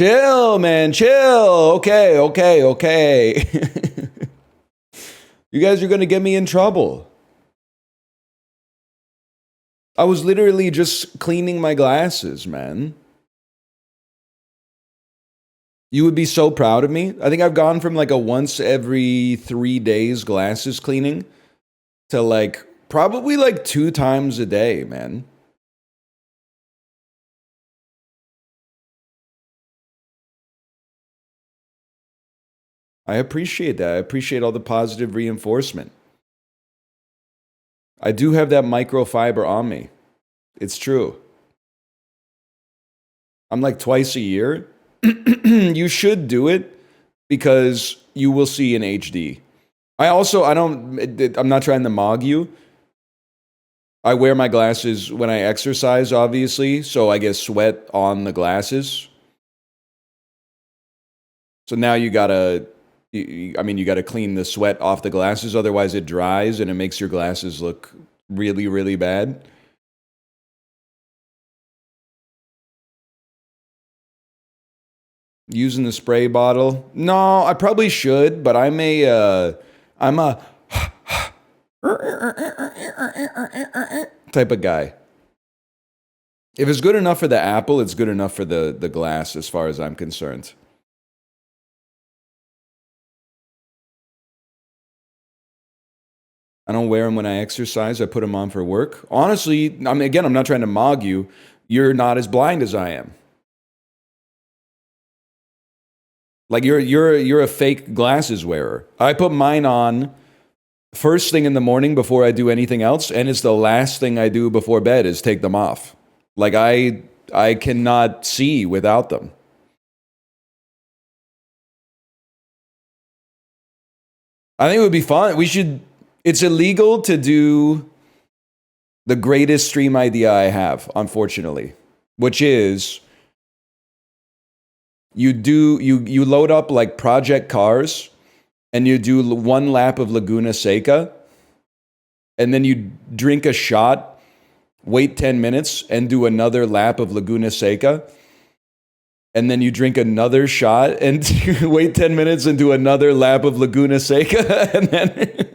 Chill, man, chill. Okay, okay, okay. You guys are gonna get me in trouble. I was literally just cleaning my glasses, man. You would be so proud of me. I think I've gone from like a once every 3 days glasses cleaning to like probably like 2 times a day, man. I appreciate that. I appreciate all the positive reinforcement. I do have that microfiber on me. It's true. I'm like twice a year. You should do it because you will see in HD. I'm not trying to mog you. I wear my glasses when I exercise, obviously, so I get sweat on the glasses. So now you gotta clean the sweat off the glasses, otherwise it dries and it makes your glasses look really, really bad. Using the spray bottle? No, I probably should, but I'm a type of guy. If it's good enough for the apple, it's good enough for the glass, as far as I'm concerned. I don't wear them when I exercise. I put them on for work. Honestly, I'm not trying to mog you. You're not as blind as I am. Like you're a fake glasses wearer. I put mine on first thing in the morning before I do anything else, and it's the last thing I do before bed is take them off. Like I cannot see without them. I think it would be fun. It's illegal to do the greatest stream idea I have, unfortunately, which is you load up like project cars and you do one lap of Laguna Seca and then you drink a shot, wait 10 minutes and do another lap of Laguna Seca. And then you drink another shot and wait 10 minutes and do another lap of Laguna Seca. And then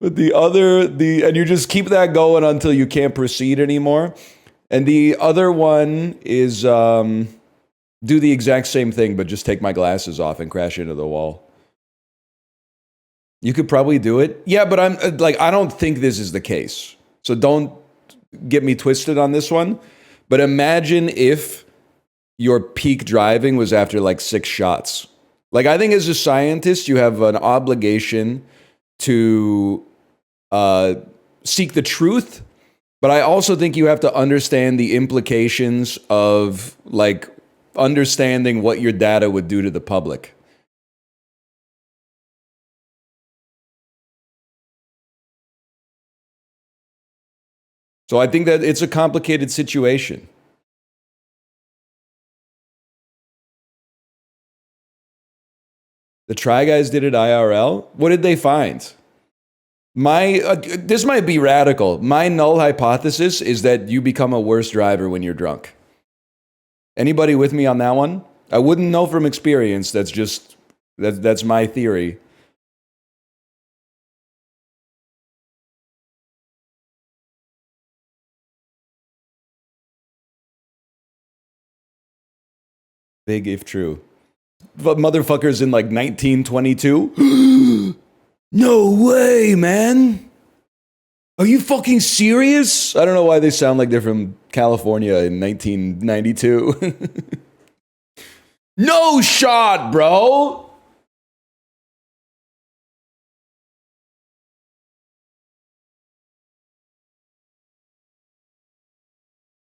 but and you just keep that going until you can't proceed anymore. And the other one is do the exact same thing, but just take my glasses off and crash into the wall. You could probably do it. Yeah, but I don't think this is the case. So don't get me twisted on this one. But imagine if your peak driving was after like 6 shots. Like, I think as a scientist, you have an obligation to seek the truth. But I also think you have to understand the implications of like understanding what your data would do to the public. So I think that it's a complicated situation. The Try Guys did it IRL. What did they find? This might be radical. My null hypothesis is that you become a worse driver when you're drunk. Anybody with me on that one? I wouldn't know from experience. That's my theory. Big if true. But motherfuckers in like 1922? No way, man. Are you fucking serious? I don't know why they sound like they're from California in 1992. No shot, bro.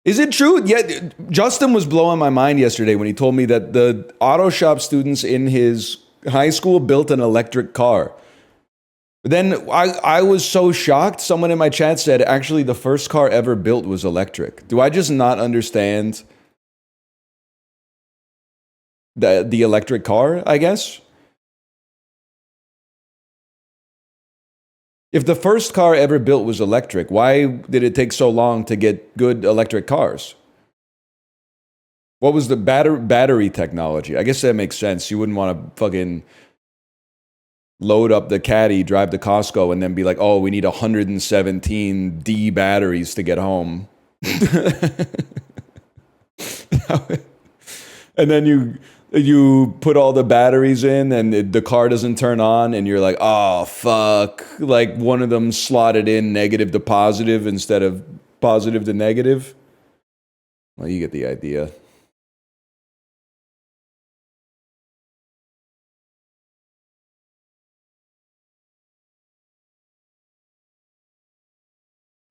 Is it true? Yeah, Justin was blowing my mind yesterday when he told me that the auto shop students in his high school built an electric car. Then I was so shocked. Someone in my chat said, actually, the first car ever built was electric. Do I just not understand the electric car, I guess? If the first car ever built was electric, why did it take so long to get good electric cars? What was the battery technology? I guess that makes sense. You wouldn't want to fucking load up the caddy, drive to Costco, and then be like, oh, we need 117 D batteries to get home. And then you put all the batteries in and the car doesn't turn on and you're like, oh, fuck. Like one of them slotted in negative to positive instead of positive to negative. Well, you get the idea.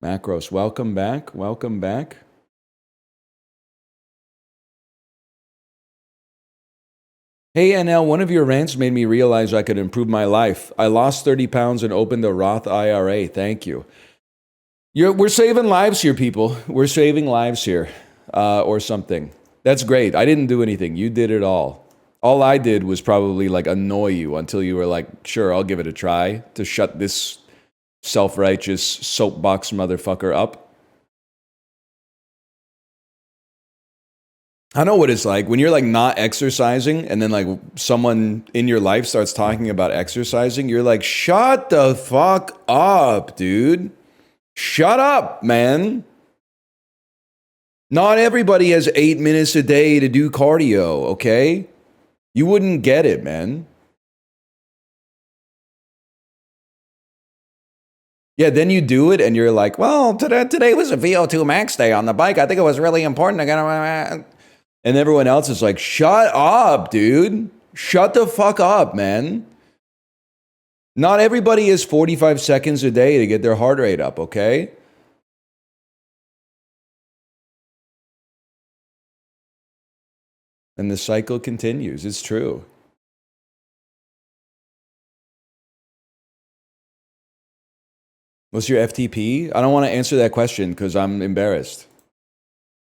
Macros, welcome back. Welcome back. Hey, NL, one of your rants made me realize I could improve my life. I lost 30 pounds and opened a Roth IRA. Thank you. We're saving lives here, people. We're saving lives here, or something. That's great. I didn't do anything. You did it all. All I did was probably like annoy you until you were like, sure, I'll give it a try to shut this self-righteous soapbox motherfucker up. I know what it's like when you're like not exercising and then like someone in your life starts talking about exercising. You're like, shut the fuck up, dude. Shut up, man. Not everybody has 8 minutes a day to do cardio, okay? You wouldn't get it, man. Yeah, then you do it and you're like, well, today was a VO2 max day on the bike. I think it was really important. And everyone else is like, shut up, dude. Shut the fuck up, man. Not everybody has 45 seconds a day to get their heart rate up, okay? And the cycle continues. It's true. What's your FTP? I don't want to answer that question because I'm embarrassed.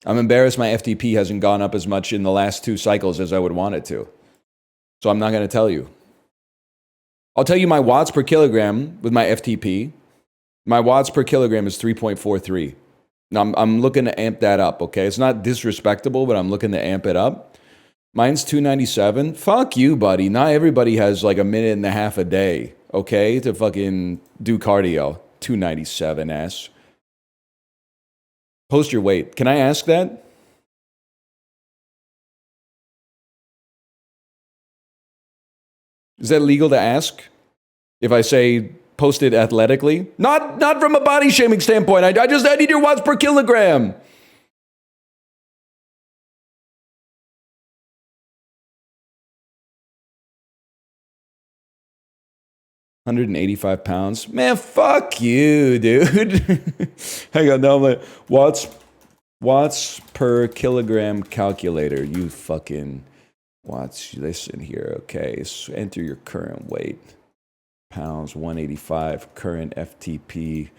I'm embarrassed my FTP hasn't gone up as much in the last 2 cycles as I would want it to. So I'm not going to tell you. I'll tell you my watts per kilogram with my FTP. My watts per kilogram is 3.43. Now I'm looking to amp that up, okay? It's not disrespectable, but I'm looking to amp it up. Mine's 297. Fuck you, buddy. Not everybody has like a minute and a half a day, okay, to fucking do cardio. 297 ass. Post your weight. Can I ask that? Is that legal to ask? If I say post it athletically? Not from a body shaming standpoint. I need your watts per kilogram. £185. Man, fuck you, dude. Hang on, now I'm like, watts per kilogram calculator. You fucking watts. Listen here, okay. So enter your current weight. Pounds, 185. Current FTP,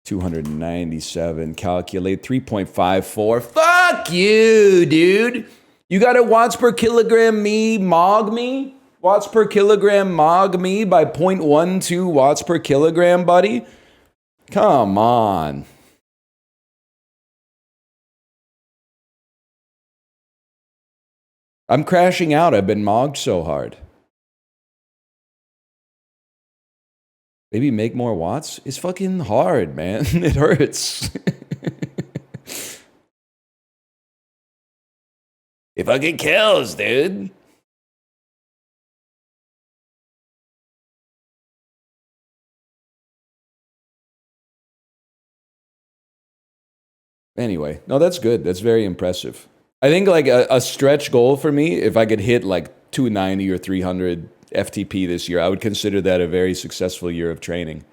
297. Calculate 3.54. Fuck you, dude. You got a watts per kilogram mog me? Watts per kilogram mog me by 0.12 watts per kilogram, buddy? Come on. I'm crashing out. I've been mogged so hard. Maybe make more watts? It's fucking hard, man. It hurts. It fucking kills, dude. Anyway, no, that's good. That's very impressive. I think like a stretch goal for me, if I could hit like 290 or 300 FTP this year, I would consider that a very successful year of training.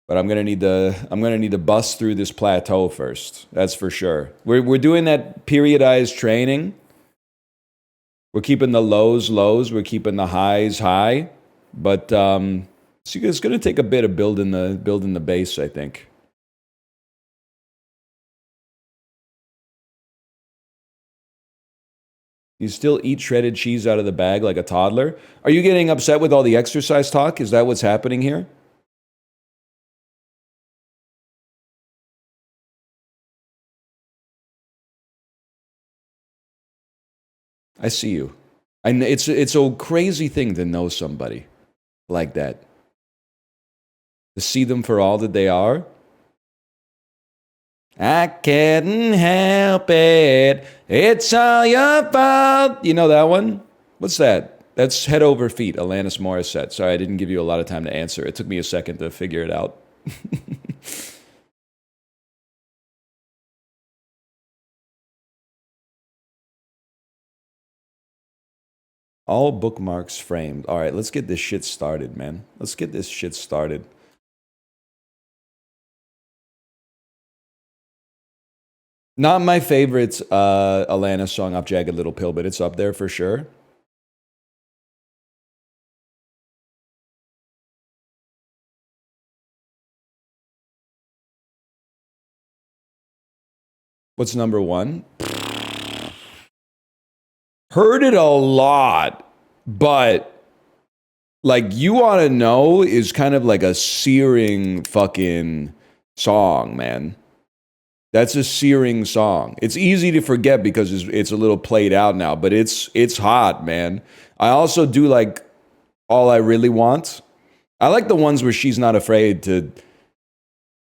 But I'm gonna need to bust through this plateau first. That's for sure. We're doing that periodized training. We're keeping the lows lows. We're keeping the highs high. But it's gonna take a bit of building the base, I think. You still eat shredded cheese out of the bag like a toddler? Are you getting upset with all the exercise talk? Is that what's happening here? I see you. It's a crazy thing to know somebody like that. To see them for all that they are. I couldn't help it. It's all your fault. You know that one? What's that? That's Head Over Feet, Alanis Morissette. Sorry, I didn't give you a lot of time to answer. It took me a second to figure it out. All bookmarks framed. All right, let's get this shit started, man. Let's get this shit started. Not my favorite Alanis song off Jagged Little Pill, but it's up there for sure. What's number one? Heard it a lot, but like You Wanna Know is kind of like a searing fucking song, man. That's a searing song. It's easy to forget because it's a little played out now, but it's hot, man. I also do like All I Really Want. I like the ones where she's not afraid to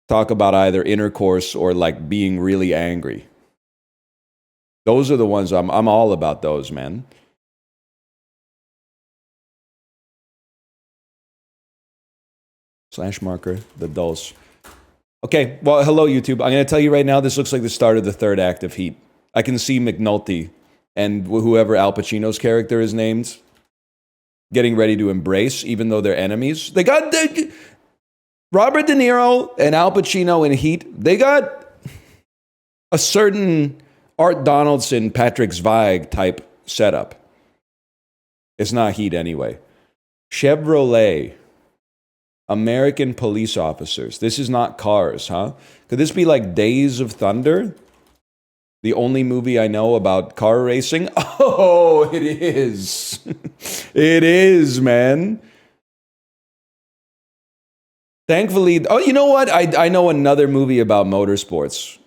talk about either intercourse or like being really angry. Those are the ones I'm all about those, man. Slash marker, the dulce. Okay, well, hello, YouTube. I'm going to tell you right now, this looks like the start of the third act of Heat. I can see McNulty and whoever Al Pacino's character is named getting ready to embrace, even though they're enemies. They got Robert De Niro and Al Pacino in Heat. They got a certain Art Donaldson, Patrick Zweig type setup. It's not Heat anyway. Chevrolet. American police officers. This is not Cars, huh? Could this be like Days of Thunder? The only movie I know about car racing? Oh, it is. It is, man. Thankfully, oh, you know what? I know another movie about motorsports.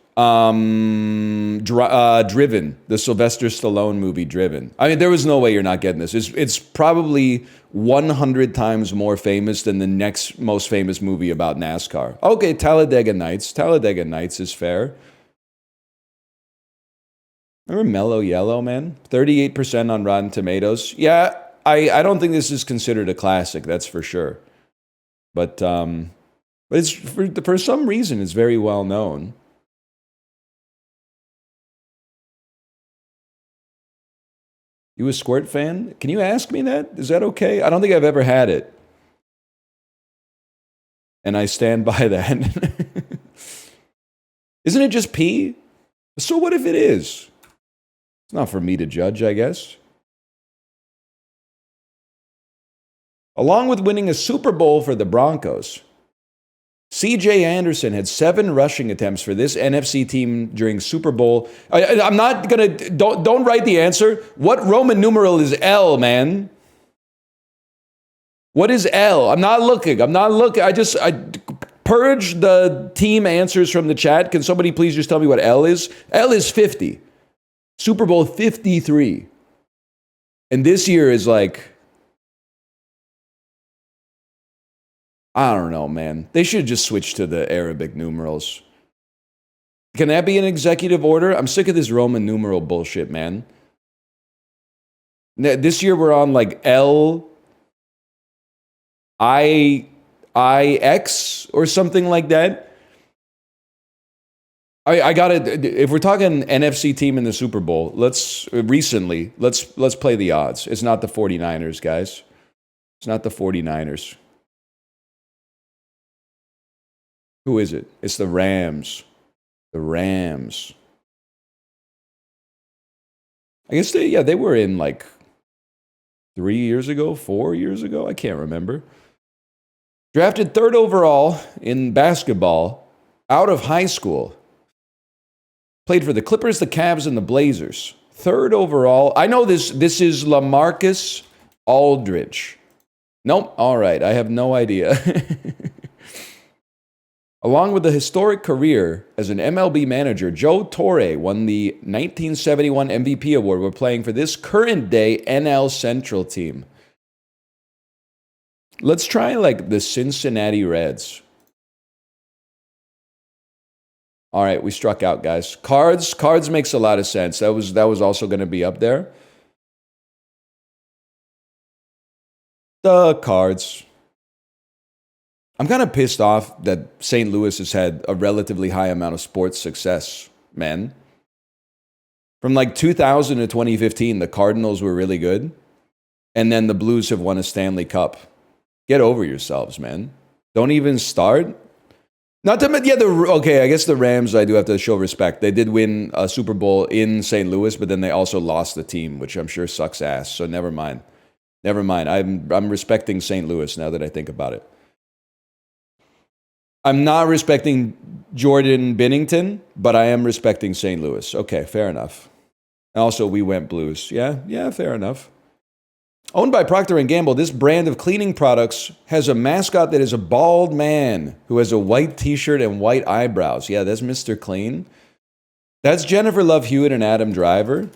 Driven, the Sylvester Stallone movie, Driven. I mean, there was no way you're not getting this. It's probably 100 times more famous than the next most famous movie about NASCAR. Okay, Talladega Nights. Talladega Nights is fair. Remember Mellow Yellow, man? 38% on Rotten Tomatoes. Yeah, I don't think this is considered a classic, that's for sure. But it's for some reason it's very well known. You a Squirt fan? Can you ask me that? Is that okay? I don't think I've ever had it. And I stand by that. Isn't it just pee? So what if it is? It's not for me to judge, I guess. Along with winning a Super Bowl for the Broncos, C.J. Anderson had 7 rushing attempts for this NFC team during Super Bowl. I'm not gonna. Don't write the answer. What Roman numeral is L, man? What is L? I'm not looking. I purge the team answers from the chat. Can somebody please just tell me what L is? L is 50. Super Bowl 53. And this year is like, I don't know, man. They should just switch to the Arabic numerals. Can that be an executive order? I'm sick of this Roman numeral bullshit, man. This year we're on like L I X or something like that. I gotta. If we're talking NFC team in the Super Bowl, let's play the odds. It's not the 49ers, guys. It's not the 49ers. Who is it? It's the Rams. The Rams. I guess they were in like 3 years ago, 4 years ago. I can't remember. Drafted 3rd overall in basketball out of high school. Played for the Clippers, the Cavs, and the Blazers. 3rd overall. I know this is LaMarcus Aldridge. Nope. All right. I have no idea. Along with a historic career as an MLB manager, Joe Torre won the 1971 MVP award while playing for this current day NL Central team. Let's try like the Cincinnati Reds. All right, we struck out, guys. Cards makes a lot of sense. That was also going to be up there. The Cards. I'm kind of pissed off that St. Louis has had a relatively high amount of sports success, man. From like 2000 to 2015, the Cardinals were really good. And then the Blues have won a Stanley Cup. Get over yourselves, man. Don't even start. Not to yeah, okay, I guess the Rams, I do have to show respect. They did win a Super Bowl in St. Louis, but then they also lost the team, which I'm sure sucks ass. So never mind. Never mind. I'm respecting St. Louis now that I think about it. I'm not respecting Jordan Binnington, but I am respecting St. Louis. Okay, fair enough. Also, we went Blues. Yeah, fair enough. Owned by Procter & Gamble, this brand of cleaning products has a mascot that is a bald man who has a white t-shirt and white eyebrows. Yeah, that's Mr. Clean. That's Jennifer Love Hewitt and Adam Driver.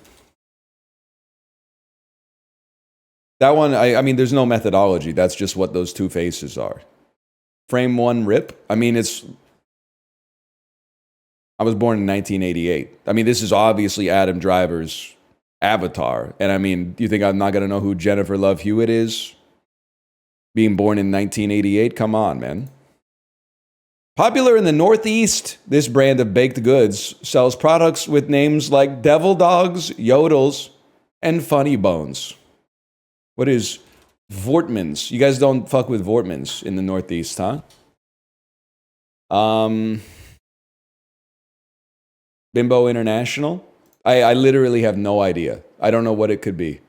That one, I mean, there's no methodology. That's just what those two faces are. Frame one rip. I mean, I was born in 1988. I mean, this is obviously Adam Driver's avatar. And I mean, do you think I'm not going to know who Jennifer Love Hewitt is? Being born in 1988? Come on, man. Popular in the Northeast, this brand of baked goods sells products with names like Devil Dogs, Yodels, and Funny Bones. What is Voortmans? You guys don't fuck with Voortmans in the Northeast, huh? Bimbo International? I literally have no idea. I don't know what it could be.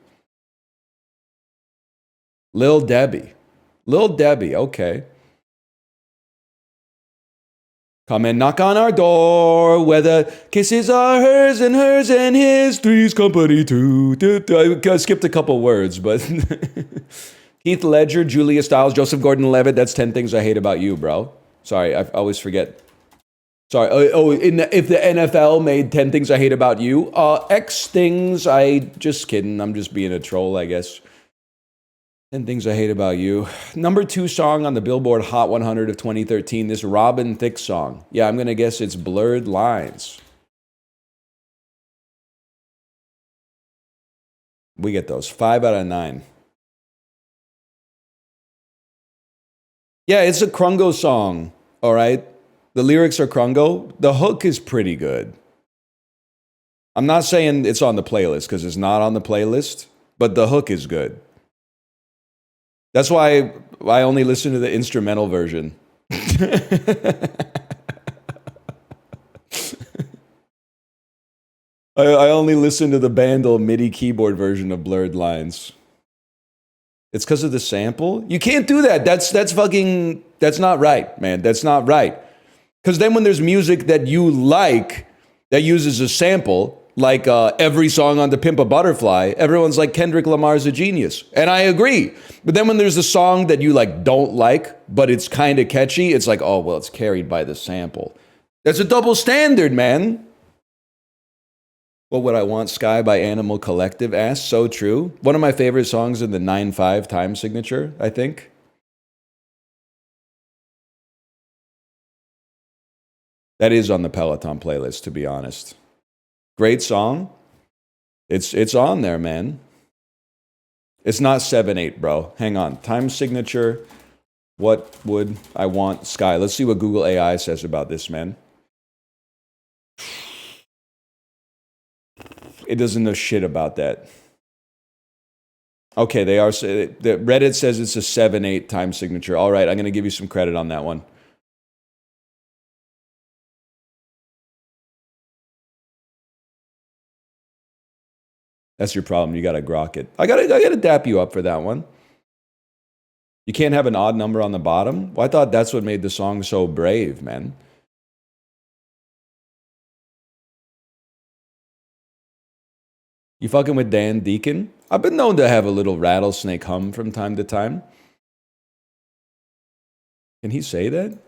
Lil Debbie. Lil Debbie, okay. Come and knock on our door, whether kisses are hers and his, Three's Company too. I skipped a couple words, but Heath Ledger, Julia Stiles, Joseph Gordon-Levitt, that's 10 Things I Hate About You, bro. Sorry, I always forget. Sorry, if the NFL made 10 Things I Hate About You, X things, just kidding, I'm just being a troll, I guess. 10 Things I Hate About You. Number 2 song on the Billboard Hot 100 of 2013, this Robin Thicke song. Yeah, I'm going to guess it's Blurred Lines. We get those. 5 out of 9. Yeah, it's a Krungo song, all right? The lyrics are Krungo. The hook is pretty good. I'm not saying it's on the playlist because it's not on the playlist, but the hook is good. That's why I only listen to the instrumental version. I only listen to the Bandle MIDI keyboard version of Blurred Lines. It's because of the sample? You can't do that. That's not right, man. That's not right. Because then when there's music that you like that uses a sample, like every song on To Pimp a Butterfly, everyone's like, Kendrick Lamar's a genius. And I agree. But then when there's a song that you like don't like, but it's kind of catchy, it's like, oh, well, it's carried by the sample. That's a double standard, man. What Would I Want, Sky by Animal Collective asks. So true. One of my favorite songs in the 9/5 time signature, I think. That is on the Peloton playlist, to be honest. Great song. It's on there, man. It's not 7/8, bro. Hang on. Time signature. What Would I Want, Sky. Let's see what Google AI says about this, man. It doesn't know shit about that. Okay, the Reddit says it's a 7/8 time signature. All right, I'm going to give you some credit on that one. That's your problem. You got to grok it. I got to dap you up for that one. You can't have an odd number on the bottom? Well, I thought that's what made the song so brave, man. You fucking with Dan Deacon? I've been known to have a little rattlesnake hum from time to time. Can he say that?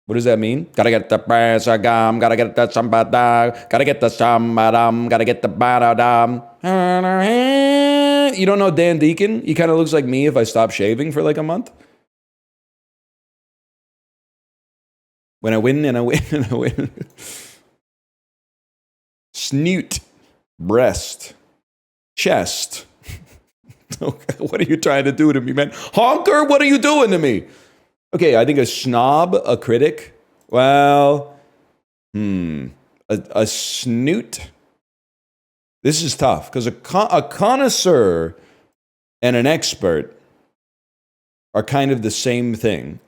What does that mean? Gotta get the pressagam, gotta get the sambada, gotta get the sambadam, gotta get the badadam. You don't know Dan Deacon? He kind of looks like me if I stopped shaving for like a month. When I win and I win and I win. Snoot, breast, chest. What are you trying to do to me, man? Honker, what are you doing to me? Okay, I think a snob, a critic. Well, a snoot. This is tough because a connoisseur and an expert are kind of the same thing.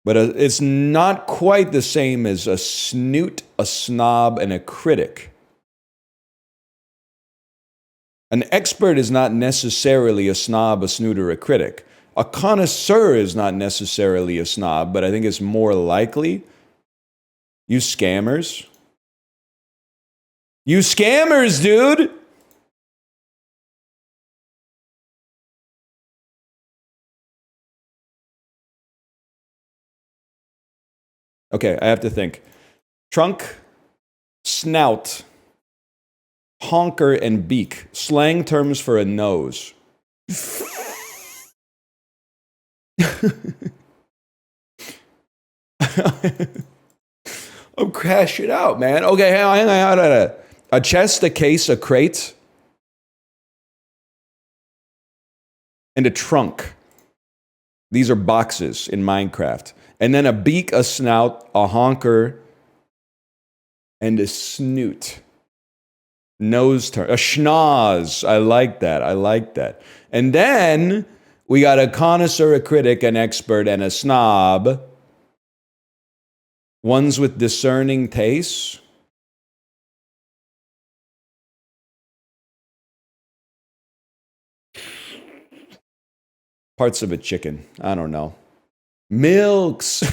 But it's not quite the same as a snoot, a snob, and a critic. An expert is not necessarily a snob, a snoot, or a critic. A connoisseur is not necessarily a snob, but I think it's more likely. You scammers. You scammers, dude! Okay, I have to think. Trunk, snout, honker, and beak. Slang terms for a nose. I'm crashing out, man. Okay, hang on. A chest, a case, a crate, and a trunk. These are boxes in Minecraft. And then a beak, a snout, a honker, and a snoot. Nose turn. A schnoz. I like that. And then we got a connoisseur, a critic, an expert, and a snob. Ones with discerning tastes. Parts of a chicken. I don't know. Milks.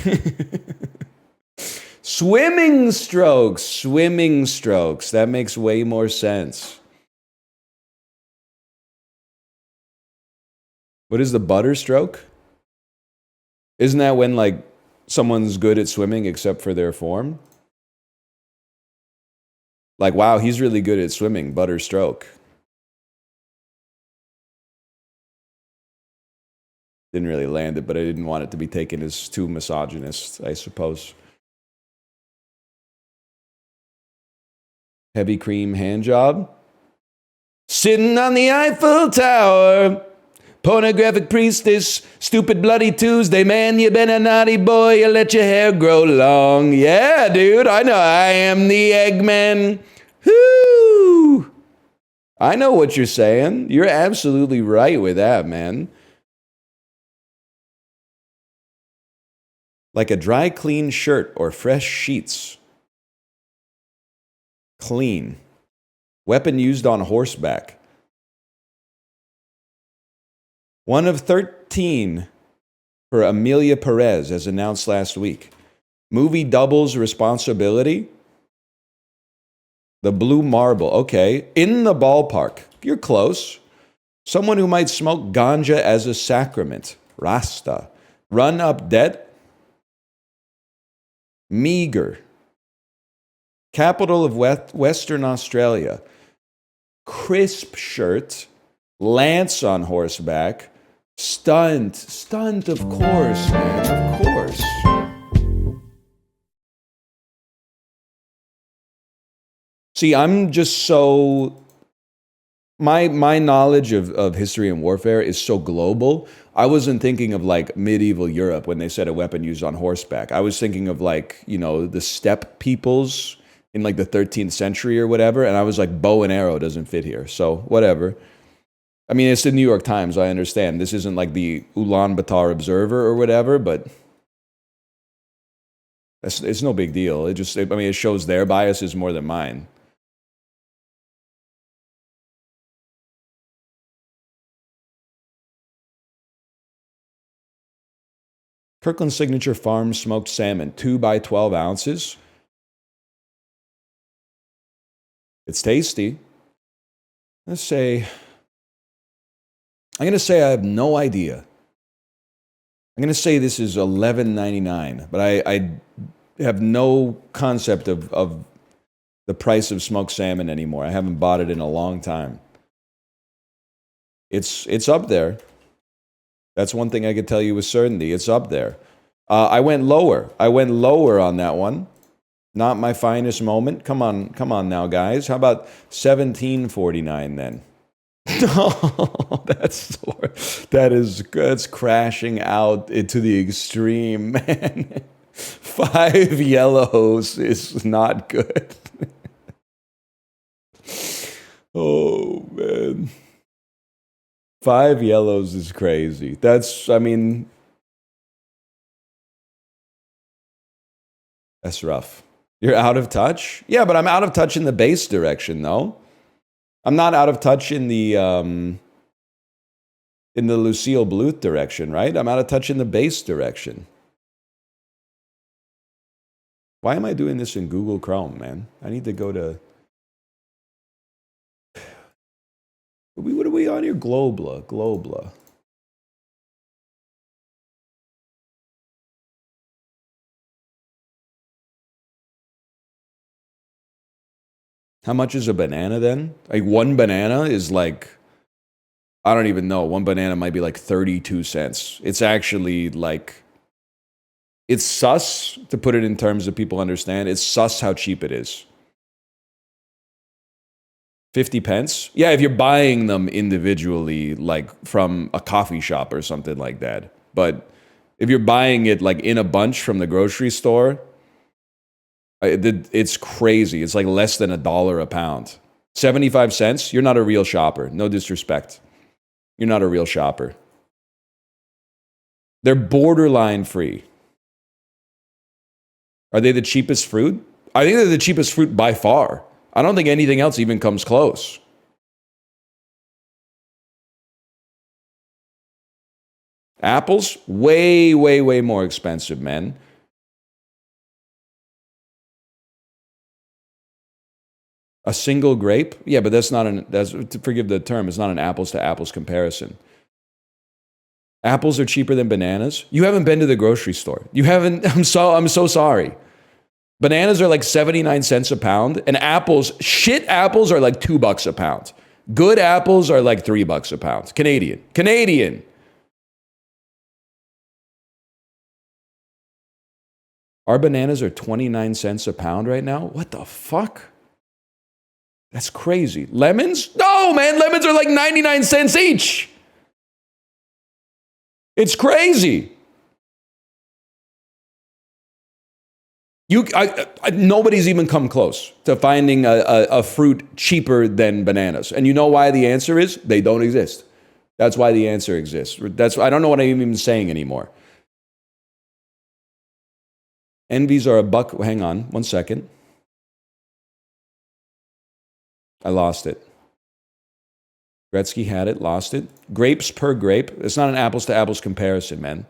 Swimming strokes. That makes way more sense. What is the butter stroke? Isn't that when like someone's good at swimming except for their form? Like, wow, he's really good at swimming, butter stroke. Didn't really land it, but I didn't want it to be taken as too misogynist, I suppose. Heavy cream hand job. Sitting on the Eiffel Tower. Pornographic priestess. Stupid bloody Tuesday, man. You been a naughty boy. You let your hair grow long. Yeah, dude. I know. I am the Eggman. Whoo! I know what you're saying. You're absolutely right with that, man. Like a dry, clean shirt or fresh sheets. Clean. Weapon used on horseback. One of 13 for Amelia Perez, as announced last week. Movie doubles responsibility. The Blue Marble. Okay. In the ballpark. You're close. Someone who might smoke ganja as a sacrament. Rasta. Run up debt. Meager. Capital of Western Australia. Crisp shirt. Lance on horseback. Stunt, of course, man, of course. See, I'm just so... My knowledge of history and warfare is so global. I wasn't thinking of like medieval Europe when they said a weapon used on horseback. I was thinking of like, you know, the steppe peoples in like the 13th century or whatever. And I was like, bow and arrow doesn't fit here. So whatever. I mean, it's the New York Times. I understand. This isn't like the Ulaanbaatar Observer or whatever, but it's no big deal. It shows their biases more than mine. Kirkland Signature Farm smoked salmon, 2 by 12 ounces. It's tasty. I'm going to say I have no idea. I'm gonna say this is $11.99, but I have no concept of the price of smoked salmon anymore. I haven't bought it in a long time. It's up there. That's one thing I could tell you with certainty. It's up there. I went lower. I went lower on that one. Not my finest moment. Come on now, guys. How about $17.49 then? No, that's crashing out into the extreme, man. 5 yellows is not good. Oh man. 5 yellows is crazy. That's rough. You're out of touch? Yeah, but I'm out of touch in the base direction, though. I'm not out of touch in the Lucille Bluth direction, right? I'm out of touch in the base direction. Why am I doing this in Google Chrome, man? I need to go to... What are we on here? Globla. How much is a banana then? Like one banana is like, I don't even know. One banana might be like 32 cents. It's actually like, it's sus, to put it in terms that people understand. It's sus how cheap it is. 50 pence? Yeah, if you're buying them individually, like from a coffee shop or something like that. But if you're buying it like in a bunch from the grocery store, it's crazy. It's like less than $1 a pound. 75 cents? You're not a real shopper. No disrespect. You're not a real shopper. They're borderline free. Are they the cheapest fruit? I think they're the cheapest fruit by far. I don't think anything else even comes close. Apples? Way, way, way more expensive, man. A single grape? Yeah, but that's, forgive the term, it's not an apples to apples comparison. Apples are cheaper than bananas? You haven't been to the grocery store. You haven't, I'm so sorry. Bananas are like 79 cents a pound, and shit apples are like $2 a pound. Good apples are like $3 a pound. Canadian. Our bananas are 29 cents a pound right now? What the fuck? That's crazy. Lemons? No, man, lemons are like 99 cents each. It's crazy. Nobody's even come close to finding a fruit cheaper than bananas. And you know why the answer is? They don't exist. That's why the answer exists. I don't know what I'm even saying anymore. Envies are $1. Hang on, 1 second. I lost it. Gretzky had it, lost it. Grapes per grape. It's not an apples to apples comparison, man.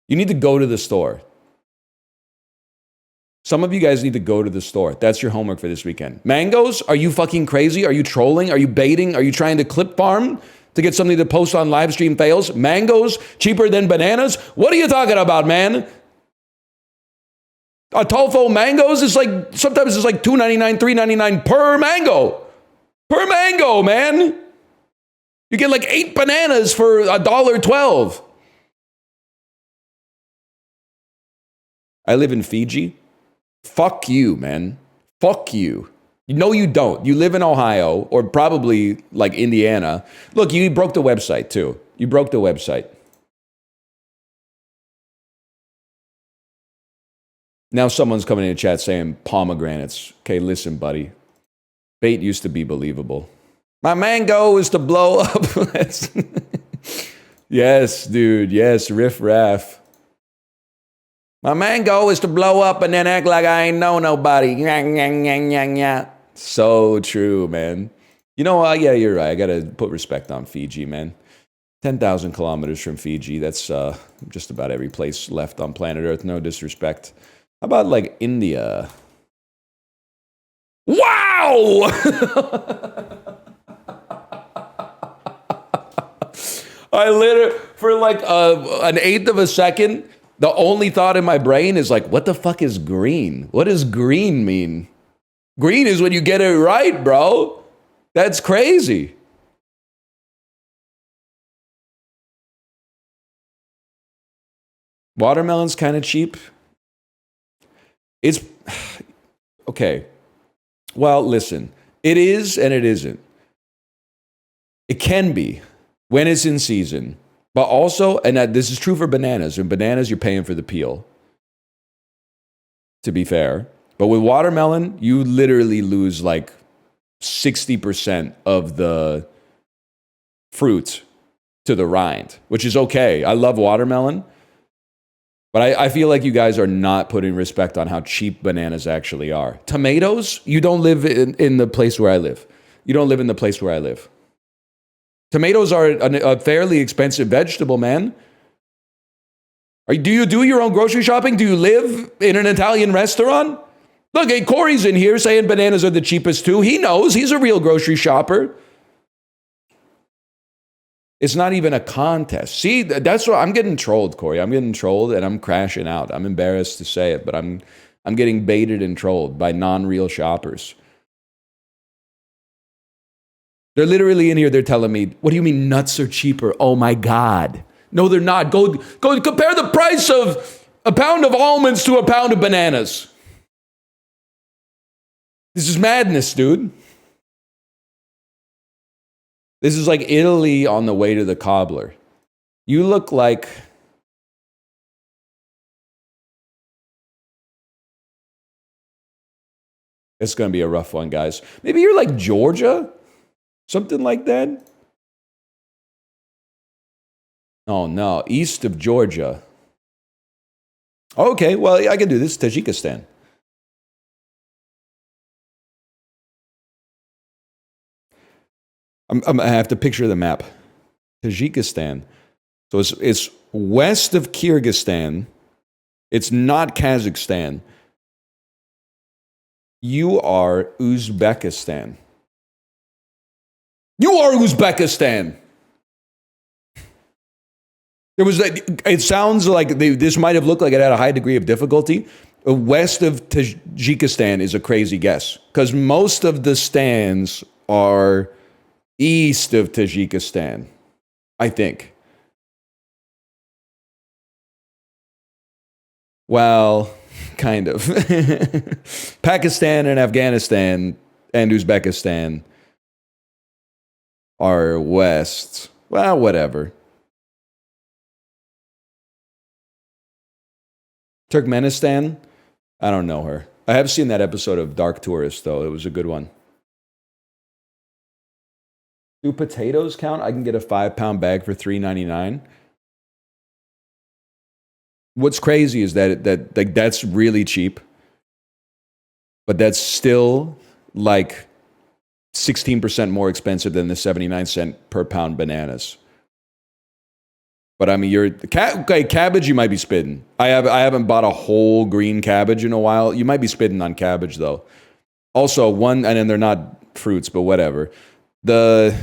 You need to go to the store. Some of you guys need to go to the store. That's your homework for this weekend. Mangoes? Are you fucking crazy? Are you trolling? Are you baiting? Are you trying to clip farm to get something to post on live stream fails? Mangoes cheaper than bananas? What are you talking about, man? A Tolfo mangoes is like, sometimes it's like $2.99, $3.99 per mango. Per mango, man. You get like 8 bananas for $1.12. I live in Fiji. Fuck you, man. Fuck you. No, you don't. You live in Ohio or probably like Indiana. Look, you broke the website too. You broke the website. Now someone's coming in the chat saying pomegranates. Okay, listen, buddy. Bait used to be believable. My mango is to blow up. Yes, dude. Yes, riff raff. My mango is to blow up and then act like I ain't know nobody. So true, man. You know what? Yeah, you're right. I got to put respect on Fiji, man. 10,000 kilometers from Fiji. That's just about every place left on planet Earth. No disrespect. How about like India? Wow! I literally, for like an eighth of a second, the only thought in my brain is like, what the fuck is green? What does green mean? Green is when you get it right, bro. That's crazy. Watermelon's kind of cheap. It's okay. Well, listen, it is and it isn't. It can be when it's in season, but also, and this is true for bananas. In bananas, you're paying for the peel, to be fair. But with watermelon, you literally lose like 60% of the fruit to the rind, which is okay. I love watermelon. But I feel like you guys are not putting respect on how cheap bananas actually are. Tomatoes, you don't live in the place where I live. You don't live in the place where I live. Tomatoes are a fairly expensive vegetable, man. Do you do your own grocery shopping? Do you live in an Italian restaurant? Look, hey, Corey's in here saying bananas are the cheapest too. He knows. He's a real grocery shopper. It's not even a contest. See, that's what I'm getting trolled, Corey. I'm getting trolled and I'm crashing out. I'm embarrassed to say it, but I'm getting baited and trolled by non-real shoppers. They're literally in here, they're telling me, what do you mean nuts are cheaper? Oh my God. No, they're not. Go compare the price of a pound of almonds to a pound of bananas. This is madness, dude. This is like Italy on the way to the cobbler. You look like it's going to be a rough one, guys. Maybe you're like Georgia, something like that. Oh no, east of Georgia. Okay, well, I can do this. Tajikistan. I have to picture the map. Tajikistan. So it's west of Kyrgyzstan. It's not Kazakhstan. You are Uzbekistan. You are Uzbekistan. It sounds like this might have looked like it had a high degree of difficulty. West of Tajikistan is a crazy guess because most of the stands are east of Tajikistan, I think. Well, kind of. Pakistan and Afghanistan and Uzbekistan are west. Well, whatever. Turkmenistan? I don't know her. I have seen that episode of Dark Tourist, though. It was a good one. Do potatoes count? I can get a 5-pound bag for $3.99. What's crazy is that like that's really cheap, but that's still like 16% more expensive than the 79-cent per pound bananas. But I mean, cabbage you might be spitting. I haven't bought a whole green cabbage in a while. You might be spitting on cabbage though. Also, and then they're not fruits, but whatever. The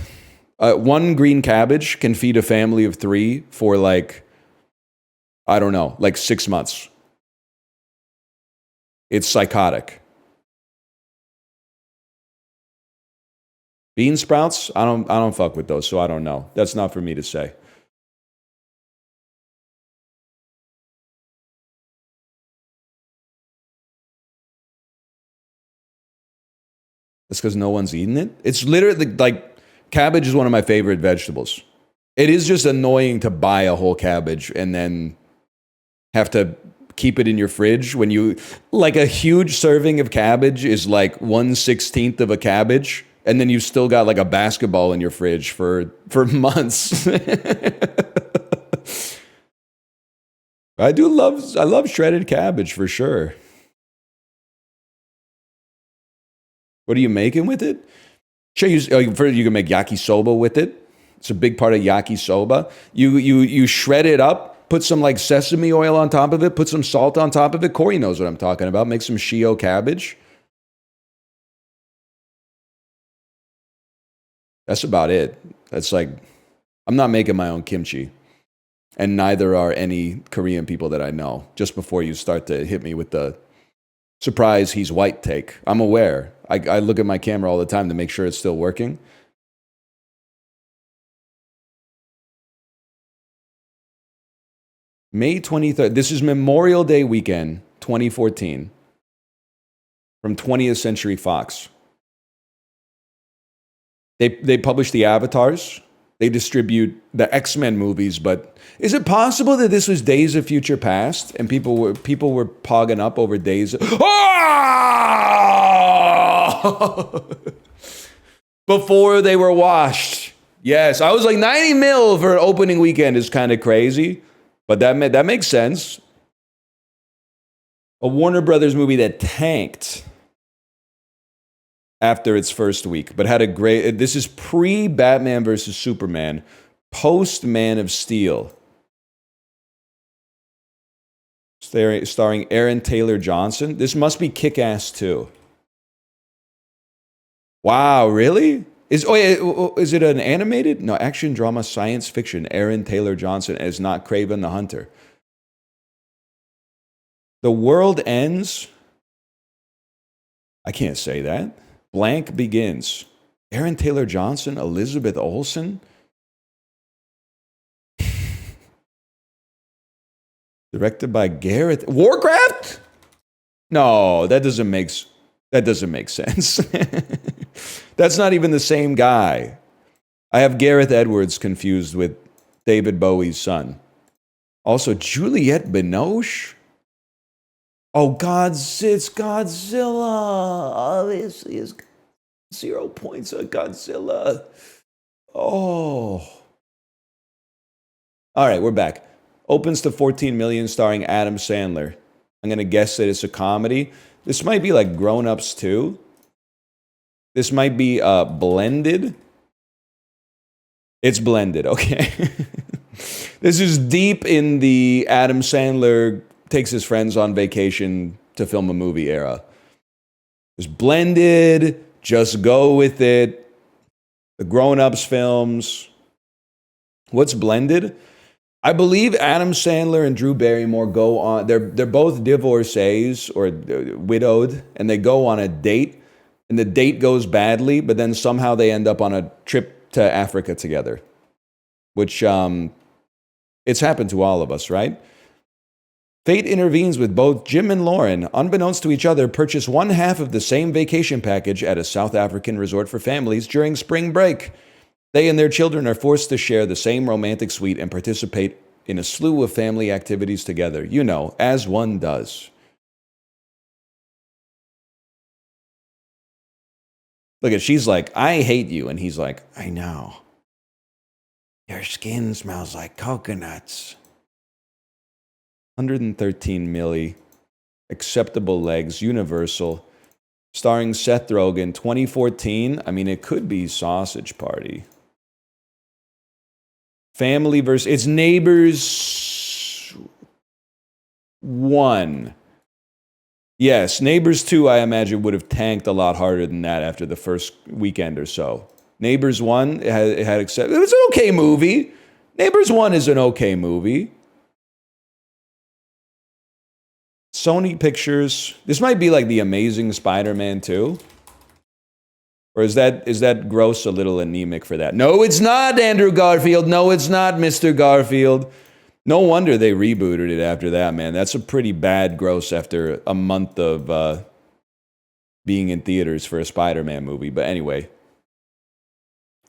one green cabbage can feed a family of 3 for like, I don't know, like 6 months. It's psychotic. Bean sprouts, I don't fuck with those, so I don't know. That's not for me to say. It's because no one's eating it. It's literally like cabbage is one of my favorite vegetables. It is just annoying to buy a whole cabbage and then have to keep it in your fridge when you like a huge serving of cabbage is like 1/16 of a cabbage, and then you've still got like a basketball in your fridge for months. I love shredded cabbage for sure. What are you making with it? Sure, you can make yakisoba with it. It's a big part of yakisoba. You shred it up, put some like sesame oil on top of it, put some salt on top of it. Corey knows what I'm talking about. Make some shio cabbage. That's about it. That's like I'm not making my own kimchi. And neither are any Korean people that I know. Just before you start to hit me with the surprise he's white take. I'm aware. I look at my camera all the time to make sure it's still working. May 23rd. This is Memorial Day weekend, 2014. From 20th Century Fox. They publish the avatars. They distribute the X-Men movies, but is it possible that this was Days of Future Past and people were pogging up over Days of... Oh! Before they were washed. Yes, I was like 90 mil for an opening weekend is kind of crazy, but that makes sense. A Warner Brothers movie that tanked after its first week, but had a great... This is pre-Batman versus Superman, post-Man of Steel. Starring Aaron Taylor Johnson. This must be Kick-Ass 2. Wow, really? Is it an animated? No, action, drama, science fiction. Aaron Taylor Johnson as not Kraven the Hunter. The World Ends. I can't say that. Blank Begins. Aaron Taylor Johnson, Elizabeth Olsen. Directed by Gareth. Warcraft? No, that doesn't make sense. That's not even the same guy. I have Gareth Edwards confused with David Bowie's son. Also, Juliette Binoche. Oh, it's Godzilla. Obviously, it's 0 points on Godzilla. Oh. All right, we're back. Opens to 14 million, starring Adam Sandler. I'm going to guess that it's a comedy. This might be like Grown Ups 2. This might be Blended. It's Blended, okay. This is deep in the Adam Sandler takes his friends on vacation to film a movie era. It's Blended, Just Go With It, the Grown Ups films. What's Blended? I believe Adam Sandler and Drew Barrymore go on, they're both divorcees or widowed, and they go on a date, and the date goes badly, but then somehow they end up on a trip to Africa together, which it's happened to all of us, right? Fate intervenes with both Jim and Lauren, unbeknownst to each other, purchase one half of the same vacation package at a South African resort for families during spring break. They and their children are forced to share the same romantic suite and participate in a slew of family activities together. You know, as one does. Look at, she's like, I hate you. And he's like, I know. Your skin smells like coconuts. 113 milli. Acceptable legs. Universal. Starring Seth Rogen. 2014. I mean, it could be Sausage Party. Family versus... It's Neighbors 1. Yes, Neighbors 2, I imagine, would have tanked a lot harder than that after the first weekend or so. Neighbors 1, it had accepted... It was an okay movie. Neighbors 1 is an okay movie. Sony Pictures. This might be like The Amazing Spider-Man 2. Or is that gross a little anemic for that? No, it's not, Andrew Garfield. No, it's not, Mr. Garfield. No wonder they rebooted it after that, man. That's a pretty bad gross after a month of being in theaters for a Spider-Man movie. But anyway,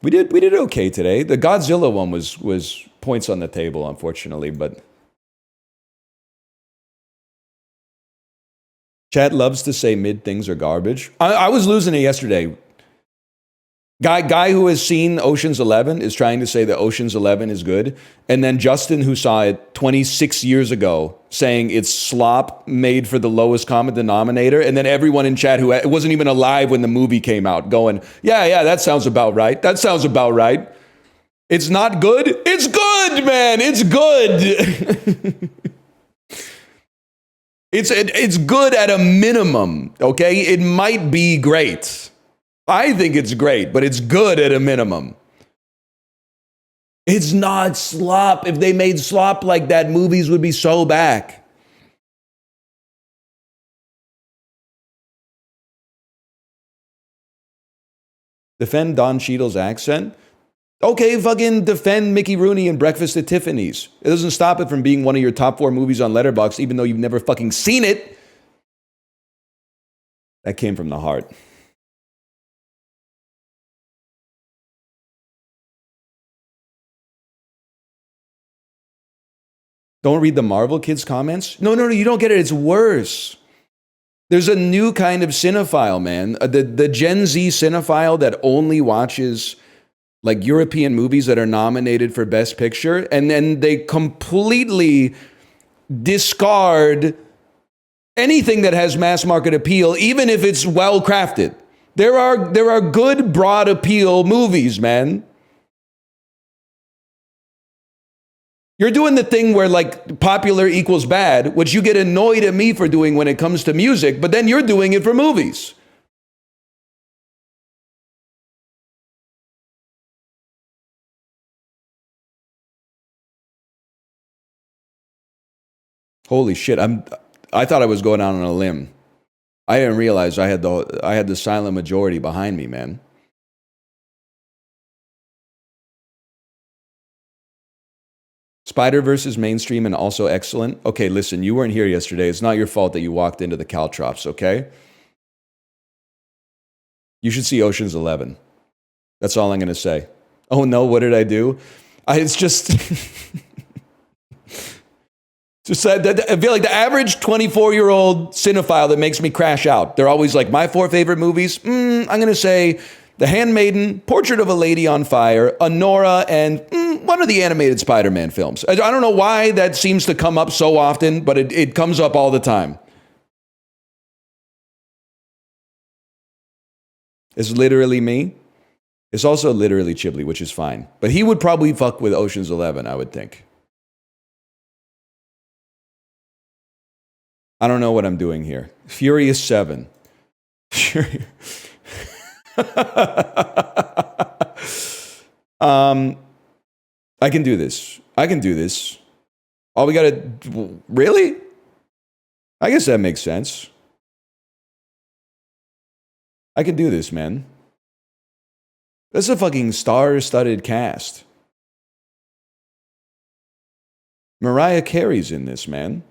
we did okay today. The Godzilla one was points on the table, unfortunately, but chat loves to say mid things are garbage. I was losing it yesterday. Guy who has seen Ocean's 11 is trying to say that Ocean's 11 is good. And then Justin, who saw it 26 years ago, saying it's slop made for the lowest common denominator. And then everyone in chat who wasn't even alive when the movie came out going, yeah, that sounds about right. That sounds about right. It's not good. It's good, man. It's good. It's good at a minimum, okay? It might be great. I think it's great, but it's good at a minimum. It's not slop. If they made slop like that, movies would be so back. Defend Don Cheadle's accent? Okay, fucking defend Mickey Rooney and Breakfast at Tiffany's. It doesn't stop it from being one of your top 4 movies on Letterboxd, even though you've never fucking seen it. That came from the heart. Don't read the Marvel kids' comments? No, you don't get it. It's worse. There's a new kind of cinephile, man. The Gen Z cinephile that only watches like European movies that are nominated for Best Picture, and then they completely discard anything that has mass market appeal, even if it's well crafted. There are good broad appeal movies, man. You're doing the thing where like popular equals bad, which you get annoyed at me for doing when it comes to music, but then you're doing it for movies. Holy shit, I thought I was going out on a limb. I didn't realize I had the silent majority behind me, man. Spider-Verse is mainstream and also excellent. Okay, listen, you weren't here yesterday. It's not your fault that you walked into the Caltrops, okay? You should see Ocean's 11. That's all I'm going to say. Oh no, what did I do? It's just... Just I feel like the average 24-year-old cinephile that makes me crash out. They're always like, my 4 favorite movies? I'm going to say The Handmaiden, Portrait of a Lady on Fire, Anora, and one of the animated Spider-Man films. I don't know why that seems to come up so often, but it comes up all the time. It's literally me. It's also literally Chiblee, which is fine. But he would probably fuck with Ocean's 11, I would think. I don't know what I'm doing here. Furious 7. I can do this. All we gotta... Really? I guess that makes sense. I can do this, man. That's a fucking star-studded cast. Mariah Carey's in this, man.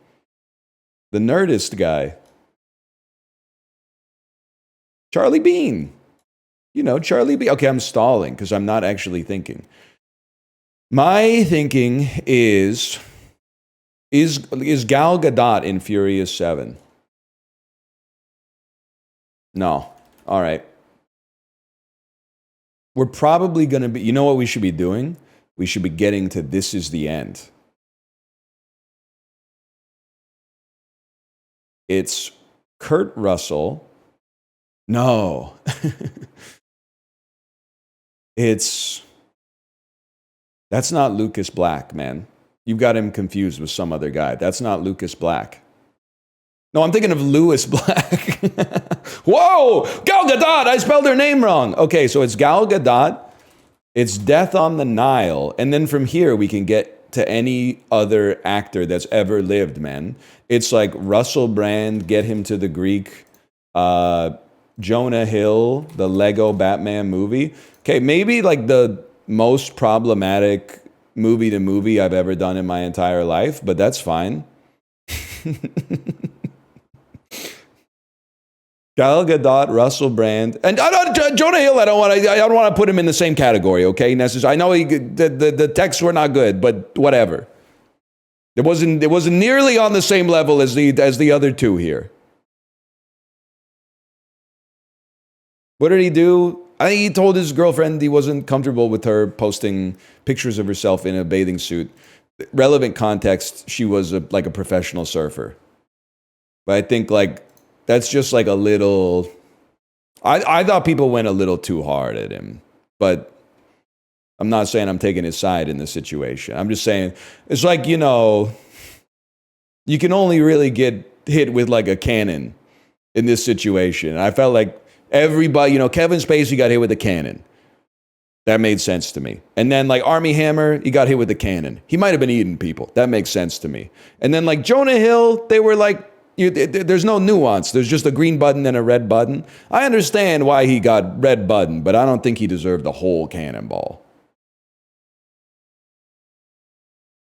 The Nerdist guy. Charlie Bean. You know, Charlie Bean. Okay, I'm stalling because I'm not actually thinking. My thinking is Gal Gadot in Furious 7? No. All right. We're probably going to be... You know what we should be doing? We should be getting to This Is the End. It's Kurt Russell. No. That's not Lucas Black, man. You've got him confused with some other guy. That's not Lucas Black. No, I'm thinking of Louis Black. Whoa! Gal Gadot! I spelled her name wrong. Okay, so it's Gal Gadot. It's Death on the Nile. And then from here, we can get to any other actor that's ever lived, man. It's like Russell Brand, get him to the Greek. Jonah Hill, the Lego Batman movie. Okay, maybe like the most problematic movie to movie I've ever done in my entire life, but that's fine. Gal Gadot, Russell Brand, and Jonah Hill. I don't want to put him in the same category. Okay, I know the texts were not good, but whatever. It wasn't nearly on the same level as the other two here. What did he do? I think he told his girlfriend he wasn't comfortable with her posting pictures of herself in a bathing suit. Relevant context, she was like a professional surfer. But I think like that's just like a little... I thought people went a little too hard at him. But I'm not saying I'm taking his side in this situation. I'm just saying, it's like, you know, you can only really get hit with like a cannon in this situation. I felt like everybody, you know, Kevin Spacey got hit with a cannon. That made sense to me. And then like Army Hammer, he got hit with the cannon. He might have been eating people. That makes sense to me. And then like Jonah Hill, they were like, there's no nuance. There's just a green button and a red button. I understand why he got red button, but I don't think he deserved the whole cannonball.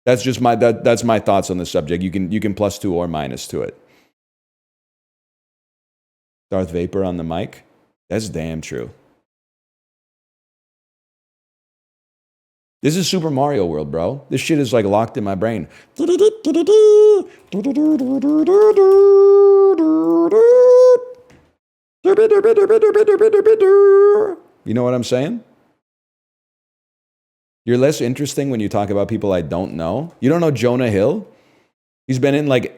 That's just that's my thoughts on the subject. You can plus 2 or minus to it. Darth Vapor on the mic. That's damn true. This is Super Mario World, bro. This shit is like locked in my brain. You know what I'm saying? You're less interesting when you talk about people I don't know. You don't know Jonah Hill? He's been in like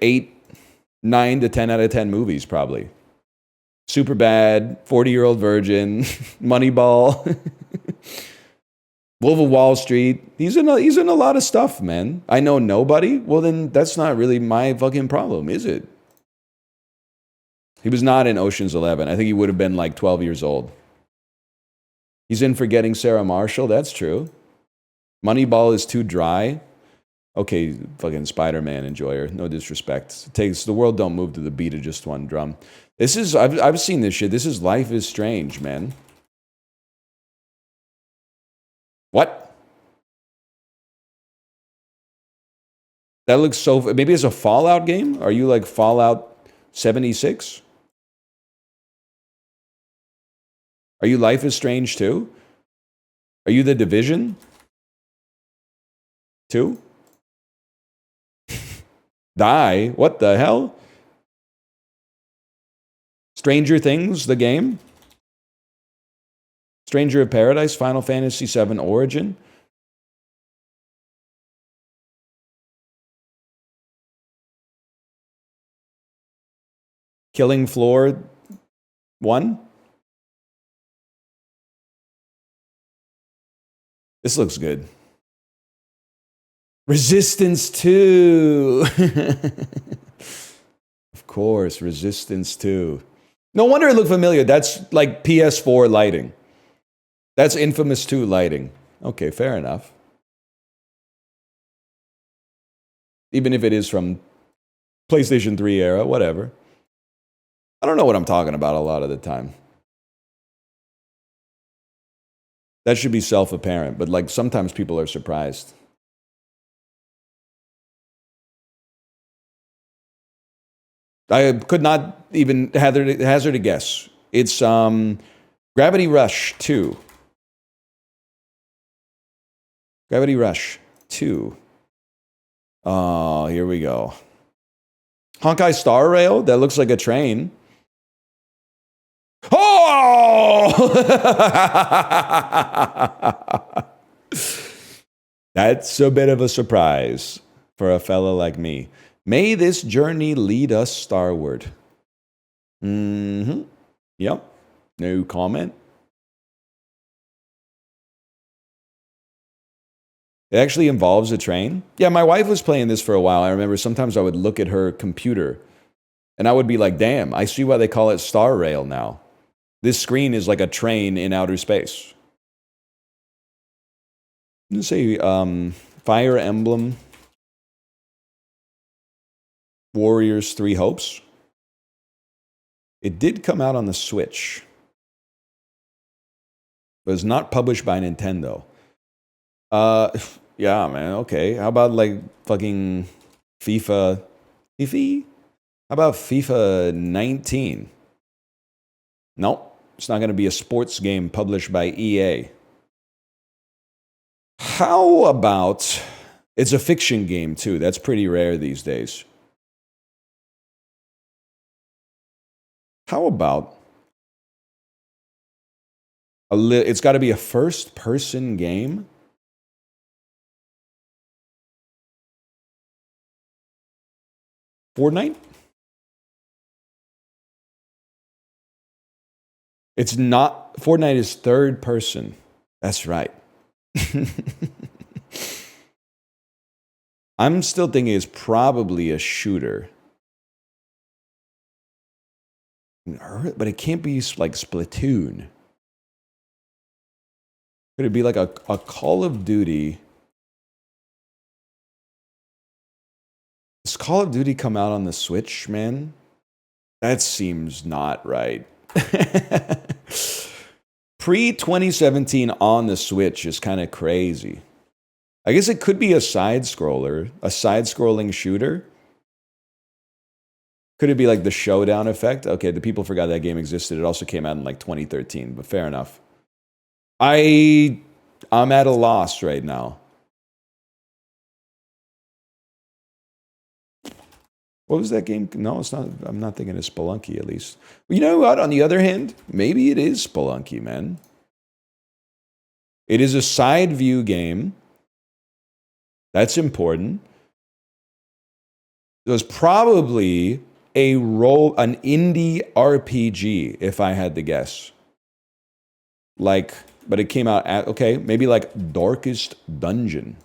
9 to 10 out of 10 movies, probably. Superbad, 40-Year-Old Virgin, Moneyball, Wolf of Wall Street. He's in a lot of stuff, man. I know nobody. Well, then that's not really my fucking problem, is it? He was not in Ocean's 11. I think he would have been like 12 years old. He's in Forgetting Sarah Marshall. That's true. Moneyball is too dry. Okay, fucking Spider-Man enjoyer. No disrespect. The world don't move to the beat of just one drum. This is, I've seen this shit. This is Life is Strange, man. What? That looks so, maybe it's a Fallout game? Are you like Fallout 76? Are you Life is Strange too? Are you The Division 2? Die? What the hell? Stranger Things, the game? Stranger of Paradise, Final Fantasy VII Origin? Killing Floor 1? This looks good. Resistance 2. Of course, Resistance 2. No wonder it looked familiar. That's like PS4 lighting. That's Infamous 2 lighting. Okay, fair enough. Even if it is from PlayStation 3 era, whatever. I don't know what I'm talking about a lot of the time. That should be self-apparent, but like sometimes people are surprised. I could not even hazard a guess. It's Gravity Rush 2. Gravity Rush 2. Oh, here we go. Honkai Star Rail? That looks like a train. Oh! That's a bit of a surprise for a fella like me. May this journey lead us starward. Yep. No comment. It actually involves a train. Yeah, my wife was playing this for a while. I remember sometimes I would look at her computer and I would be like, damn, I see why they call it Star Rail now. This screen is like a train in outer space. Let's say Fire Emblem Warriors 3 Hopes. It did come out on the Switch. But it's not published by Nintendo. Yeah, man, okay. How about like fucking FIFA? How about FIFA 19? Nope. It's not going to be a sports game published by EA. How about... It's a fiction game, too. That's pretty rare these days. How about... It's got to be a first-person game? Fortnite? It's not... Fortnite is third person. That's right. I'm still thinking it's probably a shooter. But it can't be like Splatoon. Could it be like a Call of Duty? Does Call of Duty come out on the Switch, man? That seems not right. Pre-2017 on the Switch is kind of crazy. I guess it could be a side-scroller, a side-scrolling shooter. Could it be like the Showdown effect? Okay, the people forgot that game existed. It also came out in like 2013, but fair enough. I'm at a loss right now. What was that game? No, it's not. I'm not thinking of Spelunky, at least. You know what? On the other hand, maybe it is Spelunky, man. It is a side view game. That's important. It was probably an indie RPG, if I had to guess. Like, but it came out at, okay, maybe like Darkest Dungeon.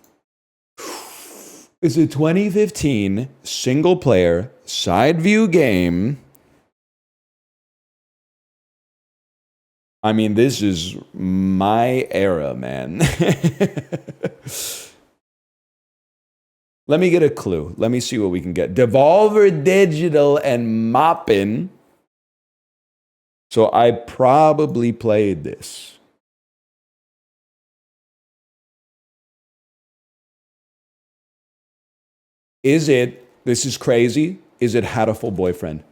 It's a 2015 single player side view game. I mean, this is my era, man. Let me get a clue. Let me see what we can get. Devolver Digital and Moppin. So I probably played this. Is it, this is crazy, is it Hatoful Boyfriend?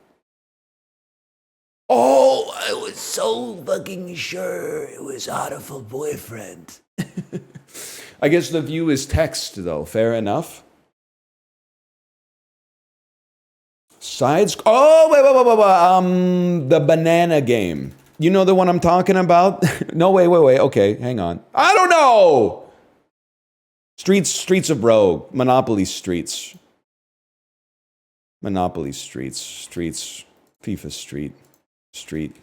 Oh, I was so fucking sure it was Hatoful Boyfriend. I guess the view is text, though. Fair enough. Sides. Oh, wait. The banana game. You know the one I'm talking about? No, wait. Okay, hang on. I don't know. Streets of Rogue. Monopoly Streets. Monopoly Streets. FIFA Street.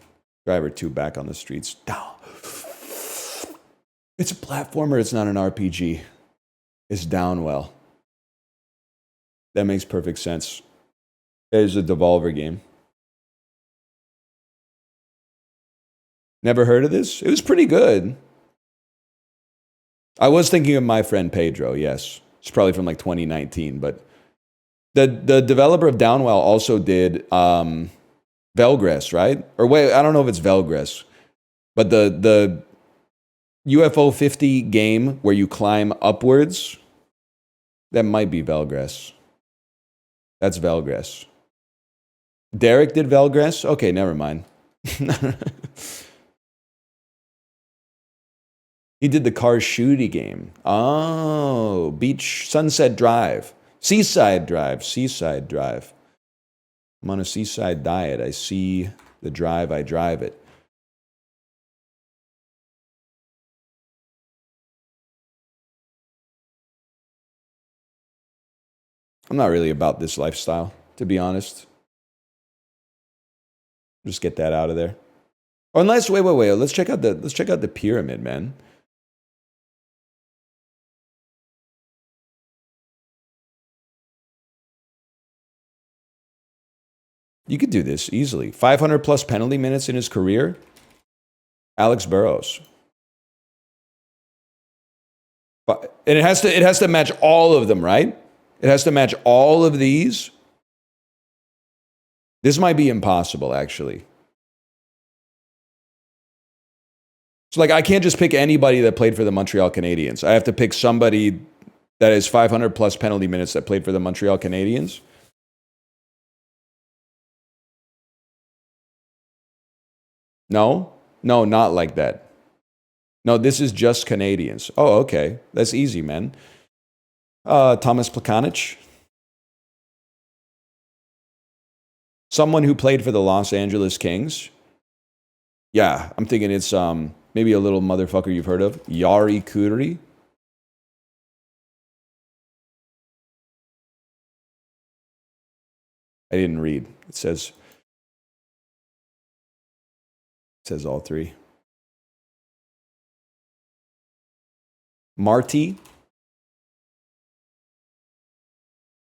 Driver 2 back on the streets. Down. It's a platformer. It's not an RPG. It's Downwell. That makes perfect sense. It is a Devolver game. Never heard of this? It was pretty good. I was thinking of My Friend Pedro, yes. It's probably from like 2019, but the developer of Downwell also did Velgress, right? Or wait, I don't know if it's Velgress, but the UFO 50 game where you climb upwards, that might be Velgress. That's Velgress. Derek did Velgress? Okay, never mind. He did the car shooty game. Oh, Beach Sunset Drive. Seaside Drive. I'm on a seaside diet. I see the drive, I drive it. I'm not really about this lifestyle, to be honest. Just get that out of there. Or unless, wait. Let's check out the pyramid, man. You could do this easily. 500 plus penalty minutes in his career. Alex Burrows. And it has to match all of them, right? It has to match all of these. This might be impossible, actually. So, like, I can't just pick anybody that played for the Montreal Canadiens. I have to pick somebody that has 500 plus penalty minutes that played for the Montreal Canadiens. No, not like that. No, this is just Canadians. Oh, okay. That's easy, man. Thomas Plekanec. Someone who played for the Los Angeles Kings. Yeah, I'm thinking it's maybe a little motherfucker you've heard of. Yari Kuri. I didn't read. It says all three. Marty.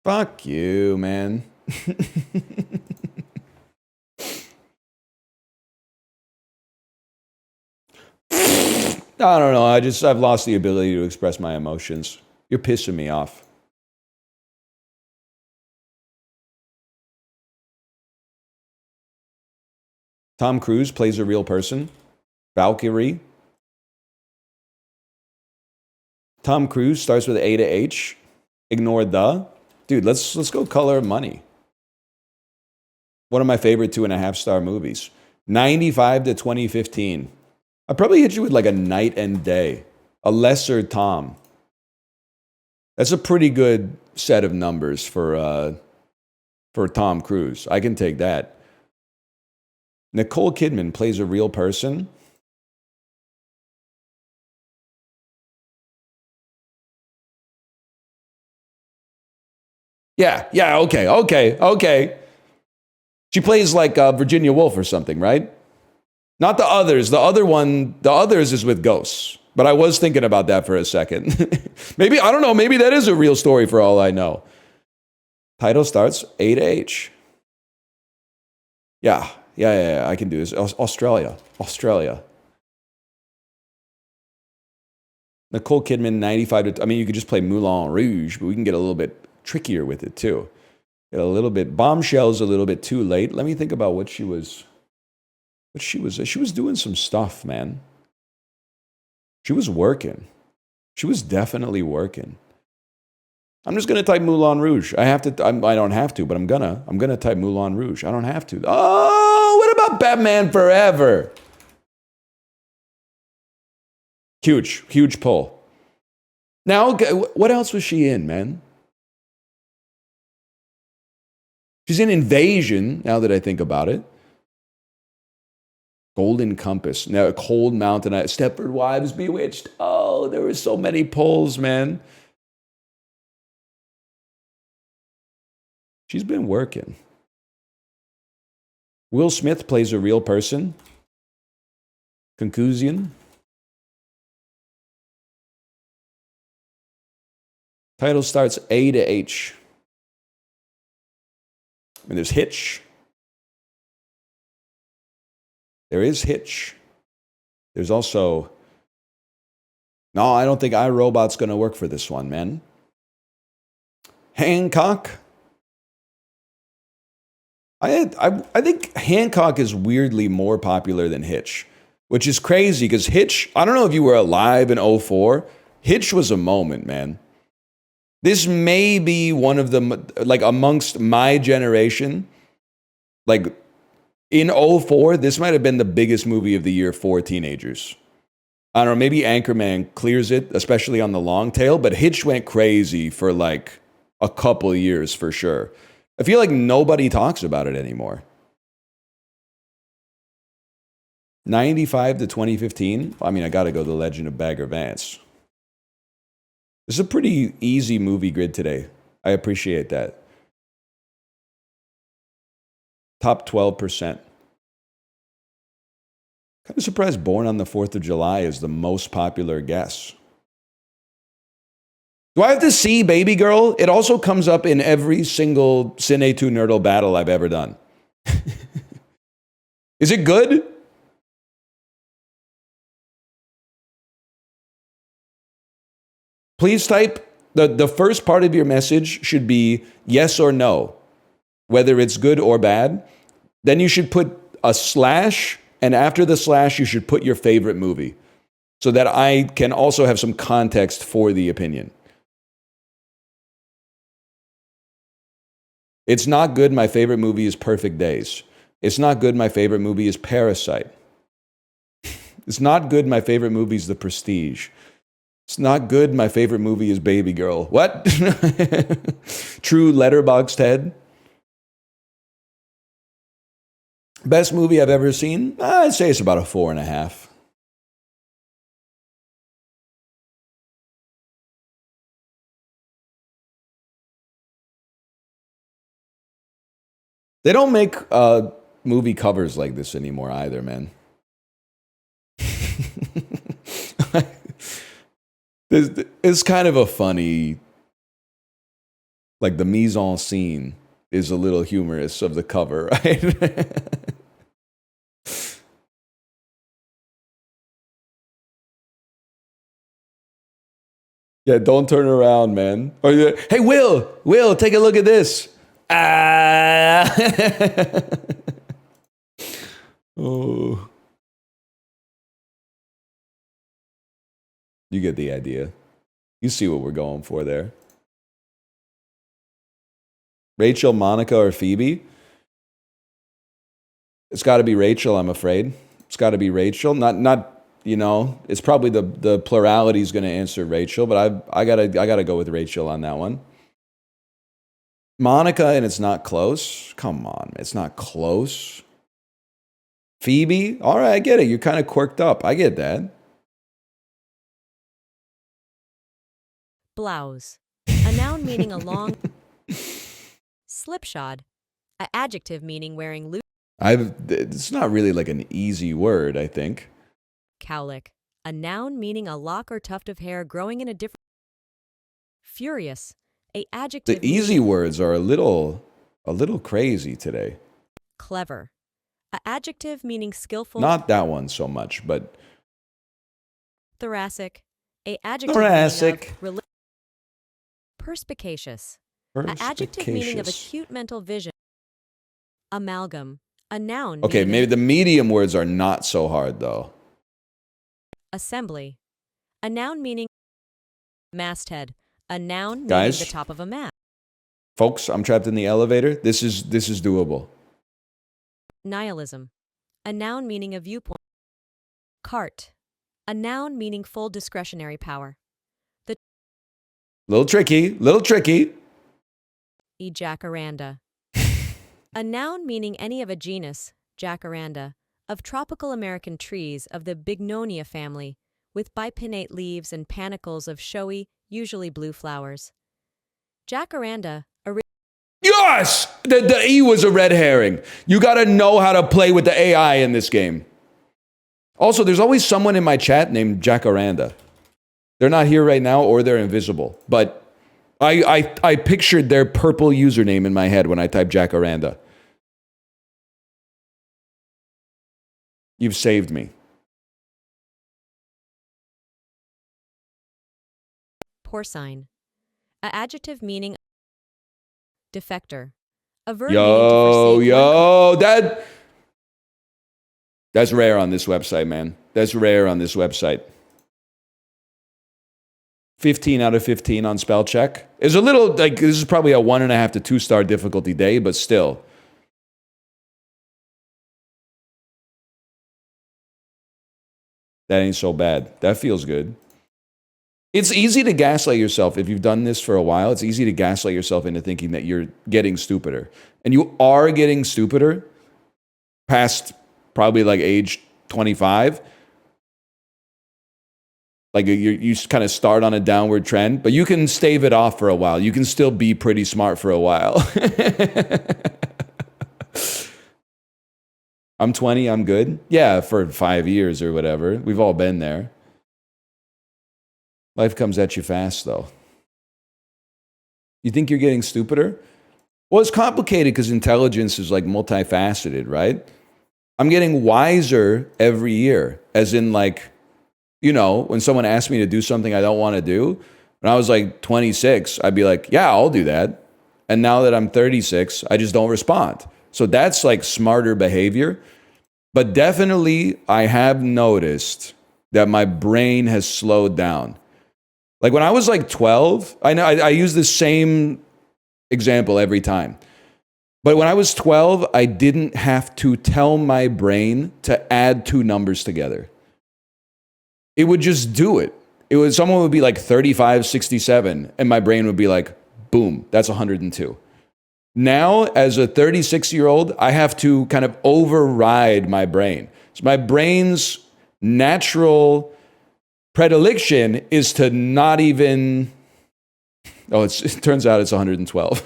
Fuck you, man. I don't know. I've lost the ability to express my emotions. You're pissing me off. Tom Cruise plays a real person. Valkyrie. Tom Cruise starts with A to H. Ignore the. Dude, let's go Color of Money. One of my favorite 2.5-star movies. 95 to 2015. I'd probably hit you with like a Night and Day. A lesser Tom. That's a pretty good set of numbers for Tom Cruise. I can take that. Nicole Kidman plays a real person. Yeah, okay. She plays like Virginia Woolf or something, right? Not the others. The others is with ghosts. But I was thinking about that for a second. Maybe, I don't know, maybe that is a real story for all I know. Title starts A to H. Yeah, I can do this. Australia. Nicole Kidman, 95 to, I mean, you could just play Moulin Rouge, but we can get a little bit trickier with it too. Get a little bit, Bombshell's a little bit too late. Let me think about what she was doing some stuff, man. She was working. She was definitely working. I'm just gonna type Moulin Rouge. I don't have to, but I'm gonna type Moulin Rouge. I don't have to. Oh, what about Batman Forever? Huge pull. Now, what else was she in, man? She's in Invasion, now that I think about it. Golden Compass. Now, Cold Mountain. Stepford Wives, Bewitched. Oh, there were so many pulls, man. She's been working. Will Smith plays a real person. Conclusion. Title starts A to H. And there's Hitch. There is Hitch. There's also... No, I don't think iRobot's going to work for this one, man. Hancock. I think Hancock is weirdly more popular than Hitch, which is crazy because Hitch, I don't know if you were alive in 2004. Hitch was a moment, man. This may be one of the, like amongst my generation, like in 2004, this might have been the biggest movie of the year for teenagers. I don't know, maybe Anchorman clears it, especially on the long tail, but Hitch went crazy for like a couple of years for sure. I feel like nobody talks about it anymore. 95 to 2015. I mean, I got to go The Legend of Bagger Vance. This is a pretty easy movie grid today. I appreciate that. Top 12%. Kind of surprised Born on the 4th of July is the most popular guess. Do I have to see Baby Girl? It also comes up in every single Cine 2 Nerdle battle I've ever done. Is it good? Please type, the first part of your message should be yes or no, whether it's good or bad. Then you should put a slash, and after the slash, you should put your favorite movie so that I can also have some context for the opinion. It's not good. My favorite movie is Perfect Days. It's not good. My favorite movie is Parasite. It's not good. My favorite movie is The Prestige. It's not good. My favorite movie is Baby Girl. What? True Letterboxd head. Best movie I've ever seen? I'd say it's about a 4.5. They don't make movie covers like this anymore either, man. It's kind of a funny, like the mise en scene is a little humorous of the cover, right? Yeah, don't turn around, man. Or, hey, Will, take a look at this. Ah. Oh. You get the idea. You see what we're going for there. Rachel, Monica, or Phoebe? It's got to be Rachel, I'm afraid. It's got to be Rachel. Not, you know, it's probably the plurality is going to answer Rachel, but I gotta go with Rachel on that one. Monica, and it's not close. Come on, it's not close. Phoebe? All right, I get it. You're kind of quirked up. I get that. Blouse. A noun meaning a long... Slipshod. An adjective meaning wearing loose... It's not really like an easy word, I think. Cowlick. A noun meaning a lock or tuft of hair growing in a different... Furious. A adjective... The easy words are a little crazy today. Clever. A adjective meaning skillful... Not that one so much, but... Thoracic. A adjective Thoracic. meaning of... Perspicacious. An adjective meaning of acute mental vision. Amalgam. A noun. Okay, maybe the medium words are not so hard, though. Assembly. A noun meaning... Masthead. A noun meaning the top of a mast. Folks, I'm trapped in the elevator. This is doable. Nihilism. A noun meaning a viewpoint. Cart. A noun meaning full discretionary power. Little tricky. Jacaranda. A noun meaning any of a genus, Jacaranda, of tropical American trees of the Bignonia family, with bipinnate leaves and panicles of showy, usually blue flowers. Jacaranda. Yes! The E was a red herring. You gotta know how to play with the AI in this game. Also, there's always someone in my chat named Jacaranda. They're not here right now, or they're invisible. But I pictured their purple username in my head when I typed Jacaranda. You've saved me. Porcine. An adjective meaning defector. A verb meaning to forsake. That's rare on this website, man. That's rare on this website. 15 out of 15 on spell check. It's a little, like, this is probably a 1.5 to 2-star difficulty day, but still. That ain't so bad. That feels good. It's easy to gaslight yourself. If you've done this for a while, it's easy to gaslight yourself into thinking that you're getting stupider. And you are getting stupider past probably like age 25. Like you kind of start on a downward trend, but you can stave it off for a while. You can still be pretty smart for a while. I'm 20, I'm good. Yeah, for 5 years or whatever. We've all been there. Life comes at you fast, though. You think you're getting stupider? Well, it's complicated because intelligence is like multifaceted, right? I'm getting wiser every year, as in like, you know, when someone asks me to do something I don't want to do, when I was like 26, I'd be like, yeah, I'll do that. And now that I'm 36, I just don't respond. So that's like smarter behavior. But definitely, I have noticed that my brain has slowed down. Like when I was like 12, I know I use the same example every time. But when I was 12, I didn't have to tell my brain to add two numbers together. It would just do it. Someone would be like 3567, and my brain would be like, boom, that's 102. Now, as a 36-year-old, I have to kind of override my brain. So my brain's natural predilection is to not even... Oh, it turns out it's 112.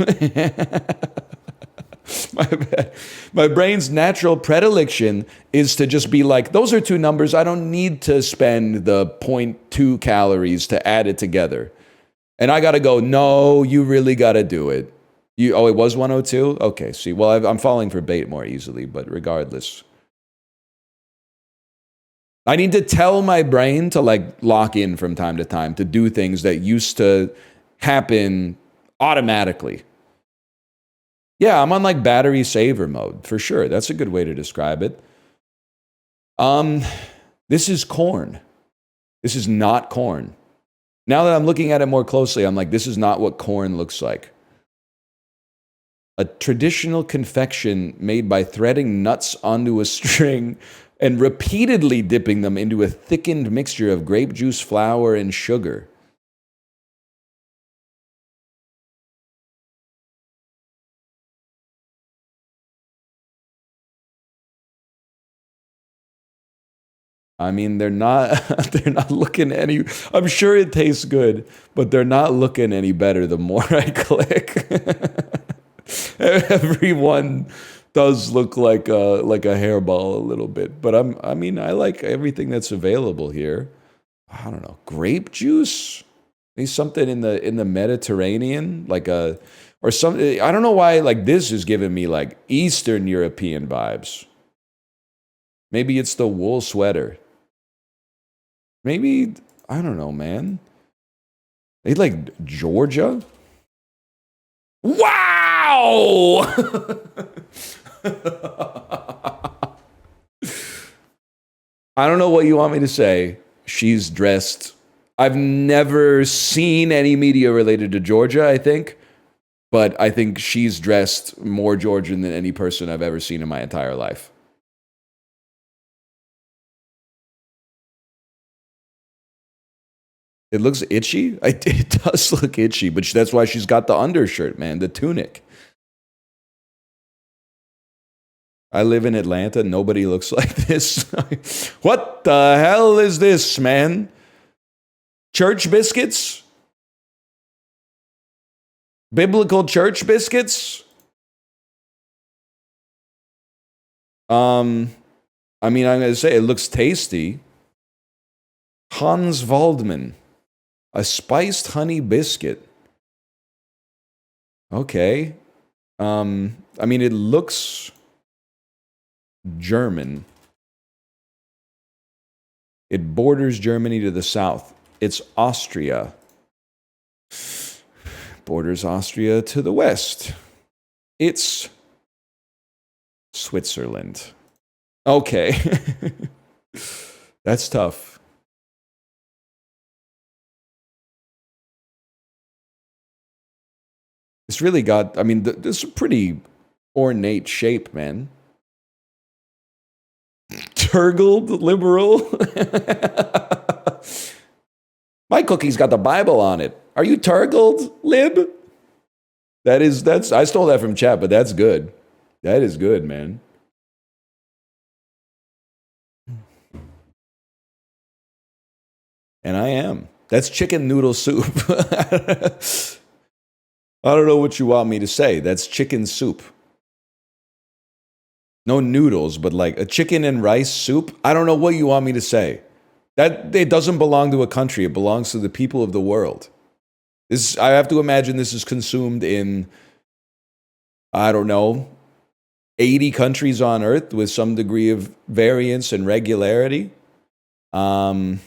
My bad. My brain's natural predilection is to just be like, those are two numbers. I don't need to spend the 0.2 calories to add it together. And I got to go, no, you really got to do it. Oh, it was 102? Okay, see, well, I'm falling for bait more easily, but regardless. I need to tell my brain to like lock in from time to time to do things that used to happen automatically. Yeah, I'm on like battery saver mode for sure. That's a good way to describe it. This is corn. This is not corn. Now that I'm looking at it more closely, I'm like, this is not what corn looks like. A traditional confection made by threading nuts onto a string and repeatedly dipping them into a thickened mixture of grape juice, flour, and sugar. I mean, they're not they're not looking any. I'm sure it tastes good, but they're not looking any better the more I click. Everyone does look like a hairball a little bit, but I mean, I like everything that's available here. I don't know, grape juice, maybe something in the Mediterranean, like a or something. I don't know why. Like this is giving me like Eastern European vibes. Maybe it's the wool sweater. Maybe I don't know, man. They like Georgia. Wow! I don't know what you want me to say. She's dressed. I've never seen any media related to Georgia, I think. But I think she's dressed more Georgian than any person I've ever seen in my entire life. It looks itchy. It does look itchy, but that's why she's got the undershirt, man, the tunic. I live in Atlanta. Nobody looks like this. What the hell is this, man? Church biscuits? Biblical church biscuits? I mean, I'm going to say it looks tasty. Hans Waldman. A spiced honey biscuit. Okay. I mean, it looks German. It borders Germany to the south. It's Austria. Borders Austria to the west. It's Switzerland. Okay. That's tough. It's really got, I mean, this is a pretty ornate shape, man. Turgled liberal. My cookie's got the Bible on it. Are you turgled, lib? That's I stole that from chat, but that's good. That is good, man. And I am. That's chicken noodle soup. I don't know what you want me to say. That's chicken soup. No noodles, but like a chicken and rice soup. I don't know what you want me to say. That it doesn't belong to a country. It belongs to the people of the world. This I have to imagine this is consumed in I don't know 80 countries on earth with some degree of variance and regularity. I'm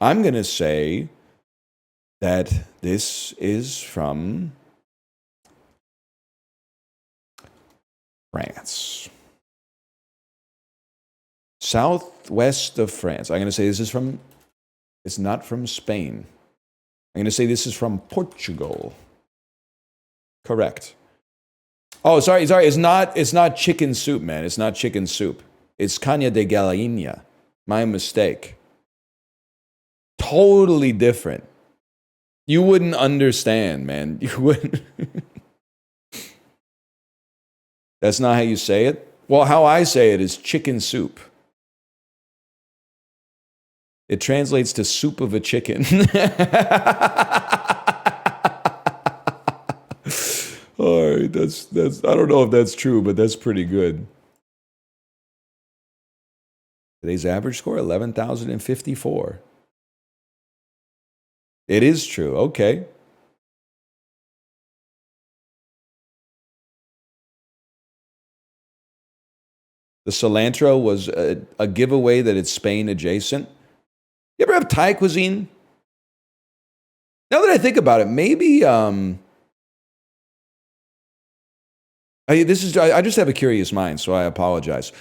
going to say that this is from France. Southwest of France. I'm going to say this is from, it's not from Spain. I'm going to say this is from Portugal. Correct. Oh, sorry. It's not chicken soup, man. It's not chicken soup. It's caña de gallina. My mistake. Totally different. You wouldn't understand, man. You wouldn't. That's not how you say it? Well, how I say it is chicken soup. It translates to soup of a chicken. All right, that's I don't know if that's true, but that's pretty good. Today's average score 11,054. It is true. Okay. The cilantro was a giveaway that it's Spain adjacent. You ever have Thai cuisine? Now that I think about it, maybe I just have a curious mind, so I apologize.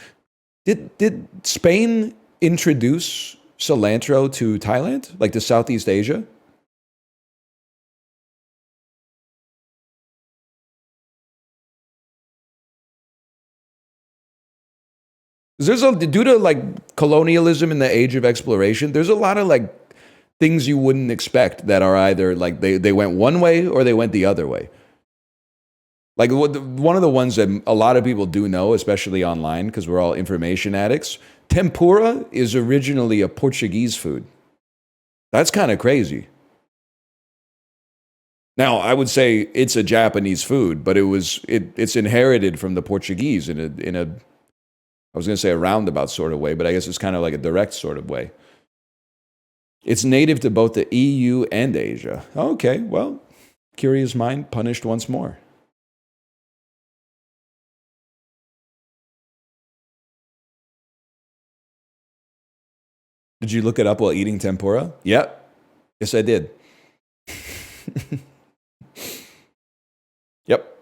Did Spain introduce cilantro to Thailand, like to Southeast Asia? Due to like colonialism in the age of exploration, there's a lot of like things you wouldn't expect that are either like they went one way or they went the other way. Like one of the ones that a lot of people do know, especially online, because we're all information addicts, tempura is originally a Portuguese food. That's kind of crazy. Now, I would say it's a Japanese food, but it's inherited from the Portuguese in a I was going to say a roundabout sort of way, but I guess it's kind of like a direct sort of way. It's native to both the EU and Asia. Okay, well, curious mind punished once more. Did you look it up while eating tempura? Yep. Yes, I did. Yep.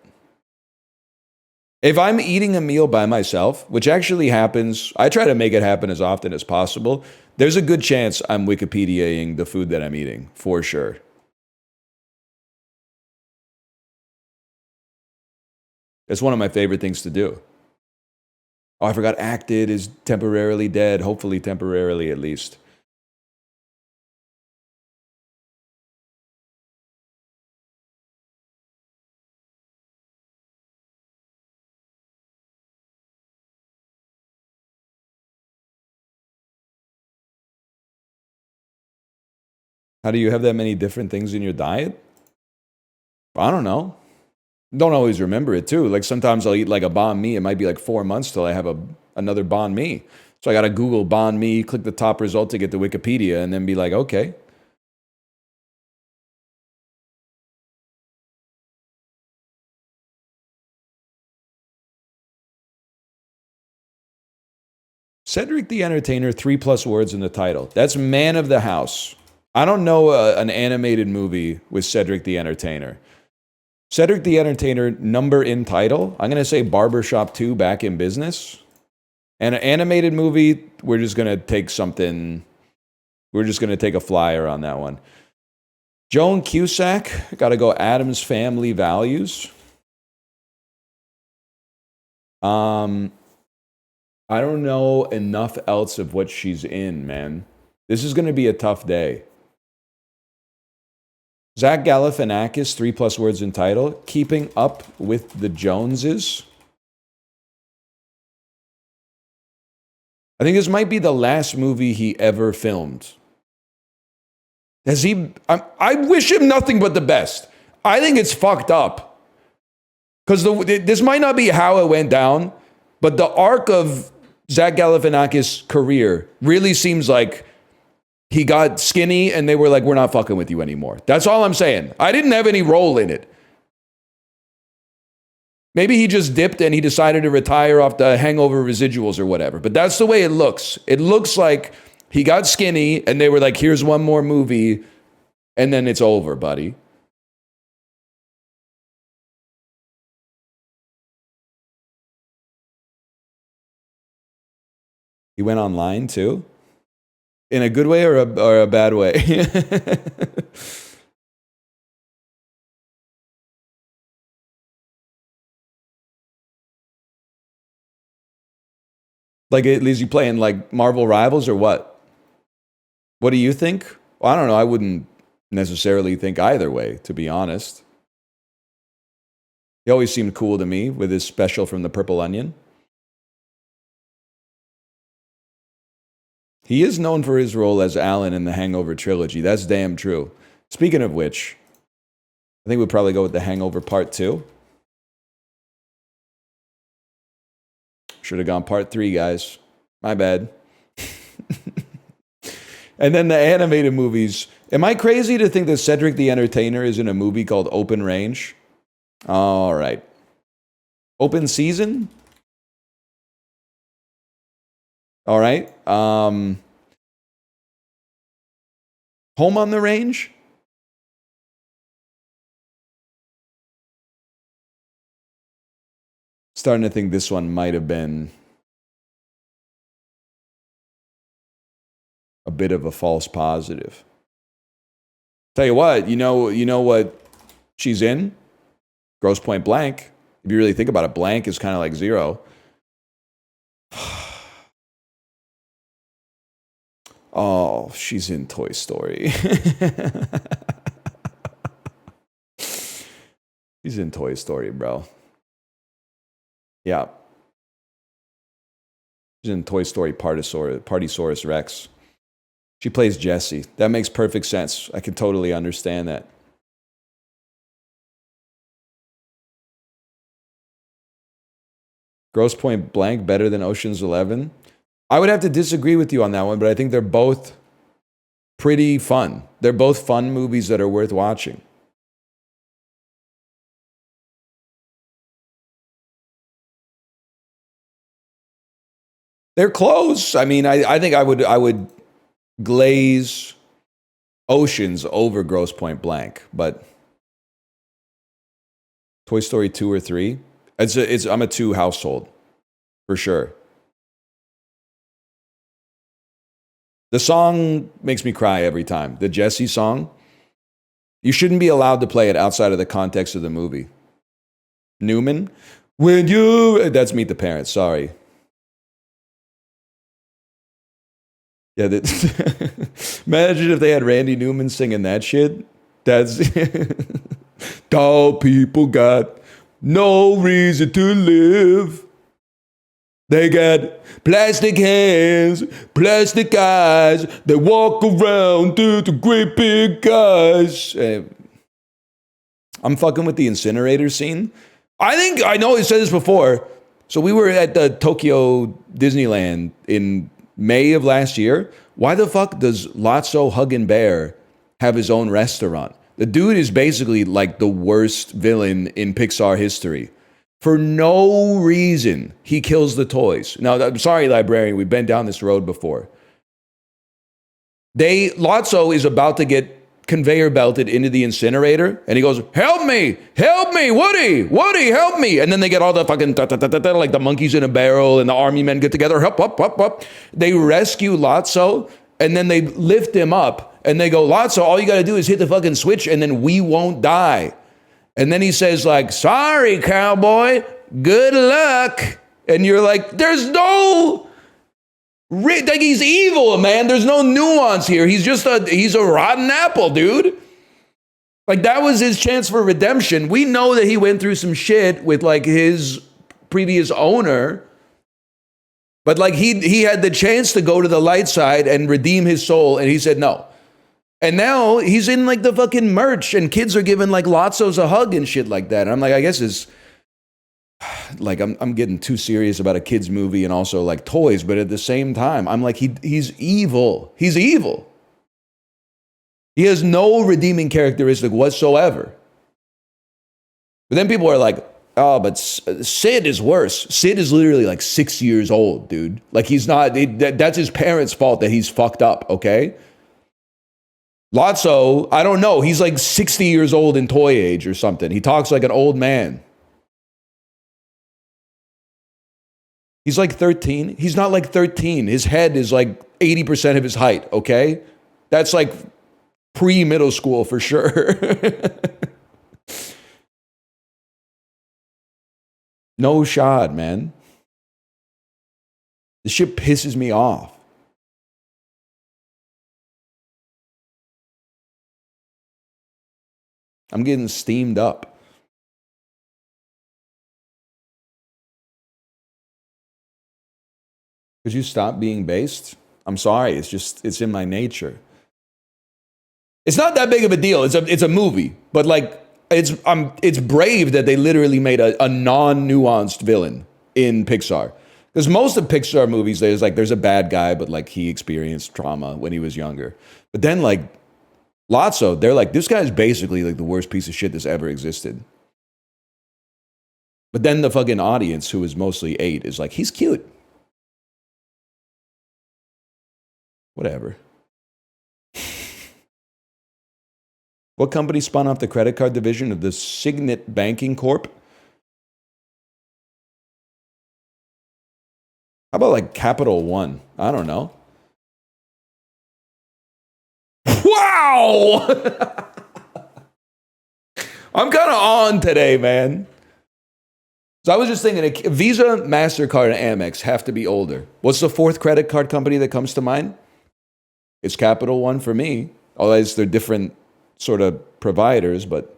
If I'm eating a meal by myself, which actually happens, I try to make it happen as often as possible, there's a good chance I'm Wikipediaing the food that I'm eating, for sure. It's one of my favorite things to do. Oh, I forgot acted is temporarily dead, hopefully temporarily at least. How do you have that many different things in your diet? I don't know. Don't always remember it too. Like sometimes I'll eat like a banh mi. It might be like 4 months till I have another banh mi. So I got to Google banh mi, click the top result to get to Wikipedia, and then be like, okay. Cedric the Entertainer, 3+ words in the title. That's man of the house. I don't know an animated movie with Cedric the Entertainer. Cedric the Entertainer, number in title. I'm going to say Barbershop 2, Back in Business. And an animated movie, we're just going to take something. We're just going to take a flyer on that one. Joan Cusack, got to go Addams Family Values. I don't know enough else of what she's in, man. This is going to be a tough day. Zach Galifianakis, 3+ words in title. Keeping Up with the Joneses. I think this might be the last movie he ever filmed. Has he? I wish him nothing but the best. I think it's fucked up. Because this might not be how it went down, but the arc of Zach Galifianakis' career really seems like he got skinny and they were like, we're not fucking with you anymore. That's all I'm saying. I didn't have any role in it. Maybe he just dipped and he decided to retire off the hangover residuals or whatever. But that's the way it looks. It looks like he got skinny and they were like, here's one more movie and then it's over, buddy. He went online too? In a good way or a bad way? Like, at least you playing like Marvel Rivals or what? What do you think? Well, I don't know. I wouldn't necessarily think either way, to be honest. He always seemed cool to me with his special from the Purple Onion. He is known for his role as Alan in the Hangover trilogy. That's damn true. Speaking of which, I think we'd probably go with the Hangover Part 2. Should have gone Part 3, guys. My bad. And then the animated movies. Am I crazy to think that Cedric the Entertainer is in a movie called Open Range? All right. Open Season? All right. Home on the Range. Starting to think this one might have been a bit of a false positive. Tell you what, you know what she's in? Gross Point Blank. If you really think about it, blank is kind of like zero. Oh, she's in Toy Story. She's in Toy Story, bro. Yeah. She's in Toy Story Partysaurus Rex. She plays Jessie. That makes perfect sense. I can totally understand that. Gross Point Blank better than Ocean's 11? I would have to disagree with you on that one, but I think they're both pretty fun. They're both fun movies that are worth watching. They're close. I mean, I think I would glaze Oceans over Gross Point Blank, but Toy Story 2 or 3? I'm a 2 household, for sure. The song makes me cry every time. The Jessie song. You shouldn't be allowed to play it outside of the context of the movie. Newman? That's Meet the Parents, sorry. Yeah, imagine if they had Randy Newman singing that shit. That's tall people got no reason to live. They got plastic hands, plastic eyes. They walk around to the great big guys. I'm fucking with the incinerator scene. I know I said this before. So we were at the Tokyo Disneyland in May of last year. Why the fuck does Lotso Huggin' Bear have his own restaurant? The dude is basically like the worst villain in Pixar history. For no reason, he kills the toys. Now, I'm sorry, librarian, we've been down this road before. Lotso is about to get conveyor belted into the incinerator, and he goes, help me, Woody, help me. And then they get all the fucking, like the monkeys in a barrel, and the army men get together, up. They rescue Lotso, and then they lift him up, and they go, Lotso, all you gotta do is hit the fucking switch, and then we won't die. And then he says, like, sorry, cowboy, good luck. And you're like, there's no... Like, he's evil, man. There's no nuance here. He's a rotten apple, dude. Like, that was his chance for redemption. We know that he went through some shit with, like, his previous owner. But, like, he had the chance to go to the light side and redeem his soul, and he said no. And now he's in, like, the fucking merch, and kids are giving, like, Lotso's a hug and shit like that. And I'm like, I guess it's... Like, I'm getting too serious about a kid's movie and also like toys, but at the same time, I'm like, he's evil. He's evil. He has no redeeming characteristic whatsoever. But then people are like, oh, but Sid is worse. Sid is literally like 6 years old, dude. Like, he's not, that's his parents' fault that he's fucked up, okay? Lotso, I don't know. He's like 60 years old in toy age or something. He talks like an old man. He's like 13. He's not like 13. His head is like 80% of his height, okay? That's like pre-middle school for sure. No shot, man. This shit pisses me off. I'm getting steamed up. Could you stop being based? I'm sorry. It's in my nature. It's not that big of a deal. It's a movie, but like it's brave that they literally made a non-nuanced villain in Pixar. Because most of Pixar movies, there's a bad guy, but like he experienced trauma when he was younger. But then like Lotso, they're like, this guy's basically like the worst piece of shit that's ever existed. But then the fucking audience, who is mostly 8, is like, he's cute. Whatever. What company spun off the credit card division of the Signet Banking Corp? How about like Capital One? I don't know. Wow! I'm kind of on today, man. So I was just thinking, Visa, MasterCard, and Amex have to be older. What's the fourth credit card company that comes to mind? It's Capital One for me. Although they're different sort of providers, but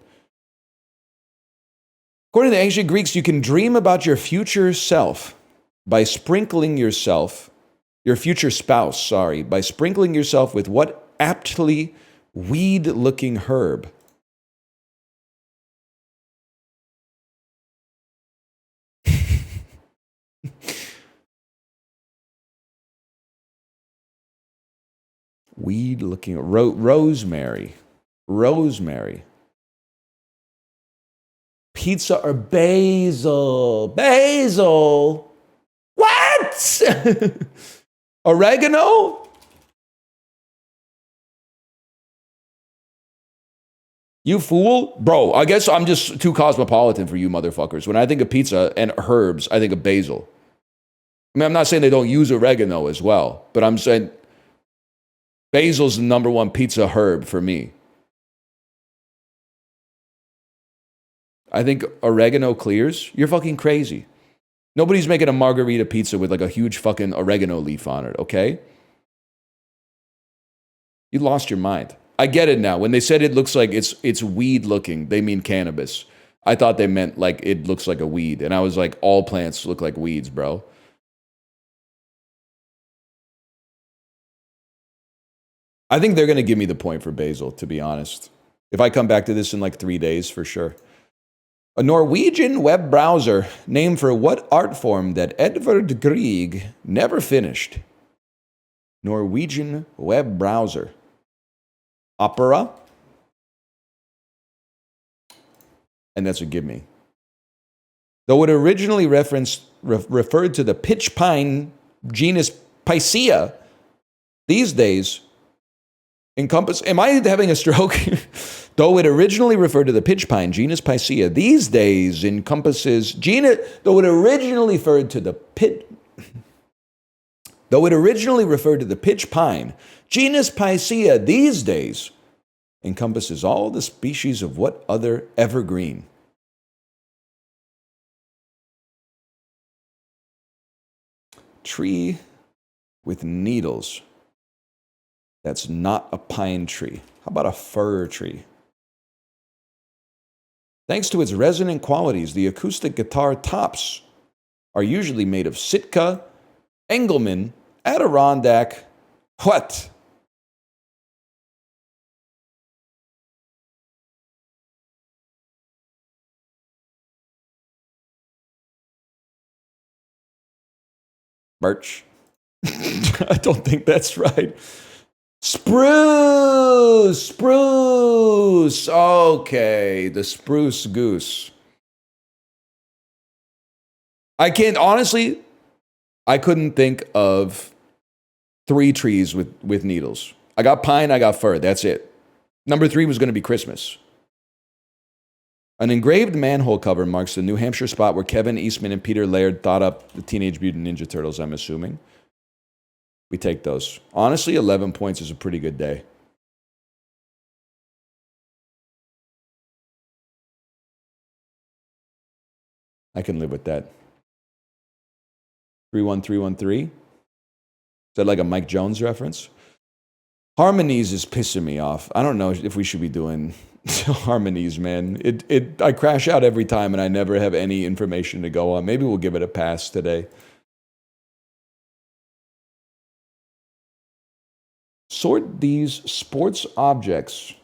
according to the ancient Greeks, you can dream about your future self by sprinkling yourself, your future spouse, sorry, by sprinkling yourself with what aptly weed-looking herb? Weed-looking rosemary. Rosemary. Pizza or basil? Basil. What? Oregano? You fool? Bro, I guess I'm just too cosmopolitan for you motherfuckers. When I think of pizza and herbs, I think of basil. I mean, I'm not saying they don't use oregano as well, but I'm saying basil's the number one pizza herb for me. I think oregano clears. You're fucking crazy. Nobody's making a margarita pizza with like a huge fucking oregano leaf on it, okay? You lost your mind. I get it now. When they said it looks like it's weed looking, they mean cannabis. I thought they meant like it looks like a weed. And I was like, all plants look like weeds, bro. I think they're going to give me the point for basil, to be honest. If I come back to this in like 3 days, for sure. A Norwegian web browser named for what art form that Edvard Grieg never finished? Norwegian web browser. Opera? And that's a give me. Though it originally referred to the pitch pine genus Picea, these days encompass. Am I having a stroke? Though it originally referred to the pitch pine genus Picea, these days encompasses Though it originally referred to the pitch pine genus Picea, these days encompasses all the species of what other evergreen? Tree with needles. That's not a pine tree. How about a fir tree? Thanks to its resonant qualities, the acoustic guitar tops are usually made of Sitka, Engelmann, Adirondack. What? Birch. I don't think that's right. Spruce! Okay, the spruce goose. I can't, honestly, I couldn't think of 3 trees with needles. I got pine, I got fir, that's it. Number 3 was going to be Christmas. An engraved manhole cover marks the New Hampshire spot where Kevin Eastman and Peter Laird thought up the Teenage Mutant Ninja Turtles, I'm assuming. We take those. Honestly, 11 points is a pretty good day. I can live with that. 31313. Is that like a Mike Jones reference? Harmonies is pissing me off. I don't know if we should be doing harmonies, man. I crash out every time and I never have any information to go on. Maybe we'll give it a pass today. Sort these sports objects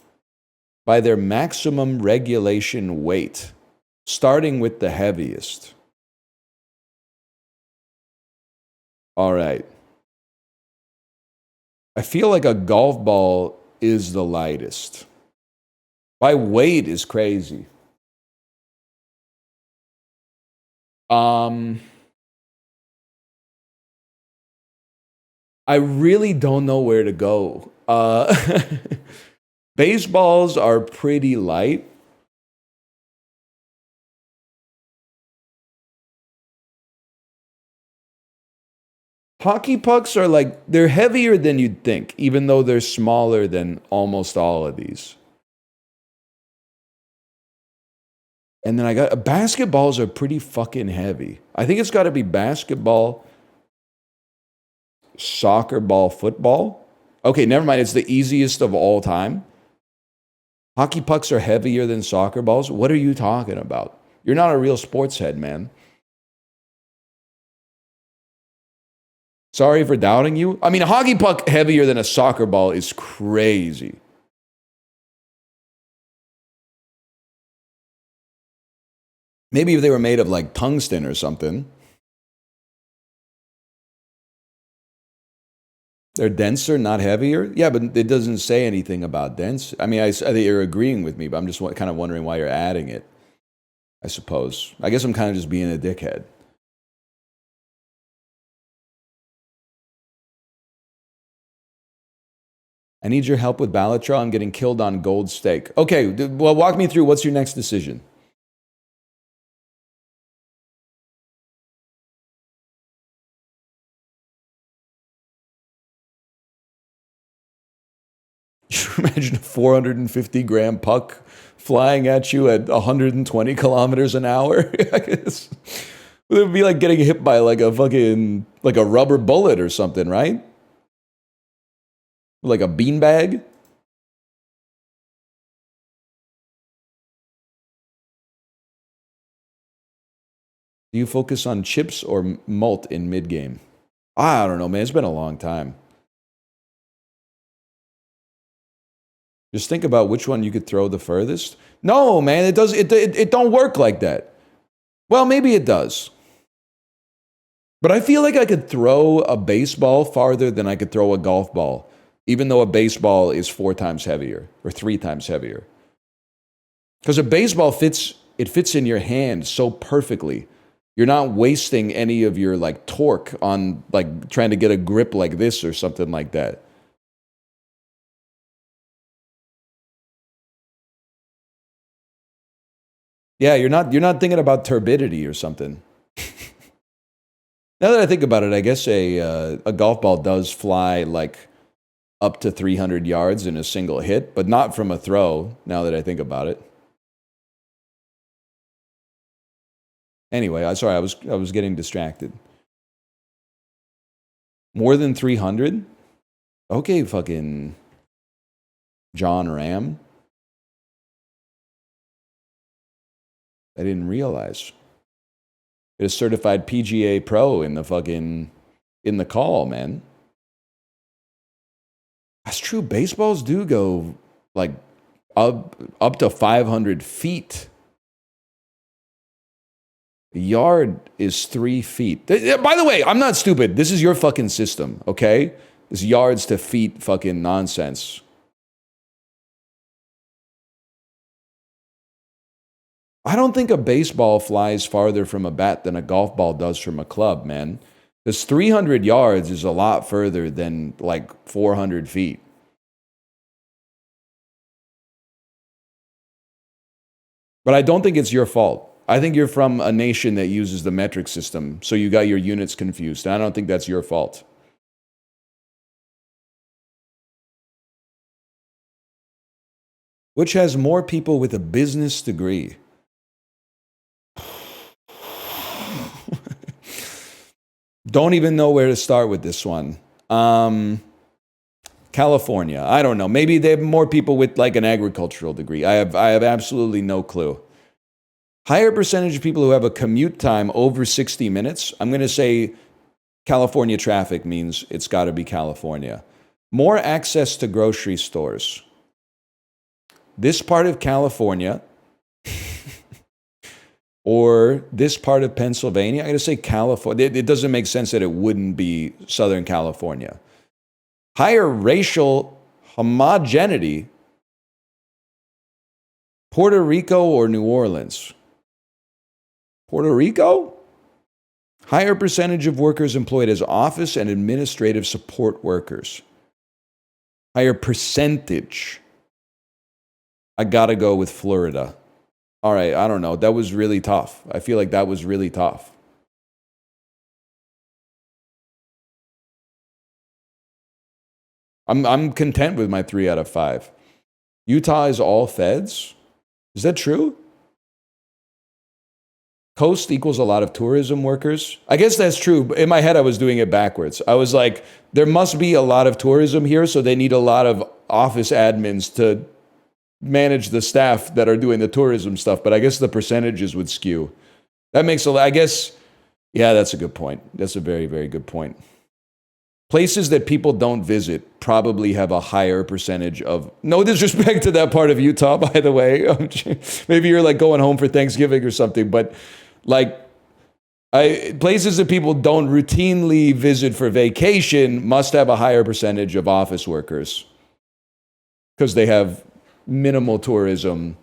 by their maximum regulation weight, starting with the heaviest. All right. I feel like a golf ball is the lightest. By weight is crazy. I really don't know where to go. Baseballs are pretty light. Hockey pucks are like, they're heavier than you'd think, even though they're smaller than almost all of these. And then I got basketballs are pretty fucking heavy. I think it's got to be basketball, soccer ball, football. Okay, never mind. It's the easiest of all time. Hockey pucks are heavier than soccer balls. What are you talking about? You're not a real sports head, man. Sorry for doubting you. I mean, a hockey puck heavier than a soccer ball is crazy. Maybe if they were made of like tungsten or something. They're denser, not heavier. Yeah, but it doesn't say anything about dense. I mean, I think you're agreeing with me, but I'm just kind of wondering why you're adding it, I suppose. I guess I'm kind of just being a dickhead. I need your help with Balatro. I'm getting killed on gold stake. Okay, well, walk me through. What's your next decision? Imagine a 450 gram puck flying at you at 120 kilometers an hour. It would be like getting hit by like a fucking, like a rubber bullet or something, right? Like a beanbag. Do you focus on chips or malt in mid-game? I don't know, man. It's been a long time. Just think about which one you could throw the furthest. No, man, it don't work like that. Well, maybe it does. But I feel like I could throw a baseball farther than I could throw a golf ball, even though a baseball is 4 times heavier or 3 times heavier. Because a baseball fits in your hand so perfectly. You're not wasting any of your like torque on like trying to get a grip like this or something like that. Yeah, you're not thinking about turbidity or something. Now that I think about it, I guess a golf ball does fly like up to 300 yards in a single hit, but not from a throw. Now that I think about it. Anyway, I was getting distracted. More than 300? Okay, fucking John Ram. I didn't realize. It is certified PGA Pro in the call, man. That's true. Baseballs do go like up to 500 feet. A yard is 3 feet. By the way, I'm not stupid. This is your fucking system, okay? This yards to feet fucking nonsense. I don't think a baseball flies farther from a bat than a golf ball does from a club, man. Because 300 yards is a lot further than like 400 feet. But I don't think it's your fault. I think you're from a nation that uses the metric system, so you got your units confused. And I don't think that's your fault. Which has more people with a business degree? Don't even know where to start with this one. California. I don't know. Maybe they have more people with like an agricultural degree. I have absolutely no clue. Higher percentage of people who have a commute time over 60 minutes. I'm going to say California traffic means it's got to be California. More access to grocery stores. This part of California or this part of Pennsylvania. I got to say California. It doesn't make sense that it wouldn't be Southern California. Higher racial homogeneity. Puerto Rico or New Orleans? Puerto Rico? Higher percentage of workers employed as office and administrative support workers. Higher percentage. I gotta go with Florida. All right, I don't know. That was really tough. I feel like that was really tough. I'm content with my 3 out of 5. Utah is all feds? Is that true? Coast equals a lot of tourism workers. I guess that's true. In my head, I was doing it backwards. I was like, there must be a lot of tourism here, so they need a lot of office admins to manage the staff that are doing the tourism stuff. But I guess the percentages would skew. That makes a lot. I guess, yeah, that's a good point. That's a very, very good point. Places that people don't visit probably have a higher percentage of, no disrespect to that part of Utah, by the way. Maybe you're like going home for Thanksgiving or something, but like places that people don't routinely visit for vacation must have a higher percentage of office workers because they have minimal tourism,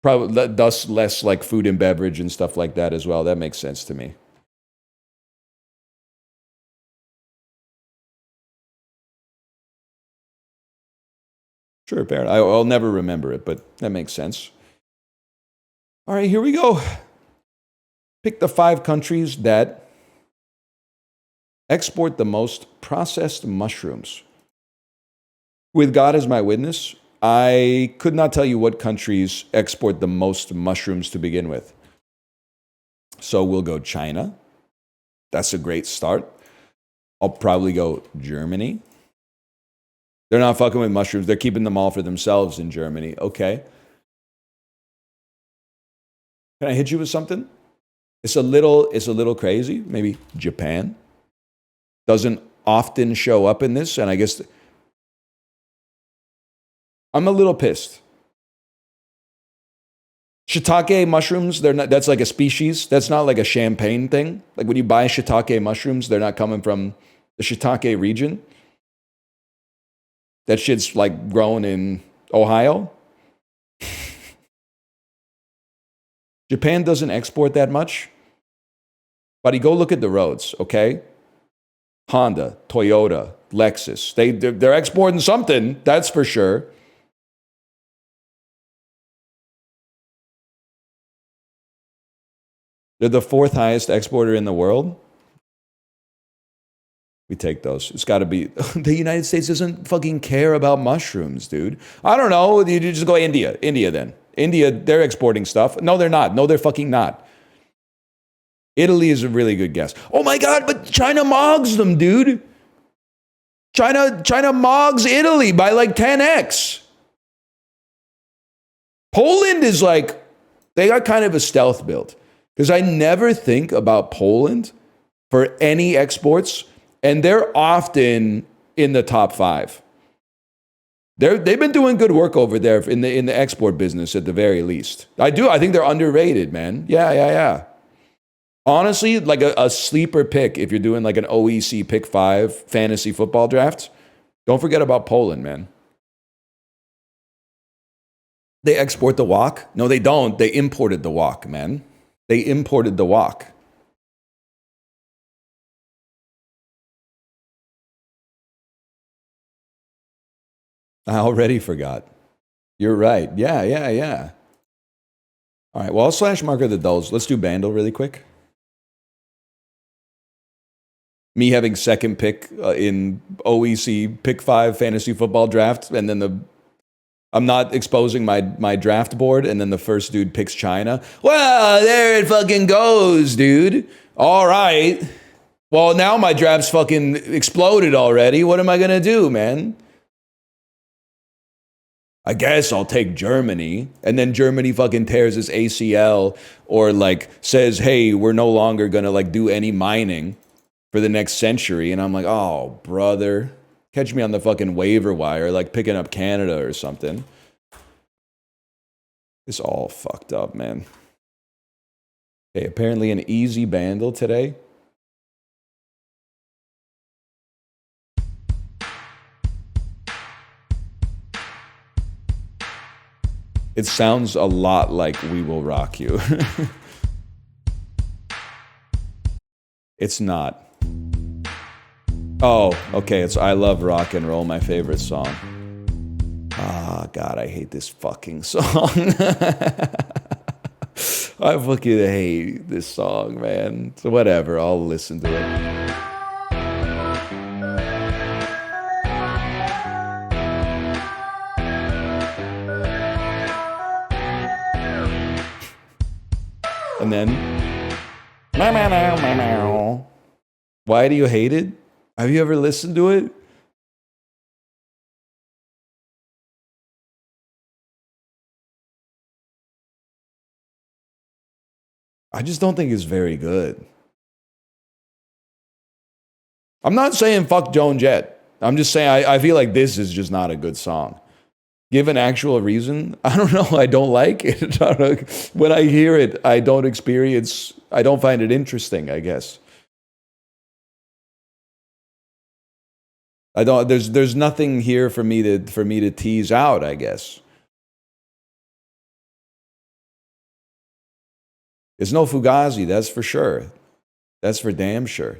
probably thus less like food and beverage and stuff like that as well. That makes sense to me. Sure, fair. I'll never remember it, but that makes sense. All right, here we go. Pick the 5 countries that export the most processed mushrooms. With God as my witness, I could not tell you what countries export the most mushrooms to begin with. So we'll go China. That's a great start. I'll probably go Germany. They're not fucking with mushrooms. They're keeping them all for themselves in Germany. Okay. Can I hit you with something? It's a little crazy. Maybe Japan doesn't often show up in this, and I guess I'm a little pissed. Shiitake mushrooms, that's like a species. That's not like a champagne thing. Like when you buy shiitake mushrooms, they're not coming from the shiitake region. That shit's like grown in Ohio. Japan doesn't export that much. But you go look at the roads, okay? Honda, Toyota, Lexus. They're exporting something, that's for sure. They're the 4th highest exporter in the world. We take those. It's got to be. The United States doesn't fucking care about mushrooms, dude. I don't know. You just go India. India then. India, they're exporting stuff. No, they're not. No, they're fucking not. Italy is a really good guess. Oh my God, but China mogs them, dude. China mogs Italy by like 10x. Poland is like, they got kind of a stealth build. Because I never think about Poland for any exports. And they're often in the top 5. They've been doing good work over there in the export business at the very least. I think they're underrated, man. Yeah. Honestly, like a sleeper pick if you're doing like an OEC pick 5 fantasy football draft. Don't forget about Poland, man. They export the wok? No, they don't. They imported the wok, man. They imported the wok. I already forgot. You're right. Yeah. All right, well, I'll slash marker the dulls. Let's do Bandle really quick. Me having second pick in OEC pick 5 fantasy football draft, and then I'm not exposing my draft board, and then the first dude picks China. Well, there it fucking goes, dude. All right. Well, now my draft's fucking exploded already. What am I going to do, man? I guess I'll take Germany, and then Germany fucking tears his ACL or like says, hey, we're no longer going to like do any mining for the next century. And I'm like, oh, brother, catch me on the fucking waiver wire, like picking up Canada or something. It's all fucked up, man. Okay, apparently an easy Bandle today. It sounds a lot like We Will Rock You. It's not. Oh, okay. It's I Love Rock and Roll, my favorite song. Ah, God, I hate this fucking song. I fucking hate this song, man. So whatever, I'll listen to it. And then, why do you hate it? Have you ever listened to it? I just don't think it's very good. I'm not saying fuck Joan Jett. I'm just saying I feel like this is just not a good song. Give an actual reason. I don't know. I don't like it. When I hear it, I don't find it interesting, I guess. There's nothing here for me to tease out, I guess. It's no Fugazi, that's for sure. That's for damn sure.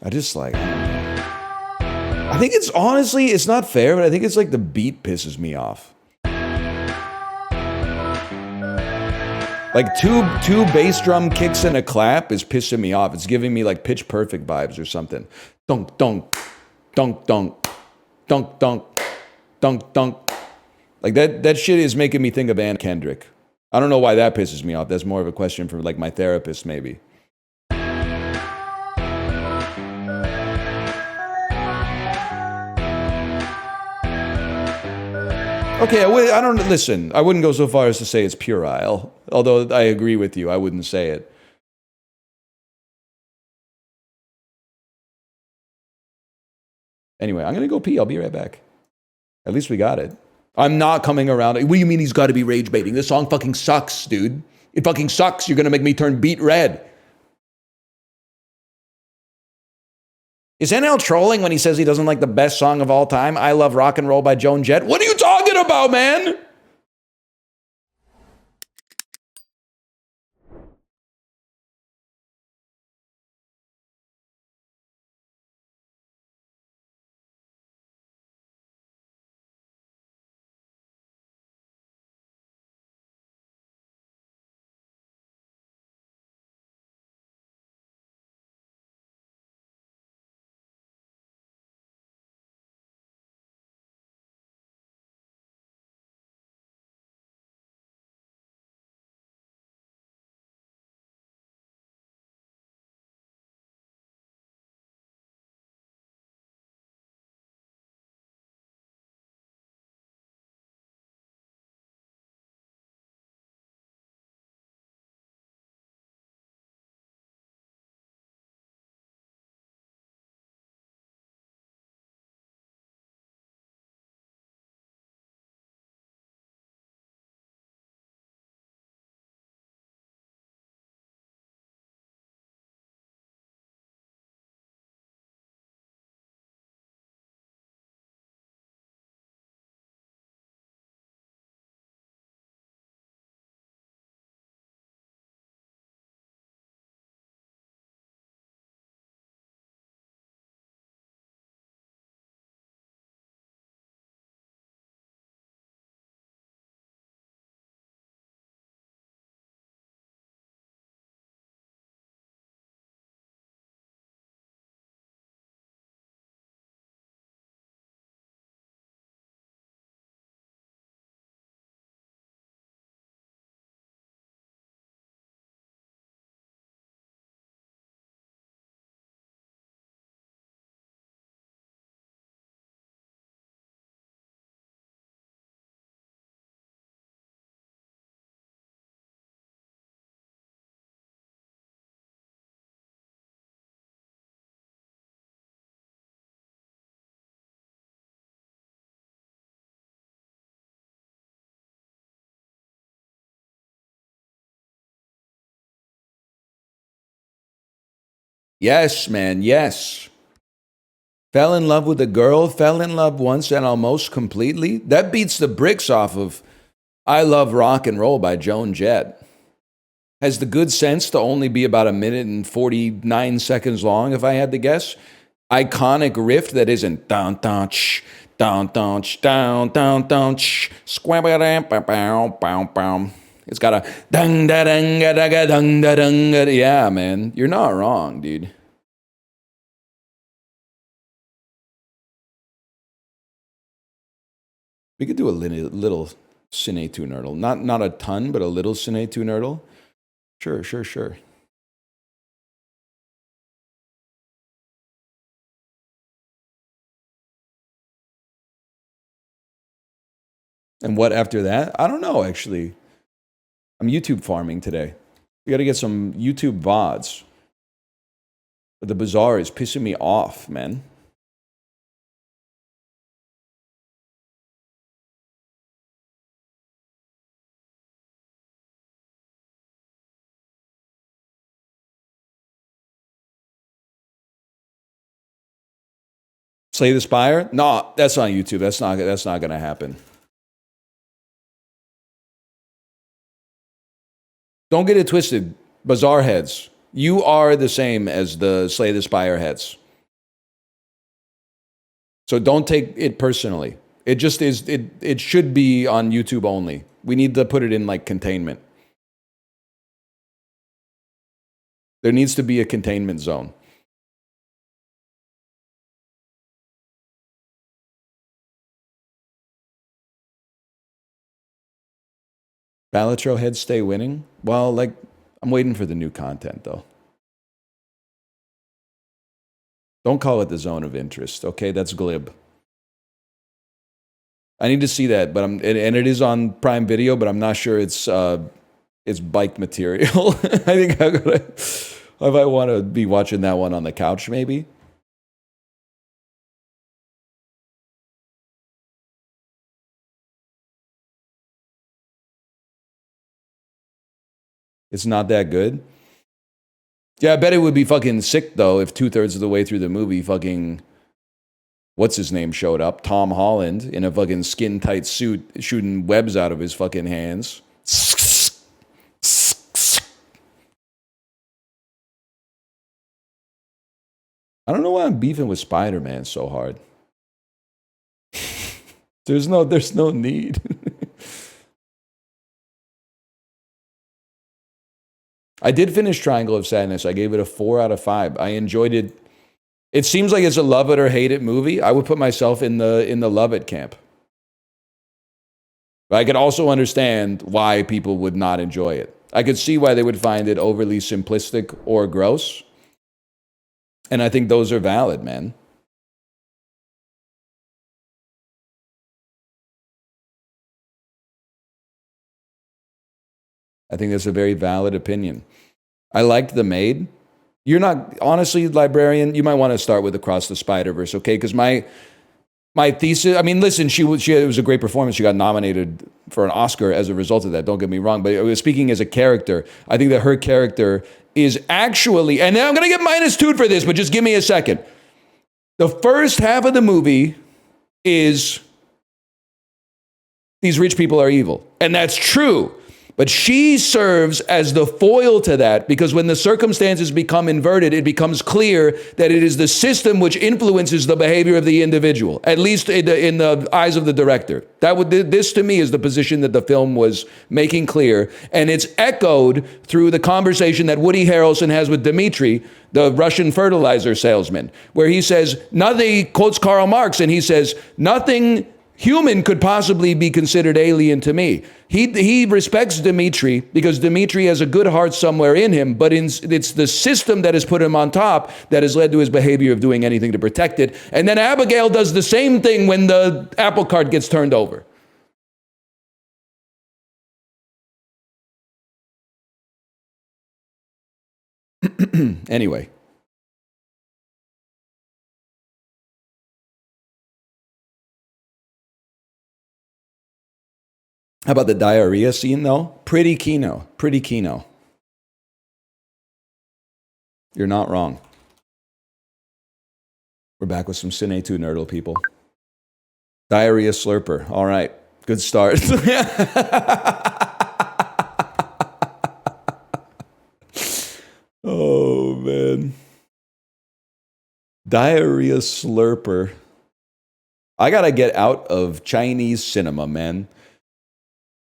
I just like, I think it's honestly, it's not fair, but I think it's like the beat pisses me off. Like two bass drum kicks and a clap is pissing me off. It's giving me like Pitch Perfect vibes or something. Dunk, dunk, dunk, dunk, dunk, dunk, dunk, dunk. Like that shit is making me think of Anna Kendrick. I don't know why that pisses me off. That's more of a question for like my therapist, maybe. Okay, I don't listen. I wouldn't go so far as to say it's puerile, although I agree with you. I wouldn't say it. Anyway, I'm gonna go pee. I'll be right back. At least we got it. I'm not coming around. What do you mean he's got to be rage baiting? This song fucking sucks, dude. It fucking sucks. You're gonna make me turn beet red. Is NL trolling when he says he doesn't like the best song of all time, I Love Rock and Roll by Joan Jett? What are you talking about, man? Yes, man, yes. Fell in love with a girl, fell in love once and almost completely. That beats the bricks off of I Love Rock and Roll by Joan Jett has the good sense to only be about 1 minute and 49 seconds long, if I had to guess. Iconic riff that isn't down, down, shh, down, down, shh, down, down, down, shh, squabba, bow, bow, bow. It's got a dung, da, dung, da, da, dung, da, dung, da. Yeah, man. You're not wrong, dude. We could do a little Cine 2 Nerdle. Not a ton, but a little Cine 2 Nerdle. Sure, sure, sure. And what after that? I don't know, actually. I'm YouTube farming today. We got to get some YouTube VODs. But the bazaar is pissing me off, man. Slay the Spire? No, that's on YouTube. That's not going to happen. Don't get it twisted, Bazaar heads. You are the same as the Slay the Spire heads. So don't take it personally. It just is, it should be on YouTube only. We need to put it in like containment. There needs to be a containment zone. Balatro heads stay winning? Well, like, I'm waiting for the new content, though. Don't call it the zone of interest, okay? That's glib. I need to see that, but and it is on Prime Video, but I'm not sure it's bike material. I think I might want to be watching that one on the couch, maybe. It's not that good. Yeah, I bet it would be fucking sick, though, if 2/3 of the way through the movie fucking, what's his name showed up? Tom Holland in a fucking skin-tight suit shooting webs out of his fucking hands. I don't know why I'm beefing with Spider-Man so hard. There's no need. I did finish Triangle of Sadness. I gave it a 4 out of 5. I enjoyed it. It seems like it's a love it or hate it movie. I would put myself in the love it camp. But I could also understand why people would not enjoy it. I could see why they would find it overly simplistic or gross. And I think those are valid, man. I think that's a very valid opinion. I liked The Maid. You're not, honestly, librarian, you might want to start with Across the Spider-Verse, okay? Because my thesis, I mean, listen, it was a great performance. She got nominated for an Oscar as a result of that. Don't get me wrong. But speaking as a character, I think that her character is actually, and I'm going to get -2 for this, but just give me a second. The first half of the movie is these rich people are evil. And that's true. But she serves as the foil to that, because when the circumstances become inverted, it becomes clear that it is the system which influences the behavior of the individual, at least in the eyes of the director. This to me is the position that the film was making clear, and it's echoed through the conversation that Woody Harrelson has with Dmitri, the Russian fertilizer salesman, where he says, he quotes Karl Marx, and he says, nothing human could possibly be considered alien to me. He respects Dmitri because Dmitri has a good heart somewhere in him, but it's the system that has put him on top that has led to his behavior of doing anything to protect it. And then Abigail does the same thing when the apple cart gets turned over. Anyway. How about the diarrhea scene, though? Pretty kino. Pretty kino. You're not wrong. We're back with some Cine 2 Nerdle people. Diarrhea slurper. All right. Good start. Oh, man. Diarrhea slurper. I gotta get out of Chinese cinema, man.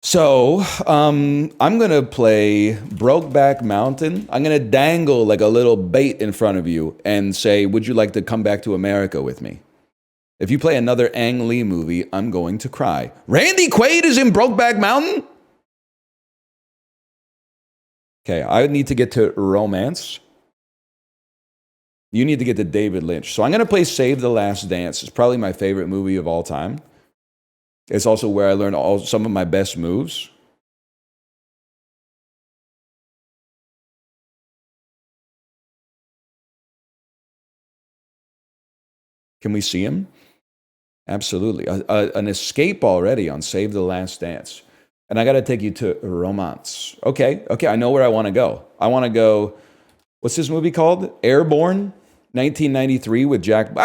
So, I'm gonna play Brokeback Mountain. I'm gonna dangle like a little bait in front of you and say, would you like to come back to America with me? If you play another Ang Lee movie, I'm going to cry. Randy Quaid is in Brokeback Mountain? Okay, I need to get to romance. You need to get to David Lynch. So I'm going to play Save the Last Dance. It's probably my favorite movie of all time. It's also where I learned some of my best moves. Can we see him? Absolutely. An escape already on Save the Last Dance. And I got to take you to romance. Okay, I know where I want to go. I want to go, what's this movie called? Airborne, 1993 with Jack...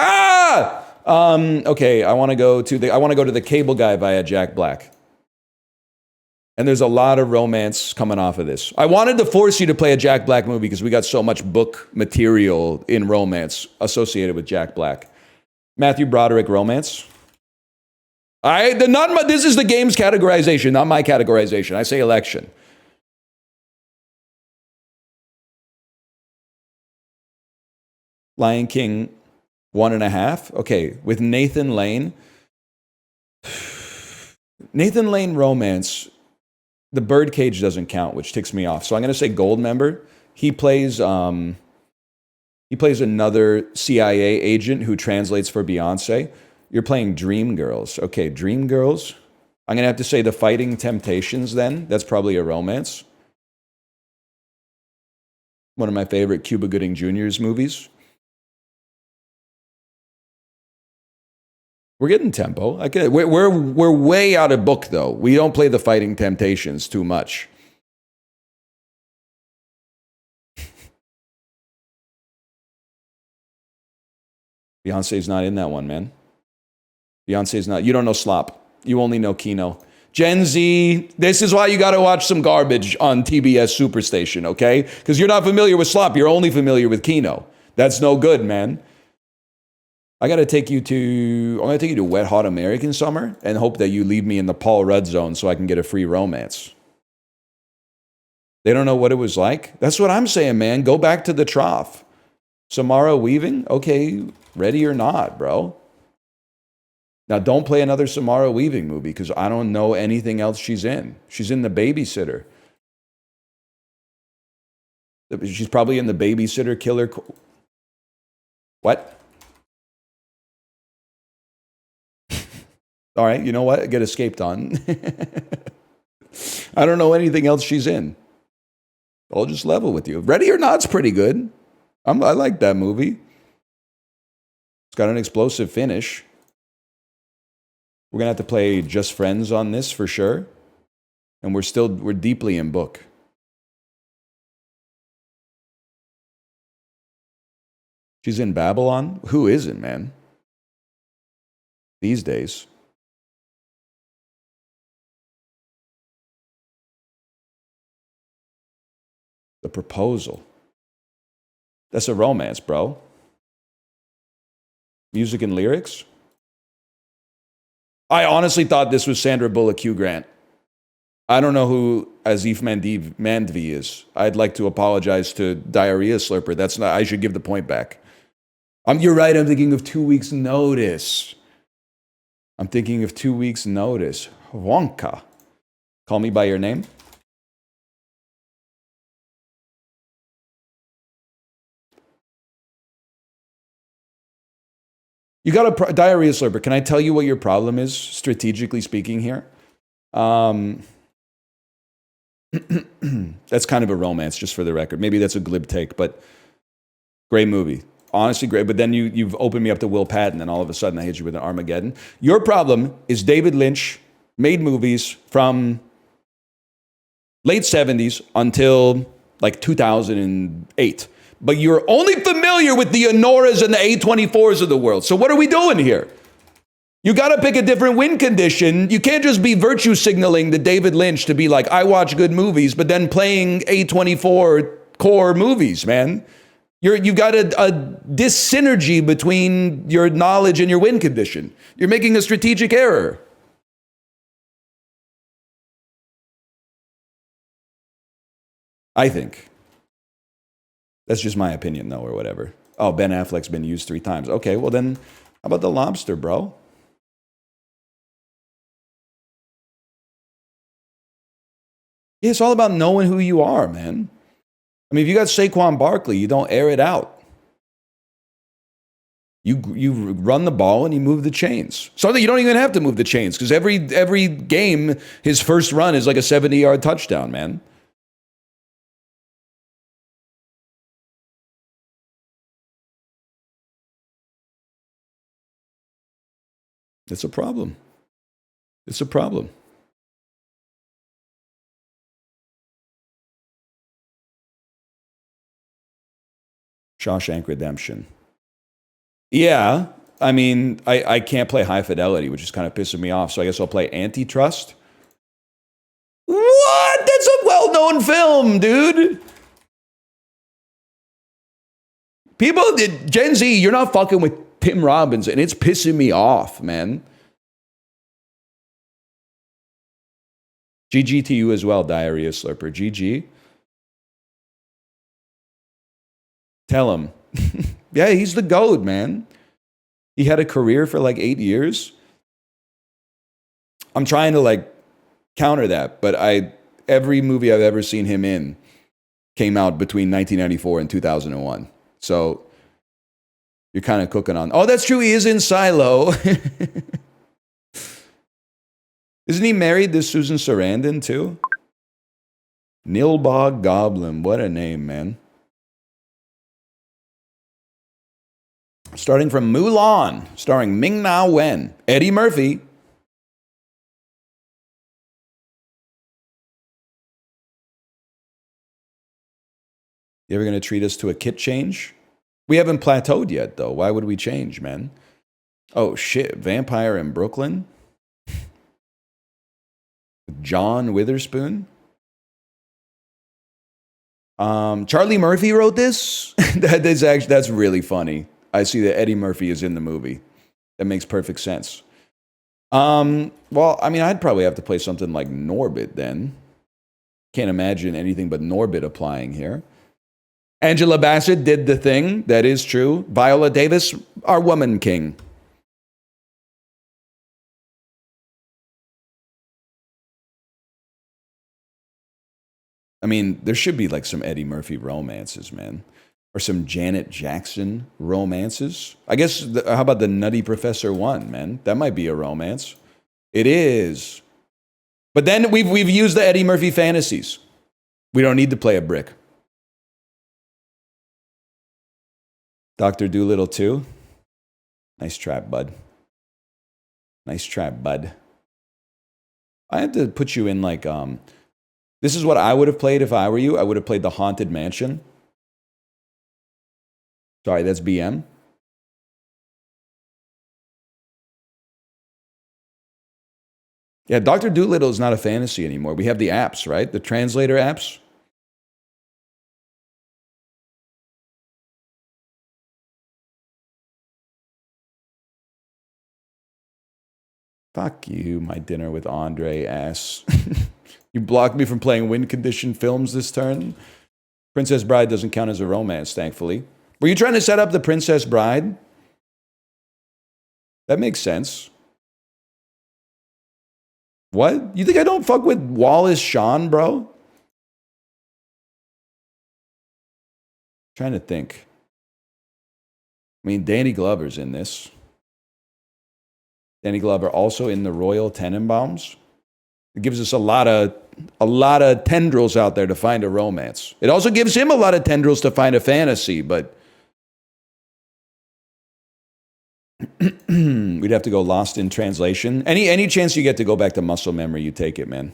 okay, I want to go to The Cable Guy via Jack Black. And there's a lot of romance coming off of this. I wanted to force you to play a Jack Black movie because we got so much book material in romance associated with Jack Black. Matthew Broderick, romance. This is the game's categorization, not my categorization. I say election. Lion King, 1.5. Okay, with Nathan Lane. Nathan Lane romance. The birdcage doesn't count, which ticks me off. So I'm going to say Goldmember. He plays another CIA agent who translates for Beyonce. You're playing Dreamgirls. Okay, Dreamgirls. I'm going to have to say The Fighting Temptations then. That's probably a romance. One of my favorite Cuba Gooding Jr.'s movies. We're getting tempo. We're way out of book, though. We don't play The Fighting Temptations too much. Beyonce's not in that one, man. Beyonce's not. You don't know Slop. You only know Kino. Gen Z, this is why you got to watch some garbage on TBS Superstation, okay? Because you're not familiar with Slop. You're only familiar with Kino. That's no good, man. I'm going to take you to Wet Hot American Summer and hope that you leave me in the Paul Rudd zone so I can get a free romance. They don't know what it was like. That's what I'm saying, man. Go back to the trough. Samara Weaving? Okay, ready or not, bro. Now, don't play another Samara Weaving movie because I don't know anything else she's in. She's in The Babysitter. She's probably in The Babysitter Killer. What? All right, you know what? Get escaped on. I don't know anything else she's in. I'll just level with you. Ready or Not's pretty good. I like that movie. It's got an explosive finish. We're going to have to play Just Friends on this for sure. And we're deeply in book. She's in Babylon? Who isn't, man? These days. The Proposal. That's a romance, bro. Music and lyrics? I honestly thought this was Sandra Bullock, Hugh Grant. I don't know who Azif Mandvi is. I'd like to apologize to Diarrhea Slurper. That's not. I should give the point back. You're right. I'm thinking of 2 weeks' notice. Wonka. Call Me by Your Name. You got a Diarrhea Slurper. Can I tell you what your problem is, strategically speaking here? That's kind of a romance, just for the record. Maybe that's a glib take, but great movie. Honestly, great. But then you've opened me up to Will Patton, and all of a sudden I hit you with an Armageddon. Your problem is David Lynch made movies from late 70s until like 2008. But you're only familiar with the Honoras and the A24s of the world. So what are we doing here? You got to pick a different win condition. You can't just be virtue signaling to David Lynch to be like, I watch good movies, but then playing A24 core movies, man. You've got a dyssynergy between your knowledge and your win condition. You're making a strategic error. I think. That's just my opinion, though, or whatever. Oh, Ben Affleck's been used 3 times. Okay, well then, how about The Lobster, bro? Yeah, it's all about knowing who you are, man. I mean, if you got Saquon Barkley, you don't air it out. You run the ball and you move the chains. So that you don't even have to move the chains because every game, his first run is like a 70-yard touchdown, man. It's a problem. It's a problem. Shawshank Redemption. Yeah, I mean, I can't play High Fidelity, which is kind of pissing me off. So I guess I'll play Antitrust. What? That's a well-known film, dude. People, Gen Z, you're not fucking with Tim Robbins, and it's pissing me off, man. GG to you as well, Diarrhea Slurper. GG. Tell him. Yeah, he's the GOAT, man. He had a career for like 8 years. I'm trying to like counter that, but every movie I've ever seen him in came out between 1994 and 2001. So you're kind of cooking on. Oh, that's true. He is in Silo. Isn't he married to Susan Sarandon too? Nilbog Goblin. What a name, man. Starting from Mulan, starring Ming-Na Wen, Eddie Murphy. You ever going to treat us to a kit change? We haven't plateaued yet, though. Why would we change, man? Oh, shit. Vampire in Brooklyn? John Witherspoon? Charlie Murphy wrote this? That's really funny. I see that Eddie Murphy is in the movie. That makes perfect sense. Well, I mean, I'd probably have to play something like Norbit then. Can't imagine anything but Norbit applying here. Angela Bassett did the thing. That is true. Viola Davis, our woman king. I mean, there should be like some Eddie Murphy romances, man. Or some Janet Jackson romances. I guess, how about the Nutty Professor 1, man? That might be a romance. It is. But then we've used the Eddie Murphy fantasies. We don't need to play a brick. Dr. Dolittle 2. Nice trap, bud. Nice trap, bud. I had to put you in like, this is what I would have played if I were you. I would have played The Haunted Mansion. Sorry, that's BM. Yeah, Dr. Dolittle is not a fantasy anymore. We have the apps, right? The translator apps. Fuck you, my dinner with Andre ass. You blocked me from playing win condition films this turn. Princess Bride doesn't count as a romance, thankfully. Were you trying to set up the Princess Bride? That makes sense. What? You think I don't fuck with Wallace Shawn, bro? Trying to think. I mean, Danny Glover's in this. Danny Glover also in the Royal Tenenbaums. It gives us a lot of tendrils out there to find a romance. It also gives him a lot of tendrils to find a fantasy, but we'd have to go Lost in Translation. Any chance you get to go back to muscle memory, you take it, man.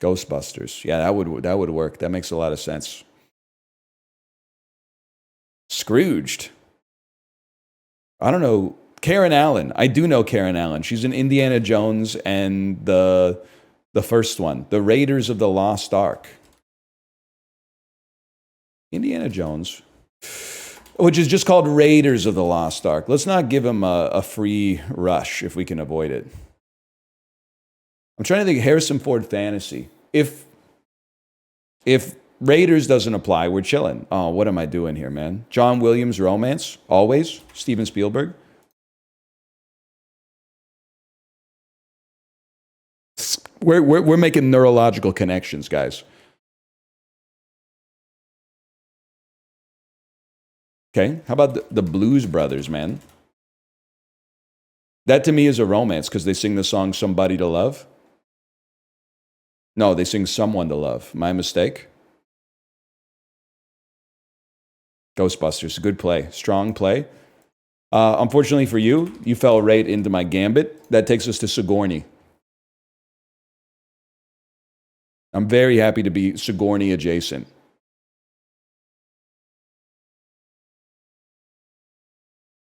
Ghostbusters. Yeah, that would work. That makes a lot of sense. Scrooged. I don't know. Karen Allen. I do know Karen Allen. She's in Indiana Jones and the first one, The Raiders of the Lost Ark. Indiana Jones, which is just called Raiders of the Lost Ark. Let's not give him a free rush if we can avoid it. I'm trying to think Harrison Ford fantasy. If Raiders doesn't apply, we're chilling. Oh, what am I doing here, man? John Williams romance, always. Steven Spielberg. We're making neurological connections, guys. Okay, how about the Blues Brothers, man? That to me is a romance because they sing the song Somebody to Love. No, they sing Someone to Love. My mistake. Ghostbusters, good play. Strong play. Unfortunately for you, you fell right into my gambit. That takes us to Sigourney. I'm very happy to be Sigourney adjacent.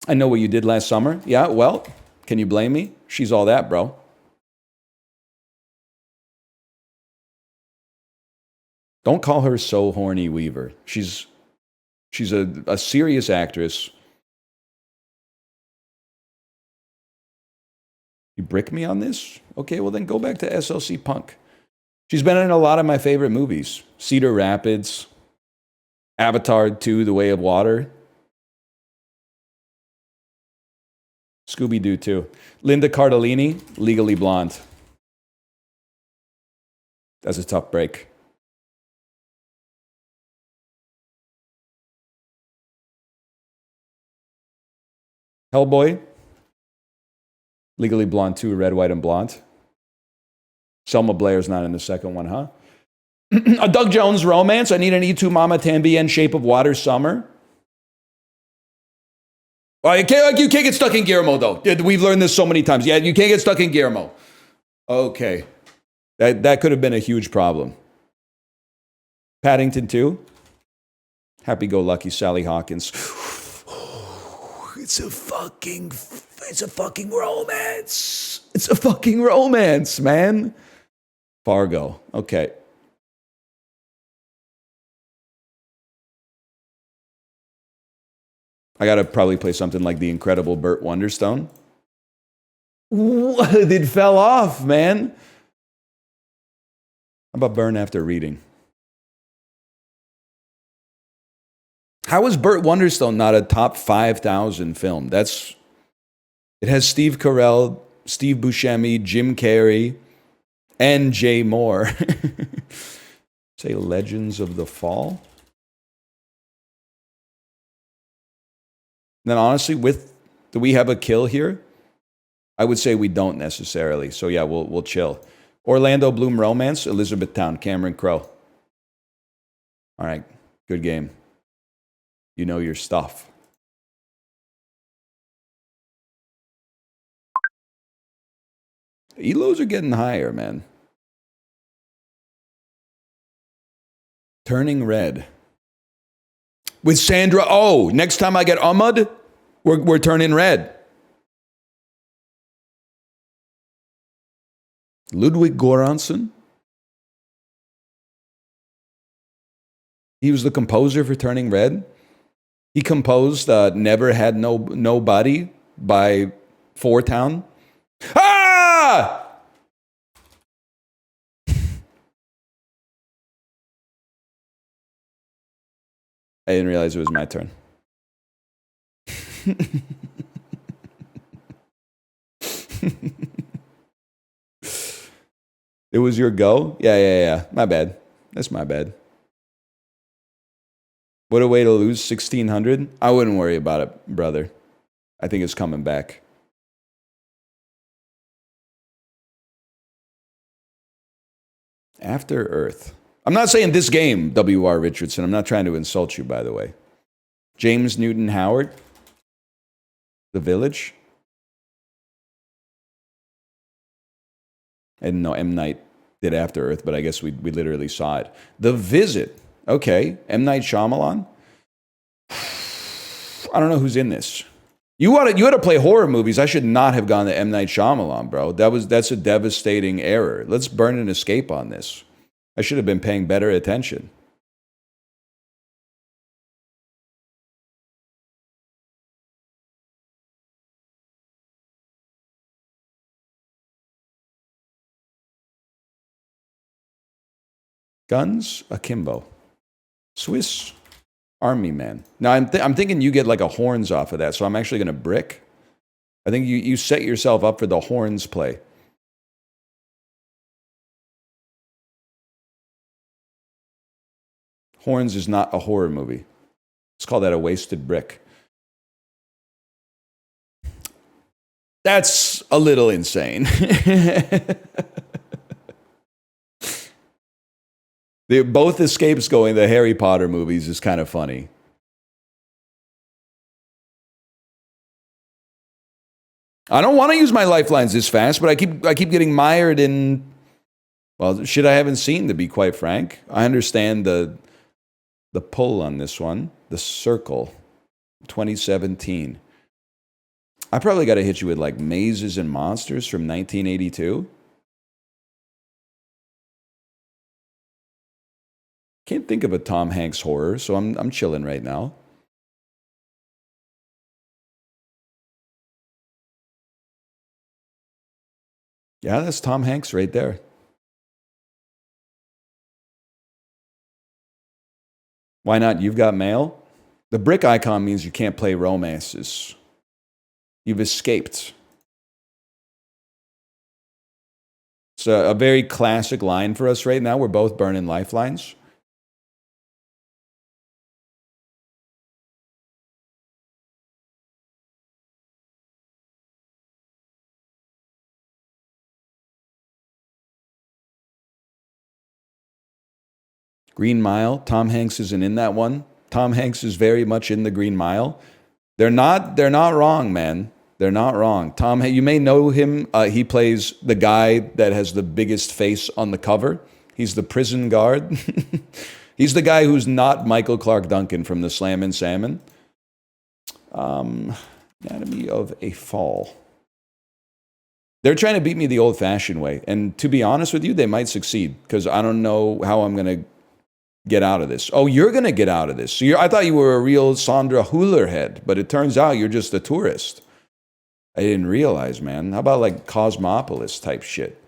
I know what you did last summer. Yeah, well, can you blame me? She's all that, bro. Don't call her so horny, Weaver. She's a serious actress. You brick me on this? Okay, well then go back to SLC Punk. She's been in a lot of my favorite movies. Cedar Rapids, Avatar 2, The Way of Water, Scooby-Doo 2. Linda Cardellini, Legally Blonde. That's a tough break. Hellboy, Legally Blonde 2, Red, White, and Blonde. Selma Blair's not in the second one, huh? A Doug Jones romance. I need an E2 Mama Tambien Shape of Water Summer. Oh, you can't get stuck in Guillermo, though. We've learned this so many times. Yeah, you can't get stuck in Guillermo. Okay. That could have been a huge problem. Paddington 2. Happy-go-lucky Sally Hawkins. It's a fucking romance. It's a fucking romance, man. Fargo. Okay. I gotta probably play something like The Incredible Burt Wonderstone. What? It fell off, man. How about Burn After Reading? How is Burt Wonderstone not a top 5,000 film? It has Steve Carell, Steve Buscemi, Jim Carrey, and Jay Moore. Say Legends of the Fall. And then honestly, do we have a kill here? I would say we don't necessarily. So yeah, we'll chill. Orlando Bloom romance, Elizabethtown, Cameron Crowe. All right, good game. You know your stuff. Elos are getting higher, man. Turning Red. With Sandra Oh. Next time I get Ahmad, we're turning red. Ludwig Göransson. He was the composer for Turning Red. He composed Never Had Nobody by Four Town. Ah! I didn't realize it was my turn. It was your go? Yeah. My bad. That's my bad. What a way to lose 1,600. I wouldn't worry about it, brother. I think it's coming back. After Earth. I'm not saying this game, W.R. Richardson. I'm not trying to insult you, by the way. James Newton Howard. The Village. I didn't know M. Night did After Earth, but I guess we literally saw it. The Visit. Okay. M. Night Shyamalan. I don't know who's in this. You had to play horror movies. I should not have gone to M. Night Shyamalan, bro. That's a devastating error. Let's burn and escape on this. I should have been paying better attention. Guns akimbo. Swiss Army man. Now I'm thinking you get like a horns off of that, so I'm actually gonna brick. I think you set yourself up for the horns play. Horns is not a horror movie. Let's call that a wasted brick. That's a little insane. Both escapes going the Harry Potter movies is kind of funny. I don't want to use my lifelines this fast, but I keep getting mired in, well, shit I haven't seen, to be quite frank. I understand the pull on this one. The Circle, 2017. I probably got to hit you with like Mazes and Monsters from 1982. Can't think of a Tom Hanks horror, so I'm chilling right now. Yeah, that's Tom Hanks right there. Why not? You've Got Mail? The brick icon means you can't play romances. You've escaped. It's a very classic line for us right now. We're both burning lifelines. Green Mile. Tom Hanks isn't in that one. Tom Hanks is very much in the Green Mile. They're not wrong, man. They're not wrong. Tom, you may know him. He plays the guy that has the biggest face on the cover. He's the prison guard. He's the guy who's not Michael Clark Duncan from the Slam and Salmon. Anatomy of a Fall. They're trying to beat me the old-fashioned way. And to be honest with you, they might succeed because I don't know how I'm going to get out of this. Oh, you're going to get out of this. So I thought you were a real Sandra Hüller head, but it turns out you're just a tourist. I didn't realize, man. How about like Cosmopolis type shit?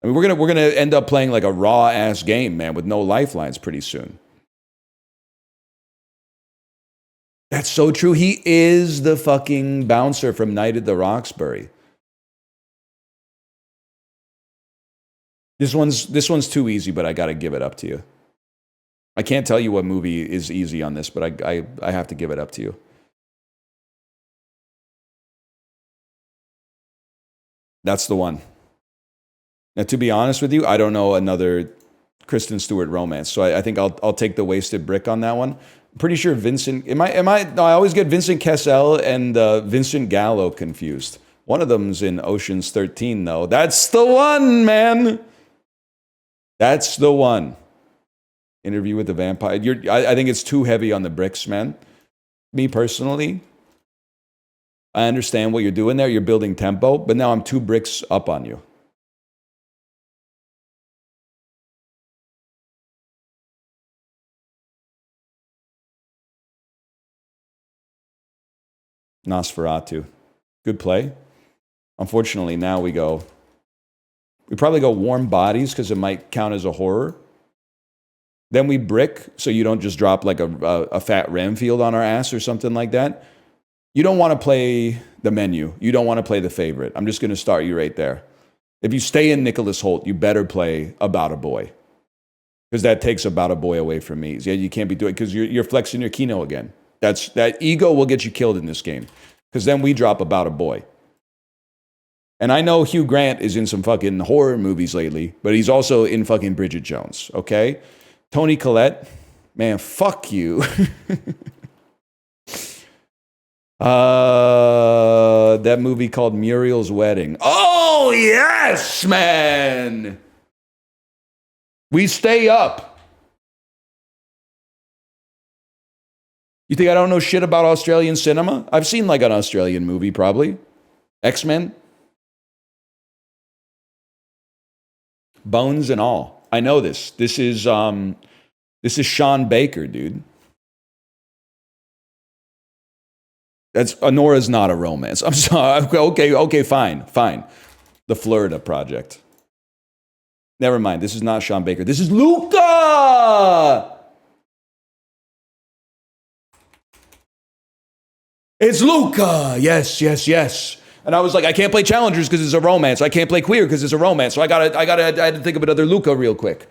I mean, we're gonna end up playing like a raw ass game, man, with no lifelines pretty soon. That's so true. He is the fucking bouncer from Night at the Roxbury. This one's too easy, but I gotta give it up to you. I can't tell you what movie is easy on this, but I have to give it up to you. That's the one. Now, to be honest with you, I don't know another Kristen Stewart romance, so I think I'll take the wasted brick on that one. I'm pretty sure Vincent. No, I always get Vincent Cassel and Vincent Gallo confused. One of them's in Ocean's 13, though. That's the one, man. That's the one. Interview with the Vampire. I think it's too heavy on the bricks, man. Me personally, I understand what you're doing there. You're building tempo, but now I'm 2 bricks up on you. Nosferatu. Good play. Unfortunately, now we probably go Warm Bodies because it might count as a horror. Then we brick, so you don't just drop like a fat Ramfield on our ass or something like that. You don't want to play the menu. You don't want to play the favorite. I'm just going to start you right there. If you stay in Nicholas Hoult, you better play About a Boy. Because that takes About a Boy away from me. Yeah, you can't be doing it because you're flexing your Kino again. That ego will get you killed in this game. Because then we drop About a Boy. And I know Hugh Grant is in some fucking horror movies lately, but he's also in fucking Bridget Jones, okay? Toni Collette, man, fuck you. That movie called Muriel's Wedding. Oh, yes, man. We stay up. You think I don't know shit about Australian cinema? I've seen like an Australian movie, probably. X-Men. Bones and all. I know this. This is Sean Baker, dude. That's Honora's not a romance. I'm sorry. Okay, fine. The Florida Project. Never mind. This is not Sean Baker. This is Luca! It's Luca! Yes. And I was like, I can't play Challengers because it's a romance. I can't play Queer because it's a romance. So I had to think of another Luca real quick.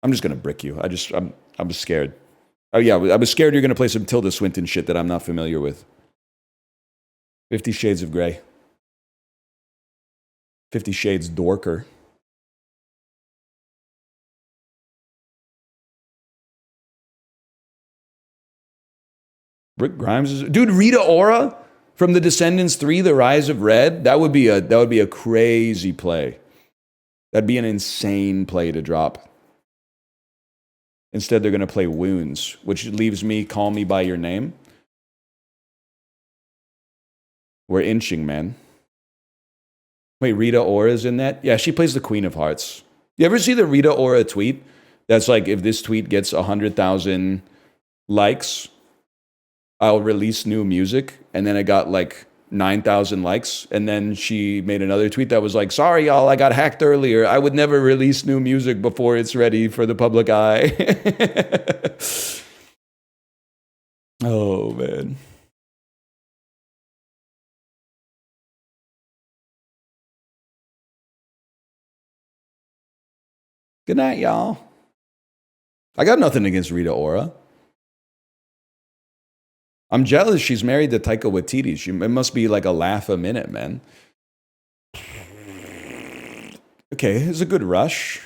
I'm just gonna brick you. I'm scared. Oh yeah, I was scared you're gonna play some Tilda Swinton shit that I'm not familiar with. 50 Shades of Grey. 50 Shades Dorker. Rick Grimes is dude. Rita Ora from The Descendants 3: The Rise of Red. That would be a crazy play. That'd be an insane play to drop. Instead, they're gonna play Wounds, which leaves me Call Me by Your Name. We're inching, man. Wait, Rita Ora's in that? Yeah, she plays the Queen of Hearts. You ever see the Rita Ora tweet? That's like, if this tweet gets 100,000 likes, I'll release new music. And then it got like 9,000 likes. And then she made another tweet that was like, sorry, y'all, I got hacked earlier. I would never release new music before it's ready for the public eye. Oh, man. Good night, y'all. I got nothing against Rita Ora. I'm jealous she's married to Taika Waititi. It must be like a laugh a minute, man. Okay, it's a good rush.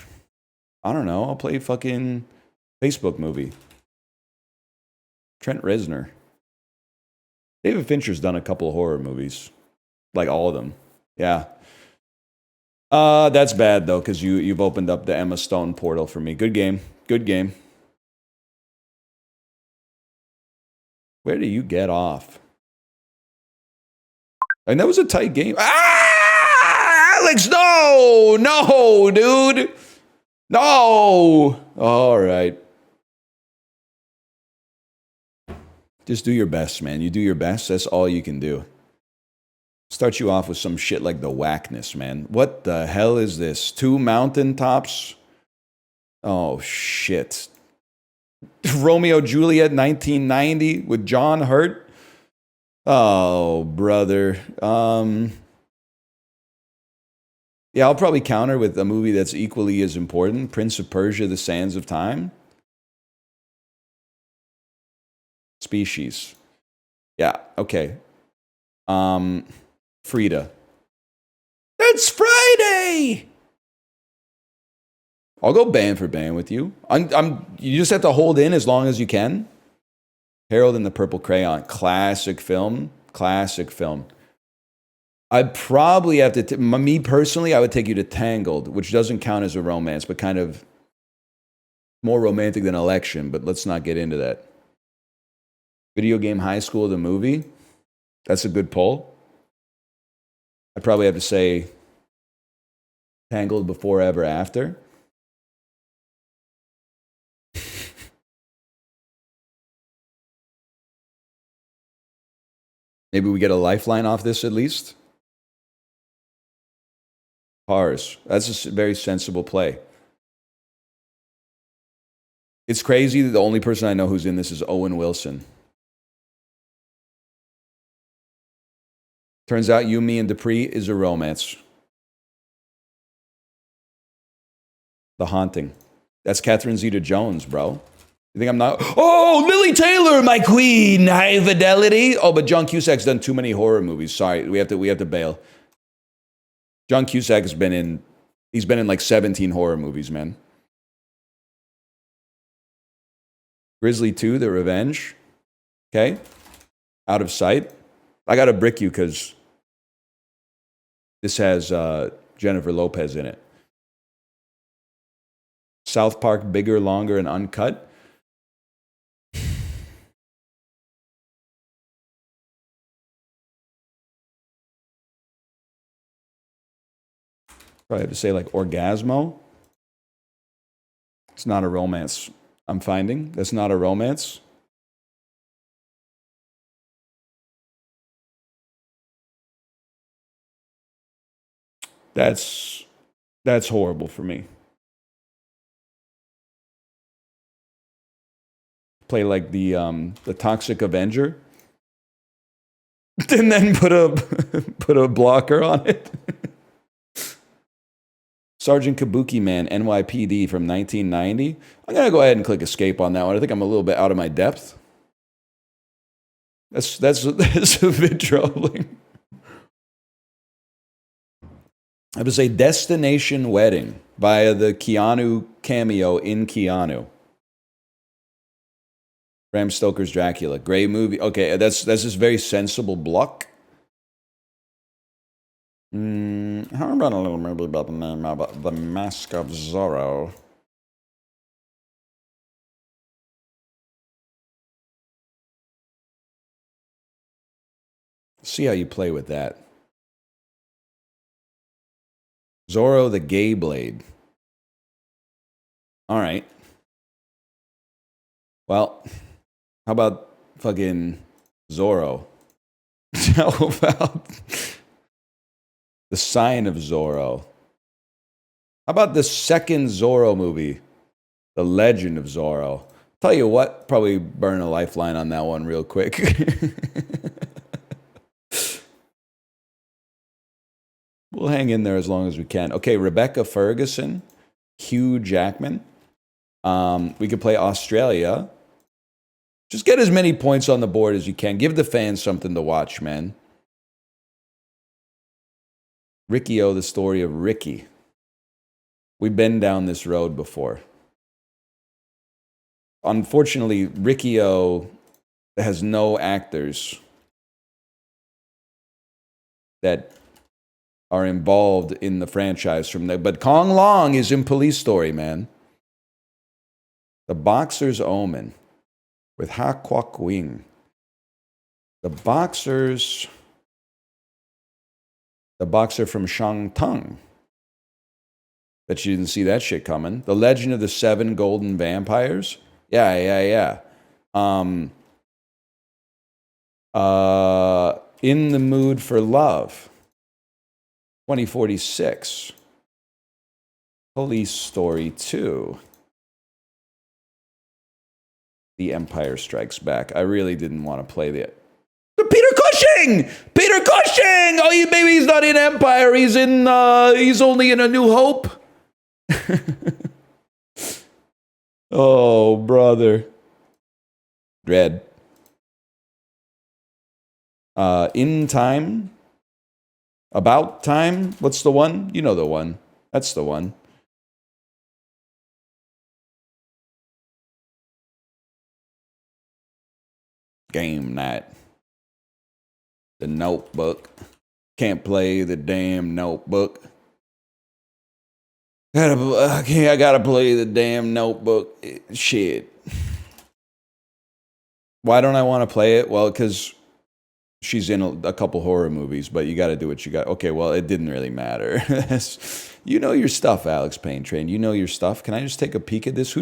I don't know. I'll play fucking Facebook movie. Trent Reznor. David Fincher's done a couple of horror movies. Like all of them. Yeah. That's bad though, because you've opened up the Emma Stone portal for me. Good game. Where do you get off? And that was a tight game. Ah, Alex, no, dude. No. All right. Just do your best, man. You do your best. That's all you can do. Start you off with some shit like the whackness, man. What the hell is this? 2 mountaintops? Oh, shit. Romeo Juliet 1990 with John Hurt? Oh, brother. Yeah, I'll probably counter with a movie that's equally as important. Prince of Persia, The Sands of Time. Species. Yeah, okay. Frida. It's Friday! I'll go band for band with you. You just have to hold in as long as you can. Harold and the Purple Crayon. Classic film. I'd probably have to, me personally, I would take you to Tangled, which doesn't count as a romance, but kind of more romantic than Election, but let's not get into that. Video Game High School, the movie. That's a good poll. I'd probably have to say Tangled Before Ever After. Maybe we get a lifeline off this at least. Cars. That's a very sensible play. It's crazy that the only person I know who's in this is Owen Wilson. Turns out You, Me, and Dupree is a romance. The Haunting. That's Catherine Zeta-Jones, bro. You think I'm not? Oh, Lily Taylor, my queen, High Fidelity. Oh, but John Cusack's done too many horror movies. Sorry, we have to bail. John Cusack he's been in like 17 horror movies, man. Grizzly 2, The Revenge. Okay. Out of Sight. I got to brick you because This has Jennifer Lopez in it. South Park, bigger, longer, and uncut. Probably have to say like Orgasmo. It's not a romance. I'm finding that's not a romance. That's horrible for me. Play like the Toxic Avenger, and then put a blocker on it. Sergeant Kabuki Man, NYPD from 1990. I'm gonna go ahead and click escape on that one. I think I'm a little bit out of my depth. That's a bit troubling. I would say Destination Wedding via the Keanu cameo in Keanu. Bram Stoker's Dracula. Great movie. Okay, that's just very sensible block. How about a little movie about the name about The Mask of Zorro? See how you play with that. Zorro the Gay Blade. All right. Well, how about fucking Zorro? How about The Sign of Zorro? How about the second Zorro movie, The Legend of Zorro? Tell you what, probably burn a lifeline on that one real quick. We'll hang in there as long as we can. Okay, Rebecca Ferguson, Hugh Jackman. We could play Australia. Just get as many points on the board as you can. Give the fans something to watch, man. Ricky-O, the story of Ricky. We've been down this road before. Unfortunately, Ricky-O has no actors that are involved in the franchise from there. But Kong Long is in Police Story, man. The Boxer's Omen with Ha Kwok Wing. The boxer from Shang Tung. Bet you didn't see that shit coming. The Legend of the Seven Golden Vampires. Yeah. In the Mood for Love. 2046. Police Story 2. The Empire Strikes Back. I really didn't want to play the Peter Cushing! Peter Cushing! Oh, maybe he's not in Empire. He's only in A New Hope. Oh, brother. Dread. In Time. About Time. What's the one? You know the one. That's the one. Game Night. The Notebook. Can't play the damn Notebook. I gotta play the damn Notebook. Shit. Why don't I want to play it? Well, because she's in a couple horror movies, but you got to do what you got. Okay, well, it didn't really matter. You know your stuff, Alex Payne Train. You know your stuff. Can I just take a peek at this?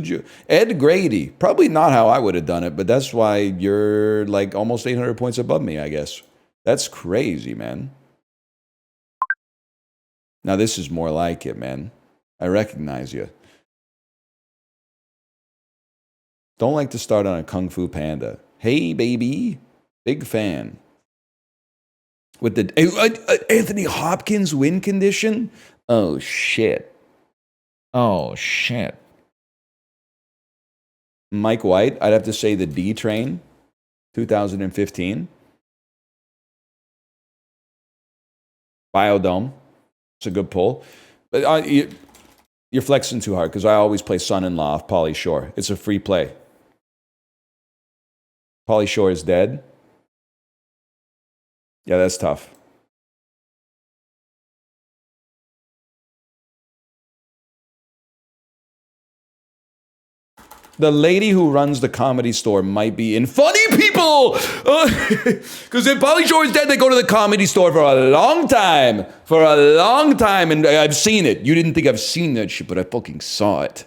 Ed Grady. Probably not how I would have done it, but that's why you're like almost 800 points above me, I guess. That's crazy, man. Now this is more like it, man. I recognize you. Don't like to start on a Kung Fu Panda. Hey, baby. Big fan. With the Anthony Hopkins win condition? Oh, shit. Oh, shit. Mike White, I'd have to say the D Train, 2015. Biodome. It's a good pull. But you're flexing too hard because I always play Son-in-Law of Pauly Shore. It's a free play. Pauly Shore is dead. Yeah, that's tough. The lady who runs the Comedy Store might be in Funny People! Because if Pauly Shore is dead, they go to the Comedy Store for a long time. For a long time. And I've seen it. You didn't think I've seen that shit, but I fucking saw it.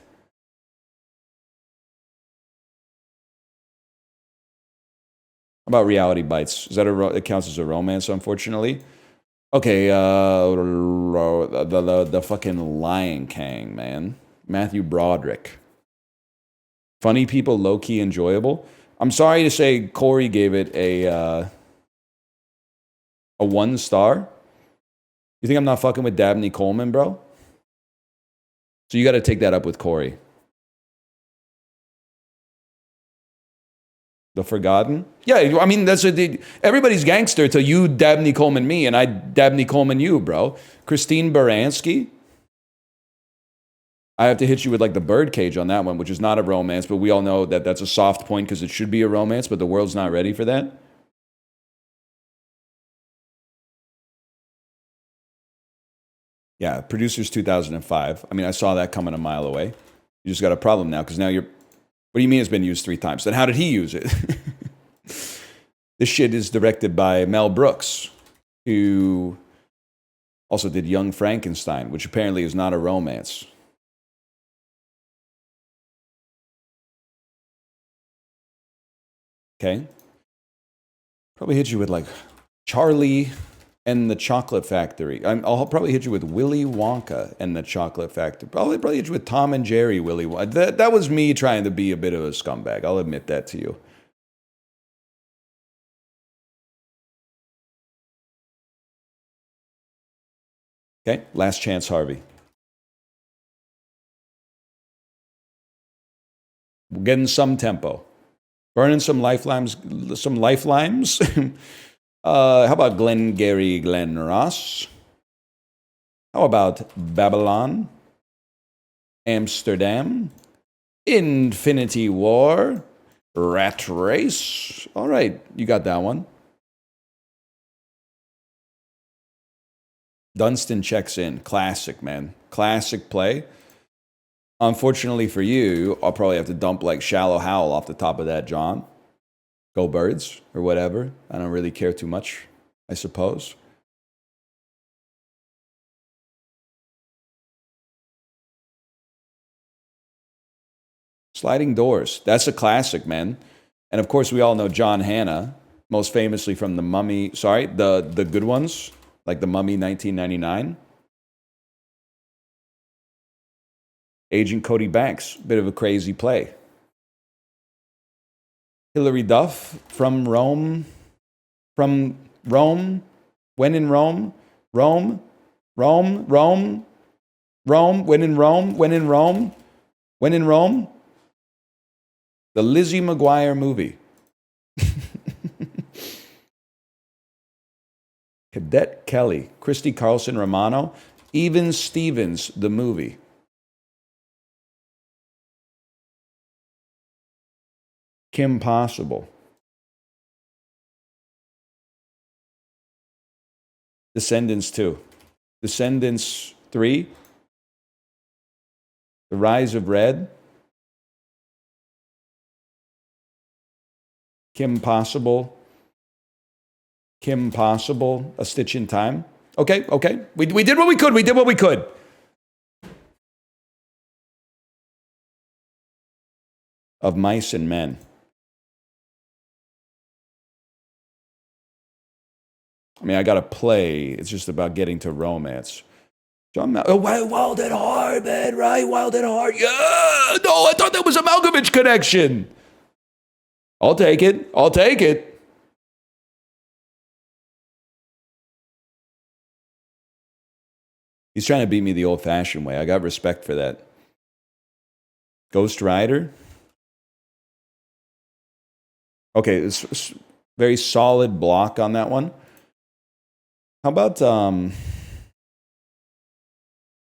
How about Reality Bites? Is that it counts as a romance, unfortunately? Okay, the fucking Lion King, man. Matthew Broderick. Funny People, low-key enjoyable. I'm sorry to say Corey gave it a 1 star. You think I'm not fucking with Dabney Coleman, bro? So you got to take that up with Corey. The Forgotten? Yeah, I mean, everybody's gangster till you Dabney Coleman me and I Dabney Coleman you, bro. Christine Baranski. I have to hit you with like the Birdcage on that one, which is not a romance, but we all know that that's a soft point because it should be a romance, but the world's not ready for that. Yeah, Producers 2005. I mean, I saw that coming a mile away. You just got a problem now because now you're... What do you mean it's been used 3 times? Then how did he use it? This shit is directed by Mel Brooks, who also did Young Frankenstein, which apparently is not a romance. Okay. Probably hit you with like Charlie and the Chocolate Factory. I'll probably hit you with Willy Wonka and the Chocolate Factory. Probably hit you with Tom and Jerry, Willy Wonka. That was me trying to be a bit of a scumbag. I'll admit that to you. Okay, Last Chance Harvey. We're getting some tempo. Burning some lifelines. How about Glengarry Glen Ross? How about Babylon? Amsterdam? Infinity War? Rat Race? All right, you got that one. Dunstan checks in. Classic, man. Classic play. Unfortunately for you, I'll probably have to dump like Shallow Howell off the top of that, John. Go Birds or whatever. I don't really care too much, I suppose. Sliding Doors. That's a classic, man. And of course, we all know John Hannah, most famously from The Mummy. Sorry, the good ones, like The Mummy 1999. Agent Cody Banks, bit of a crazy play. Hilary Duff from Rome. When in Rome, when in Rome. The Lizzie McGuire movie. Cadet Kelly, Christy Carlson Romano, Even Stevens, the movie. Kim Possible. Descendants 2. Descendants 3. The Rise of Red. Kim Possible. A Stitch in Time. Okay. We did what we could. Of Mice and Men. I mean, I got to play. It's just about getting to romance. Wild at Heart, man, right? Wild at Heart. Yeah! No, I thought that was a Malkovich connection. I'll take it. He's trying to beat me the old-fashioned way. I got respect for that. Ghost Rider. Okay, it's very solid block on that one. How about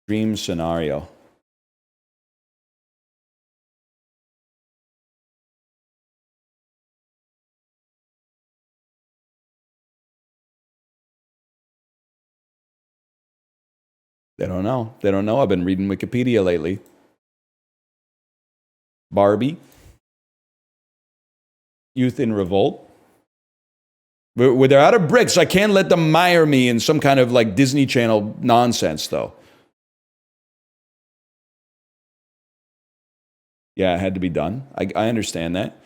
Dream Scenario? They don't know. I've been reading Wikipedia lately. Barbie. Youth in Revolt. Where they're out of bricks. I can't let them mire me in some kind of like Disney Channel nonsense, though. Yeah, it had to be done. I understand that.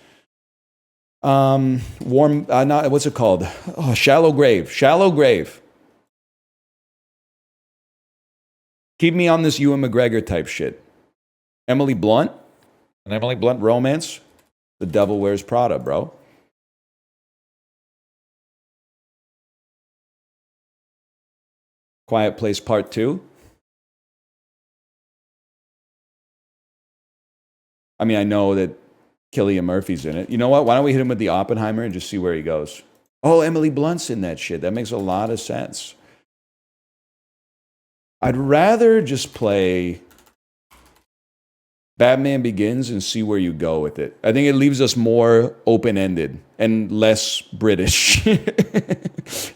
Not what's it called? Oh, Shallow Grave. Shallow Grave. Keep me on this Ewan McGregor type shit. Emily Blunt. An Emily Blunt romance. The Devil Wears Prada, bro. Quiet Place Part 2. I mean, I know that Cillian Murphy's in it. You know what? Why don't we hit him with the Oppenheimer and just see where he goes? Oh, Emily Blunt's in that shit. That makes a lot of sense. I'd rather just play Batman Begins and see where you go with it. I think it leaves us more open-ended and less British.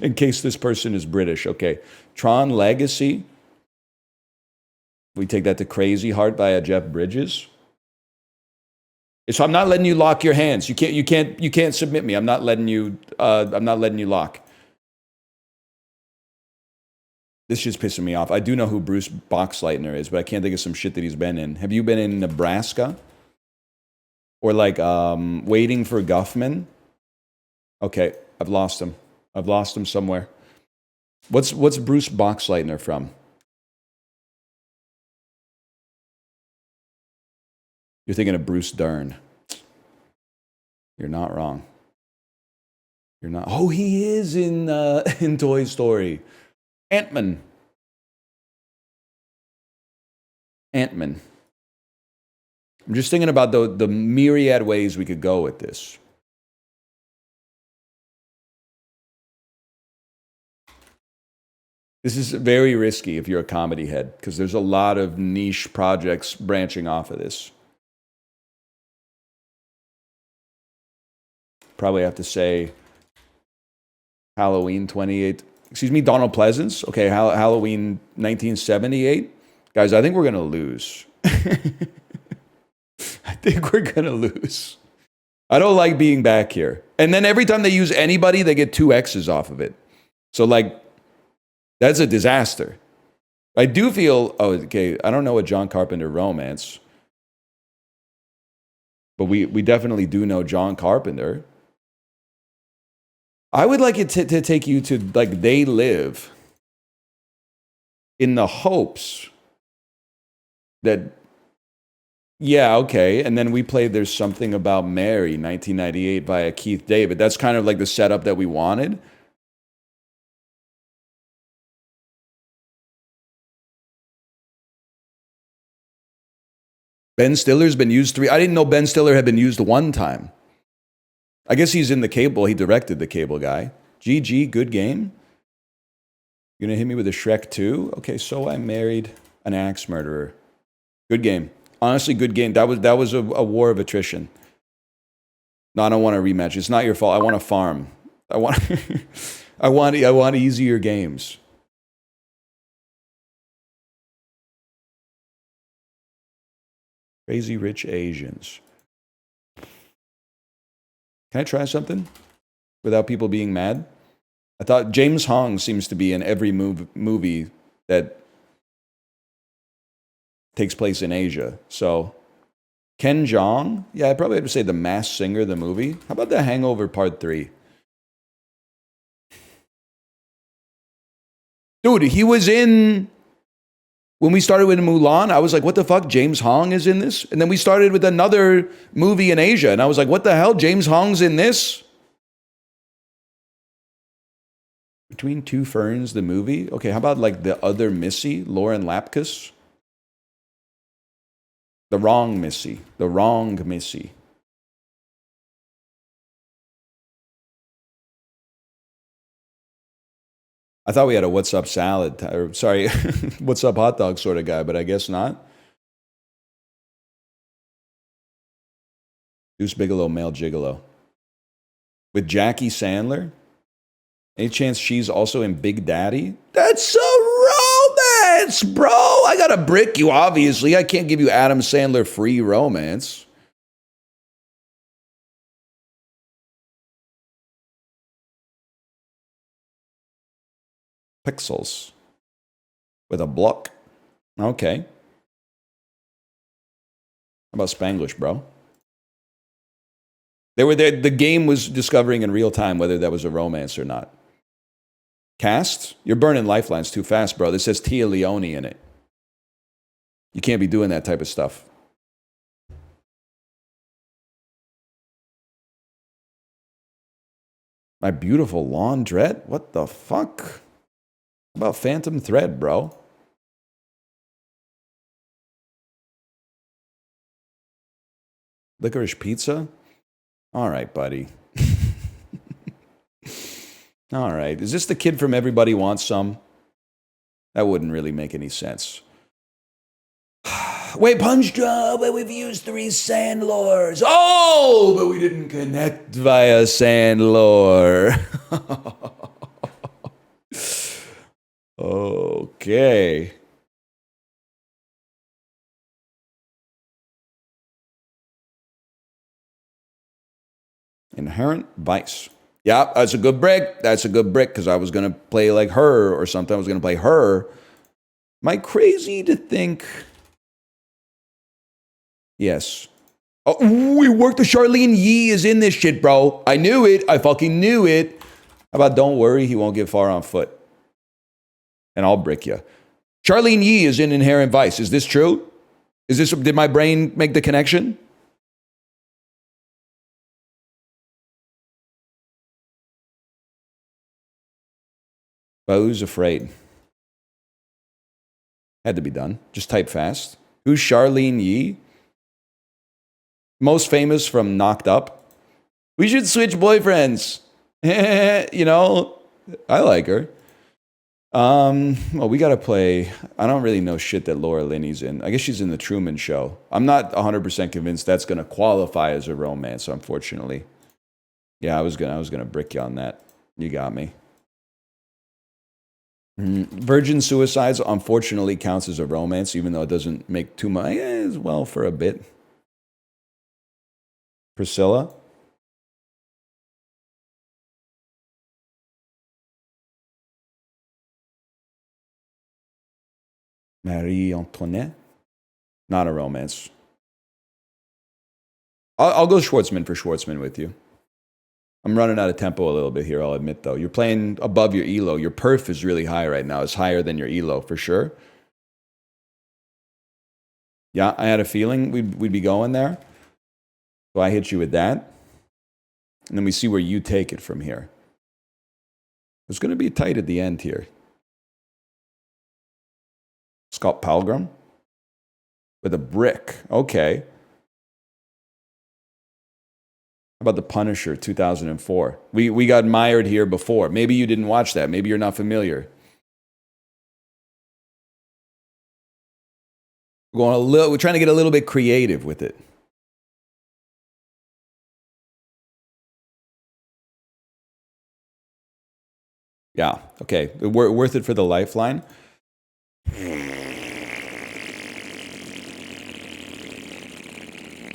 In case this person is British. Okay. Tron Legacy. We take that to Crazy Heart via Jeff Bridges. So I'm not letting you lock your hands. You can't submit me. I'm not letting you lock. This shit's pissing me off. I do know who Bruce Boxleitner is, but I can't think of some shit that he's been in. Have you been in Nebraska? Or like Waiting for Guffman? Okay, I've lost him. I've lost him somewhere. What's Bruce Boxleitner from? You're thinking of Bruce Dern. You're not wrong. You're not. Oh, he is in Toy Story. Ant-Man. I'm just thinking about the myriad ways we could go with this. This is very risky if you're a comedy head, because there's a lot of niche projects branching off of this. Probably have to say Halloween 28. Excuse me, Donald Pleasance. Okay, Halloween 1978. Guys, I think we're going to lose. I think we're going to lose. I don't like being back here. And then every time they use anybody, they get 2 X's off of it. So, like, that's a disaster. I do feel, oh, okay, I don't know a John Carpenter romance. But we definitely do know John Carpenter. I would like it to take you to, like, They Live in the hopes that, yeah, okay. And then we played There's Something About Mary, 1998 via Keith David. That's kind of like the setup that we wanted. Ben Stiller's been used 3. I didn't know Ben Stiller had been used 1 time. I guess he's in The Cable. He directed The Cable Guy. GG, good game. You're going to hit me with a Shrek 2? Okay, So I Married an Axe Murderer. Good game. Honestly, good game. That was a war of attrition. No, I don't want a rematch. It's not your fault. I want to farm. I want easier games. Crazy Rich Asians. Can I try something without people being mad? I thought James Hong seems to be in every movie that takes place in Asia. So, Ken Jeong? Yeah, I'd probably have to say The Masked Singer, the movie. How about The Hangover Part 3? Dude, he was in... When we started with Mulan, I was like, what the fuck? James Hong is in this? And then we started with another movie in Asia, and I was like, what the hell? James Hong's in this? Between Two Ferns, the movie? Okay, how about like The Other Missy, Lauren Lapkus? The Wrong Missy. The Wrong Missy. I thought we had a What's Up salad, or sorry, What's Up hot dog sort of guy, but I guess not. Deuce Bigelow, Male Gigolo. With Jackie Sandler? Any chance she's also in Big Daddy? That's a romance, bro! I gotta brick you, obviously. I can't give you Adam Sandler free romance. Pixels. With a block. Okay. How about Spanglish, bro? They were there. The game was discovering in real time whether that was a romance or not. Cast? You're burning lifelines too fast, bro. This says Tia Leone in it. You can't be doing that type of stuff. My beautiful laundrette? What the fuck? How about Phantom Thread, bro? Licorice pizza? All right, buddy. All right. Is this the kid from Everybody Wants Some? That wouldn't really make any sense. Wait, Punch Job, but we've used 3 Sandlores. Oh, but we didn't connect via Sandlore. Okay. Inherent Vice. Yeah, that's a good brick. That's a good brick because I was going to play like her or something. I was going to play her. Am I crazy to think? Yes. Oh, we worked with Charlene Yee is in this shit, bro. I knew it. I fucking knew it. How about don't worry, he won't get far on foot. And I'll brick you. Charlene Yee is in Inherent Vice. Is this true? Did my brain make the connection? But who's afraid? Had to be done. Just type fast. Who's Charlene Yee? Most famous from Knocked Up. We should switch boyfriends. You know, I like her. Well, we gotta play. I don't really know shit that Laura Linney's in. I guess she's in the Truman Show. I'm not 100% convinced that's gonna qualify as a romance, unfortunately. Yeah, I was gonna brick you on that. You got me. Virgin Suicides unfortunately counts as a romance, even though it doesn't make too much. As well, for a bit. Priscilla. Marie Antoinette. Not a romance. I'll go Schwartzman for Schwartzman with you. I'm running out of tempo a little bit here, I'll admit, though. You're playing above your elo. Your perf is really high right now. It's higher than your elo, for sure. Yeah, I had a feeling we'd be going there. So I hit you with that. And then we see where you take it from here. It's going to be tight at the end here. Scott Pilgrim. With a brick. Okay. How about The Punisher, 2004? We got mired here before. Maybe you didn't watch that. Maybe you're not familiar. We're trying to get a little bit creative with it. Yeah, okay. Worth it for the lifeline.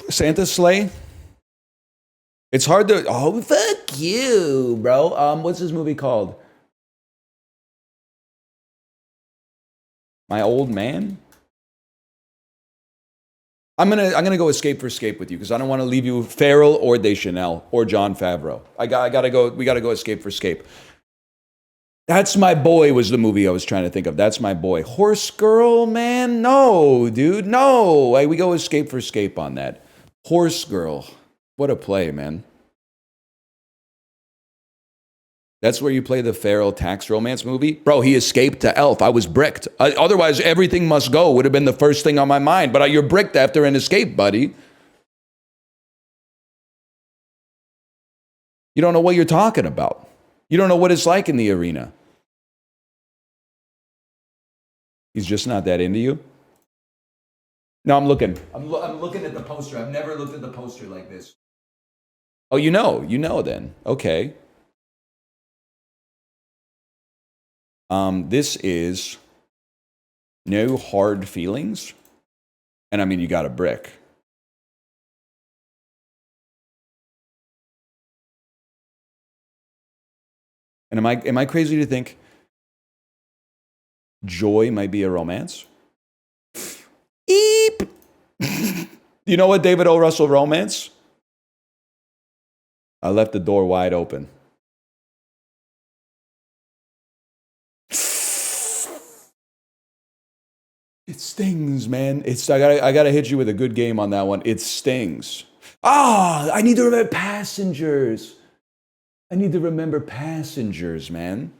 Santa Sleigh? It's hard to... Oh, fuck you, bro. What's this movie called? My Old Man? I'm gonna go Escape for Escape with you because I don't want to leave you Farrell or Deschanel or Jon Favreau. I gotta go. We gotta go Escape for Escape. That's My Boy was the movie I was trying to think of. That's My Boy. Horse Girl, man? No, dude. No. Hey, we go Escape for Escape on that. Horse Girl. What a play, man. That's where you play the Farrell tax romance movie? Bro, he escaped to Elf. I was bricked. Otherwise, Everything Must Go would have been the first thing on my mind. But you're bricked after an escape, buddy. You don't know what you're talking about. You don't know what it's like in the arena. He's just not that into you? No, I'm looking. I'm looking at the poster. I've never looked at the poster like this. Oh, you know then. Okay. This is No Hard Feelings. And I mean, you got a brick. And am I crazy to think Joy might be a romance. Eep. You know what, David O. Russell romance? I left the door wide open. It stings, man. I gotta hit you with a good game on that one. It stings. Ah, I need to remember Passengers. I need to remember Passengers, man.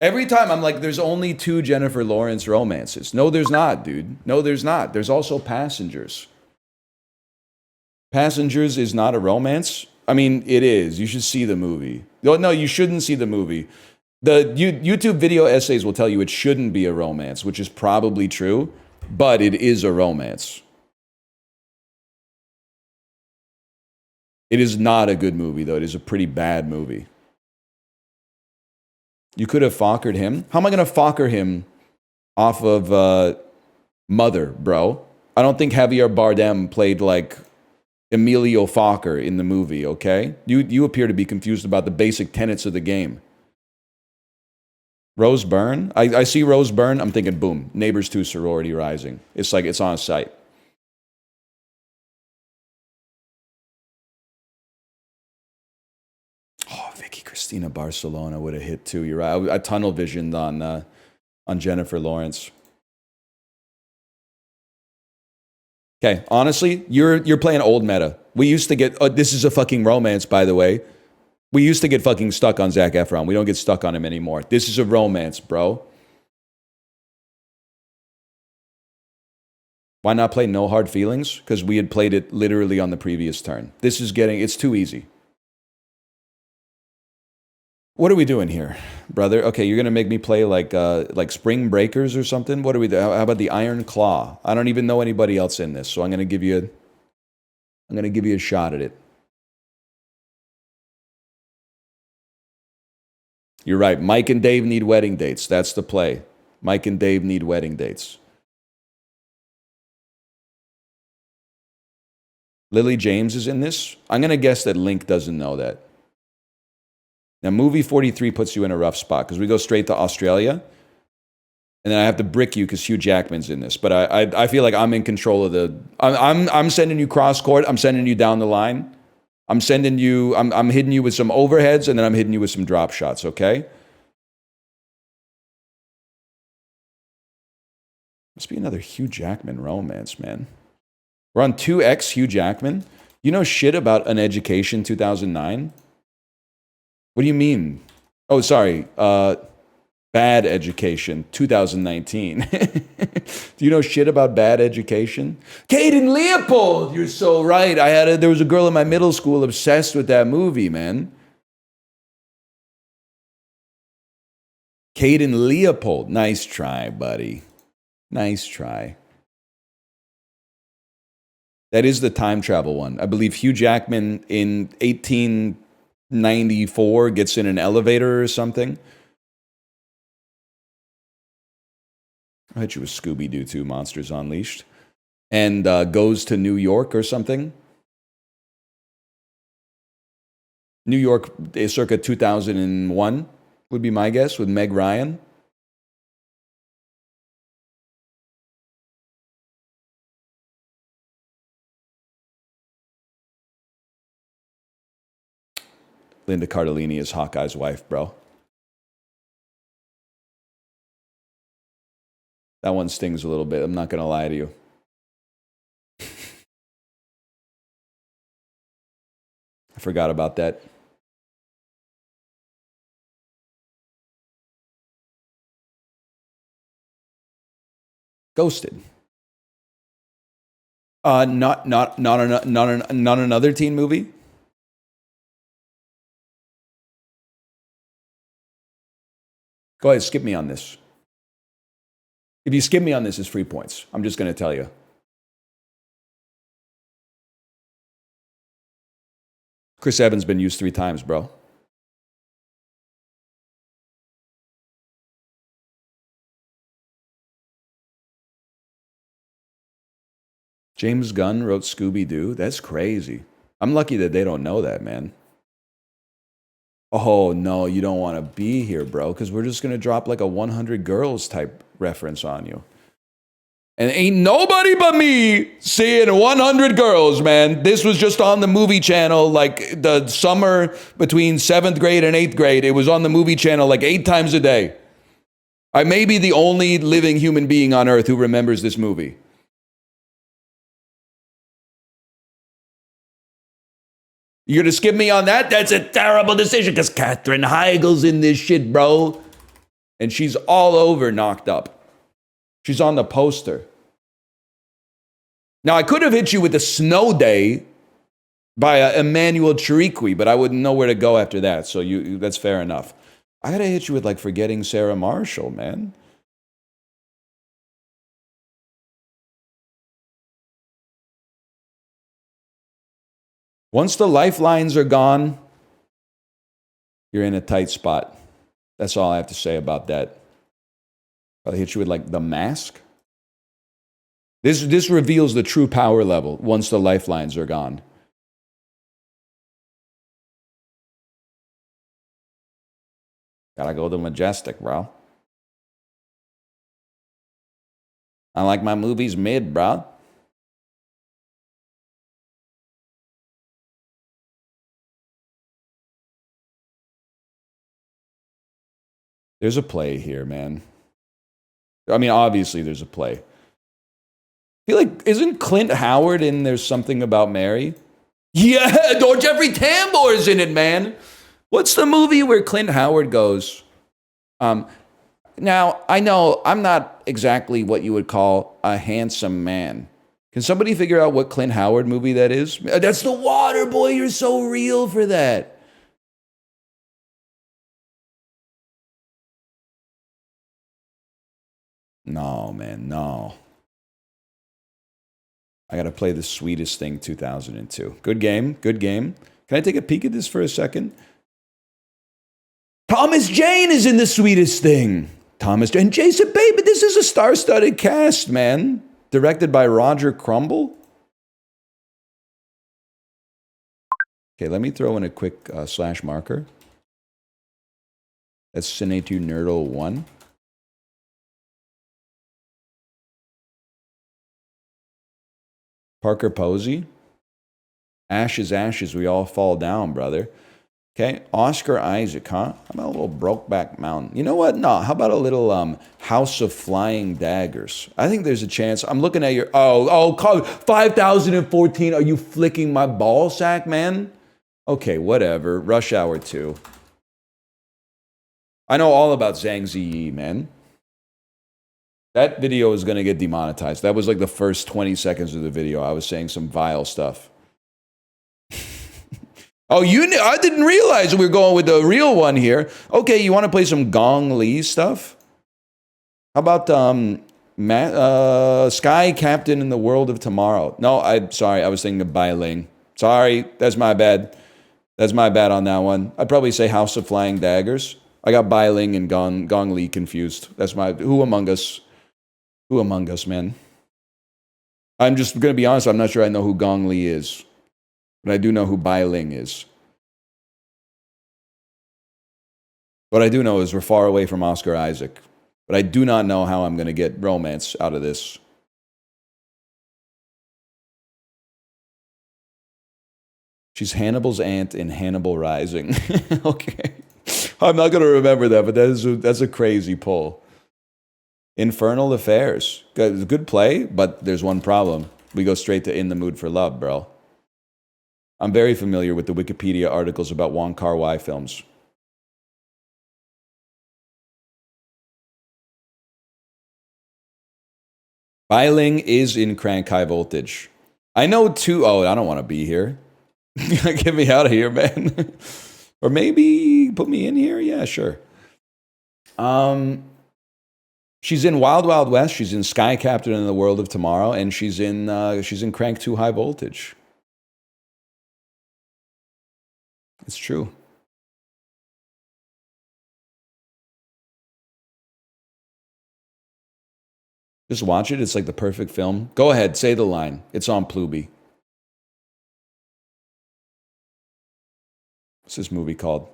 Every time I'm like, there's only 2 Jennifer Lawrence romances. No, there's not, dude. No, there's not. There's also Passengers. Passengers is not a romance. I mean, it is. You should see the movie. No, you shouldn't see the movie. The YouTube video essays will tell you it shouldn't be a romance, which is probably true, but it is a romance. It is not a good movie, though. It is a pretty bad movie. You could have Fockered him. How am I going to Fokker him off of Mother, bro? I don't think Javier Bardem played like Emilio Fokker in the movie, okay? You appear to be confused about the basic tenets of the game. Rose Byrne? I see Rose Byrne, I'm thinking, boom, Neighbors 2 Sorority Rising. It's like it's on site. Oh, Vicky Cristina Barcelona would have hit too. You're right. I tunnel visioned on Jennifer Lawrence. Okay, honestly, you're playing old meta. We used to get this is a fucking romance, by the way. We used to get fucking stuck on Zac Efron. We don't get stuck on him anymore. This is a romance, bro. Why not play No Hard Feelings? Because we had played it literally on the previous turn. This is it's too easy. What are we doing here, brother? Okay, you're gonna make me play like Spring Breakers or something. What are we doing? How about the Iron Claw? I don't even know anybody else in this, so I'm gonna give you a shot at it. You're right. Mike and Dave need wedding dates. That's the play. Mike and Dave need wedding dates. Lily James is in this. I'm gonna guess that Link doesn't know that. Now, movie 43 puts you in a rough spot because we go straight to Australia. And then I have to brick you because Hugh Jackman's in this. But I feel like I'm in control of the... I'm sending you cross court. I'm sending you down the line. I'm hitting you with some overheads, and then I'm hitting you with some drop shots, okay? Must be another Hugh Jackman romance, man. We're on 2X Hugh Jackman. You know shit about An Education 2009? What do you mean? Oh, sorry. Bad Education 2019. Do you know shit about Bad Education? Caden Leopold! You're so right. There was a girl in my middle school obsessed with that movie, man. Caden Leopold. Nice try, buddy. Nice try. That is the time travel one. I believe Hugh Jackman in 1894 gets in an elevator or something. I bet you was Scooby-Doo too, Monsters Unleashed. And goes to New York or something. New York is circa 2001 would be my guess with Meg Ryan. Linda Cardellini is Hawkeye's wife, bro. That one stings a little bit. I'm not going to lie to you. I forgot about that. Ghosted. Not another teen movie. Go ahead, skip me on this. If you skip me on this, it's free points. I'm just going to tell you. Chris Evans been used 3 times, bro. James Gunn wrote Scooby-Doo. That's crazy. I'm lucky that they don't know that, man. Oh, no, you don't want to be here, bro, because we're just going to drop like a 100 girls type reference on you. And ain't nobody but me seeing 100 girls, man. This was just on the movie channel, like the summer between 7th grade and 8th grade. It was on the movie channel like 8 times a day. I may be the only living human being on earth who remembers this movie. You're going to skip me on that? That's a terrible decision because Katherine Heigl's in this shit, bro. And she's all over Knocked Up. She's on the poster. Now, I could have hit you with The Snow Day by Emmanuel Chiriqui, but I wouldn't know where to go after that, so that's fair enough. I got to hit you with, like, Forgetting Sarah Marshall, man. Once the lifelines are gone, you're in a tight spot. That's all I have to say about that. I'll hit you with, like, The Mask. This reveals the true power level once the lifelines are gone. Gotta go to Majestic, bro. I like my movies mid, bro. There's a play here, man. I mean, obviously there's a play. I feel like, isn't Clint Howard in There's Something About Mary? Yeah, or Jeffrey Tambor's in it, man. What's the movie where Clint Howard goes, now, I know I'm not exactly what you would call a handsome man. Can somebody figure out what Clint Howard movie that is? That's The Water Boy. You're so real for that. No, man, no. I got to play The Sweetest Thing 2002. Good game, good game. Can I take a peek at this for a second? Thomas Jane is in The Sweetest Thing. Thomas Jane. Jason Bateman, this is a star-studded cast, man. Directed by Roger Crumble. Okay, let me throw in a quick slash marker. That's Cine2 Nerdle 1. Parker Posey. Ashes, ashes, we all fall down, brother. Okay, Oscar Isaac, huh? How about a little Brokeback Mountain? You know what? No, how about a little House of Flying Daggers? I think there's a chance. I'm looking at your, 5014. Are you flicking my ball sack, man? Okay, whatever. Rush Hour 2. I know all about Zhang Ziyi, man. That video is going to get demonetized. That was like the first 20 seconds of the video. I was saying some vile stuff. Oh, I didn't realize we were going with the real one here. Okay, you want to play some Gong Li stuff? How about Sky Captain in the World of Tomorrow? No, I'm sorry. I was thinking of Bai Ling. Sorry, that's my bad. That's my bad on that one. I'd probably say House of Flying Daggers. I got Bai Ling and Gong Li confused. That's my... Who among us? Who among us, man? I'm just going to be honest. I'm not sure I know who Gong Li is. But I do know who Bai Ling is. What I do know is we're far away from Oscar Isaac. But I do not know how I'm going to get romance out of this. She's Hannibal's aunt in Hannibal Rising. Okay. I'm not going to remember that, but that's a crazy pull. Infernal Affairs. Good play, but there's one problem. We go straight to In the Mood for Love, bro. I'm very familiar with the Wikipedia articles about Wong Kar-wai films. Bai Ling is in Crank High Voltage. I know two... Oh, I don't want to be here. Get me out of here, man. Or maybe put me in here? Yeah, sure. She's in Wild Wild West. She's in Sky Captain in the World of Tomorrow. And she's in Crank 2 High Voltage. It's true. Just watch it. It's like the perfect film. Go ahead. Say the line. It's on Pluby. What's this movie called?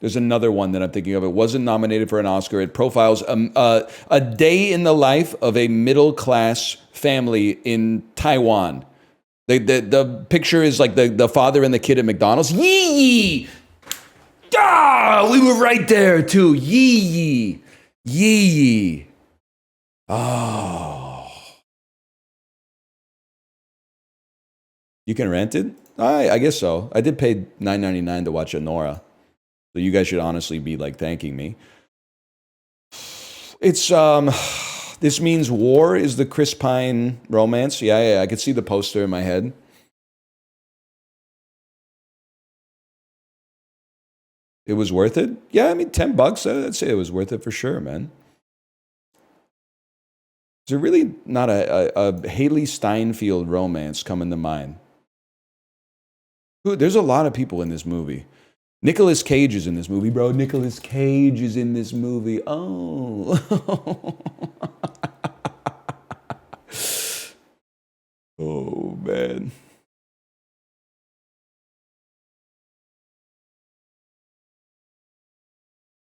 There's another one that I'm thinking of. It wasn't nominated for an Oscar. It profiles a day in the life of a middle-class family in Taiwan. The picture is like the father and the kid at McDonald's. Yee! Ah, we were right there too. Yee! Yee! Oh. You can rent it? I guess so. I did pay $9.99 to watch Anora. So you guys should honestly be like thanking me. It's This Means War is the Chris Pine romance. Yeah, I could see the poster in my head. It was worth it? Yeah, I mean $10. I'd say it was worth it for sure, man. Is there really not a Haley Steinfeld romance coming to mind? There's a lot of people in this movie. Nicolas Cage is in this movie, bro. Nicolas Cage is in this movie. Oh. Oh, man.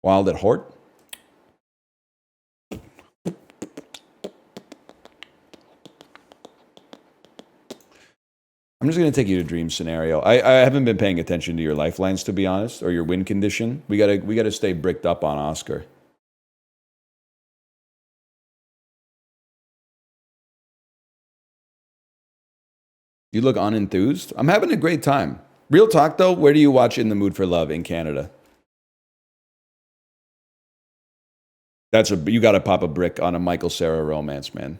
Wild at Heart? I'm just going to take you to dream scenario. I haven't been paying attention to your lifelines, to be honest, or your win condition. We gotta stay bricked up on Oscar. You look unenthused. I'm having a great time. Real talk, though, where do you watch In the Mood for Love in Canada? You got to pop a brick on a Michael Cera romance, man.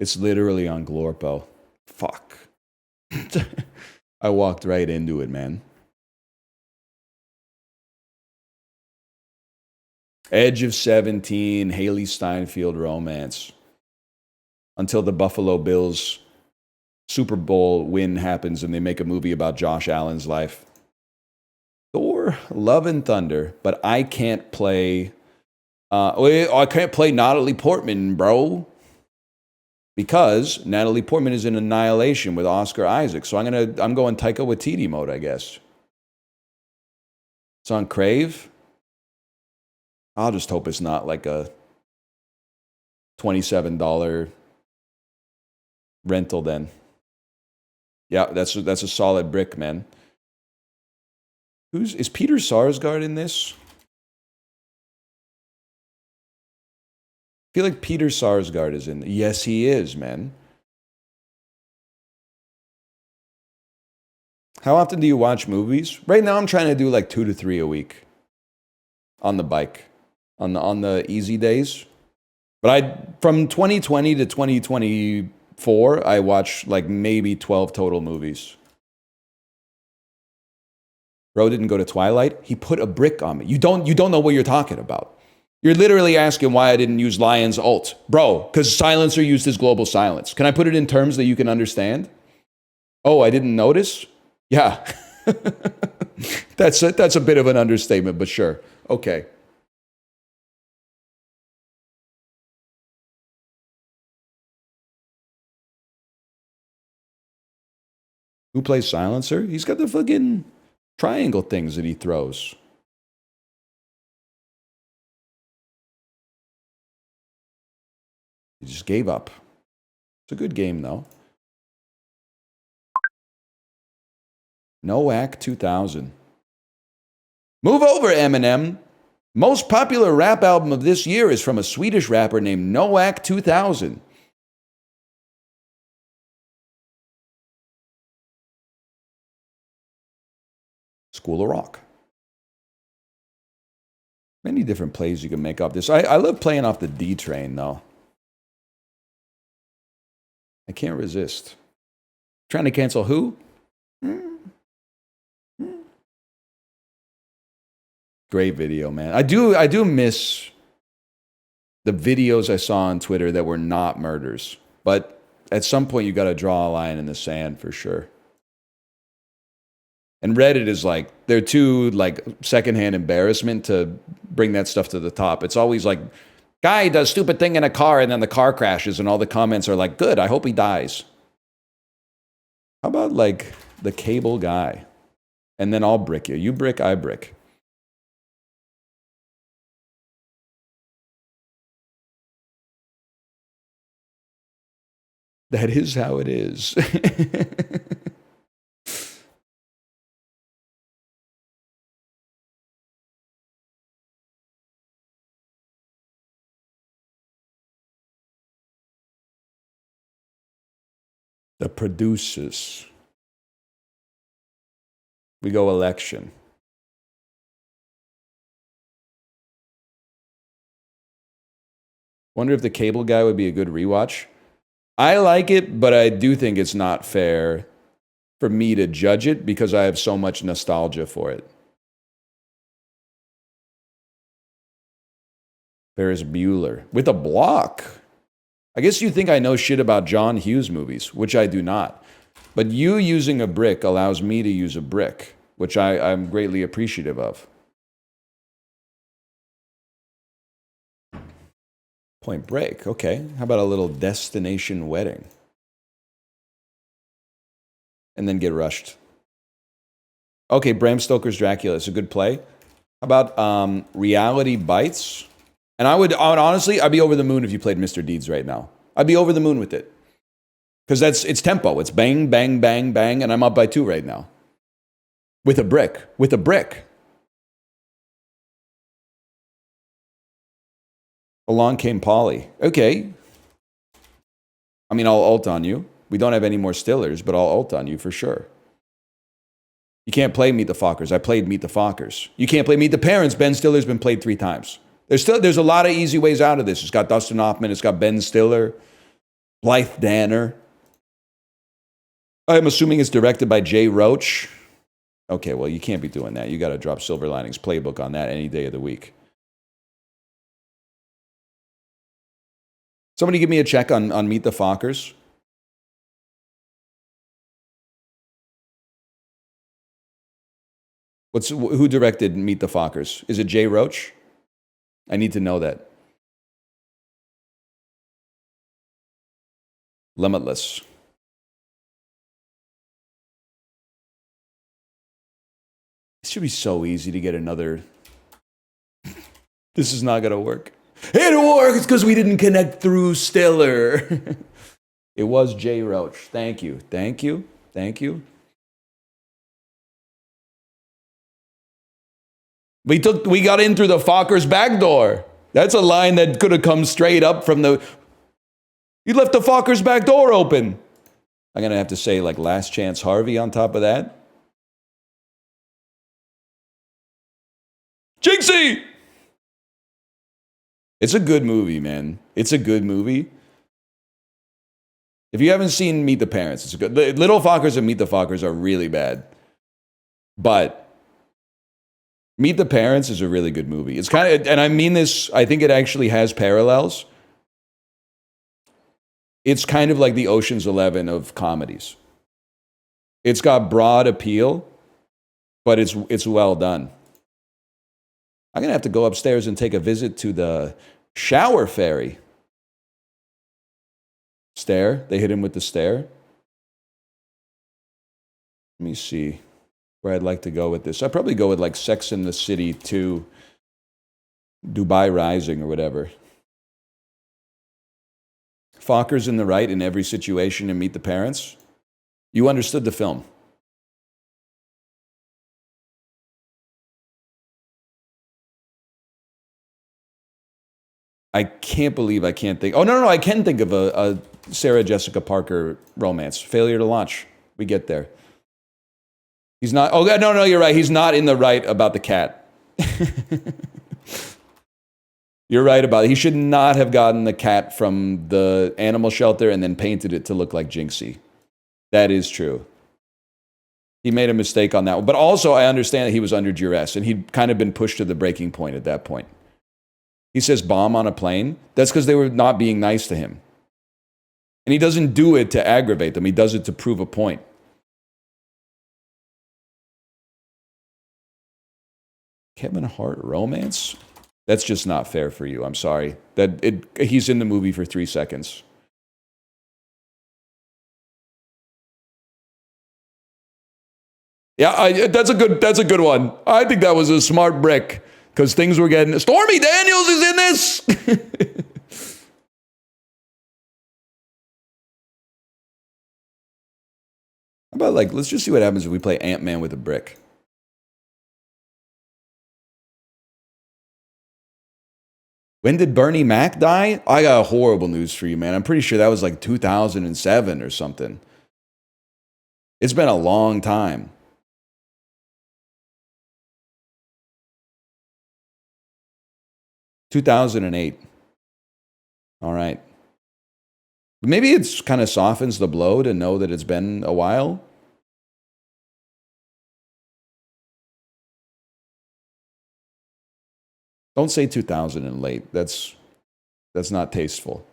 It's literally on Glorpo. Fuck. I walked right into it, man. Edge of 17, Haley Steinfeld romance. Until the Buffalo Bills Super Bowl win happens and they make a movie about Josh Allen's life. Thor, Love and Thunder, but I can't play. I can't play Natalie Portman, bro, because Natalie Portman is in Annihilation with Oscar Isaac. So I'm going Taika Waititi mode, I guess. It's on Crave. I'll just hope it's not like a $27 rental then. Yeah, that's a solid brick, man. Is Peter Sarsgaard in this? I feel like Peter Sarsgaard is in. Yes, he is, man. How often do you watch movies? Right now, I'm trying to do like 2 to 3 a week on the bike, on the easy days. But from 2020 to 2024, I watched like maybe 12 total movies. Bro didn't go to Twilight. He put a brick on me. You don't know what you're talking about. You're literally asking why I didn't use Lion's ult. Bro, because silencer used his global silence. Can I put it in terms that you can understand? Oh, I didn't notice? Yeah. That's a bit of an understatement, but sure. Okay. Who plays silencer? He's got the fucking triangle things that he throws. He just gave up. It's a good game, though. Noack 2000. Move over, Eminem. Most popular rap album of this year is from a Swedish rapper named Noack 2000. School of Rock. Many different plays you can make off this. I love playing off the D train, though. I can't resist. Trying to cancel who? Great video, man. I do miss the videos I saw on Twitter that were not murders. But at some point, you got to draw a line in the sand for sure. And Reddit is like, they're too like secondhand embarrassment to bring that stuff to the top. It's always like, guy does stupid thing in a car and then the car crashes and all the comments are like, good, I hope he dies. How about like The cable guy. And then I'll brick you. You brick, I brick. That is how it is. The producers. We go election. Wonder if the cable guy would be a good rewatch. I like it, but I do think it's not fair for me to judge it because I have so much nostalgia for it. Ferris Bueller with a block. I guess you think I know shit about John Hughes movies, which I do not. But you using a brick allows me to use a brick, which I'm greatly appreciative of. Point Break, okay. How about a little destination wedding? And then get rushed. Okay, Bram Stoker's Dracula is a good play. How about Reality Bites? And I would honestly, I'd be over the moon if you played Mr. Deeds right now. I'd be over the moon with it. Because it's tempo. It's bang, bang, bang, bang, and I'm up by 2 right now. With a brick. With a brick. Along Came Polly. Okay. I mean, I'll ult on you. We don't have any more Stillers, but I'll ult on you for sure. You can't play Meet the Fockers. I played Meet the Fockers. You can't play Meet the Parents. Ben Stiller's been played 3 times. There's a lot of easy ways out of this. It's got Dustin Hoffman. It's got Ben Stiller. Blythe Danner. I'm assuming it's directed by Jay Roach. Okay, well, you can't be doing that. You got to drop Silver Linings Playbook on that any day of the week. Somebody give me a check on Meet the Fockers. Who directed Meet the Fockers? Is it Jay Roach? I need to know that. Limitless. It should be so easy to get another. This is not going to work. It'll work. It's because we didn't connect through Stiller. It was Jay Roach. Thank you. Thank you. Thank you. We got in through the Fockers back door. That's a line that could have come straight up from the. You left the Fockers back door open. I'm going to have to say like Last Chance Harvey on top of that. Jinxie! It's a good movie, man. It's a good movie. If you haven't seen Meet the Parents, it's a good. Little Fockers and Meet the Fockers are really bad. But Meet the Parents is a really good movie. It's kind of, and I mean this, I think it actually has parallels. It's kind of like the Ocean's 11 of comedies. It's got broad appeal, but it's well done. I'm going to have to go upstairs and take a visit to the shower fairy. Stare. They hit him with the stare. Let me see where I'd like to go with this. I'd probably go with like Sex and the City 2, Dubai Rising or whatever. Fockers in the right in every situation and Meet the Parents. You understood the film. I can't believe I can't think. Oh, no, I can think of a Sarah Jessica Parker romance. Failure to Launch. We get there. He's not. Oh, no, you're right. He's not in the right about the cat. You're right about it. He should not have gotten the cat from the animal shelter and then painted it to look like Jinxie. That is true. He made a mistake on that one. But also, I understand that he was under duress and he'd kind of been pushed to the breaking point at that point. He says bomb on a plane. That's because they were not being nice to him. And he doesn't do it to aggravate them. He does it to prove a point. Kevin Hart romance? That's just not fair for you. I'm sorry. He's in the movie for 3 seconds. Yeah, that's a good one. I think that was a smart brick because things were getting. Stormy Daniels is in this. How about like let's just see what happens if we play Ant-Man with a brick. When did Bernie Mac die? I got horrible news for you, man. I'm pretty sure that was like 2007 or something. It's been a long time. $2008. All right. Maybe it's kind of softens the blow to know that it's been a while. Don't say 2000 and late. That's not tasteful.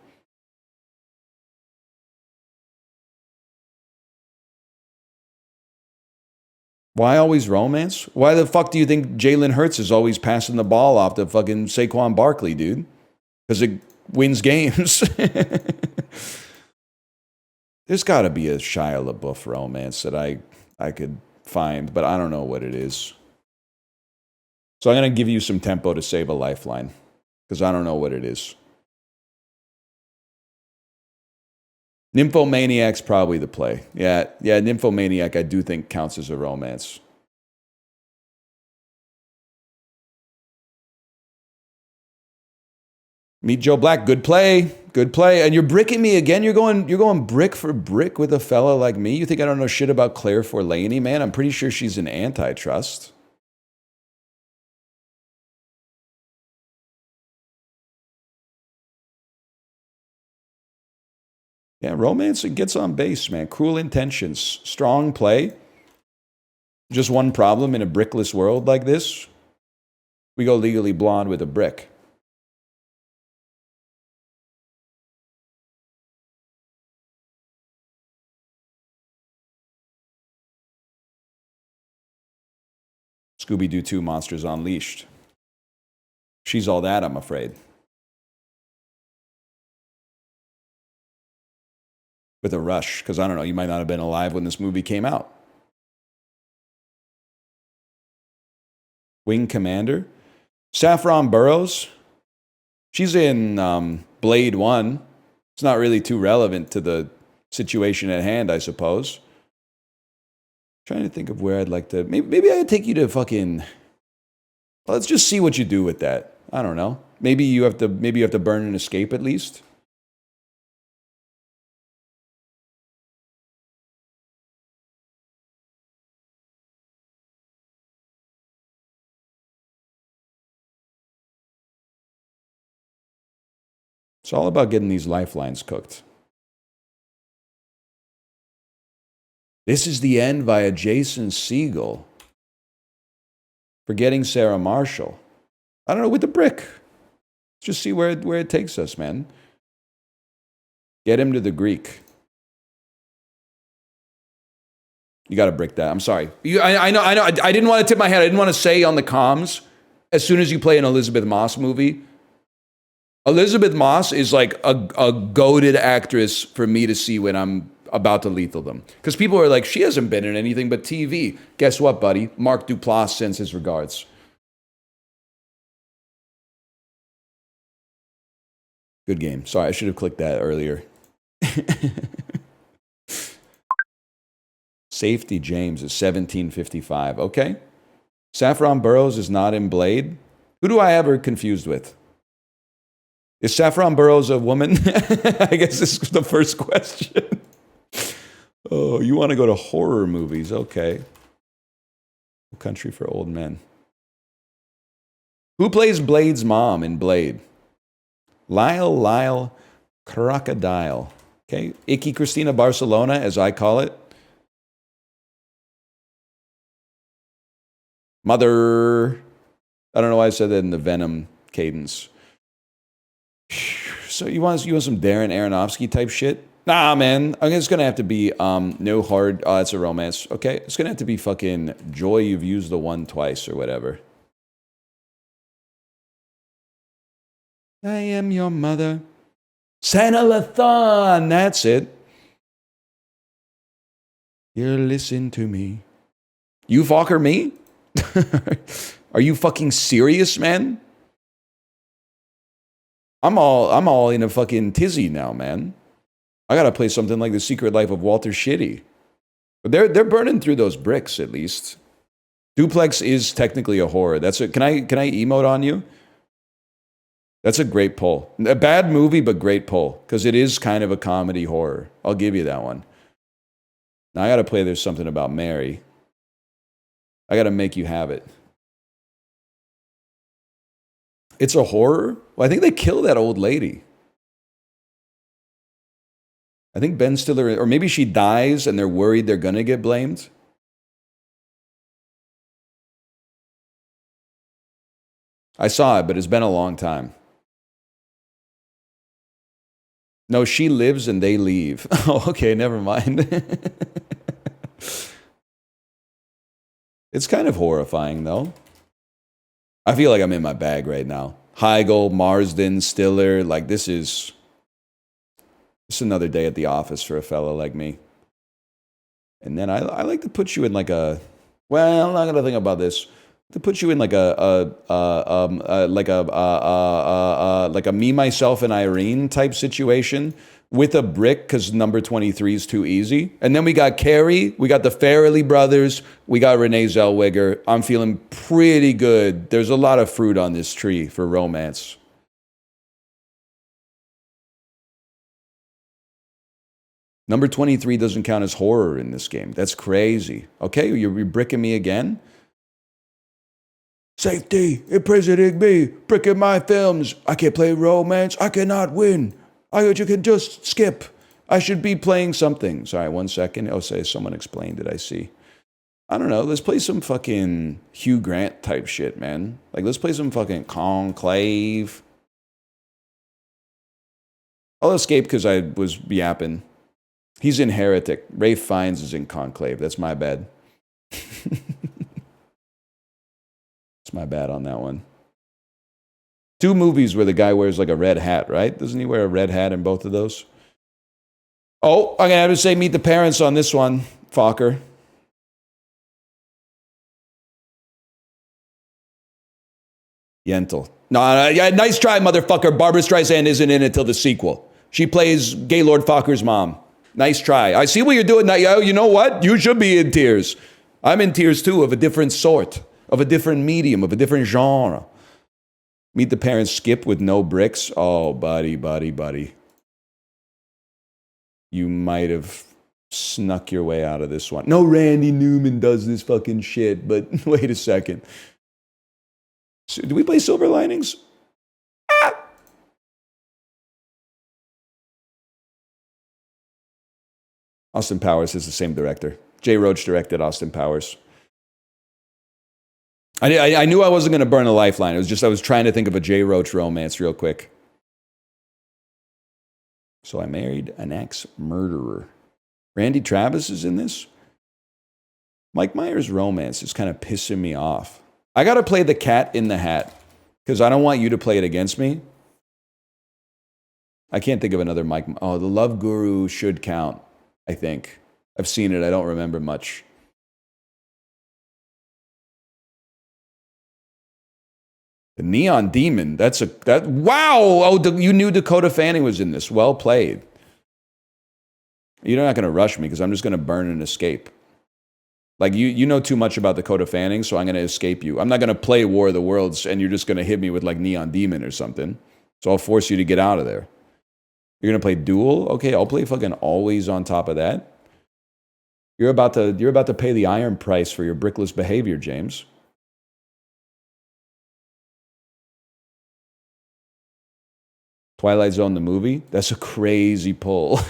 Why always romance? Why the fuck do you think Jalen Hurts is always passing the ball off to fucking Saquon Barkley, dude? Because it wins games. There's got to be a Shia LaBeouf romance that I could find, but I don't know what it is. So I'm going to give you some tempo to save a lifeline, because I don't know what it is. Nymphomaniac's probably the play. Yeah, Nymphomaniac I do think counts as a romance. Meet Joe Black, good play. And you're bricking me again. You're going brick for brick with a fella like me. You think I don't know shit about Claire Forlaney, man? I'm pretty sure she's an antitrust. Yeah, romance, it gets on base, man. Cruel intentions, strong play. Just one problem in a brickless world like this. We go Legally Blonde with a brick. Scooby-Doo 2 Monsters Unleashed. She's all that, I'm afraid. With a rush, because I don't know, you might not have been alive when this movie came out. Wing Commander. Saffron Burrows. She's in Blade 1. It's not really too relevant to the situation at hand, I suppose. Trying to think of where I'd like to... Maybe I'd take you to fucking... Let's just see what you do with that. I don't know. Maybe you have to burn an escape at least. It's all about getting these lifelines cooked. This is the End via Jason Segel. Forgetting Sarah Marshall. I don't know, with the brick. Let's just see where it takes us, man. Get him to the Greek. You got to brick that. I'm sorry. I know. I didn't want to tip my head. I didn't want to say on the comms, as soon as you play an Elizabeth Moss movie, Elizabeth Moss is like a goated actress for me to see when I'm about to lethal them. Because people are like, she hasn't been in anything but TV. Guess what, buddy? Mark Duplass sends his regards. Good game. Sorry, I should have clicked that earlier. Safety James is 1755. Okay. Saffron Burrows is not in Blade. Who do I have her confused with? Is Saffron Burrows a woman? I guess this is the first question. Oh, you want to go to horror movies? Okay. Country for Old Men. Who plays Blade's mom in Blade? Lyle Crocodile. Okay. Icky Cristina Barcelona, as I call it. Mother. I don't know why I said that in the Venom cadence. So you want some Darren Aronofsky type shit? Nah, man. I mean, it's going to have to be no hard... Oh, it's a romance. Okay. It's going to have to be fucking Joy, You've Used the One Twice or whatever. I am your mother. Santa Lathon. That's it. You listen to me. You Fokker me? Are you fucking serious, man? I'm all in a fucking tizzy now, man. I gotta play something like The Secret Life of Walter Shitty. But they're burning through those bricks at least. Duplex is technically a horror. Can I emote on you? That's a great poll. A bad movie, but great poll. Because it is kind of a comedy horror. I'll give you that one. Now I gotta play There's Something About Mary. I gotta make you have it. It's a horror? Well, I think they kill that old lady. I think Ben Stiller, or maybe she dies and they're worried they're gonna get blamed. I saw it, but it's been a long time. No, she lives and they leave. Oh, okay, never mind. It's kind of horrifying, though. I feel like I'm in my bag right now. Heigl, Marsden, Stiller, like this is another day at the office for a fellow like me. And then I like to put you in like a, well, I'm not gonna think about this. To put you in like a me, myself, and Irene type situation with a brick because number 23 is too easy. And then we got Carrie, we got the Farrelly brothers, we got Renee Zellweger. I'm feeling pretty good. There's a lot of fruit on this tree for romance. Number 23 doesn't count as horror in this game. That's crazy. Okay, you're bricking me again? Safety, imprisoning me, bricking my films. I can't play romance. I cannot win. You can just skip. I should be playing something. Sorry, 1 second. Oh, say someone explained it. I see. I don't know. Let's play some fucking Hugh Grant type shit, man. Like, let's play some fucking Conclave. I'll escape because I was yapping. He's in Heretic. Rafe Fiennes is in Conclave. That's my bad. It's my bad on that one. 2 movies where the guy wears like a red hat, right? Doesn't he wear a red hat in both of those? Oh, I'm going to have to say Meet the Parents on this one, Fokker. Yentl. No, yeah, nice try, motherfucker. Barbara Streisand isn't in it till the sequel. She plays Gaylord Fokker's mom. Nice try. I see what you're doing now. You know what? You should be in tears. I'm in tears too, of a different sort, of a different medium, of a different genre. Meet the Parents skip with no bricks. Oh, buddy. You might have snuck your way out of this one. No, Randy Newman does this fucking shit, but wait a second. So, do we play Silver Linings? Ah! Austin Powers is the same director. Jay Roach directed Austin Powers. I knew I wasn't going to burn a lifeline. It was just I was trying to think of a Jay Roach romance real quick. So I married an ex-murderer. Randy Travis is in this? Mike Myers' romance is kind of pissing me off. I got to play the Cat in the Hat because I don't want you to play it against me. I can't think of another Mike. Oh, The Love Guru should count, I think. I've seen it. I don't remember much. The Neon Demon. Wow! Oh, you knew Dakota Fanning was in this. Well played. You're not going to rush me because I'm just going to burn and escape. Like, you know too much about Dakota Fanning, so I'm going to escape you. I'm not going to play War of the Worlds and you're just going to hit me with like Neon Demon or something. So I'll force you to get out of there. You're going to play Duel? Okay, I'll play fucking Always on top of that. You're about to pay the iron price for your brickless behavior, James. Twilight Zone the movie? That's a crazy pull.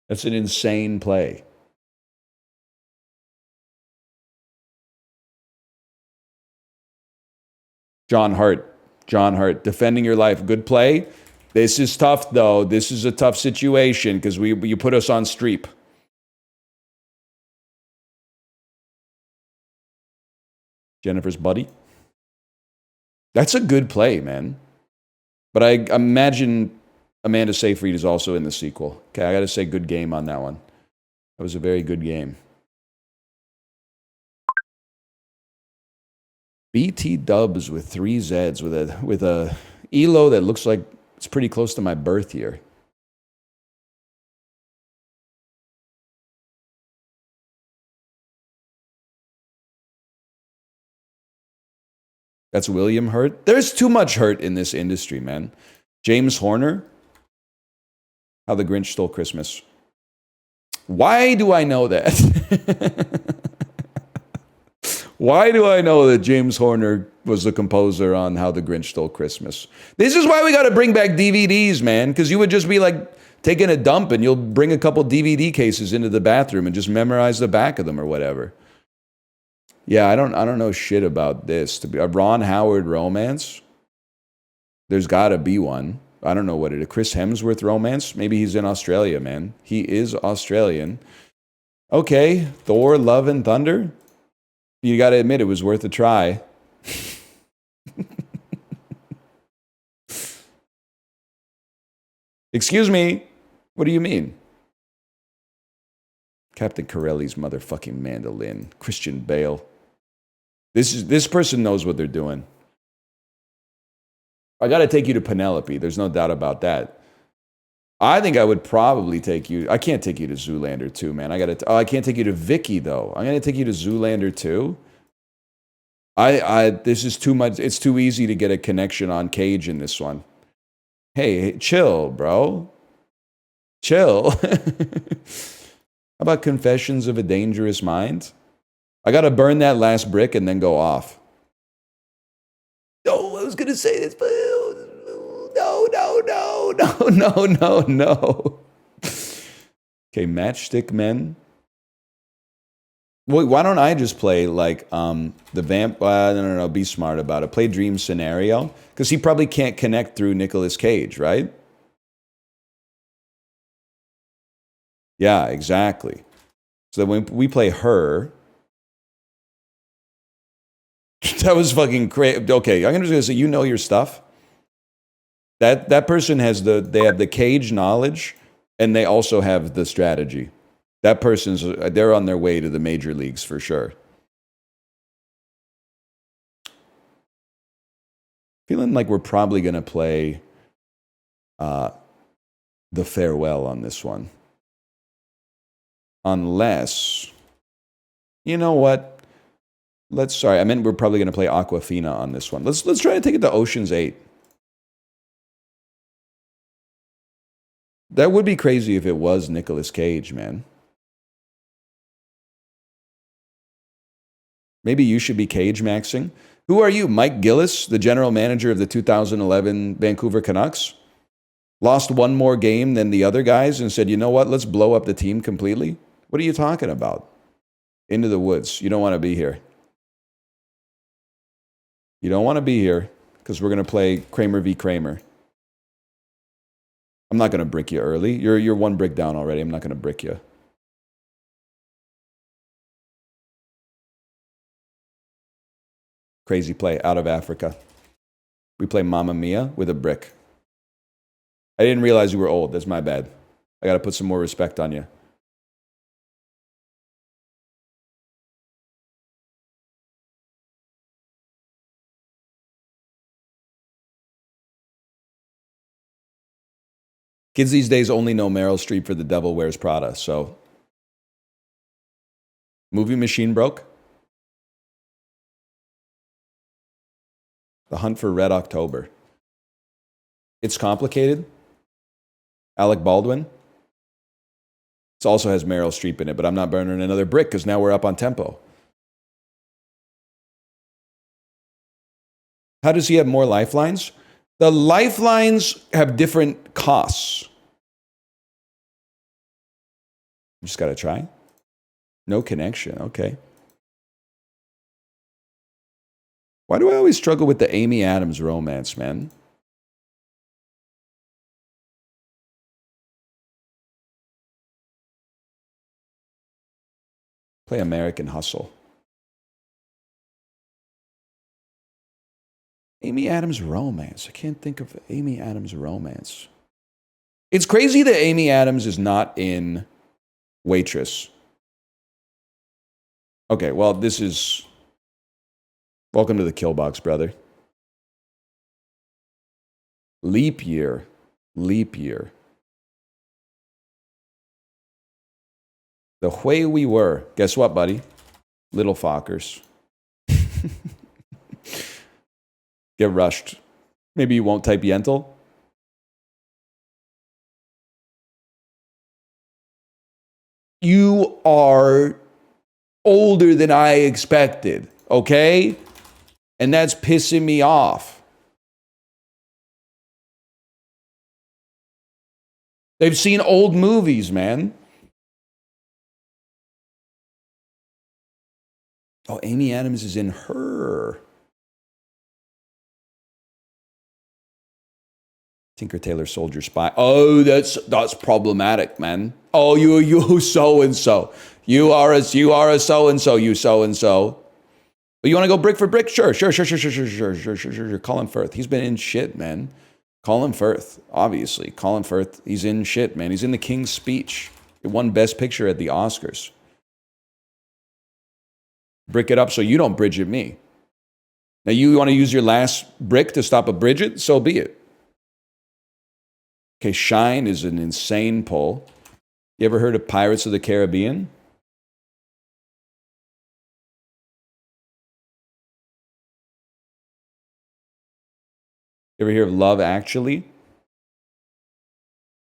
That's an insane play. John Hart, defending your life. Good play. This is tough, though. This is a tough situation because you put us on Streep. Jennifer's buddy. That's a good play, man. But I imagine Amanda Seyfried is also in the sequel. Okay, I got to say good game on that one. That was a very good game. BT Dubs with 3 Zs with a elo that looks like it's pretty close to my birth year. That's William Hurt. There's too much hurt in this industry, man. James Horner. How the Grinch Stole Christmas. Why do I know that? Why do I know that James Horner was the composer on How the Grinch Stole Christmas? This is why we got to bring back DVDs, man. Because you would just be like taking a dump and you'll bring a couple DVD cases into the bathroom and just memorize the back of them or whatever. Yeah, I don't know shit about this. To be a Ron Howard romance, there's got to be one. I don't know what it is. Chris Hemsworth romance? Maybe he's in Australia, man. He is Australian. Okay, Thor, Love and Thunder. You got to admit it was worth a try. Excuse me. What do you mean? Captain Corelli's motherfucking mandolin. Christian Bale. This person knows what they're doing. I got to take you to Penelope. There's no doubt about that. I think I would probably take you. I can't take you to Zoolander 2, man. I can't take you to Vicky, though. I'm going to take you to Zoolander 2. This is too much. It's too easy to get a connection on Cage in this one. Hey, chill, bro. Chill. How about Confessions of a Dangerous Mind? I got to burn that last brick and then go off. Oh, I was going to say this, but no. Okay, Matchstick Men. Wait, why don't I just play like the vamp? No. Be smart about it. Play Dream Scenario because he probably can't connect through Nicolas Cage, right? Yeah, exactly. So when we play Her, that was fucking crazy. Okay, I'm just gonna say you know your stuff. That person has they have the Cage knowledge, and they also have the strategy. That they're on their way to the major leagues for sure. Feeling like we're probably gonna play The Farewell on this one. Unless, you know what? I meant we're probably going to play Aquafina on this one. Let's try to take it to Ocean's 8. That would be crazy if it was Nicolas Cage, man. Maybe you should be Cage maxing. Who are you? Mike Gillis, the general manager of the 2011 Vancouver Canucks? Lost one more game than the other guys and said, you know what? Let's blow up the team completely. What are you talking about? Into the woods. You don't want to be here. You don't want to be here because we're going to play Kramer v. Kramer. I'm not going to brick you early. You're one brick down already. I'm not going to brick you. Crazy play out of Africa. We play Mamma Mia with a brick. I didn't realize you were old. That's my bad. I got to put some more respect on you. Kids these days only know Meryl Streep for The Devil Wears Prada, so. Movie machine broke. The Hunt for Red October. It's complicated. Alec Baldwin. It also has Meryl Streep in it, but I'm not burning another brick because now we're up on tempo. How does he have more lifelines? The lifelines have different costs. You just got to try. No connection. Okay. Why do I always struggle with the Amy Adams romance, man? Play American Hustle. Amy Adams romance. I can't think of Amy Adams romance. It's crazy that Amy Adams is not in Waitress. Okay, well, Welcome to the kill box, brother. Leap year. Leap year. The way we were. Guess what, buddy? Little fuckers. Get rushed. Maybe you won't type Yentl. You are older than I expected, okay? And that's pissing me off. They've seen old movies, man. Oh, Amy Adams is in Her. Tinker Tailor Soldier Spy. Oh, that's problematic, man. Oh, you so and so. You are a so and so. You so and so. But you want to go brick for brick? Sure. Colin Firth. He's been in shit, man. Colin Firth, obviously. Colin Firth, he's in shit, man. He's in The King's Speech. It won Best Picture at the Oscars. Brick it up so you don't Bridget me. Now you want to use your last brick to stop a Bridget? So be it. Okay, Shine is an insane pull. You ever heard of Pirates of the Caribbean? You ever hear of Love Actually?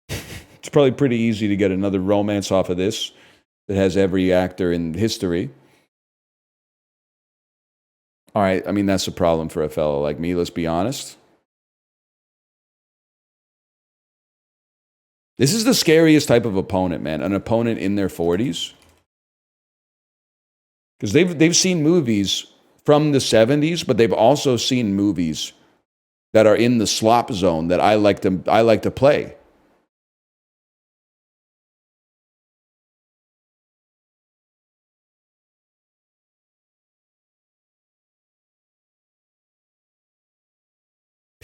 It's probably pretty easy to get another romance off of this that has every actor in history. All right, I mean, that's a problem for a fellow like me, let's be honest. This is the scariest type of opponent, man. An opponent in their 40s. Because they've seen movies from the 70s, but they've also seen movies that are in the slop zone that I like to play.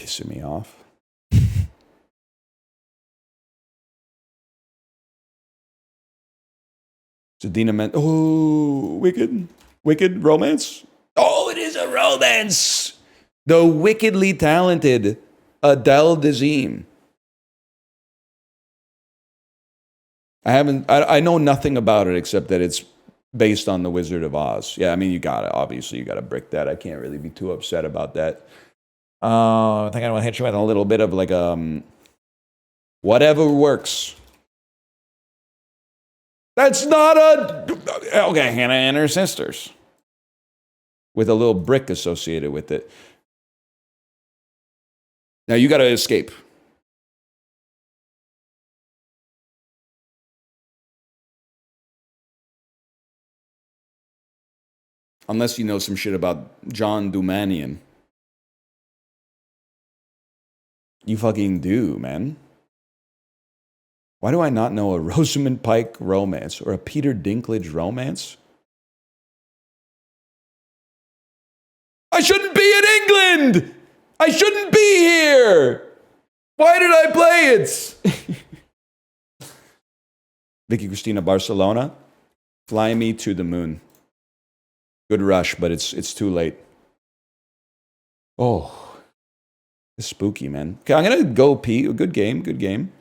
Pissing me off. Zadina meant, oh, wicked romance. Oh, it is a romance. The wickedly talented Adele Dazeem. I know nothing about it except that it's based on The Wizard of Oz. Yeah, I mean, you gotta brick that. I can't really be too upset about that. I think I want to hit you with a little bit of like whatever works. That's not okay, Hannah and her sisters. With a little brick associated with it. Now you gotta escape. Unless you know some shit about John Dumanian. You fucking do, man. Why do I not know a Rosamund Pike romance or a Peter Dinklage romance? I shouldn't be in England! I shouldn't be here! Why did I play it? Vicky Cristina Barcelona, Fly Me to the Moon. Good rush, but it's too late. Oh, it's spooky, man. Okay, I'm going to go pee. Good game.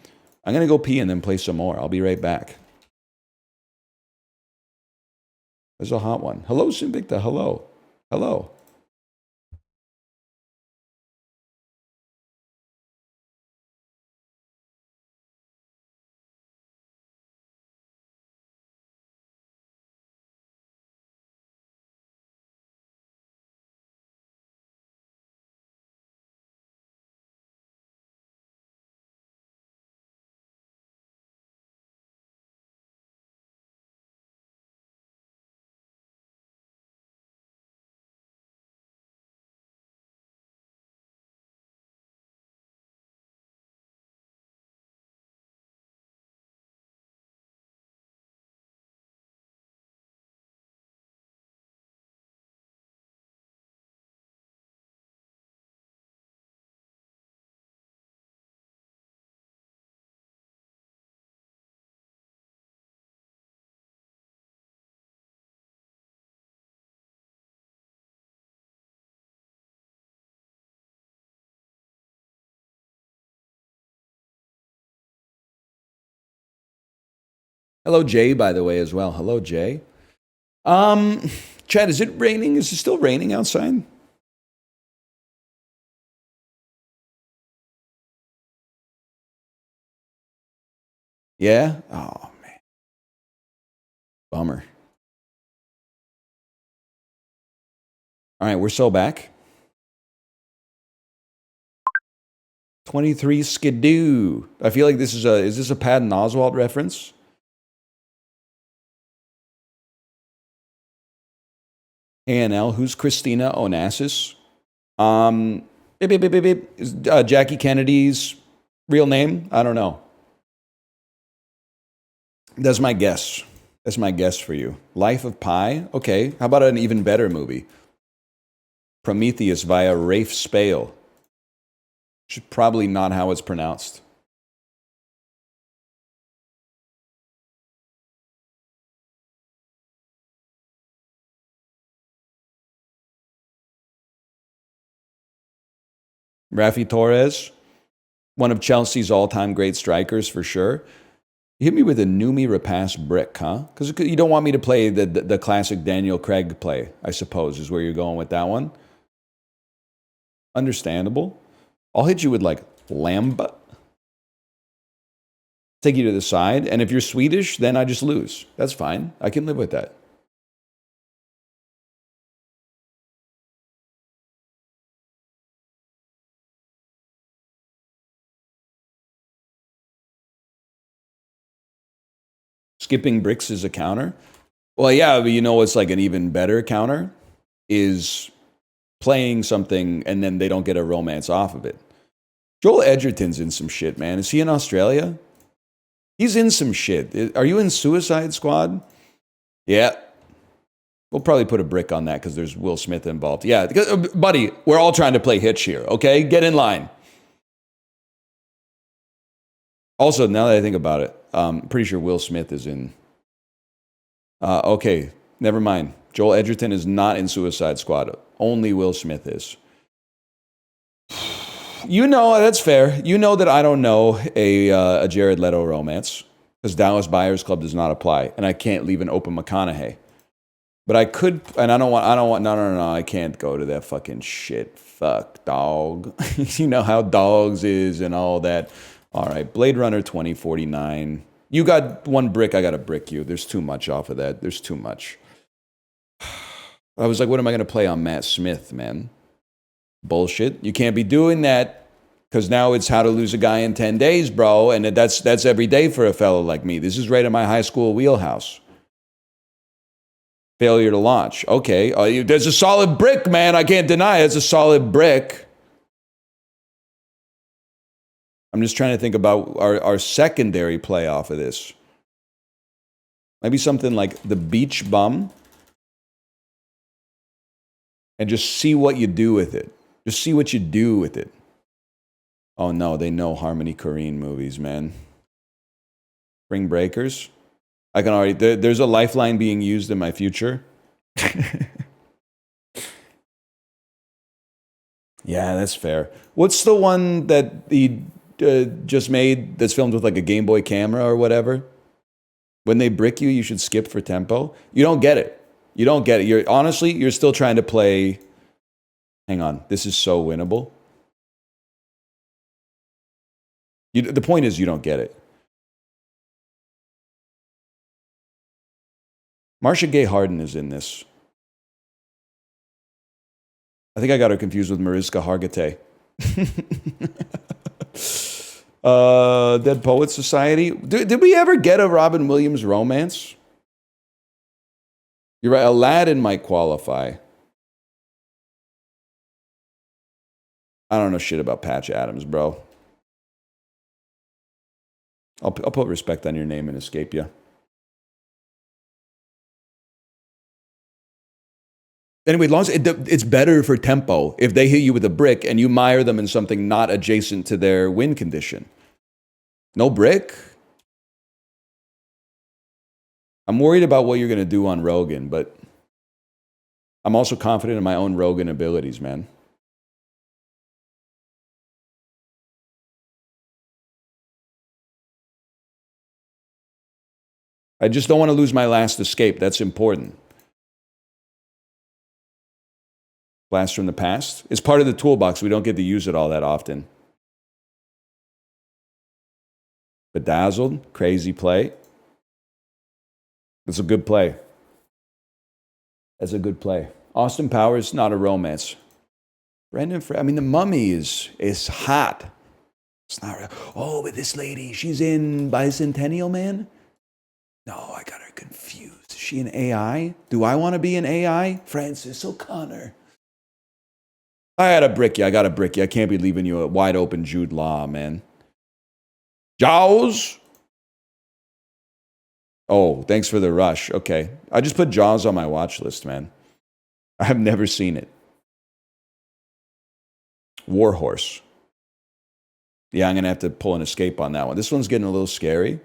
I'm going to go pee and then play some more. I'll be right back. There's a hot one. Hello, Sinvicta. Hello. Hello, Jay, by the way, as well. Hello, Jay. Chad, is it raining? Is it still raining outside? Yeah? Oh, man. Bummer. All right, we're so back. 23 Skidoo. I feel like is this a Patton Oswalt reference? ANL, who's Christina Onassis? Is Jackie Kennedy's real name? I don't know. That's my guess. That's my guess for you. Life of Pi? Okay. How about an even better movie? Prometheus via Rafe Spale. Should probably not how it's pronounced. Rafi Torres, one of Chelsea's all-time great strikers for sure. You hit me with a Numi Rapace brick, huh? Because you don't want me to play the classic Daniel Craig play, I suppose, is where you're going with that one. Understandable. I'll hit you with like Lamba. Take you to the side, and if you're Swedish, then I just lose. That's fine. I can live with that. Skipping bricks is a counter. Well, yeah, but you know what's like an even better counter is playing something and then they don't get a romance off of it. Joel Edgerton's in some shit, man. Is he in Australia? He's in some shit. Are you in Suicide Squad? Yeah. We'll probably put a brick on that because there's Will Smith involved. Yeah, buddy, we're all trying to play Hitch here, okay? Get in line. Also, now that I think about it, I'm pretty sure Will Smith is in. Okay, never mind. Joel Edgerton is not in Suicide Squad. Only Will Smith is. You know, that's fair. You know that I don't know a Jared Leto romance because Dallas Buyers Club does not apply, and I can't leave an open McConaughey. But I could, and I don't want, no, I can't go to that fucking shit. Fuck, dog. You know how dogs is and all that. All right, Blade Runner 2049. You got one brick, I got to brick you. There's too much off of that. There's too much. I was like, what am I going to play on Matt Smith, man? Bullshit. You can't be doing that because now it's How to Lose a Guy in 10 Days, bro. And that's every day for a fellow like me. This is right in my high school wheelhouse. Failure to launch. Okay. There's a solid brick, man. I can't deny it. It's a solid brick. I'm just trying to think about our secondary play off of this. Maybe something like The Beach Bum. And just see what you do with it. Just see what you do with it. Oh no, they know Harmony Korine movies, man. Spring Breakers. I can already, there's a lifeline being used in my future. Yeah, that's fair. What's the one that he just made that's filmed with like a Game Boy camera or whatever? When they brick you, you should skip for tempo. You don't get it. You don't get it. Honestly, you're still trying to play. Hang on. This is so winnable. The point is you don't get it. Marcia Gay Harden is in this. I think I got her confused with Mariska Hargitay. Dead Poets Society. Did we ever get a Robin Williams romance? You're right. Aladdin might qualify. I don't know shit about Patch Adams, bro. I'll put respect on your name and escape you. Anyway, as long as it's better for tempo if they hit you with a brick and you mire them in something not adjacent to their win condition. No brick? I'm worried about what you're going to do on Rogan, but I'm also confident in my own Rogan abilities, man. I just don't want to lose my last escape. That's important. Blast from the past. It's part of the toolbox. We don't get to use it all that often. Bedazzled. Crazy play. It's a good play. That's a good play. Austin Powers, not a romance. I mean, The Mummy is hot. It's not. Oh, but this lady, she's in Bicentennial Man? No, I got her confused. Is she an AI? Do I want to be an AI? Francis O'Connor. I gotta brick you. I can't be leaving you a wide open Jude Law, man. Jaws? Oh, thanks for the rush. Okay. I just put Jaws on my watch list, man. I have never seen it. Warhorse. Yeah, I'm going to have to pull an escape on that one. This one's getting a little scary.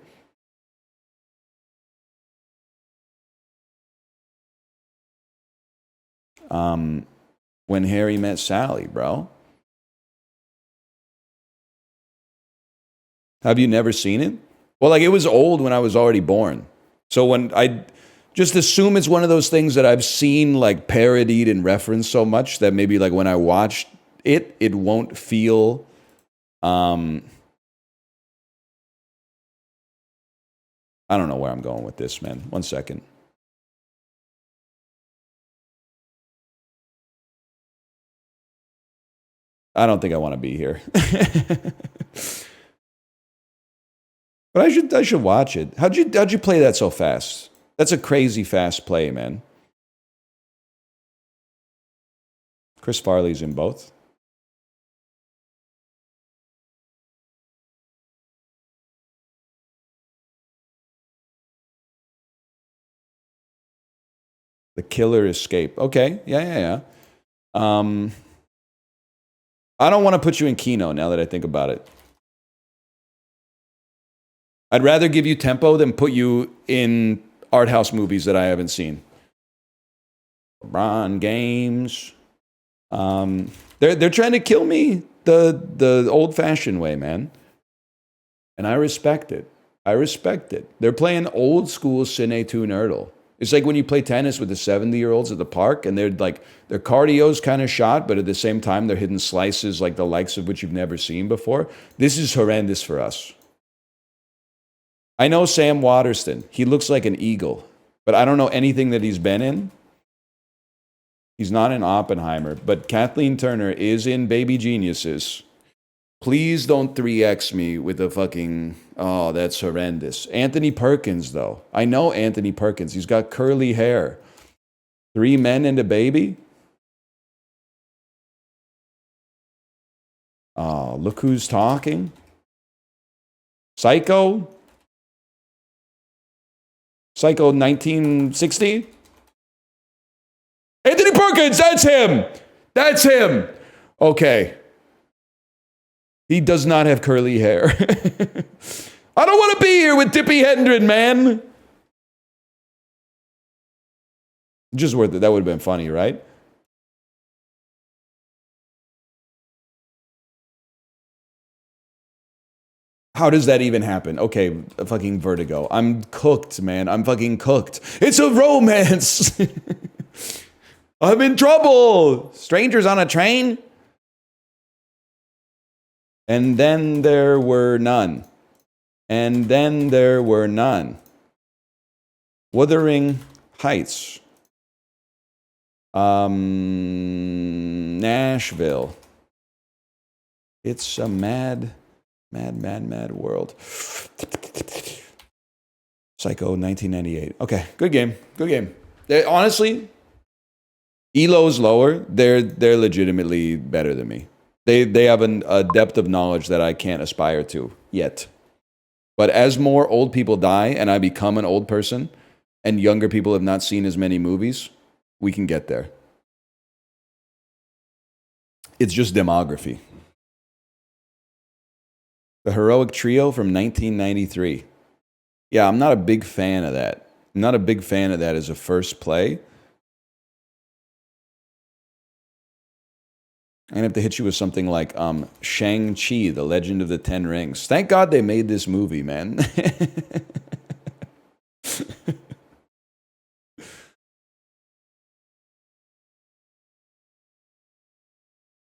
When Harry Met Sally, bro. Have you never seen it? Well, like, it was old when I was already born. So when I just assume it's one of those things that I've seen like parodied and referenced so much that maybe like when I watched it, it won't feel I don't know where I'm going with this, man. 1 second. I don't think I want to be here. But I should watch it. How'd you play that so fast? That's a crazy fast play, man. Chris Farley's in both. The Killer Escape. Okay, yeah. I don't want to put you in Kino now that I think about it. I'd rather give you tempo than put you in art house movies that I haven't seen. LeBron Games. They're trying to kill me the old-fashioned way, man. And I respect it. They're playing old school Cine Tu Nerdle. It's like when you play tennis with the 70-year-olds at the park, and they're like, their cardio's kind of shot, but at the same time, they're hitting slices like the likes of which you've never seen before. This is horrendous for us. I know Sam Waterston. He looks like an eagle, but I don't know anything that he's been in. He's not in Oppenheimer, but Kathleen Turner is in Baby Geniuses. Please don't 3X me with a fucking, oh, that's horrendous. Anthony Perkins, though. I know Anthony Perkins. He's got curly hair. 3 Men and a Baby? Oh, Look Who's Talking? Psycho? Psycho 1960? Anthony Perkins, that's him. Okay. He does not have curly hair. I don't want to be here with Dippy Hendren, man. Just worth it. That would have been funny, right? How does that even happen? Okay, fucking Vertigo. I'm cooked, man. I'm fucking cooked. It's a romance. I'm in trouble. Strangers on a train. And then there were none. Wuthering Heights. Nashville. It's a mad world. Psycho 1998. Okay, good game. Honestly, Elo's lower. They're legitimately better than me. They have a depth of knowledge that I can't aspire to yet. But as more old people die and I become an old person and younger people have not seen as many movies, we can get there. It's just demography. The Heroic Trio from 1993. Yeah, I'm not a big fan of that. I'm not a big fan of that as a first play. I'm going to have to hit you with something like Shang-Chi, The Legend of the Ten Rings. Thank God they made this movie, man.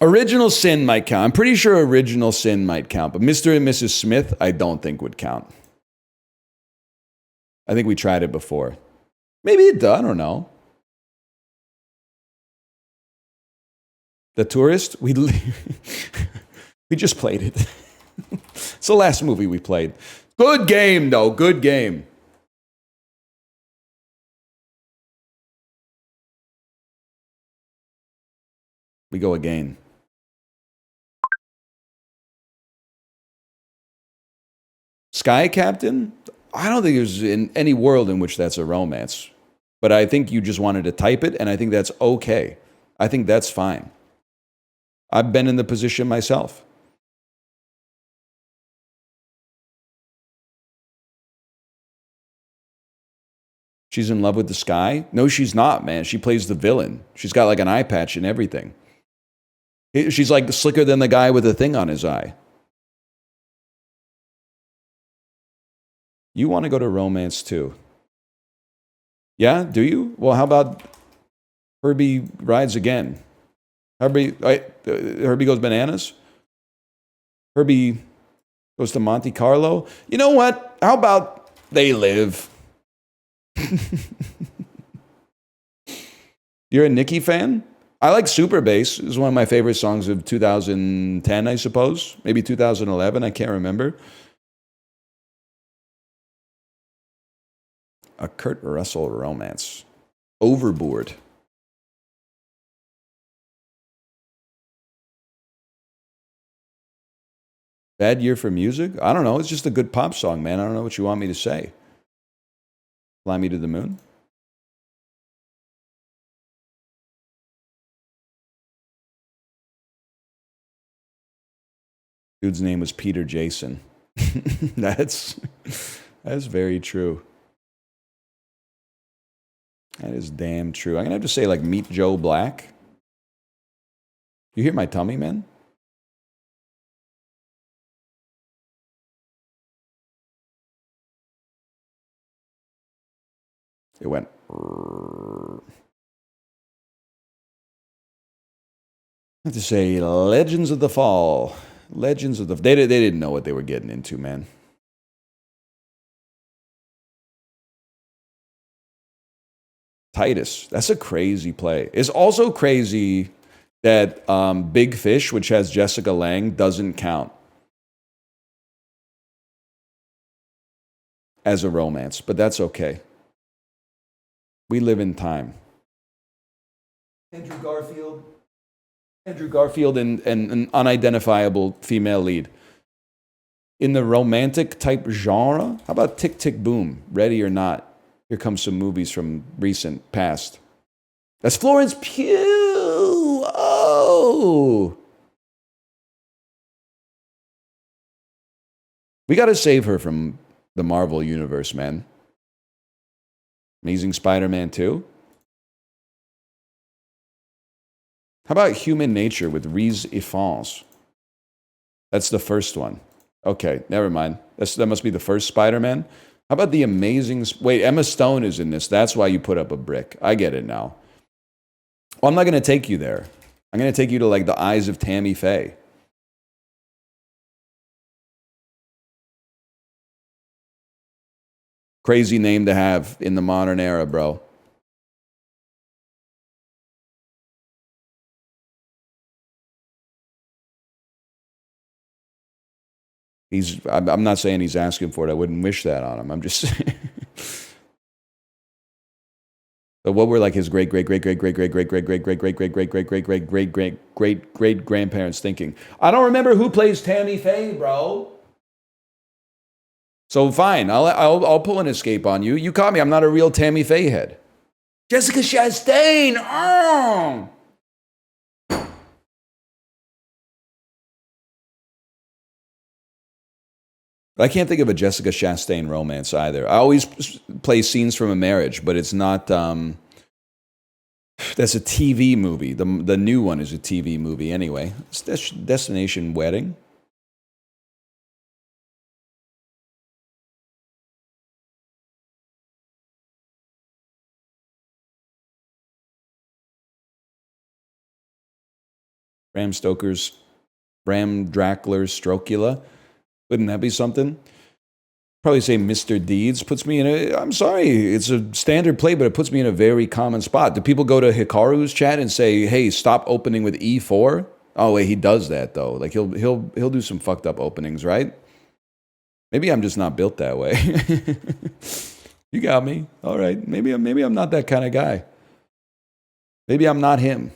Original Sin might count. I'm pretty sure Original Sin might count, but Mr. and Mrs. Smith, I don't think would count. I think we tried it before. Maybe it does. I don't know. The Tourist, we just played it. It's the last movie we played. Good game, though. Good game. We go again. Sky Captain? I don't think there's in any world in which that's a romance. But I think you just wanted to type it, and I think that's okay. I think that's fine. I've been in the position myself. She's in love with the sky? No, she's not, man. She plays the villain. She's got like an eye patch and everything. She's like slicker than the guy with the thing on his eye. You want to go to romance too? Yeah, do you? Well, how about Herbie Rides Again? Herbie Goes Bananas? Herbie Goes to Monte Carlo? You know what? How about They Live? You're a Nicki fan? I like Super Bass. It's one of my favorite songs of 2010, I suppose. Maybe 2011. I can't remember. A Kurt Russell romance. Overboard. Bad year for music? I don't know. It's just a good pop song, man. I don't know what you want me to say. Fly Me to the Moon? Dude's name was Peter Jason. That's very true. That is damn true. I'm going to have to say, like, Meet Joe Black. You hear my tummy, man? It went. I have to say, Legends of the Fall. Legends of the. They didn't know what they were getting into, man. Titus. That's a crazy play. It's also crazy that Big Fish, which has Jessica Lange, doesn't count as a romance, but that's okay. We live in time. Andrew Garfield and an unidentifiable female lead. In the romantic type genre, how about Tick Tick Boom? Ready or Not? Here comes some movies from recent past. That's Florence Pugh. Oh. We got to save her from the Marvel universe, man. Amazing Spider-Man 2. How about Human Nature with Rhys Ifans? That's the first one. Okay, never mind. That must be the first Spider-Man. How about the amazing... Wait, Emma Stone is in this. That's why you put up a brick. I get it now. Well, I'm not going to take you there. I'm going to take you to, like, the Eyes of Tammy Faye. Crazy name to have in the modern era, bro. I'm not saying he's asking for it. I wouldn't wish that on him. I'm just saying. But what were like his great grandparents thinking? I don't remember who plays Tammy Faye, bro. So fine, I'll pull an escape on you. You caught me. I'm not a real Tammy Faye head. Jessica Chastain. Oh. I can't think of a Jessica Chastain romance either. I always play Scenes from a Marriage, but it's not. That's a TV movie. The new one is a TV movie anyway. It's Destination Wedding. Bram Stoker's, Bram Drackler's Strokula. Wouldn't that be something? Probably say Mr. Deeds puts me in a, I'm sorry, it's a standard play, but it puts me in a very common spot. Do people go to Hikaru's chat and say, hey, stop opening with E4? Oh, wait, he does that, though. Like, he'll do some fucked up openings, right? Maybe I'm just not built that way. You got me. All right. Maybe I'm not that kind of guy. Maybe I'm not him.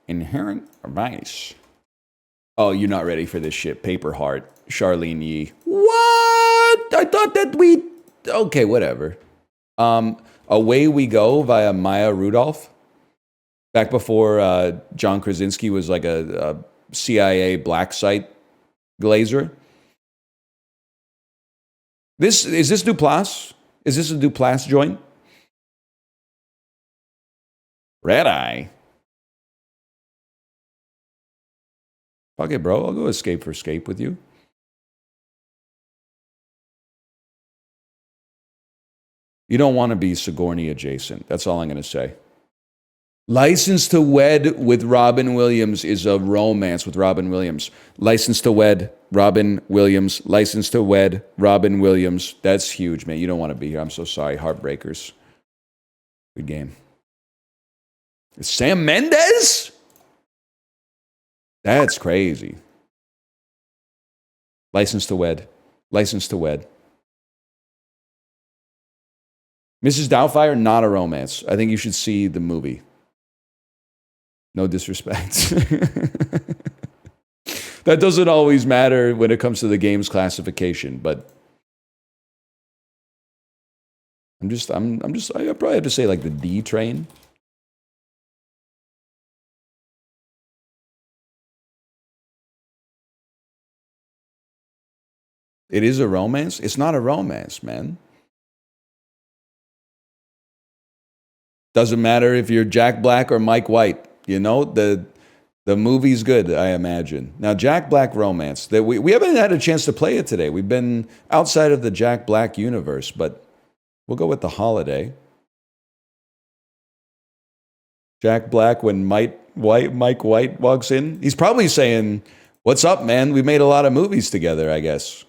Inherent vice. Oh, you're not ready for this shit. Paper Heart. Charlene Yee. What? I thought that we... Okay, whatever. Away We Go via Maya Rudolph. Back before John Krasinski was like a CIA black site glazer. Is this Duplass? Is this a Duplass joint? Red Eye. Fuck it, bro. I'll go escape for escape with you. You don't want to be Sigourney adjacent. That's all I'm going to say. License to Wed with Robin Williams is a romance with Robin Williams. License to Wed, Robin Williams. License to Wed, Robin Williams. That's huge, man. You don't want to be here. I'm so sorry. Heartbreakers. Good game. It's Sam Mendes? That's crazy. License to Wed. License to Wed. Mrs. Doubtfire, not a romance. I think you should see the movie. No disrespect. That doesn't always matter when it comes to the game's classification, but I probably have to say like the D train. It is a romance? It's not a romance, man. Doesn't matter if you're Jack Black or Mike White. You know, the movie's good, I imagine. Now, Jack Black romance. We haven't had a chance to play it today. We've been outside of the Jack Black universe, but we'll go with The Holiday. Jack Black, when Mike White walks in, he's probably saying, "What's up, man? We made a lot of movies together, I guess."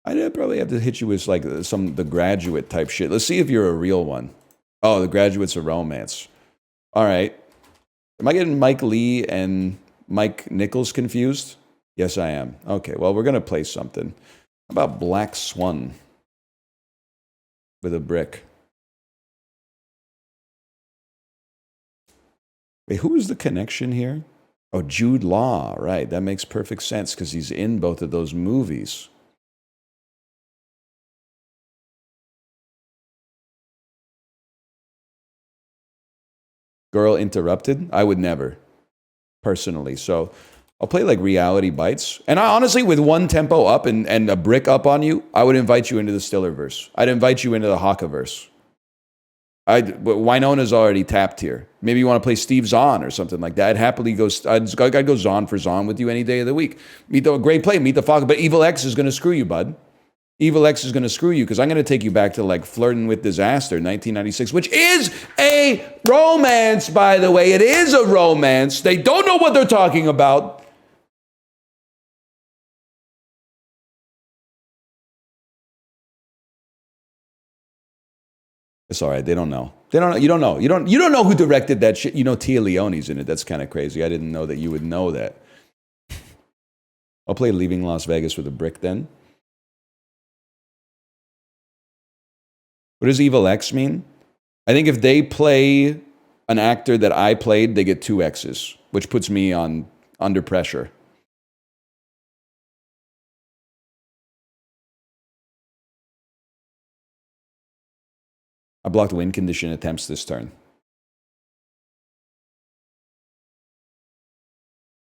I'd probably have to hit you with like The Graduate type shit. Let's see if you're a real one. Oh, The Graduate's a romance. All right. Am I getting Mike Lee and Mike Nichols confused? Yes, I am. Okay, well, we're going to play something. How about Black Swan with a brick? Wait, who is the connection here? Oh, Jude Law, right. That makes perfect sense because he's in both of those movies. Girl Interrupted? I would never, personally. So I'll play like Reality Bites. And I honestly, with one tempo up and a brick up on you, I would invite you into the Stillerverse. I'd invite you into the Hawkaverse. Winona's already tapped here. Maybe you want to play Steve Zahn or something like that. I'd happily go, I'd go Zahn for Zahn with you any day of the week. Great play, meet the Falcon. But Evil X is going to screw you, bud. Evil X is going to screw you because I'm going to take you back to like Flirting with Disaster, 1996, which is a romance, by the way. It is a romance. They don't know what they're talking about. It's all right. They don't know. They don't know. You don't know. You don't know who directed that shit. You know Tia Leone's in it. That's kind of crazy. I didn't know that you would know that. I'll play Leaving Las Vegas with a brick then. What does Evil X mean? I think if they play an actor that I played, they get 2 X's, which puts me under pressure. I blocked win condition attempts this turn.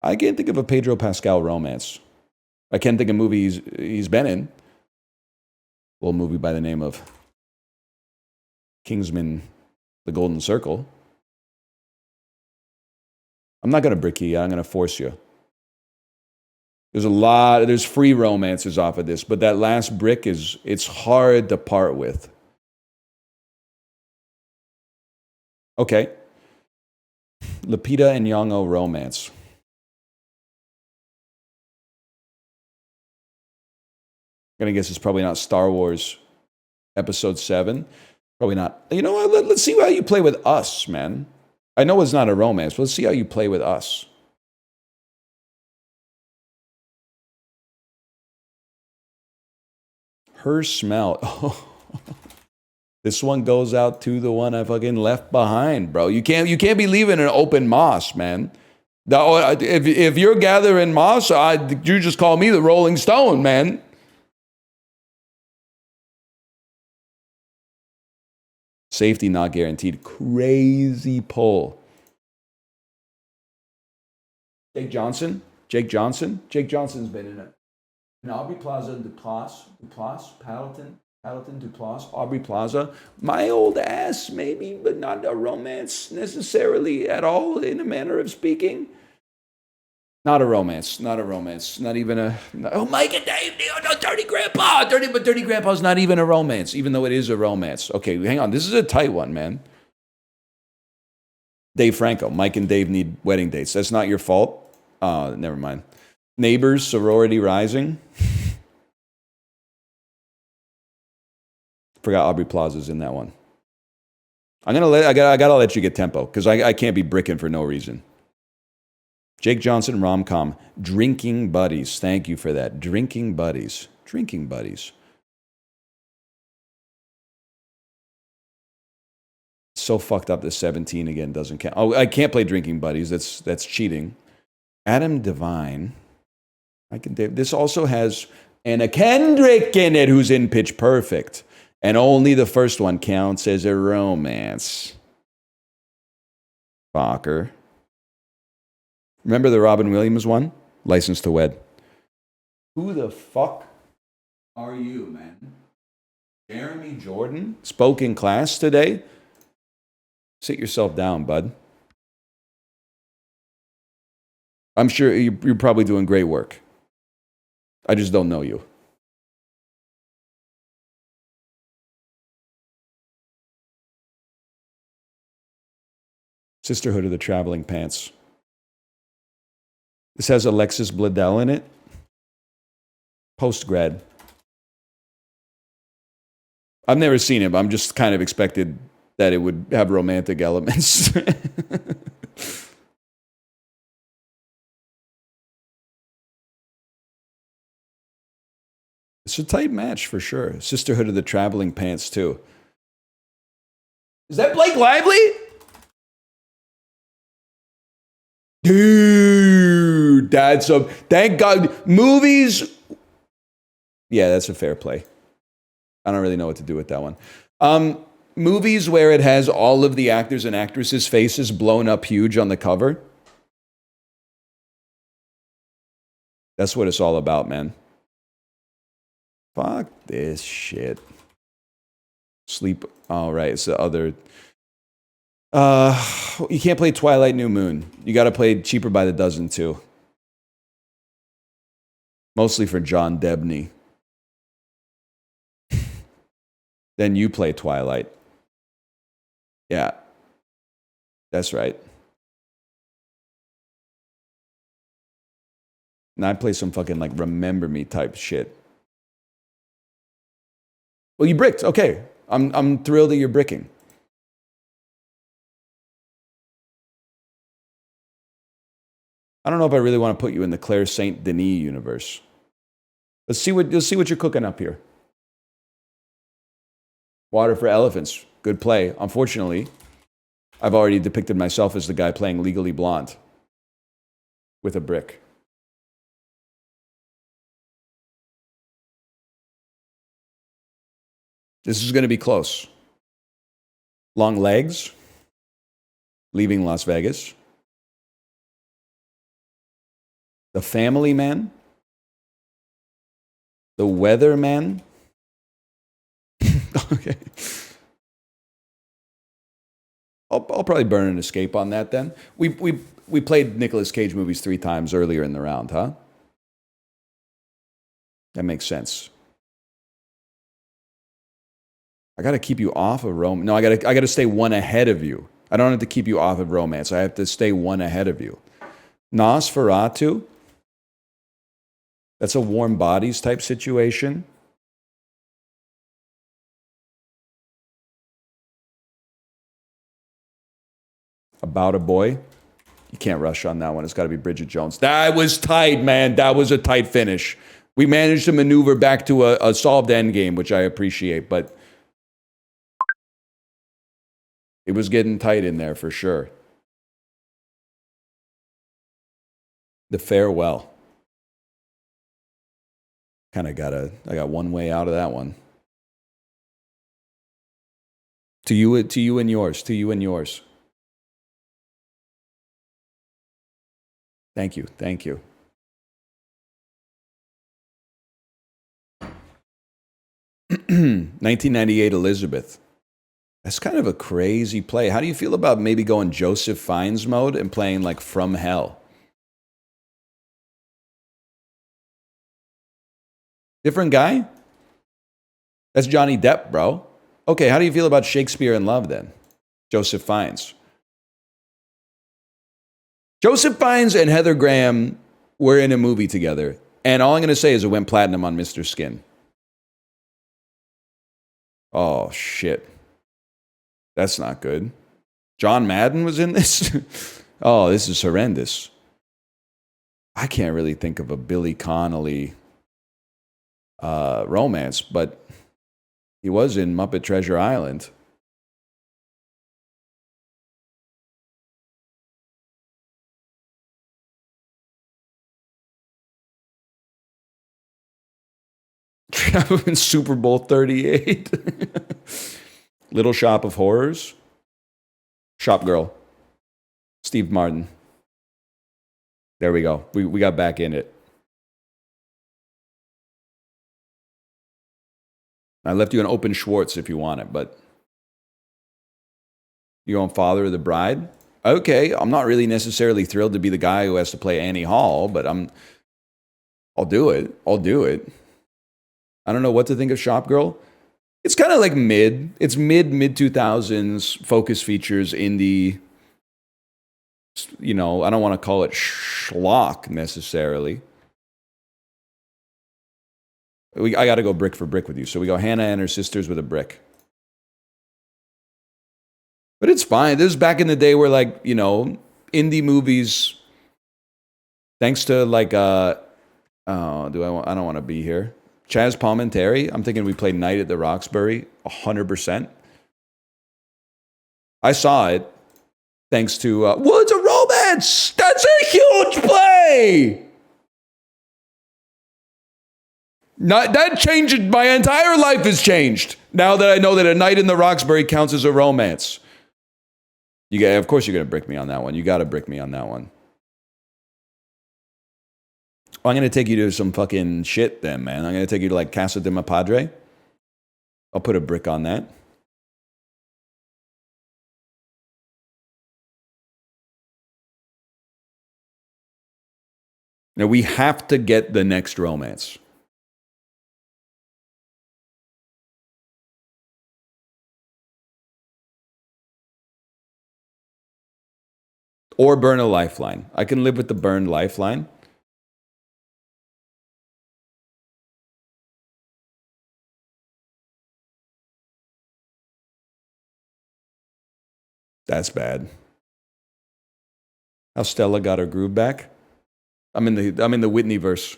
I can't think of a Pedro Pascal romance. I can't think of a movie he's been in. A little movie by the name of Kingsman, The Golden Circle. I'm not going to brick you. I'm going to force you. There's free romances off of this, but that last brick it's hard to part with. Okay. Lupita and Nyong'o romance. I'm gonna guess it's probably not Star Wars Episode 7. Probably not. You know what? Let's see how you play with us, man. I know it's not a romance, but let's see how you play with us. Her smell. Oh. This one goes out to the one I fucking left behind, bro. You can't be leaving an open moss, man. If you're gathering moss, you just call me the Rolling Stone, man. Safety not guaranteed. Crazy pull. Jake Johnson. Jake Johnson's been in it. And Aubrey Plaza, Duplass, Paddleton, Duplass, Aubrey Plaza. My old ass, maybe, but not a romance necessarily at all, in a manner of speaking. Not a romance. Not even a. Oh, Mike and Dave, no, Dirty Grandpa. But Dirty Grandpa's not even a romance, even though it is a romance. Okay, hang on. This is a tight one, man. Dave Franco. Mike and Dave need wedding dates. That's not your fault. Never mind. Neighbors, Sorority Rising. Forgot Aubrey Plaza's in that one. I gotta let you get tempo because I can't be bricking for no reason. Jake Johnson, rom-com. Drinking Buddies. Thank you for that. Drinking Buddies. So fucked up that 17 again doesn't count. Oh, I can't play Drinking Buddies. That's cheating. Adam Devine. This also has Anna Kendrick in it, who's in Pitch Perfect. And only the first one counts as a romance. Fucker. Remember the Robin Williams one? License to Wed. Who the fuck are you, man? Jeremy Jordan? Spoke in class today? Sit yourself down, bud. I'm sure you're probably doing great work. I just don't know you. Sisterhood of the Traveling Pants. This has Alexis Bledel in it. Post-grad. I've never seen it, but I'm just kind of expected that it would have romantic elements. It's a tight match for sure. Sisterhood of the Traveling Pants, too. Is that Blake Lively? Dude, that's a... Thank God. Movies... Yeah, that's a fair play. I don't really know what to do with that one. Movies where it has all of the actors and actresses' faces blown up huge on the cover. That's what it's all about, man. Fuck this shit. Sleep. All right, it's the other... you can't play Twilight New Moon. You got to play Cheaper by the Dozen, too. Mostly for John Debney. Then you play Twilight. Yeah. That's right. And I play some fucking like Remember Me type shit. Well, you bricked. Okay. I'm thrilled that you're bricking. I don't know if I really want to put you in the Claire Saint Denis universe. Let's see what you're cooking up here. Water for Elephants. Good play. Unfortunately, I've already depicted myself as the guy playing Legally Blonde with a brick. This is going to be close. Long Legs. Leaving Las Vegas. The Family Man. The Weather Man. Okay. I'll probably burn an escape on that then. We played Nicolas Cage movies 3 times earlier in the round, huh? That makes sense. I got to keep you off of romance. No, I got to stay one ahead of you. I don't have to keep you off of romance. I have to stay one ahead of you. Nosferatu. That's a warm bodies type situation. About a Boy. You can't rush on that one. It's got to be Bridget Jones. That was tight, man. That was a tight finish. We managed to maneuver back to a solved end game, which I appreciate, but it was getting tight in there for sure. The Farewell. I got one way out of that one. To you and yours. To you and yours. Thank you. 1998 Elizabeth. That's kind of a crazy play. How do you feel about maybe going Joseph Fiennes mode and playing like From Hell? Different guy? That's Johnny Depp, bro. Okay, how do you feel about Shakespeare in Love then? Joseph Fiennes. Joseph Fiennes and Heather Graham were in a movie together. And all I'm going to say is it went platinum on Mr. Skin. Oh, shit. That's not good. John Madden was in this? Oh, this is horrendous. I can't really think of a Billy Connolly romance, but he was in Muppet Treasure Island. In Super Bowl 38. Little Shop of Horrors. Shop Girl. Steve Martin. There we go. We got back in it. I left you an open Schwartz if you want it, but you going Father of the Bride? Okay, I'm not really necessarily thrilled to be the guy who has to play Annie Hall, but I'll do it. I don't know what to think of Shop Girl. It's kind of like mid. It's mid 2000s focus features indie. You know, I don't want to call it schlock necessarily. I got to go brick for brick with you. So we go Hannah and her sisters with a brick. But it's fine. This is back in the day where, like, you know, indie movies, thanks to like, I don't want to be here. Chaz Palminteri, I'm thinking we played Night at the Roxbury 100%. I saw it thanks to Woods of Romance. That's a huge play. That changed, my entire life has changed now that I know that A Night in the Roxbury counts as a romance. Of course you're going to brick me on that one. You got to brick me on that one. I'm going to take you to some fucking shit then, man. I'm going to take you to like Casa de Mi Padre. I'll put a brick on that. Now we have to get the next romance. Or burn a lifeline. I can live with the burned lifeline. That's bad. How Stella got her groove back. I'm in the Whitney verse.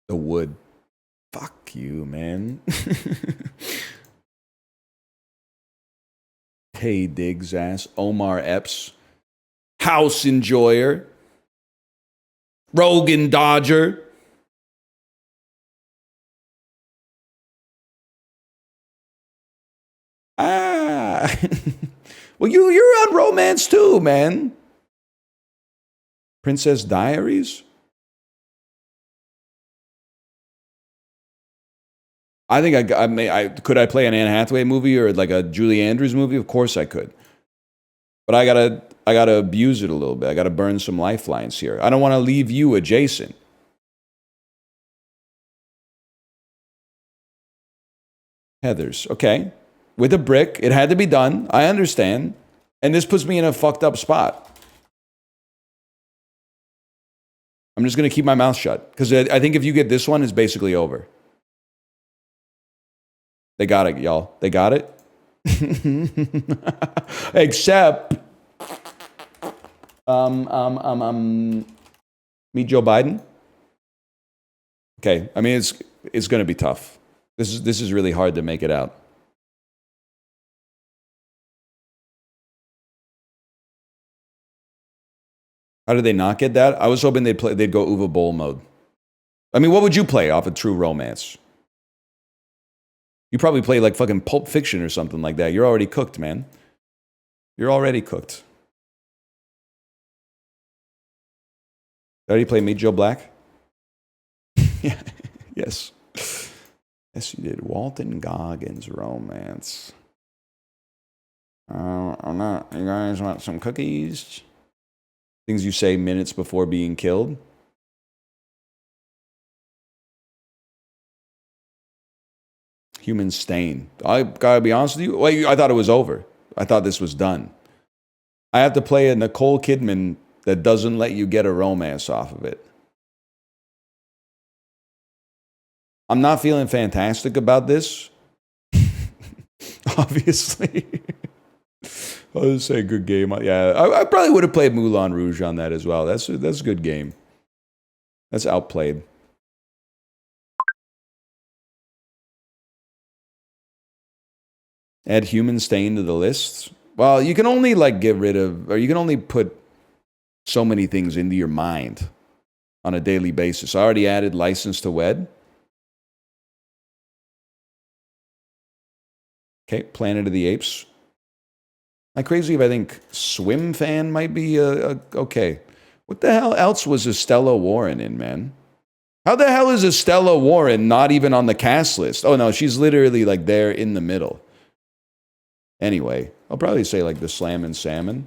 The wood. Fuck you, man. Hey, Diggs ass. Omar Epps. House Enjoyer. Rogan Dodger. Ah. Well, you're on romance too, man. Princess Diaries? I think could I play an Anne Hathaway movie or like a Julie Andrews movie? Of course I could. But I gotta abuse it a little bit. I gotta burn some lifelines here. I don't want to leave you adjacent. Heathers, okay. With a brick, it had to be done. I understand. And this puts me in a fucked up spot. I'm just gonna keep my mouth shut. Because I think if you get this one, it's basically over. They got it, y'all. They got it. Except, meet Joe Biden. Okay, I mean it's going to be tough. This is really hard to make it out. How did they not get that? I was hoping they'd go Uwe Boll mode. I mean, what would you play off of True Romance? You probably play like fucking Pulp Fiction or something like that. You're already cooked, man. You're already cooked. Did I already play Meet Joe Black? Yeah. Yes. Yes, you did. Walton Goggins Romance. I'm not. You guys want some cookies? Things you say minutes before being killed. Human Stain. I gotta be honest with you. Well, I thought it was over. I thought this was done. I have to play a Nicole Kidman that doesn't let you get a romance off of it. I'm not feeling fantastic about this. Obviously. I'll just say good game. Yeah, I probably would have played Moulin Rouge on that as well. That's a good game. That's outplayed. Add Human Stain to the list. Well, you can only like get rid of, or you can only put so many things into your mind on a daily basis. I already added License to Wed. Okay, Planet of the Apes. Am I crazy if I think Swim Fan might be okay? What the hell else was Estella Warren in, man? How the hell is Estella Warren not even on the cast list? Oh no, she's literally like there in the middle. Anyway, I'll probably say like the Slammin' Salmon.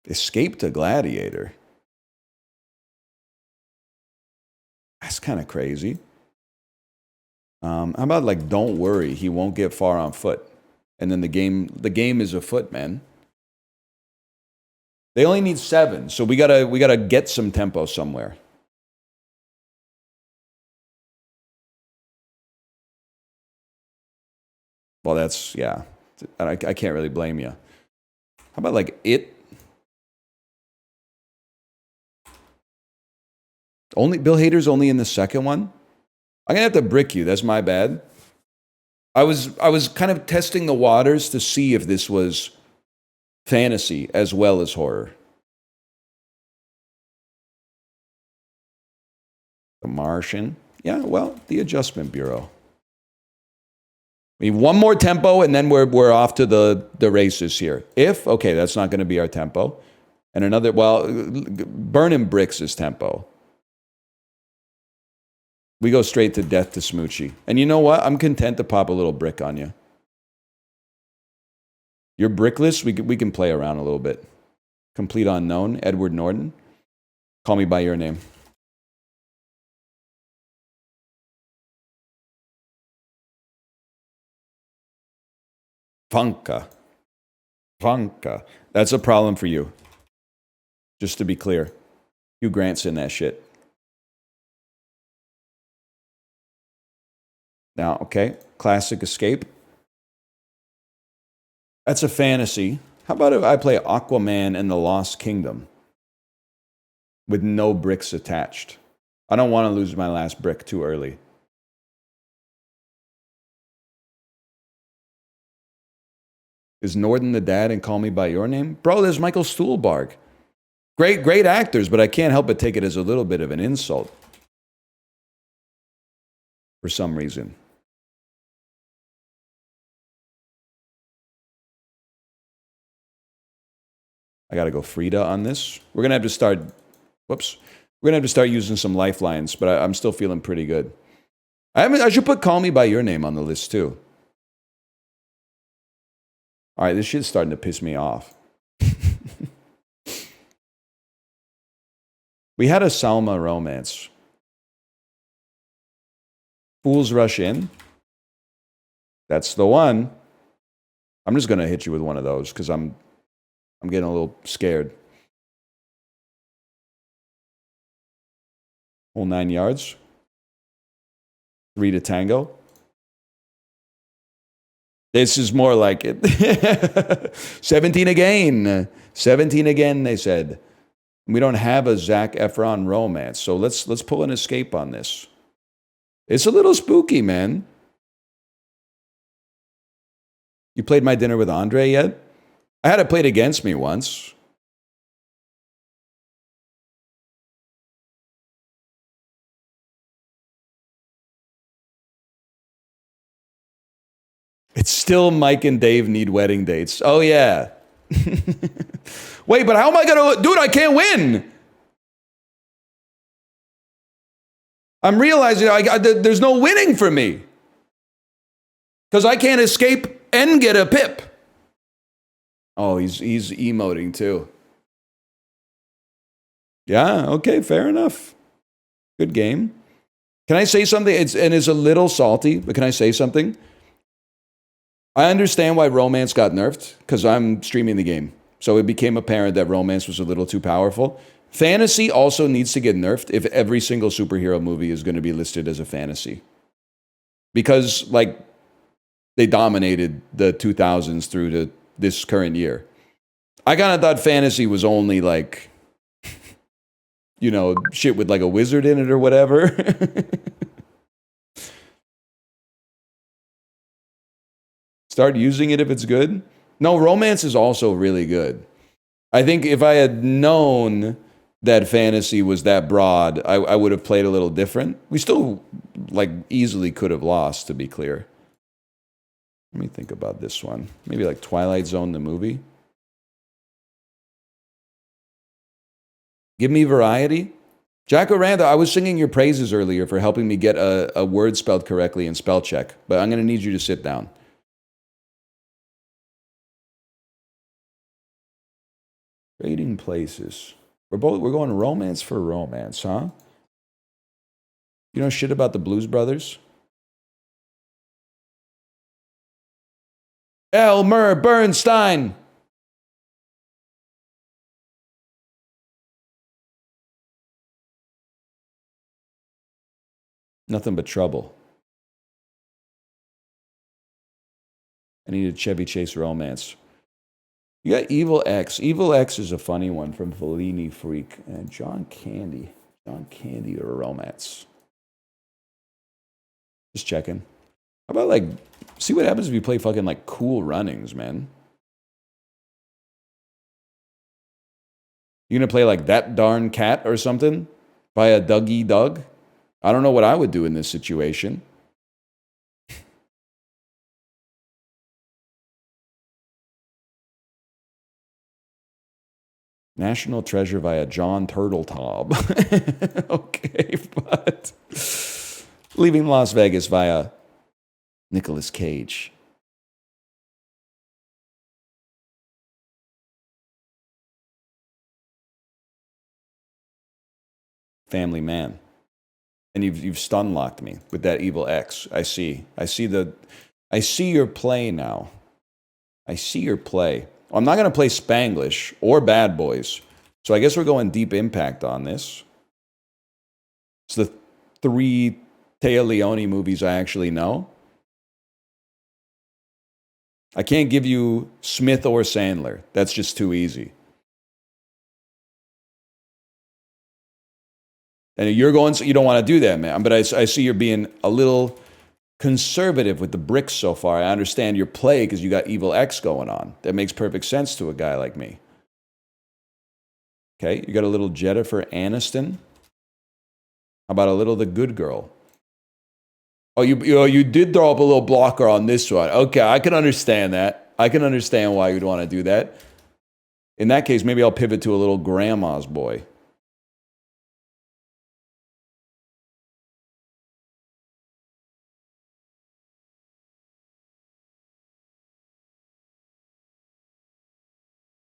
Escape to Gladiator. That's kind of crazy. How about like Don't Worry, He Won't Get Far on Foot. And then the game is afoot, man. They only need 7, so we gotta get some tempo somewhere. Well, that's, yeah. I can't really blame you. How about like It? Bill Hader's only in the second one? I'm gonna have to brick you. That's my bad. I was kind of testing the waters to see if this was fantasy as well as horror. The Martian. Yeah, well, the Adjustment Bureau. We need one more tempo, and then we're off to the races here. Okay, that's not going to be our tempo. And another, well, Burning Bricks is tempo. We go straight to Death to Smoochie. And you know what? I'm content to pop a little brick on you. Your brickless, we can play around a little bit. Complete Unknown, Edward Norton. Call Me By Your Name. Vanka. That's a problem for you. Just to be clear. Hugh Grant's in that shit. Now, okay. Classic Escape. That's a fantasy. How about if I play Aquaman and the Lost Kingdom? With no bricks attached. I don't want to lose my last brick too early. Is Norton the dad in Call Me By Your Name? Bro, there's Michael Stuhlbarg. Great actors, but I can't help but take it as a little bit of an insult. For some reason. I gotta go Frida on this. We're gonna have to start, whoops. We're gonna have to start using some lifelines, but I'm still feeling pretty good. I should put Call Me By Your Name on the list too. All right, this shit's starting to piss me off. We had a Salma romance. Fools Rush In. That's the one. I'm just gonna hit you with one of those because I'm getting a little scared. Whole 9 yards. 3 to tango. This is more like it. 17 again. 17 again, they said. We don't have a Zac Efron romance, so let's pull an escape on this. It's a little spooky, man. You played My Dinner with Andre yet? I had it played against me once. It's still Mike and Dave need wedding dates. Oh, yeah. Wait, but how am I going to... Dude, I can't win. I'm realizing there's no winning for me. Because I can't escape and get a pip. Oh, he's emoting too. Yeah, okay, fair enough. Good game. Can I say something? It's a little salty, but can I say something? I understand why romance got nerfed, because I'm streaming the game. So it became apparent that romance was a little too powerful. Fantasy also needs to get nerfed if every single superhero movie is going to be listed as a fantasy. Because, like, they dominated the 2000s through to this current year. I kind of thought fantasy was only, like, you know, shit with, like, a wizard in it or whatever. Start using it if it's good. No, romance is also really good. I think if I had known that fantasy was that broad, I would have played a little different. We still, like, easily could have lost, to be clear. Let me think about this one. Maybe like Twilight Zone, the movie. Give me variety. Jack Oranda, I was singing your praises earlier for helping me get a word spelled correctly in spell check, but I'm going to need you to sit down. Trading places. We're going romance for romance, huh? You know shit about the Blues Brothers? Elmer Bernstein. Nothing but trouble. I need a Chevy Chase romance. You got Evil X. Evil X is a funny one from Fellini Freak. And John Candy. John Candy or a romance. Just checking. How about, like, see what happens if you play fucking, like, Cool Runnings, man? You gonna play, like, That Darn Cat or something? By a Dougie Doug? I don't know what I would do in this situation. National Treasure via John Turtletaub. Okay, but Leaving Las Vegas via Nicolas Cage. Family Man. And you've stun locked me with that Evil X. I see your play now. I see your play. I'm not going to play Spanglish or Bad Boys. So I guess we're going Deep Impact on this. It's the 3 Téa Leoni movies I actually know. I can't give you Smith or Sandler. That's just too easy. And you're going, so you don't want to do that, man. But I see you're being a little conservative with the bricks so far. I understand your play because you got Evil X going on. That makes perfect sense to a guy like me. Okay, you got a little Jennifer Aniston. How about a little The Good Girl? Oh, you did throw up a little blocker on this one. Okay, I can understand that. I can understand why you'd want to do that. In that case, maybe I'll pivot to a little grandma's boy.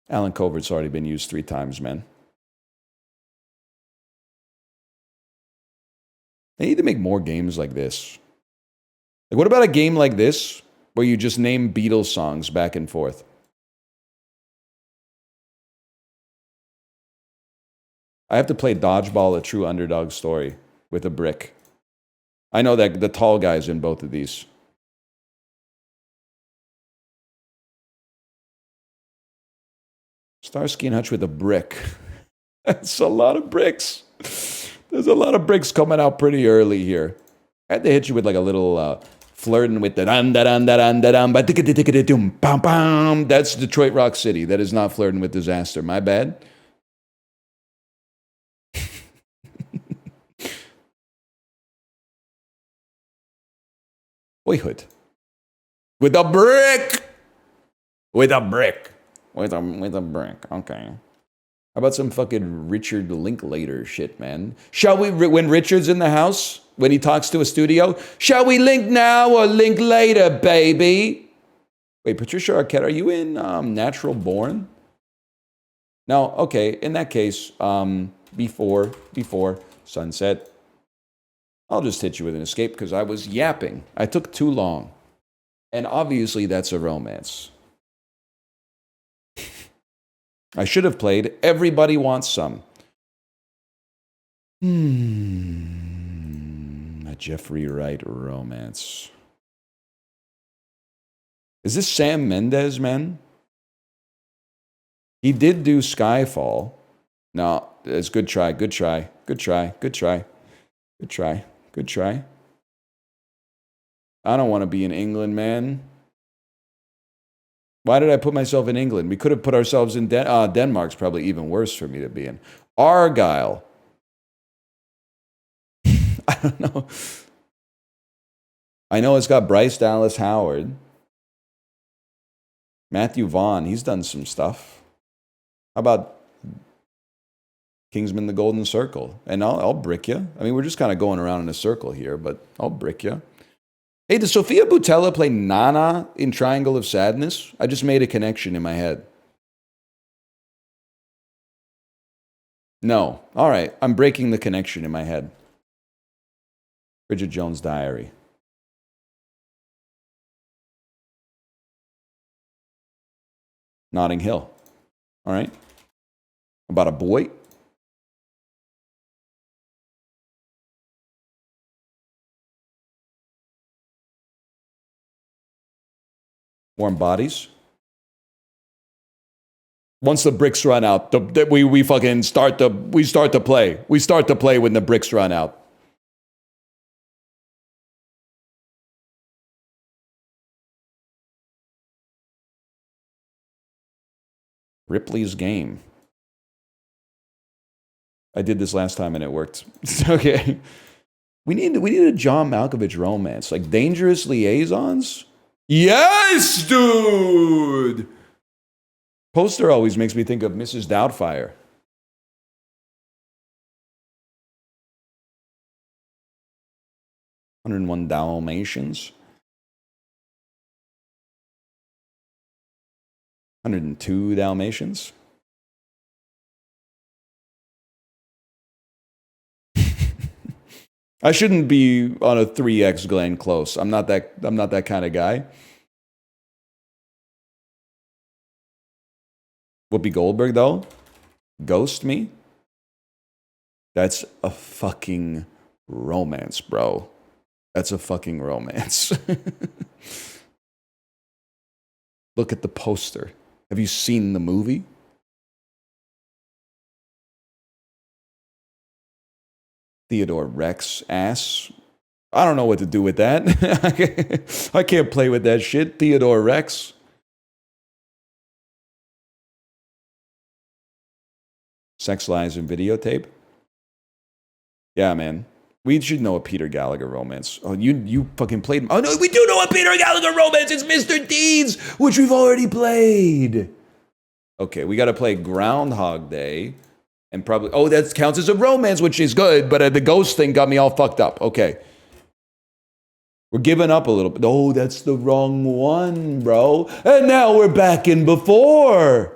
Alan Covert's already been used 3 times, man. They need to make more games like this. Like, what about a game like this where you just name Beatles songs back and forth? I have to play Dodgeball, a true underdog story, with a brick. I know that the tall guy's in both of these. Starsky and Hutch with a brick. That's a lot of bricks. There's a lot of bricks coming out pretty early here. I had to hit you with like a little flirting with the dun da dun da dun da dun ba ticka ticka dum pam pam. That's Detroit Rock City. That is not flirting with disaster. My bad. Boyhood. With a brick. With a brick. With a brick. Okay. How about some fucking Richard Linklater shit, man? Shall we, when Richard's in the house, when he talks to a studio, shall we link now or link later, baby? Wait, Patricia Arquette, are you in Natural Born? No, okay, in that case, before sunset, I'll just hit you with an escape because I was yapping. I took too long. And obviously that's a romance. I should have played Everybody Wants Some. A Jeffrey Wright romance. Is this Sam Mendes, man? He did do Skyfall. No, it's good try, good try, good try, good try, good try, good try. I don't want to be in England, man. Why did I put myself in England? We could have put ourselves in Denmark's probably even worse for me to be in. Argyle. I don't know. I know it's got Bryce Dallas Howard. Matthew Vaughn, he's done some stuff. How about Kingsman: The Golden Circle? And I'll brick you. I mean, we're just kind of going around in a circle here, but I'll brick you. Hey, does Sofia Boutella play Nana in Triangle of Sadness? I just made a connection in my head. No. All right. I'm breaking the connection in my head. Bridget Jones' Diary. Notting Hill. All right. About a boy. Warm Bodies. Once the bricks run out, we fucking start to play. We start to play when the bricks run out. Ripley's Game. I did this last time and it worked. Okay. We need a John Malkovich romance, like Dangerous Liaisons. Yes, dude! Poster always makes me think of Mrs. Doubtfire. "101 Dalmatians. 102 Dalmatians. I shouldn't be on a 3x Glenn Close. I'm not that kind of guy. Whoopi Goldberg, though? Ghost Me? That's a fucking romance, bro. That's a fucking romance. Look at the poster. Have you seen the movie? Theodore Rex ass. I don't know what to do with that. I can't play with that shit. Theodore Rex. Sex, Lies, and Videotape. Yeah, man. We should know a Peter Gallagher romance. Oh, you fucking played. Oh, no, we do know a Peter Gallagher romance. It's Mr. Deeds, which we've already played. Okay, we got to play Groundhog Day. And probably, oh, that counts as a romance, which is good, but the ghost thing got me all fucked up. Okay. We're giving up a little bit. Oh, that's the wrong one, bro. And now we're back in Before.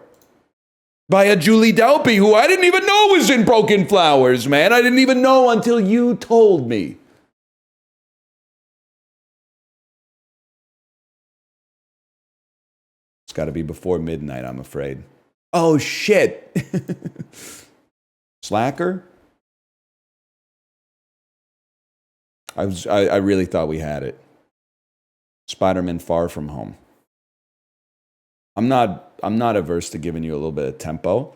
By a Julie Delpy, who I didn't even know was in Broken Flowers, man. I didn't even know until you told me. It's got to be before midnight, I'm afraid. Oh, shit. Slacker? I really thought we had it. Spider-Man Far From Home. I'm not averse to giving you a little bit of tempo.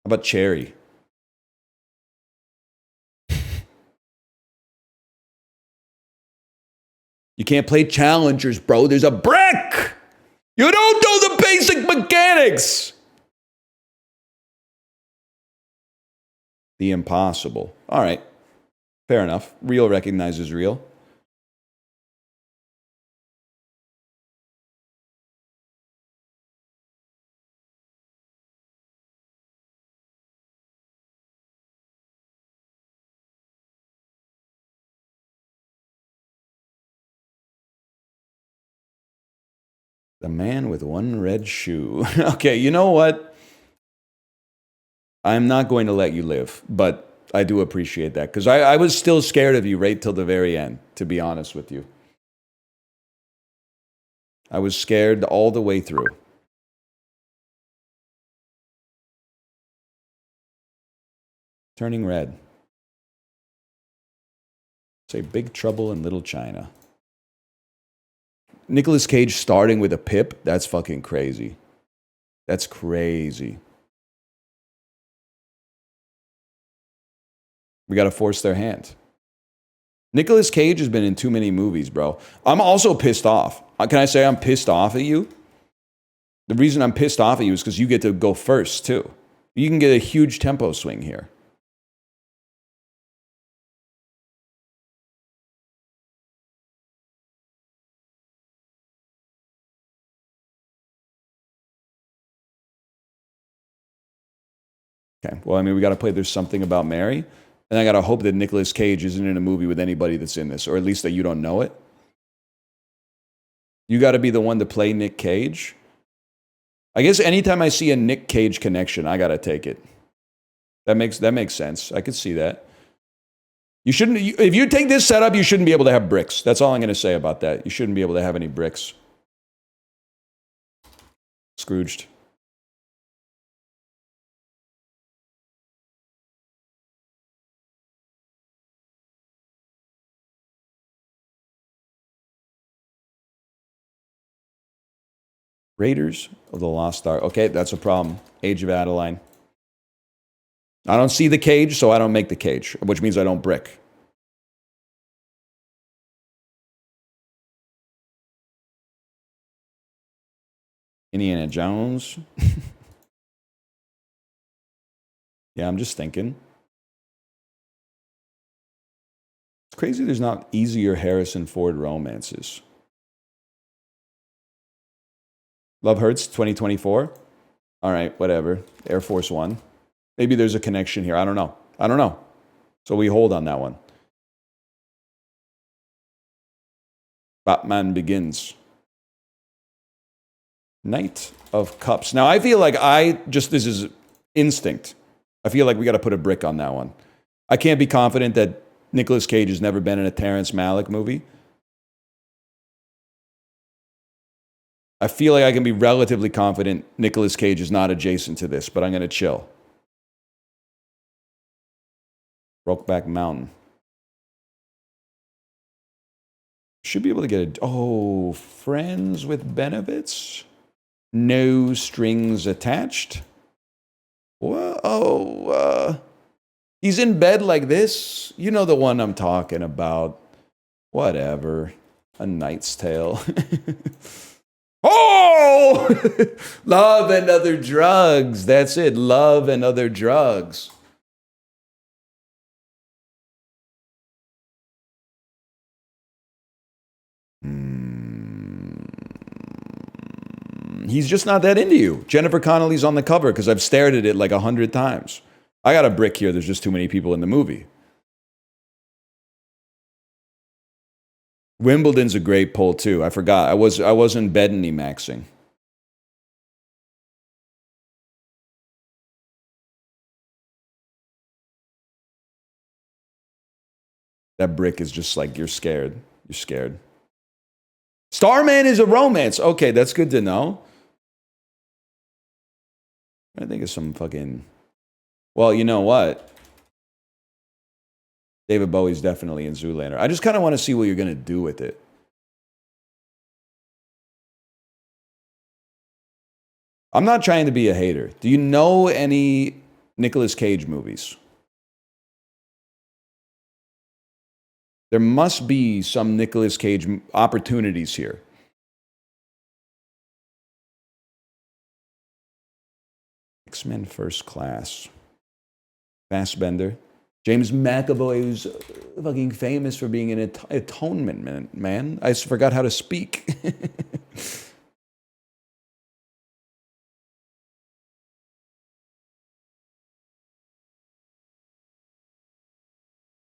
How about Cherry? You can't play challengers, bro. There's a brick. You don't know the basic mechanics. The impossible. All right. Fair enough. Real recognizes real. The man with one red shoe. Okay, you know what? I'm not going to let you live, but I do appreciate that because I was still scared of you right till the very end, to be honest with you. I was scared all the way through. Turning red. Say Big Trouble in Little China. Nicolas Cage starting with a pip? That's fucking crazy. That's crazy. We got to force their hand. Nicolas Cage has been in too many movies, bro. I'm also pissed off. Can I say I'm pissed off at you? The reason I'm pissed off at you is because you get to go first, too. You can get a huge tempo swing here. Okay, well, I mean, we got to play There's Something About Mary. And I got to hope that Nicolas Cage isn't in a movie with anybody that's in this, or at least that you don't know it. You got to be the one to play Nick Cage. I guess anytime I see a Nick Cage connection, I got to take it. That makes sense. I could see that. You shouldn't, if you take this setup, you shouldn't be able to have bricks. That's all I'm going to say about that. You shouldn't be able to have any bricks. Scrooged. Raiders of the Lost Ark. Okay, that's a problem. Age of Adeline. I don't see the cage, so I don't make the cage, which means I don't brick. Indiana Jones. Yeah, I'm just thinking. It's crazy there's not easier Harrison Ford romances. Love Hurts 2024. All right, whatever. Air Force One. Maybe there's a connection here. I don't know. So we hold on that one. Batman Begins. Knight of Cups. Now, I feel like this is instinct. I feel like we got to put a brick on that one. I can't be confident that Nicolas Cage has never been in a Terrence Malick movie. I feel like I can be relatively confident Nicolas Cage is not adjacent to this, but I'm going to chill. Brokeback Mountain. Should be able to get Friends with Benefits? No strings attached? Whoa, he's in bed like this? You know the one I'm talking about. Whatever. A Knight's Tale. Oh! Love and Other Drugs. That's it. Love and Other Drugs. Hmm. He's just not that into you. Jennifer Connelly's on the cover because I've stared at it like 100 times. I got a brick here. There's just too many people in the movie. Wimbledon's a great poll too. I forgot. I wasn't Bedney maxing. That brick is just like, you're scared. You're scared. Starman is a romance. Okay, that's good to know. I think it's some fucking... Well, you know what? David Bowie's definitely in Zoolander. I just kind of want to see what you're going to do with it. I'm not trying to be a hater. Do you know any Nicolas Cage movies? There must be some Nicolas Cage opportunities here. X-Men First Class. Fassbender. James McAvoy, who's fucking famous for being an atonement man. I forgot how to speak.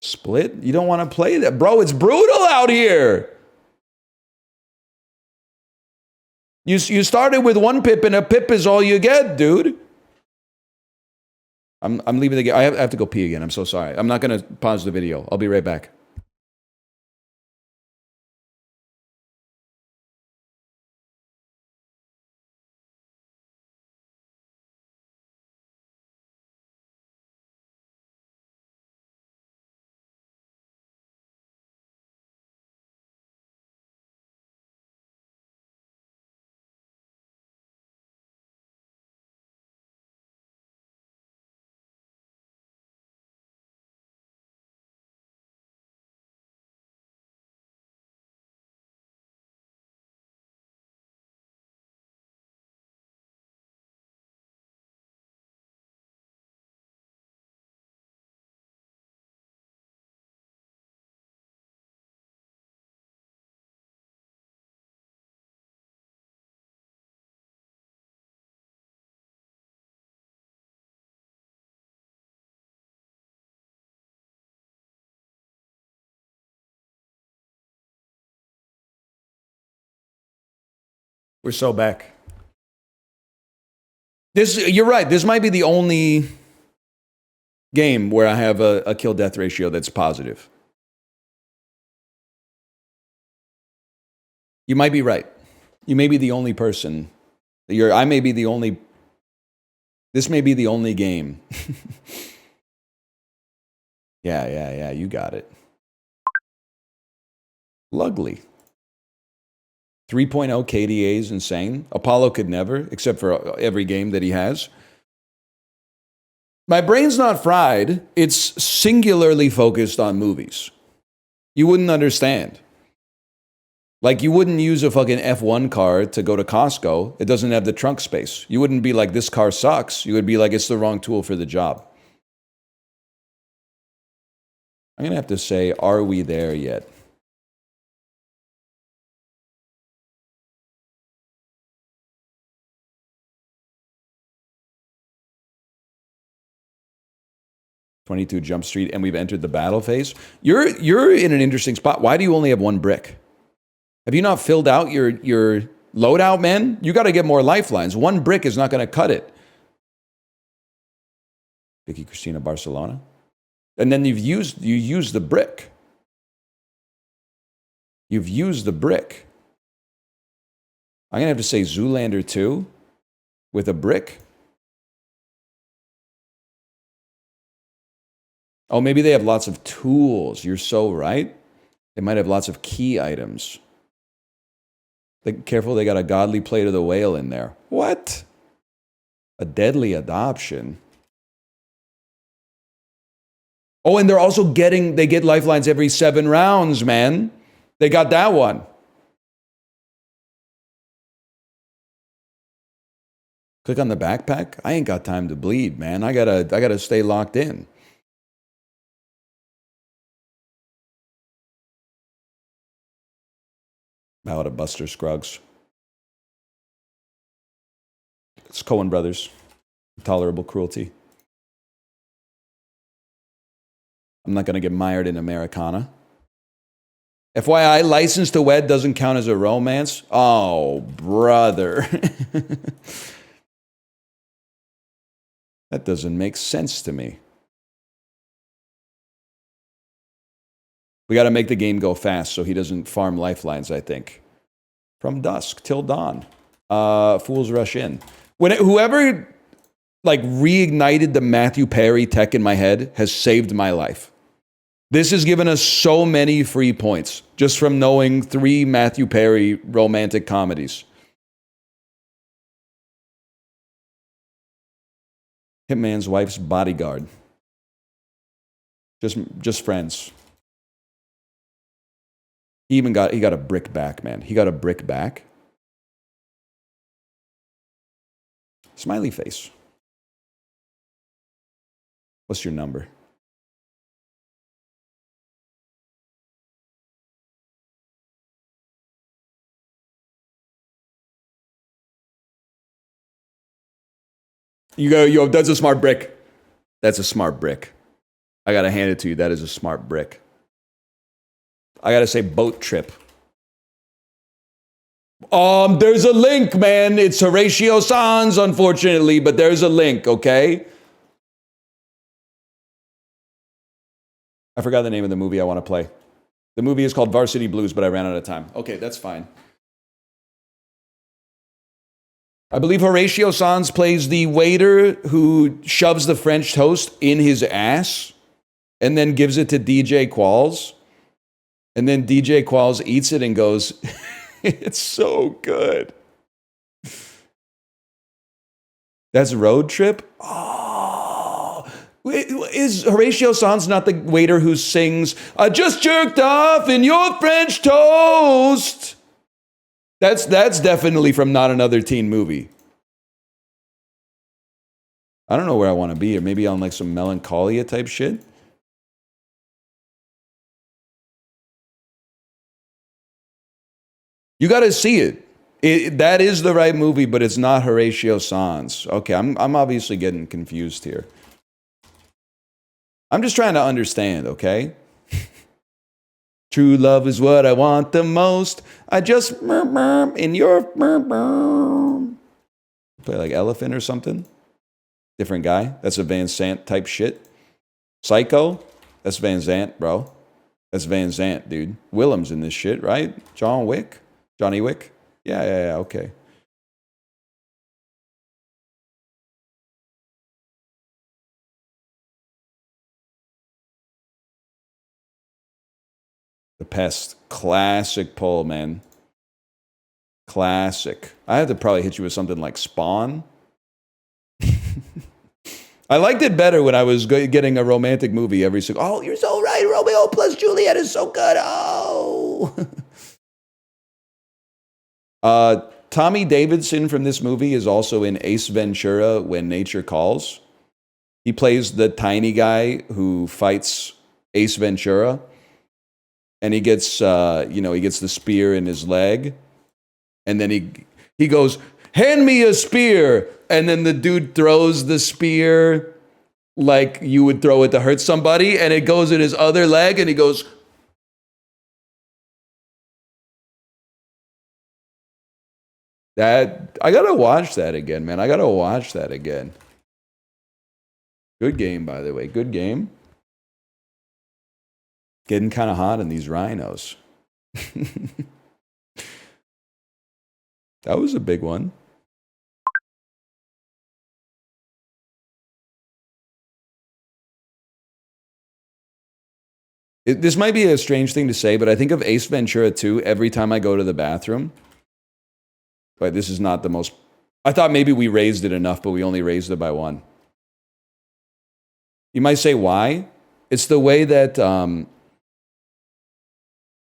Split? You don't want to play that. Bro, it's brutal out here. You started with one pip, and a pip is all you get, dude. I'm leaving the game. I have to go pee again. I'm so sorry. I'm not going to pause the video. I'll be right back. We're so back. You're right. This might be the only game where I have a kill-death ratio that's positive. You might be right. You may be the only person. I may be the only... This may be the only game. Yeah, you got it. Lugly. 3.0 KDA is insane. Apollo could never, except for every game that he has. My brain's not fried. It's singularly focused on movies. You wouldn't understand. Like, you wouldn't use a fucking F1 car to go to Costco. It doesn't have the trunk space. You wouldn't be like, this car sucks. You would be like, it's the wrong tool for the job. I'm going to have to say, are we there yet? "22 Jump Street," and we've entered the battle phase. You're in an interesting spot. Why do you only have one brick? Have you not filled out your loadout, man? You got to get more lifelines. One brick is not going to cut it. Vicky Cristina Barcelona. And then you used the brick. You've used the brick. I'm going to have to say Zoolander 2 with a brick. Oh, maybe they have lots of tools. You're so right. They might have lots of key items. Careful, they got a godly plate of the whale in there. What? A deadly adoption. Oh, and they get lifelines every 7 rounds, man. They got that one. Click on the backpack. I ain't got time to bleed, man. I gotta stay locked in. Ballad of Buster Scruggs. It's Coen Brothers. Intolerable cruelty. I'm not going to get mired in Americana. FYI, License to Wed doesn't count as a romance. Oh, brother. That doesn't make sense to me. We got to make the game go fast so he doesn't farm lifelines, I think. From dusk till dawn. Fools rush in. Whoever like reignited the Matthew Perry tech in my head has saved my life. This has given us so many free points just from knowing 3 Matthew Perry romantic comedies. Hitman's wife's bodyguard. Just friends. He got a brick back, man. He got a brick back. Smiley face. What's your number? You go, yo, that's a smart brick. That's a smart brick. I gotta hand it to you. That is a smart brick. I gotta say boat trip. There's a link, man. It's Horatio Sanz, unfortunately, but there's a link, okay? I forgot the name of the movie I want to play. The movie is called Varsity Blues, but I ran out of time. Okay, that's fine. I believe Horatio Sanz plays the waiter who shoves the French toast in his ass and then gives it to DJ Qualls. And then DJ Qualls eats it and goes, it's so good. That's Road Trip? Oh, is Horatio Sanz not the waiter who sings, I just jerked off in your French toast? That's definitely from Not Another Teen Movie. I don't know where I want to be, or maybe on like some Melancholia type shit. You got to see it. That is the right movie, but it's not Horatio Sanz. Okay, I'm obviously getting confused here. I'm just trying to understand, okay? True love is what I want the most. I just in your play like Elephant or something. Different guy. That's a Van Sant type shit. Psycho. That's Van Zant, bro. That's Van Zant, dude. Willem's in this shit, right? Johnny Wick. Yeah. Okay. The Pest. Classic poll, man. Classic. I have to probably hit you with something like Spawn. I liked it better when I was getting a romantic movie every single. Oh, you're so right. Romeo plus Juliet is so good. Oh. Tommy Davidson from this movie is also in Ace Ventura: When Nature Calls. He plays the tiny guy who fights Ace Ventura. And he gets, he gets the spear in his leg. And then he goes, hand me a spear. And then the dude throws the spear like you would throw it to hurt somebody. And it goes in his other leg. And he goes, I gotta watch that again, man. I gotta watch that again. Good game, by the way. Good game. Getting kind of hot in these rhinos. That was a big one. This might be a strange thing to say, but I think of Ace Ventura 2 every time I go to the bathroom. But this is not the most... I thought maybe we raised it enough, but we only raised it by 1. You might say, why? It's the way that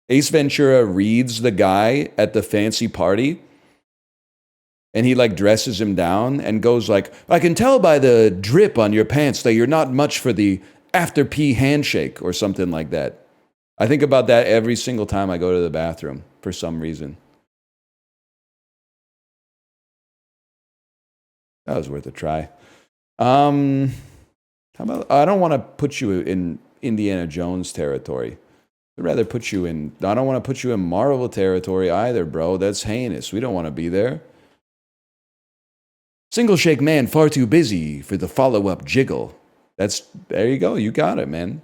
Ace Ventura reads the guy at the fancy party, and he like dresses him down and goes like, I can tell by the drip on your pants that you're not much for the after pee handshake or something like that. I think about that every single time I go to the bathroom for some reason. That was worth a try. How about, I don't want to put you in Indiana Jones territory. I'd rather put you in, I don't want to put you in Marvel territory either, bro. That's heinous. We don't want to be there. Single shake man far too busy for the follow-up jiggle. There you go. You got it, man.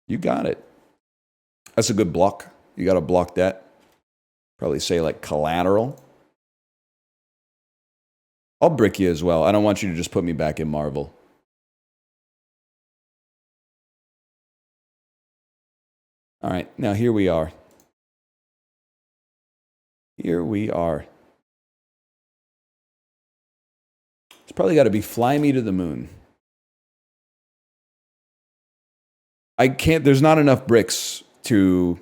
You got it. That's a good block. You got to block that. Probably say like collateral. I'll brick you as well. I don't want you to just put me back in Marvel. All right, now here we are. Here we are. It's probably got to be Fly Me to the Moon. I can't, there's not enough bricks to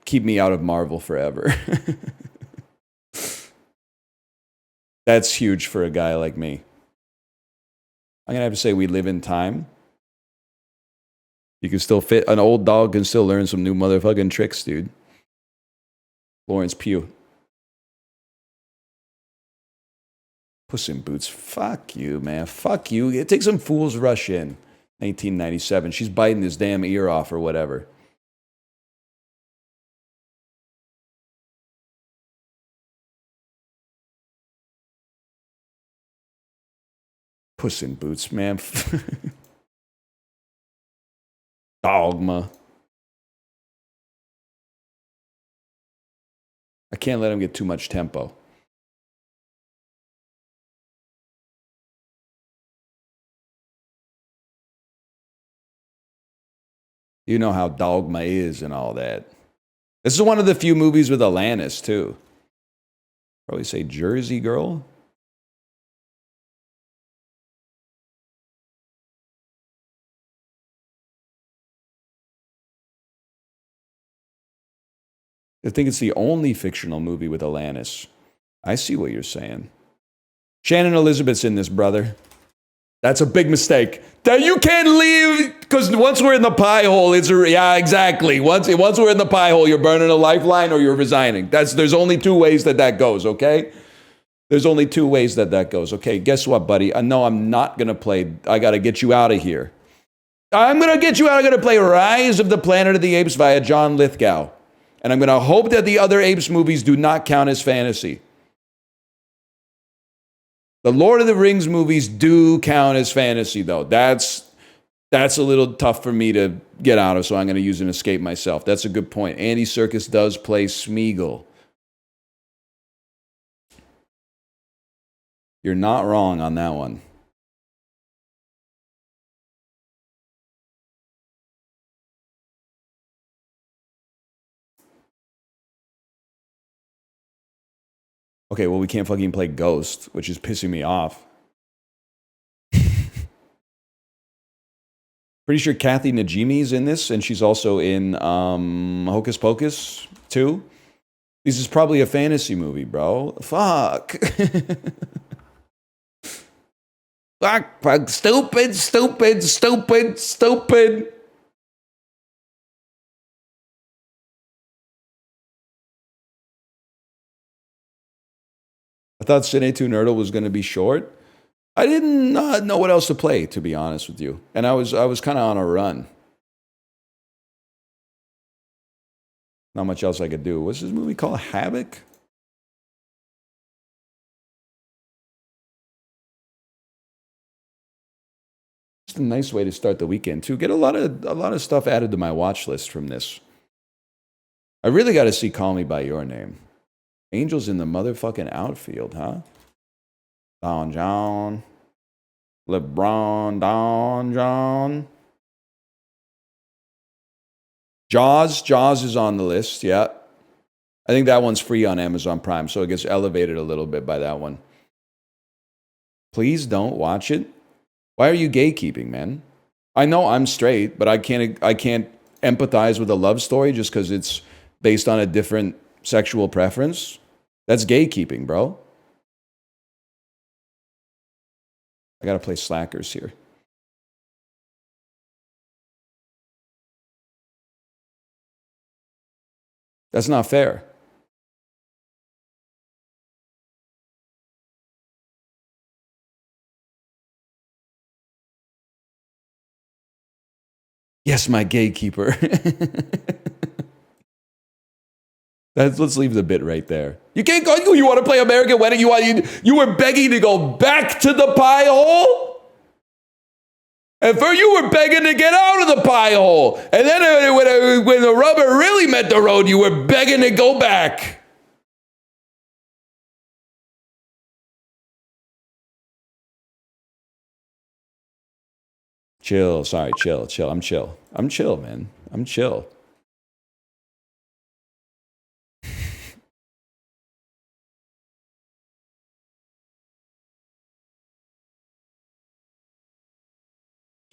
keep me out of Marvel forever. That's huge for a guy like me. I'm going to have to say we live in time. You can still fit, an old dog can still learn some new motherfucking tricks, dude. Lawrence Pugh. Puss in Boots. Fuck you, man. Fuck you. Take some Fool's Rush in. 1997. She's biting his damn ear off or whatever. Puss in Boots, man. Dogma. I can't let him get too much tempo. You know how Dogma is and all that. This is one of the few movies with Alanis, too. Probably say Jersey Girl. I think it's the only fictional movie with Alanis. I see what you're saying. Shannon Elizabeth's in this, brother. That's a big mistake. You can't leave, because once we're in the pie hole, yeah, exactly. Once we're in the pie hole, you're burning a lifeline or you're resigning. There's only two ways that goes, okay? There's only two ways that goes. Okay, guess what, buddy? No, I'm not going to play. I got to get you out of here. I'm going to get you out. I'm going to play Rise of the Planet of the Apes via John Lithgow. And I'm going to hope that the other Apes movies do not count as fantasy. The Lord of the Rings movies do count as fantasy, though. That's a little tough for me to get out of, so I'm going to use an escape myself. That's a good point. Andy Serkis does play Smeagol. You're not wrong on that one. Okay, well, we can't fucking play Ghost, which is pissing me off. Pretty sure Kathy Najimy's in this, and she's also in Hocus Pocus 2. This is probably a fantasy movie, bro. Fuck. Fuck. Stupid. I thought Cine 2 Nerdle was going to be short. I didn't know what else to play, to be honest with you. And I was kind of on a run. Not much else I could do. What's this movie called? Havoc? It's a nice way to start the weekend, too. Get a lot of stuff added to my watch list from this. I really got to see Call Me By Your Name. Angels in the motherfucking outfield, huh? Don John. LeBron, Don John. Jaws is on the list, yeah. I think that one's free on Amazon Prime, so it gets elevated a little bit by that one. Please don't watch it. Why are you gatekeeping, man? I know I'm straight, but I can't empathize with a love story just because it's based on a different sexual preference. That's gatekeeping, bro. I gotta play Slackers here. That's not fair. Yes, my gatekeeper. Let's leave the bit right there. You can't go. You want to play American Wedding? You were begging to go back to the pie hole, and you were begging to get out of the pie hole, and then when the rubber really met the road, you were begging to go back. Chill. Sorry. Chill. I'm chill. I'm chill, man. I'm chill.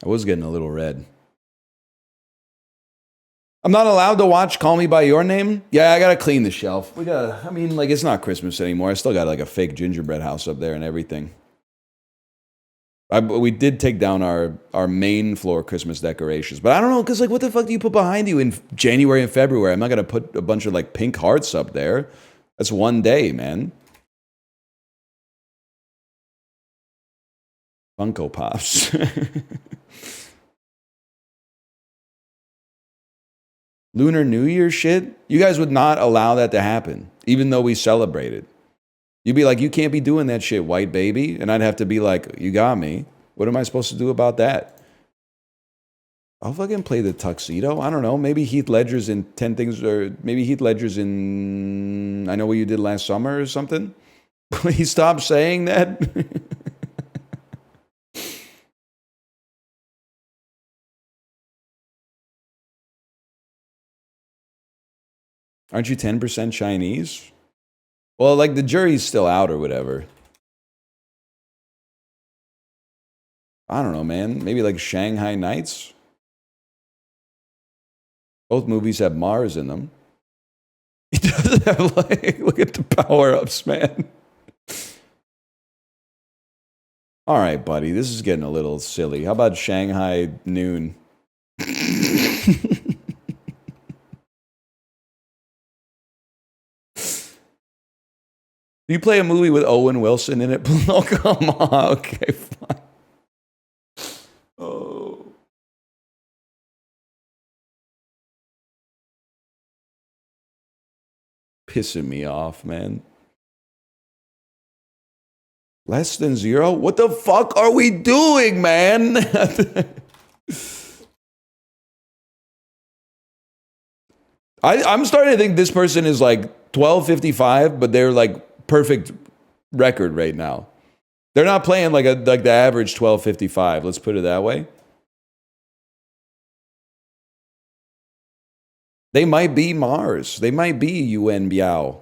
I was getting a little red. I'm not allowed to watch Call Me By Your Name? Yeah, I gotta clean the shelf. I mean, like, it's not Christmas anymore. I still got, like, a fake gingerbread house up there and everything. We did take down our main floor Christmas decorations. But I don't know, because, like, what the fuck do you put behind you in January and February? I'm not gonna put a bunch of, like, pink hearts up there. That's one day, man. Funko Pops. Lunar New Year shit? You guys would not allow that to happen, even though we celebrated. You'd be like, you can't be doing that shit, white baby. And I'd have to be like, you got me. What am I supposed to do about that? I'll fucking play the tuxedo. I don't know. Maybe Heath Ledger's in 10 Things, or maybe Heath Ledger's in I Know What You Did Last Summer or something. Please stop saying that. Aren't you 10% Chinese? Well, like, the jury's still out or whatever. I don't know, man. Maybe like Shanghai Nights? Both movies have Mars in them. He doesn't have, like, look at the power-ups, man. All right, buddy. This is getting a little silly. How about Shanghai Noon? Do you play a movie with Owen Wilson in it? Oh, come on. Okay, fine. Oh. Pissing me off, man. Less than zero? What the fuck are we doing, man? I'm starting to think this person is like 1255, but they're like perfect record right now. They're not playing like the average 1255. Let's put it that way. They might be Mars. They might be Yuan Biao.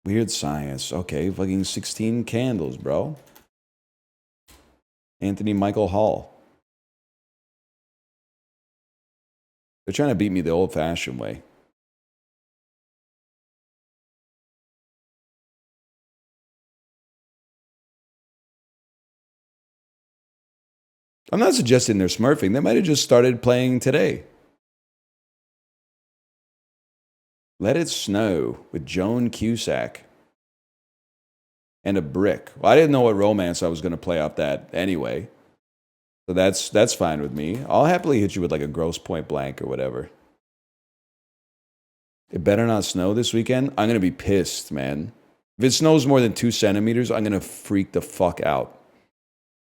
Weird science. Okay, fucking 16 candles, bro. Anthony Michael Hall. They're trying to beat me the old-fashioned way. I'm not suggesting they're smurfing. They might have just started playing today. Let It Snow with Joan Cusack. And a brick. Well, I didn't know what romance I was going to play off that anyway. So that's fine with me. I'll happily hit you with like a Gross Point Blank or whatever. It better not snow this weekend. I'm going to be pissed, man. If it snows more than 2 centimeters, I'm going to freak the fuck out.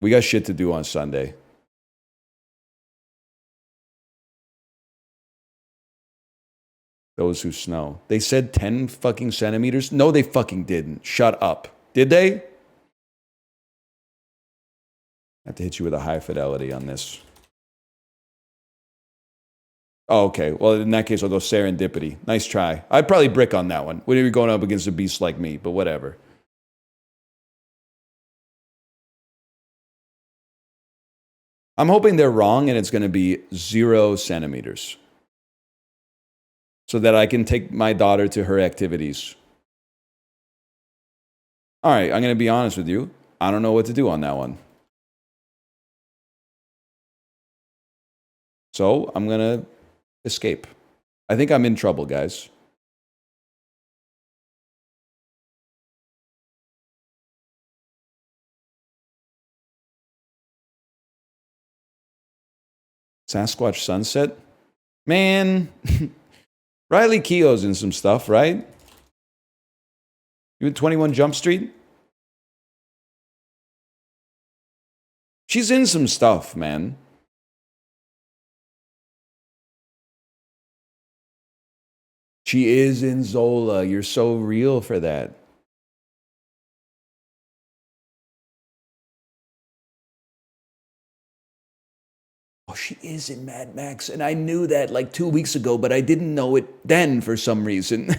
We got shit to do on Sunday. Those who snow. They said 10 fucking centimeters? No, they fucking didn't. Shut up. Did they? I have to hit you with a high fidelity on this. Oh, okay. Well, in that case, I'll go serendipity. Nice try. I'd probably brick on that one. When you're going up against a beast like me, but whatever. I'm hoping they're wrong and it's going to be 0 centimeters. So that I can take my daughter to her activities. All right, I'm going to be honest with you. I don't know what to do on that one. So I'm going to escape. I think I'm in trouble, guys. Sasquatch Sunset? Man, Riley Keough's in some stuff, right? You in 21 Jump Street? She's in some stuff, man. She is in Zola. You're so real for that. Oh, she is in Mad Max. And I knew that like 2 weeks ago, but I didn't know it then for some reason.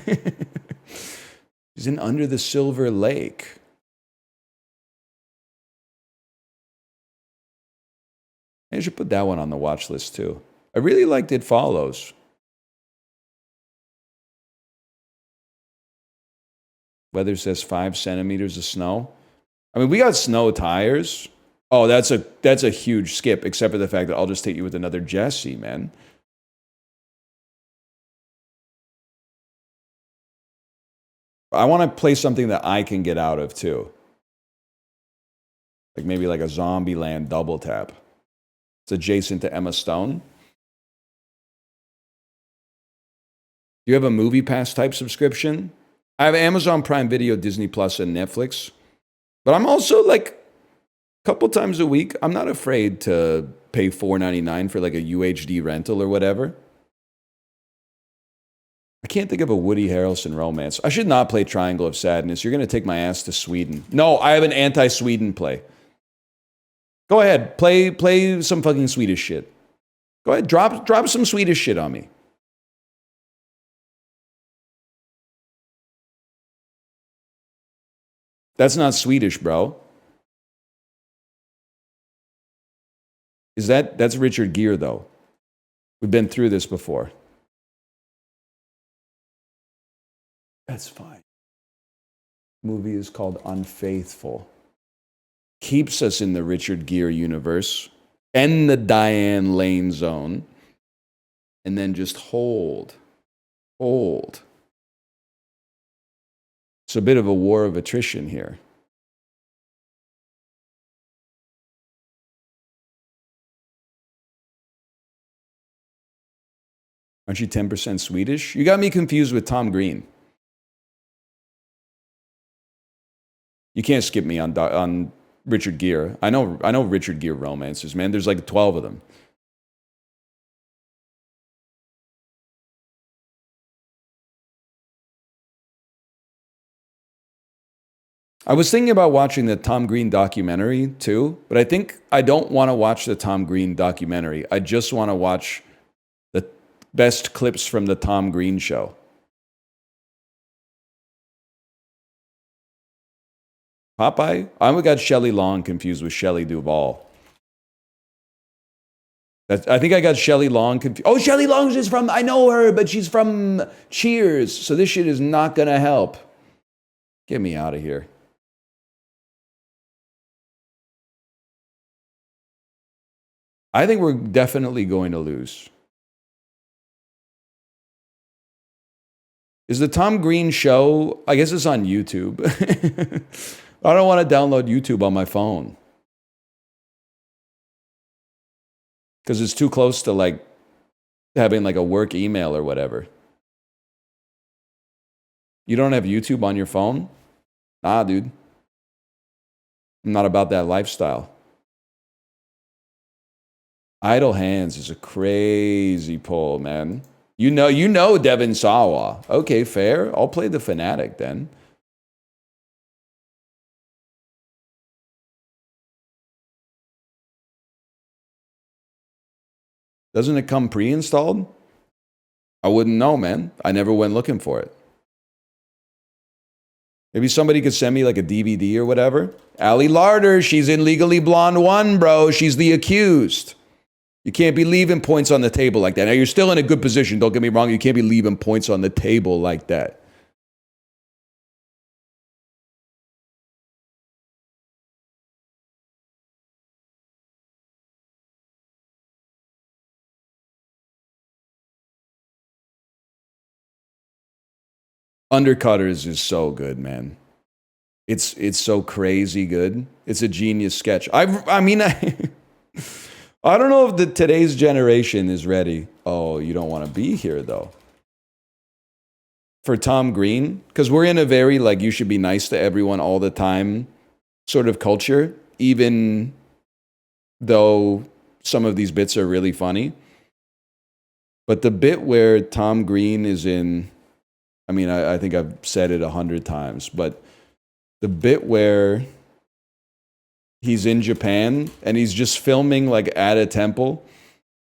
She's in Under the Silver Lake. I should put that one on the watch list too. I really liked It Follows. Weather says 5 centimeters of snow. I mean, we got snow tires. Oh, that's a huge skip, except for the fact that I'll just take you with another Jesse, man. I want to play something that I can get out of too. Like maybe like a Zombieland double tap. It's adjacent to Emma Stone. Do you have a Movie Pass type subscription? I have Amazon Prime Video, Disney Plus, and Netflix. But I'm also like a couple times a week, I'm not afraid to pay $4.99 for like a UHD rental or whatever. I can't think of a Woody Harrelson romance. I should not play Triangle of Sadness. You're going to take my ass to Sweden. No, I have an anti-Sweden play. Go ahead, play some fucking Swedish shit. Go ahead, drop some Swedish shit on me. That's not Swedish, bro. That's Richard Gere, though. We've been through this before. That's fine. Movie is called Unfaithful. Keeps us in the Richard Gere universe and the Diane Lane zone. And then just hold. It's a bit of a war of attrition here. Aren't you 10% Swedish? You got me confused with Tom Green. You can't skip me on Richard Gere. I know Richard Gere romances, man. There's like 12 of them. I was thinking about watching the Tom Green documentary too, but I think I don't want to watch the Tom Green documentary. I just want to watch the best clips from the Tom Green show. Popeye? I got Shelley Long confused with Shelley Duvall. I think I got Shelley Long confused. Oh, Shelley Long is from, I know her, but she's from Cheers. So this shit is not going to help. Get me out of here. I think we're definitely going to lose. Is the Tom Green show, I guess it's on YouTube. I don't want to download YouTube on my phone. Because it's too close to like having like a work email or whatever. You don't have YouTube on your phone? Nah, dude. I'm not about that lifestyle. Idle Hands is a crazy pull, man. You know Devin Sawa. Okay, fair. I'll play the Fanatic then. Doesn't it come pre-installed? I wouldn't know, man. I never went looking for it. Maybe somebody could send me like a DVD or whatever. Allie Larder, she's in Legally Blonde 1, bro. She's the accused. You can't be leaving points on the table like that. Now, you're still in a good position. Don't get me wrong. You can't be leaving points on the table like that. Undercutters is so good, man. It's so crazy good. It's a genius sketch. I mean, I don't know if today's generation is ready. Oh, you don't want to be here though. For Tom Green, because we're in a very like you should be nice to everyone all the time sort of culture, even though some of these bits are really funny. But the bit where Tom Green is in, I mean, I think I've said it 100 times, but the bit where he's in Japan and he's just filming like at a temple,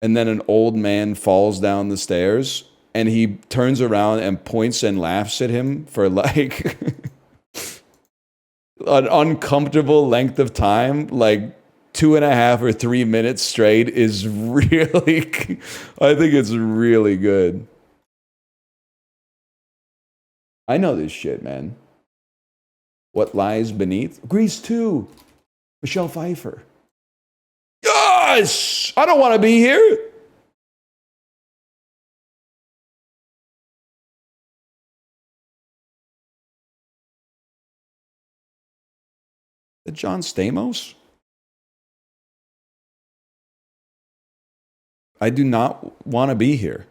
and then an old man falls down the stairs and he turns around and points and laughs at him for like an uncomfortable length of time, like 2.5 or 3 minutes straight, is really, I think it's really good. I know this shit, man. What Lies Beneath? Grease 2. Michelle Pfeiffer. Yes! I don't want to be here. The John Stamos? I do not want to be here.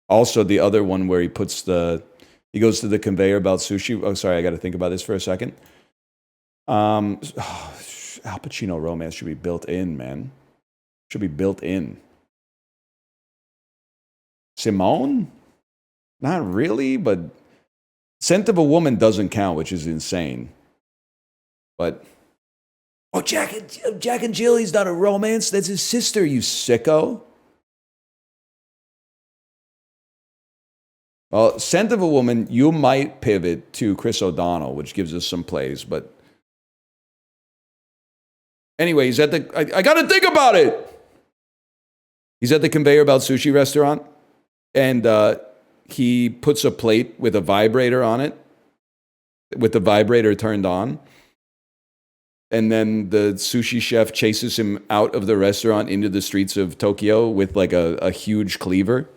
Also, the other one where he goes to the conveyor belt sushi. Oh, sorry, I got to think about this for a second. Al Pacino romance should be built in, man. Should be built in. Simone? Not really, but Scent of a Woman doesn't count, which is insane. But Jack and Jill, he's not a romance. That's his sister, you sicko. Well, Scent of a Woman, you might pivot to Chris O'Donnell, which gives us some plays, but anyway, he's at I gotta think about it. He's at the conveyor belt sushi restaurant, and he puts a plate with a vibrator on it, with the vibrator turned on. And then the sushi chef chases him out of the restaurant into the streets of Tokyo with like a huge cleaver.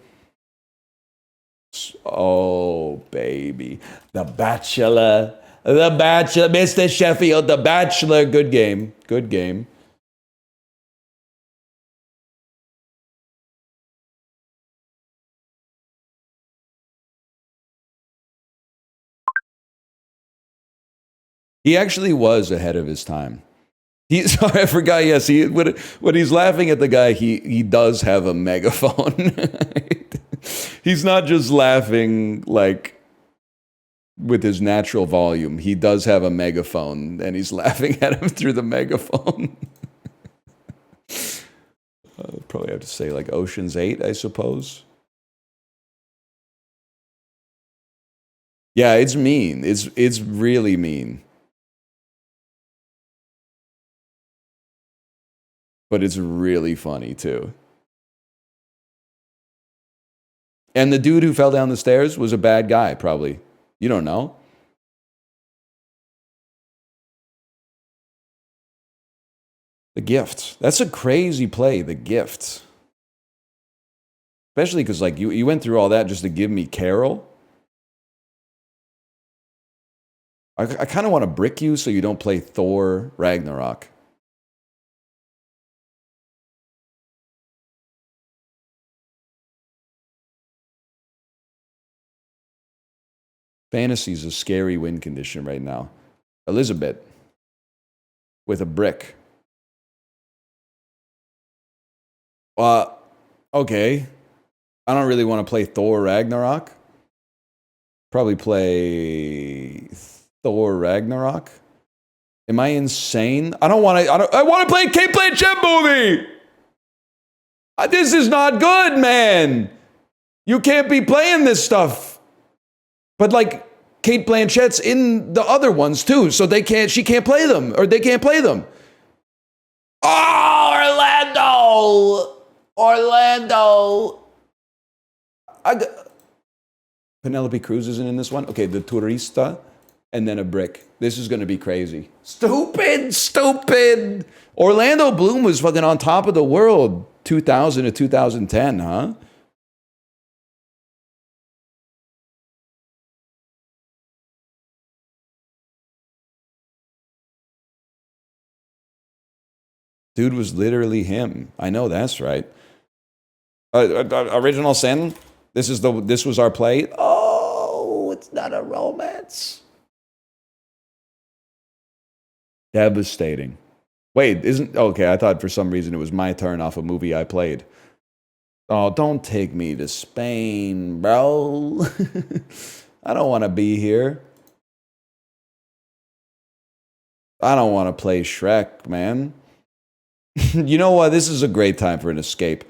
Oh, baby. The Bachelor, Mr. Sheffield, The Bachelor. Good game. Good game. He actually was ahead of his time. Sorry, I forgot. Yes, when he's laughing at the guy, he does have a megaphone. He's not just laughing like with his natural volume. He does have a megaphone, and he's laughing at him through the megaphone. Probably have to say like Ocean's 8, I suppose. Yeah, it's mean. It's really mean. But it's really funny too. And the dude who fell down the stairs was a bad guy, probably. You don't know. The Gift. That's a crazy play, The Gift. Especially because like you went through all that just to give me Carol. I kind of want to brick you so you don't play Thor Ragnarok. Fantasy's a scary win condition right now. Elizabeth with a brick. Okay. I don't really want to play Thor Ragnarok. Probably play Thor Ragnarok. Am I insane? I want to play a Kate Blanchett movie. This is not good, man. You can't be playing this stuff. But like Kate Blanchett's in the other ones too, so she can't play them, or they can't play them. Oh, Orlando. Penelope Cruz isn't in this one. Okay, the Turista, and then a brick. This is going to be crazy. Stupid. Orlando Bloom was fucking on top of the world 2000 to 2010, huh? Dude was literally him. I know that's right. Original Sin. This was our play. Oh, it's not a romance. Devastating. Wait, isn't okay? I thought for some reason it was my turn off a movie I played. Oh, don't take me to Spain, bro. I don't want to be here. I don't want to play Shrek, man. You know what? This is a great time for an escape.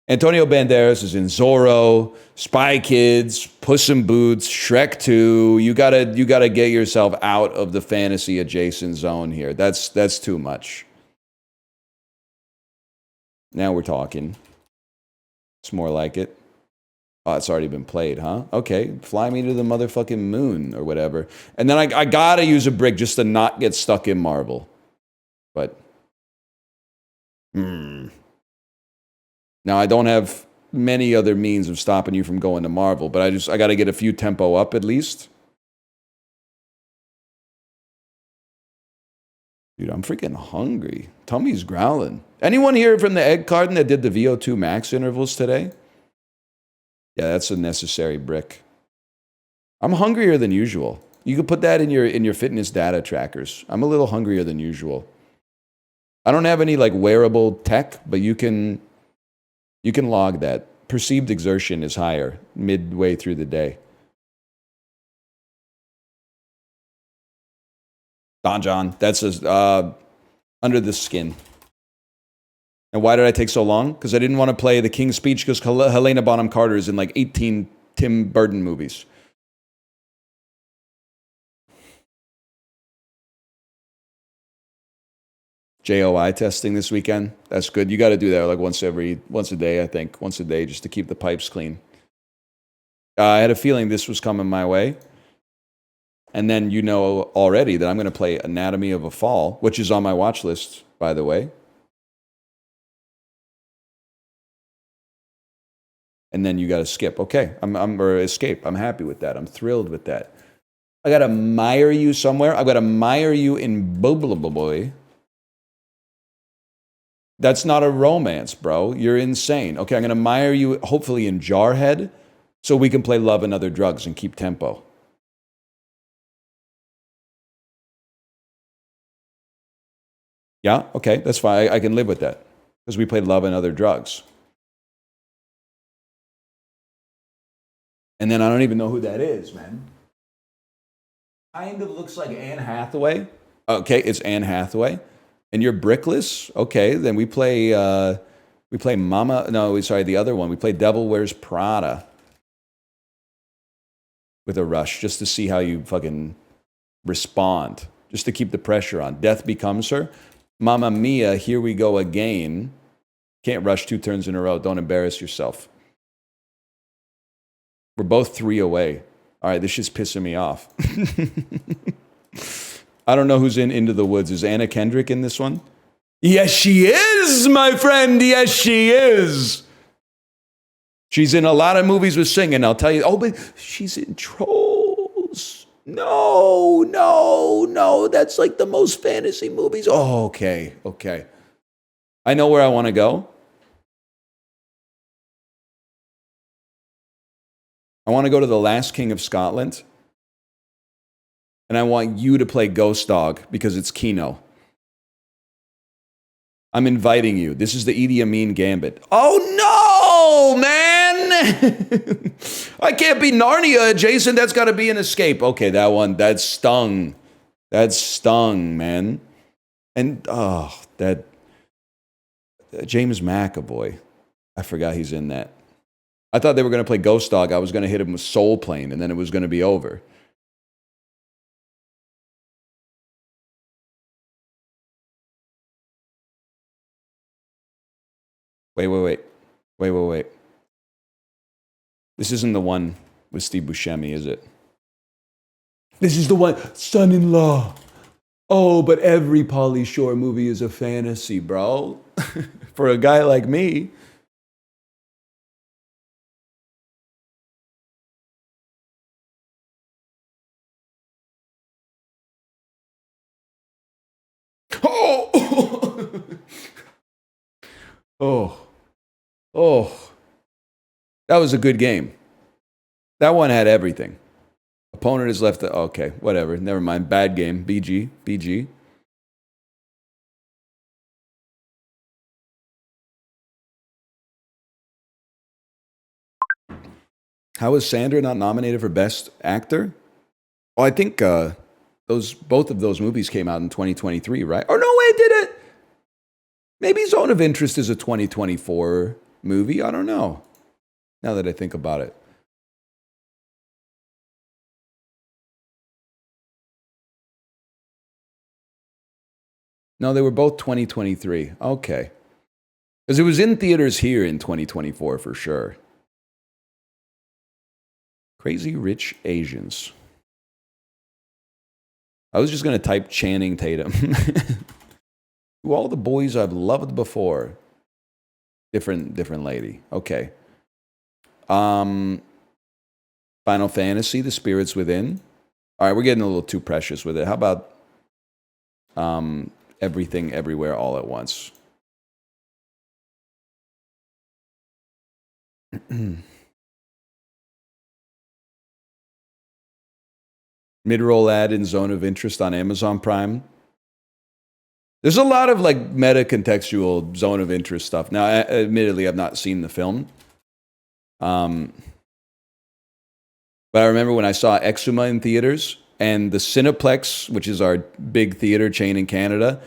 Antonio Banderas is in Zorro, Spy Kids, Puss in Boots, Shrek 2. You gotta get yourself out of the fantasy adjacent zone here. That's too much. Now we're talking. It's more like it. Oh, it's already been played, huh? Okay, fly me to the motherfucking moon or whatever. And then I gotta use a brick just to not get stuck in Marvel. But, Now I don't have many other means of stopping you from going to Marvel, but I gotta get a few tempo up at least. Dude, I'm freaking hungry. Tummy's growling. Anyone here from the Egg Carton that did the VO2 max intervals today? Yeah, that's a necessary brick. I'm hungrier than usual. You could put that in your fitness data trackers. I'm a little hungrier than usual. I don't have any like wearable tech, but you can log that. Perceived exertion is higher midway through the day. Don John, that's under the skin. And why did I take so long? Because I didn't want to play The King's Speech because Helena Bonham Carter is in like 18 Tim Burton movies. JOI testing this weekend. That's good. You got to do that like once a day, I think. Once a day just to keep the pipes clean. I had a feeling this was coming my way. And then you know already that I'm going to play Anatomy of a Fall, which is on my watch list, by the way. And then you got to skip. Okay, or escape. I'm happy with that. I'm thrilled with that. I got to mire you somewhere. I've got to mire you in Boy. That's not a romance, bro. You're insane. Okay, I'm going to mire you, hopefully in Jarhead, so we can play Love and Other Drugs and keep tempo. Yeah, okay, that's fine. I can live with that because we played Love and Other Drugs. And then I don't even know who that is, man. Kind of looks like Anne Hathaway. Okay, it's Anne Hathaway. And you're brickless? Okay, then we play Mama. No, sorry, the other one. We play Devil Wears Prada with a rush just to see how you fucking respond, just to keep the pressure on. Death Becomes Her. Mamma Mia, Here We Go Again. Can't rush 2 turns in a row. Don't embarrass yourself. We're both 3 away. All right, this shit's pissing me off. I don't know who's in Into the Woods. Is Anna Kendrick in this one? Yes, she is, my friend. Yes, she is. She's in a lot of movies with singing, I'll tell you. Oh, but she's in Trolls. No. That's like the most fantasy movies. Oh, okay. I know where I want to go. I want to go to The Last King of Scotland. And I want you to play Ghost Dog because it's Kino. I'm inviting you. This is the Idi Amin gambit. Oh no, man! I can't be Narnia adjacent. That's got to be an escape. Okay, that stung. That stung, man. And that James McAvoy. I forgot he's in that. I thought they were going to play Ghost Dog. I was going to hit him with Soul Plane, and then it was going to be over. Wait. This isn't the one with Steve Buscemi, is it? This is the one, Son-in-Law. Oh, but every Pauly Shore movie is a fantasy, bro. For a guy like me. Oh! Oh, oh, that was a good game. That one had everything. Opponent is left. Okay, whatever. Never mind. Bad game. BG. BG. How is Sandra not nominated for Best Actor? Oh, I think both of those movies came out in 2023, right? Oh no, wait, did it? Maybe Zone of Interest is a 2024 movie. I don't know. Now that I think about it. No, they were both 2023. Okay. Because it was in theaters here in 2024 for sure. Crazy Rich Asians. I was just going to type Channing Tatum. To all the boys I've loved before. Different lady. Okay. Final Fantasy, The Spirits Within. All right, we're getting a little too precious with it. How about Everything Everywhere All at Once? Mid-roll ad in Zone of Interest on Amazon Prime. There's a lot of like meta-contextual Zone of Interest stuff. Now, admittedly, I've not seen the film. But I remember when I saw Exuma in theaters, and the Cineplex, which is our big theater chain in Canada,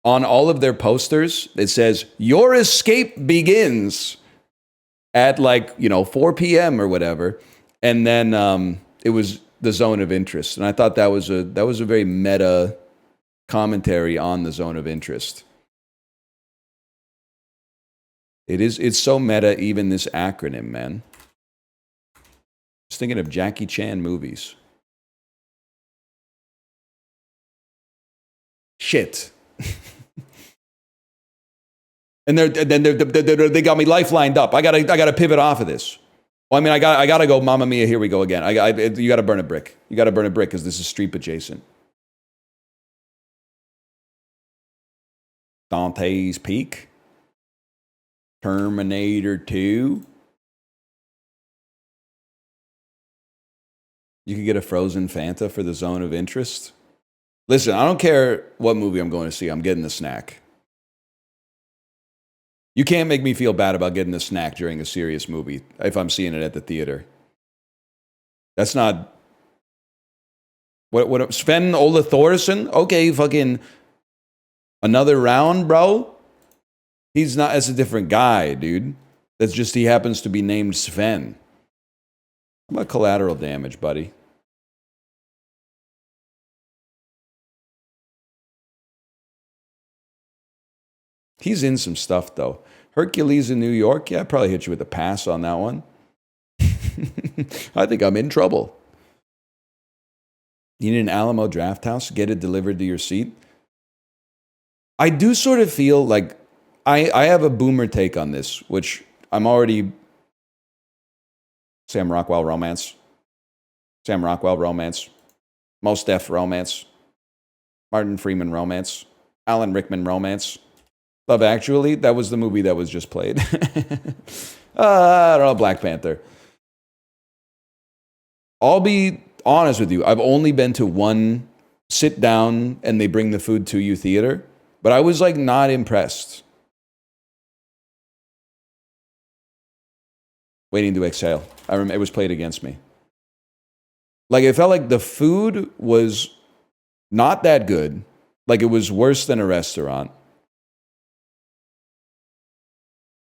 on all of their posters, it says, "Your escape begins at 4 p.m. or whatever." And then it was the Zone of Interest. And I thought that was a very meta commentary on the Zone of Interest. It's so meta, even this acronym, man. Just thinking of Jackie Chan movies. Shit. And they got me lifelined up. I gotta pivot off of this. Well, I mean, I gotta go. Mamma Mia, here we go again. You gotta burn a brick. You gotta burn a brick because this is Streep adjacent. Dante's Peak. Terminator 2. You could get a frozen Fanta for the Zone of Interest. Listen, I don't care what movie I'm going to see. I'm getting the snack. You can't make me feel bad about getting a snack during a serious movie if I'm seeing it at the theater. That's not... What Sven Ola Thoresen? Okay, fucking... Another round, bro? He's not... That's a different guy, dude. That's just he happens to be named Sven. How about Collateral Damage, buddy? He's in some stuff, though. Hercules in New York? Yeah, I'd probably hit you with a pass on that one. I think I'm in trouble. You need an Alamo Draft House? Get it delivered to your seat? I do sort of feel like I have a boomer take on this, which I'm already... Sam Rockwell romance. Sam Rockwell romance. Mos Def romance. Martin Freeman romance. Alan Rickman romance. Love Actually, that was the movie that was just played. I don't know, Black Panther. I'll be honest with you. I've only been to one sit down and they bring the food to you theater, but I was like not impressed. Waiting to Exhale. I remember it was played against me. Like it felt like the food was not that good. Like it was worse than a restaurant.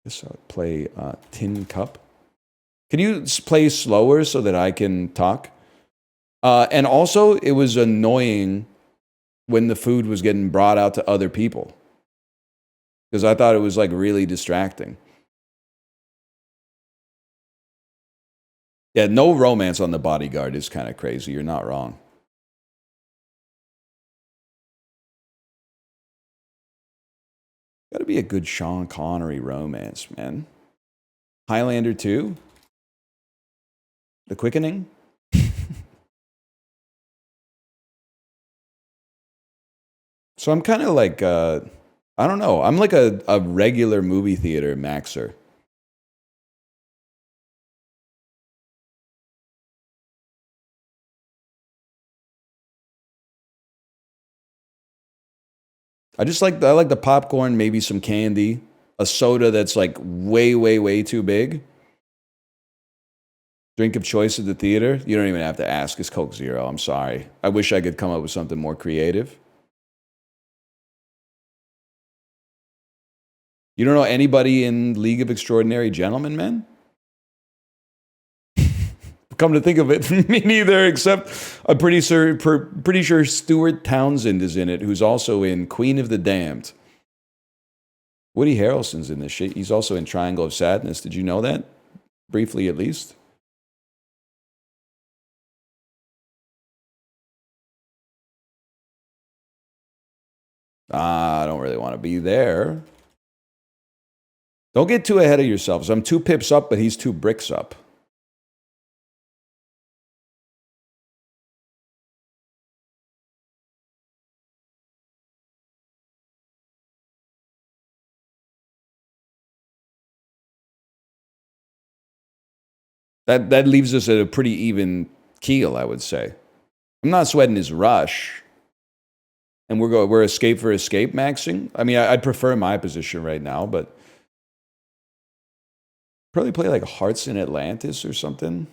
So play Tin Cup. Can you play slower so that I can talk? And also, it was annoying when the food was getting brought out to other people. Because I thought it was like really distracting. Yeah, no romance on The Bodyguard is kind of crazy. You're not wrong. Gotta be a good Sean Connery romance, man. Highlander 2? The Quickening? So I'm kind of like I don't know. I'm like a regular movie theater maxer. I like the popcorn, maybe some candy, a soda that's like way, way, way too big. Drink of choice at the theater? You don't even have to ask. It's Coke Zero. I'm sorry. I wish I could come up with something more creative. You don't know anybody in League of Extraordinary Gentlemen, man? Come to think of it, me neither, except I'm pretty sure Stuart Townsend is in it, who's also in Queen of the Damned. Woody Harrelson's in this shit. He's also in Triangle of Sadness. Did you know that? Briefly, at least. I don't really want to be there. Don't get too ahead of yourselves. I'm 2 pips up, but he's 2 bricks up. That leaves us at a pretty even keel, I would say. I'm not sweating his rush. And we're escape for escape maxing. I mean, I'd prefer my position right now, but probably play like Hearts in Atlantis or something.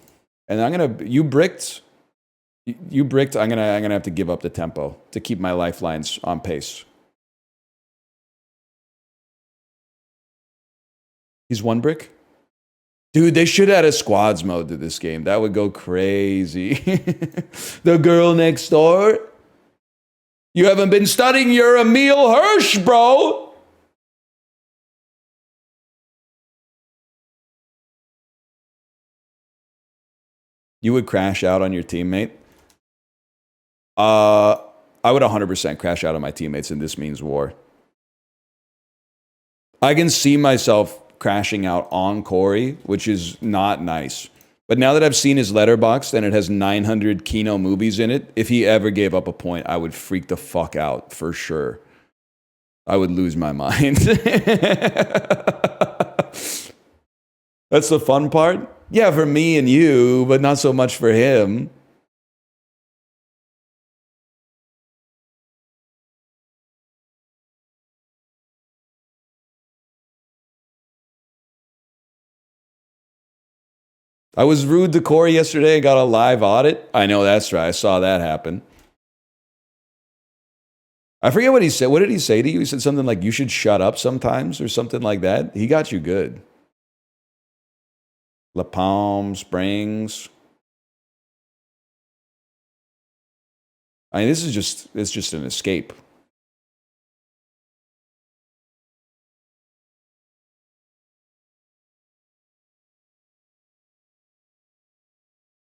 And you bricked. I'm gonna have to give up the tempo to keep my lifelines on pace. He's 1 brick. Dude, they should add a squads mode to this game. That would go crazy. The girl next door. You haven't been studying your Emil Hirsch, bro. You would crash out on your teammate? I would 100% crash out on my teammates, and this means war. I can see myself crashing out on Corey, which is not nice. But now that I've seen his letterbox and it has 900 Kino movies in it, if he ever gave up a point, I would freak the fuck out for sure. I would lose my mind. That's the fun part? Yeah, for me and you, but not so much for him. I was rude to Corey yesterday and got a live audit. I know that's right. I saw that happen. I forget what he said. What did he say to you? He said something like, you should shut up sometimes or something like that. He got you good. La Palm Springs. I mean, it's just an escape.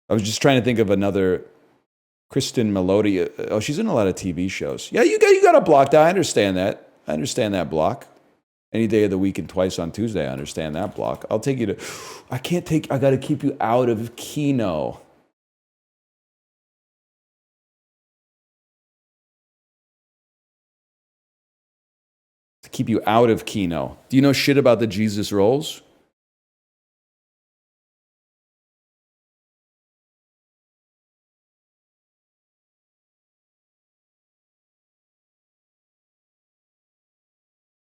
I was just trying to think of another Kristen Melody. Oh, she's in a lot of TV shows. Yeah, you got a block. I understand that. I understand that block. Any day of the week and twice on Tuesday, I understand that block. I'll take you to. I got to keep you out of Kino. To keep you out of Kino. Do you know shit about the Jesus rolls?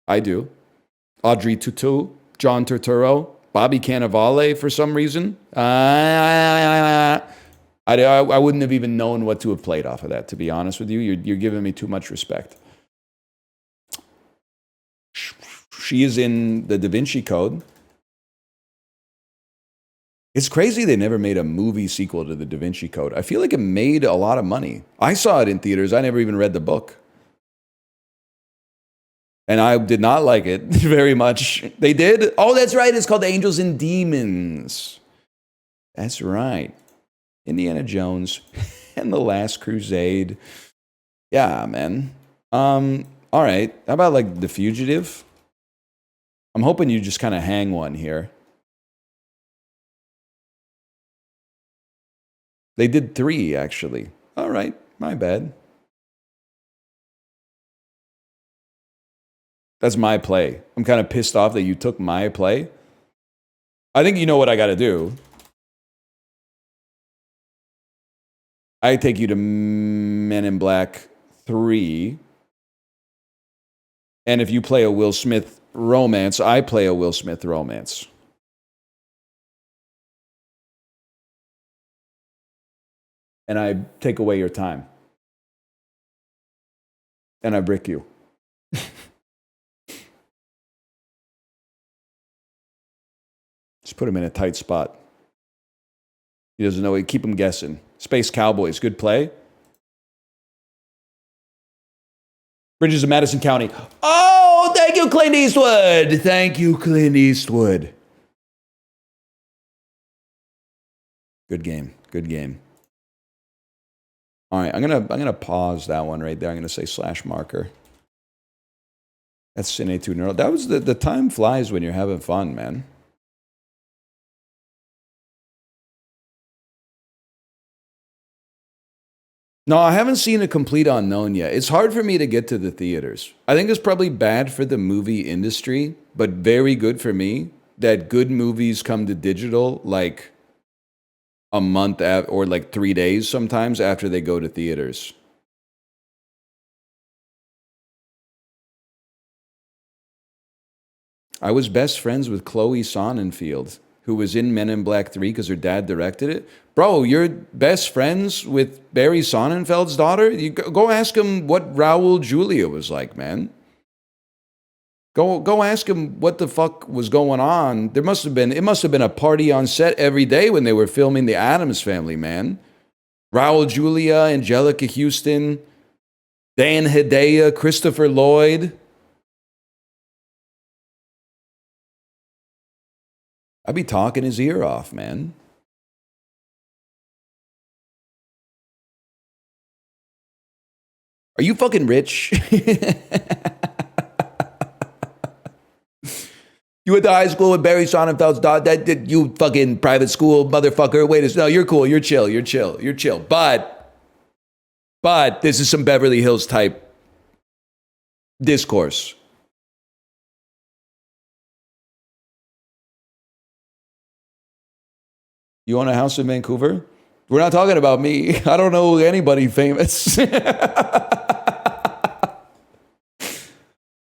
I do. Audrey Tautou, John Turturro, Bobby Cannavale for some reason. I wouldn't have even known what to have played off of that, to be honest with you. You're giving me too much respect. She is in the Da Vinci Code. It's crazy they never made a movie sequel to the Da Vinci Code. I feel like it made a lot of money. I saw it in theaters. I never even read the book. And I did not like it very much. They did? Oh, that's right. It's called Angels and Demons. That's right. Indiana Jones and the Last Crusade. Yeah, man. All right. How about like The Fugitive? I'm hoping you just kind of hang one here. They did 3, actually. All right. My bad. That's my play. I'm kind of pissed off that you took my play. I think you know what I got to do. I take you to Men in Black 3. And if you play a Will Smith romance, I play a Will Smith romance. And I take away your time. And I brick you. Just put him in a tight spot. He doesn't know. Keep him guessing. Space Cowboys, good play. Bridges of Madison County. Oh, thank you, Clint Eastwood. Thank you, Clint Eastwood. Good game. Good game. All right, I'm gonna pause that one right there. I'm gonna say slash marker. That's Cine 2 Neural. That was the time flies when you're having fun, man. No, I haven't seen A Complete Unknown yet. It's hard for me to get to the theaters. I think it's probably bad for the movie industry, but very good for me that good movies come to digital like a month or like 3 days sometimes after they go to theaters. I was best friends with Chloe Sonnenfeld, who was in Men in Black 3 because her dad directed it. Bro, you're best friends with Barry Sonnenfeld's daughter? You go ask him what Raul Julia was like, man. Go ask him what the fuck was going on. It must have been a party on set every day when they were filming The Addams Family, man. Raul Julia, Angelica Houston, Dan Hedaya, Christopher Lloyd. I'd be talking his ear off, man. Are you fucking rich? You went to high school with Barry Sonnenfeld's daughter. That did you fucking private school motherfucker. Wait, no, you're cool. You're chill. You're chill. You're chill. But this is some Beverly Hills type discourse. You own a house in Vancouver? We're not talking about me. I don't know anybody famous.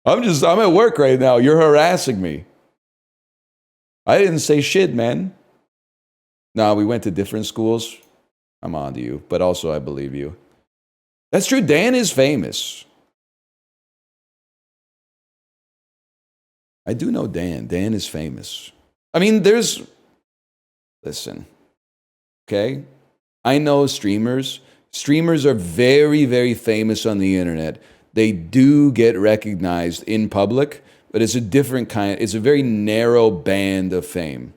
I'm at work right now. You're harassing me. I didn't say shit, man. No, we went to different schools. I'm on to you, but also I believe you. That's true. Dan is famous. I do know Dan. Dan is famous. I mean, listen, okay? I know streamers. Streamers are very, very famous on the internet. They do get recognized in public, but it's a different kind. It's a very narrow band of fame.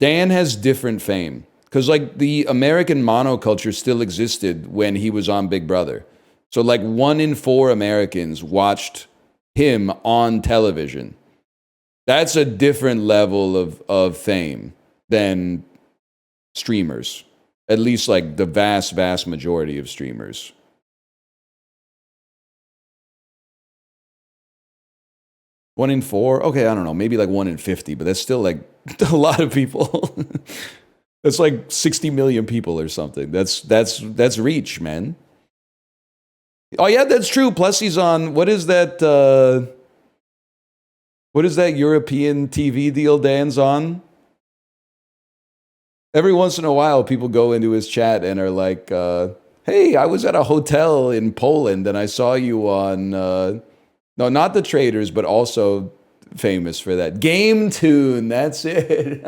Dan has different fame because like the American monoculture still existed when he was on Big Brother. So like 1 in 4 Americans watched him on television. That's a different level of fame than streamers. At least like the vast, vast majority of streamers. One in 4? Okay, I don't know. Maybe like 1 in 50, but that's still like a lot of people. That's like 60 million people or something. That's reach, man. Oh yeah, that's true. Plus he's on, what is that European TV deal Dan's on? Every once in a while, people go into his chat and are like, hey, I was at a hotel in Poland and I saw you on, no, not The Traders, but also famous for that. Game Tune, that's it.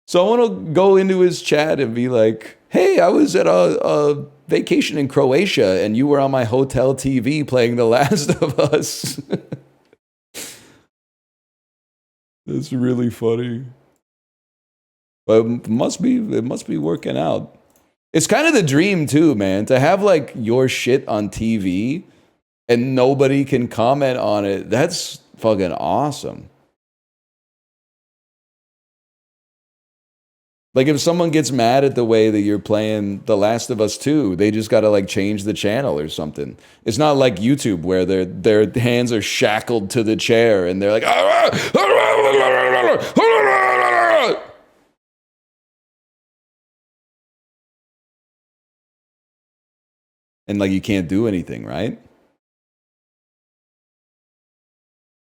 So I want to go into his chat and be like, hey, I was at a vacation in Croatia and you were on my hotel TV playing The Last of Us. That's really funny. But it must be working out. It's kind of the dream too, man, to have like your shit on TV and nobody can comment on it. That's fucking awesome. Like if someone gets mad at the way that you're playing The Last of Us 2, they just got to like change the channel or something. It's not like YouTube where their hands are shackled to the chair and they're like and like you can't do anything, right?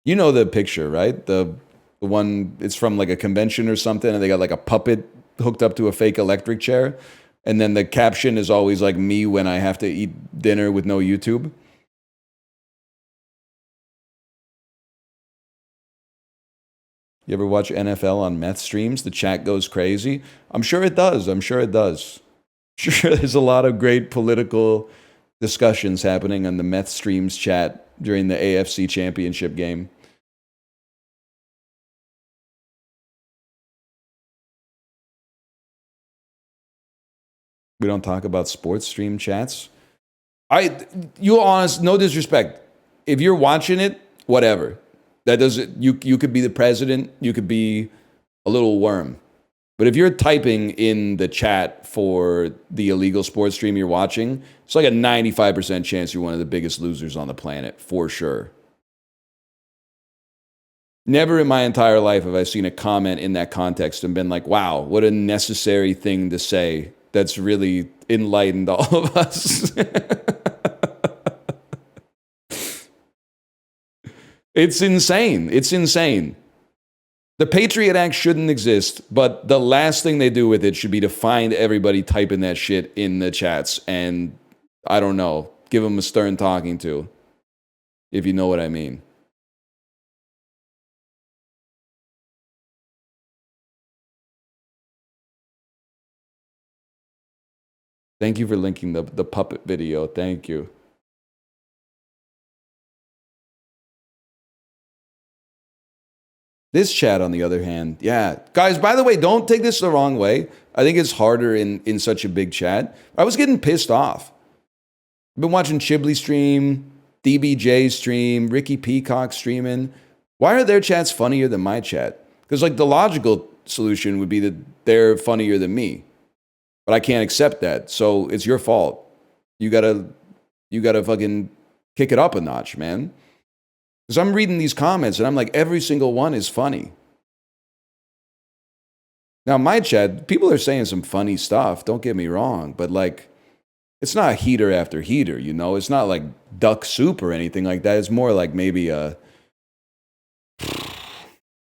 You know the picture, right? The one, it's from like a convention or something, and they got like a puppet hooked up to a fake electric chair. And then the caption is always like me when I have to eat dinner with no YouTube. You ever watch NFL on meth streams? The chat goes crazy. I'm sure it does. I'm sure it does. Sure, there's a lot of great political discussions happening on the meth streams chat during the AFC championship game. We don't talk about sports stream chats. You honest, no disrespect. If you're watching it, whatever. That doesn't. You could be the president. You could be a little worm. But if you're typing in the chat for the illegal sports stream you're watching, it's like a 95% chance you're one of the biggest losers on the planet, for sure. Never in my entire life have I seen a comment in that context and been like, wow, what a necessary thing to say that's really enlightened all of us. It's insane. It's insane. The Patriot Act shouldn't exist, but the last thing they do with it should be to find everybody typing that shit in the chats and, I don't know, give them a stern talking to, if you know what I mean. Thank you for linking the puppet video. Thank you. This chat, on the other hand, yeah. Guys, by the way, don't take this the wrong way. I think it's harder in such a big chat. I was getting pissed off. I've been watching Chiblee stream, DBJ stream, Ricky Peacock streaming. Why are their chats funnier than my chat? Because like the logical solution would be that they're funnier than me. But I can't accept that. So it's your fault. You gotta fucking kick it up a notch, man. Because I'm reading these comments and I'm like, every single one is funny. Now, my chat, people are saying some funny stuff, don't get me wrong, but like, it's not heater after heater, you know? It's not like duck soup or anything like that. It's more like maybe I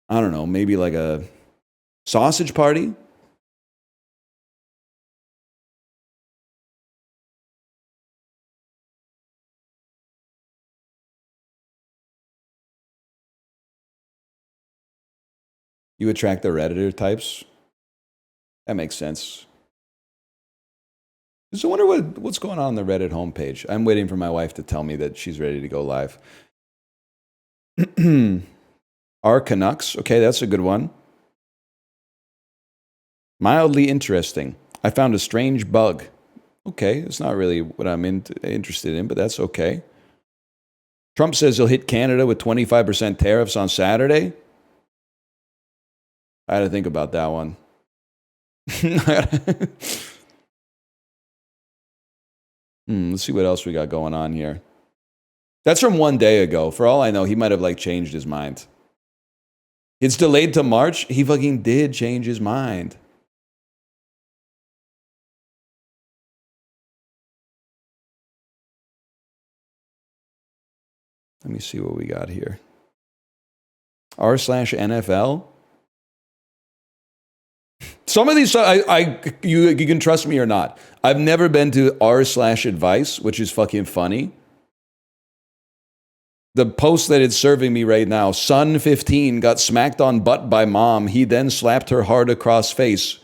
don't know, maybe like a sausage party. You attract the Redditor types. That makes sense. So I wonder what's going on the Reddit homepage. I'm waiting for my wife to tell me that she's ready to go live. Our Canucks. Okay, that's a good one. Mildly interesting. I found a strange bug. Okay, it's not really what I'm interested in, but that's okay. Trump says he'll hit Canada with 25% tariffs on Saturday. I had to think about that one. Let's see what else we got going on here. That's from one day ago. For all I know, he might have like changed his mind. It's delayed to March. He fucking did change his mind. Let me see what we got here. r/NFL. Some of these, you can trust me or not. I've never been to r/advice, which is fucking funny. The post that it's serving me right now, son 15 got smacked on butt by mom. He then slapped her hard across face.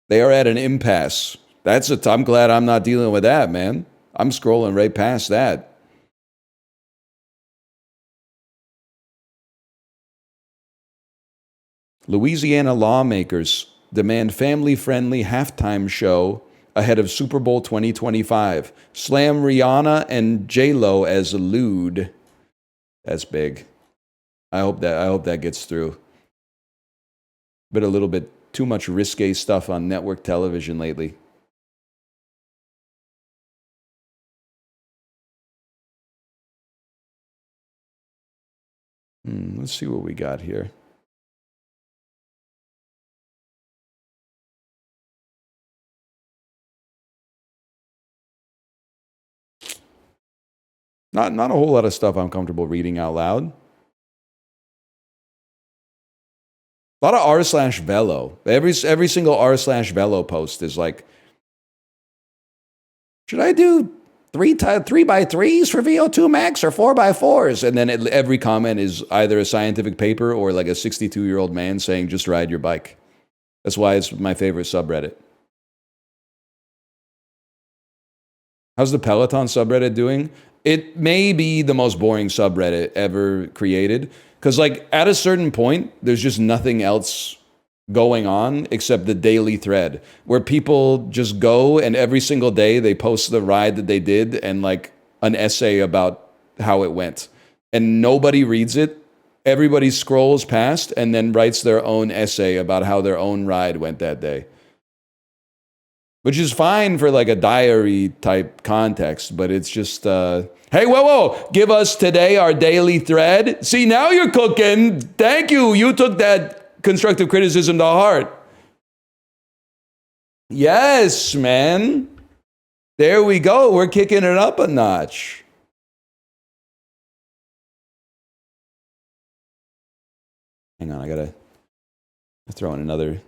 They are at an impasse. I'm glad I'm not dealing with that, man. I'm scrolling right past that. Louisiana lawmakers demand family-friendly halftime show ahead of Super Bowl 2025. Slam Rihanna and J-Lo as a lewd. That's big. I hope that gets through. But a little bit too much risque stuff on network television lately. Let's see what we got here. Not a whole lot of stuff I'm comfortable reading out loud. A lot of r/velo. Every single r/velo post is like, should I do 3x3s for VO2 max or 4x4s? And then every comment is either a scientific paper or like a 62-year-old man saying, just ride your bike. That's why it's my favorite subreddit. How's the Peloton subreddit doing? It may be the most boring subreddit ever created. Because, like, at a certain point, there's just nothing else going on except the daily thread where people just go and every single day they post the ride that they did and, like, an essay about how it went. And nobody reads it. Everybody scrolls past and then writes their own essay about how their own ride went that day. Which is fine for like a diary type context, but it's just, hey, whoa, give us today our daily thread. See, now you're cooking. Thank you. You took that constructive criticism to heart. Yes, man. There we go. We're kicking it up a notch. Hang on, I gotta throw in another.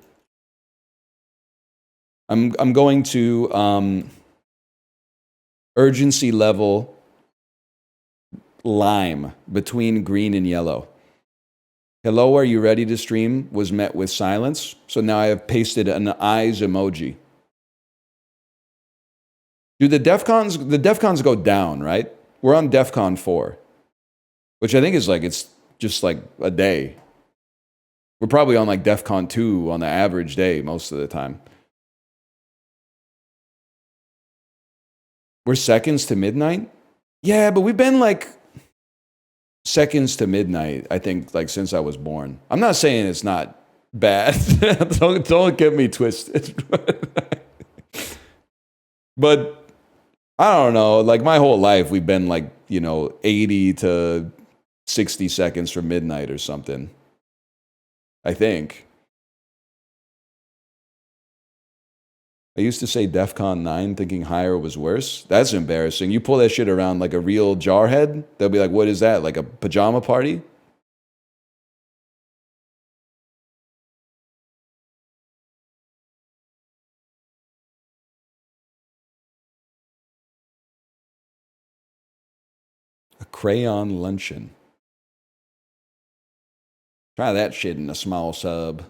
I'm going to urgency level lime between green and yellow. Hello, are you ready to stream? Was met with silence. So now I have pasted an eyes emoji. Dude, the DEFCONs go down, right? We're on DEFCON 4, which I think is like, it's just like a day. We're probably on like DEFCON 2 on the average day most of the time. We're seconds to midnight? Yeah, but we've been like seconds to midnight, I think, like since I was born. I'm not saying it's not bad. don't get me twisted. But I don't know, like my whole life we've been like, 80 to 60 seconds from midnight or something. I think. I used to say DEFCON 9 thinking higher was worse. That's embarrassing. You pull that shit around like a real jarhead, they'll be like, what is that? Like a pajama party? A crayon luncheon. Try that shit in a small sub.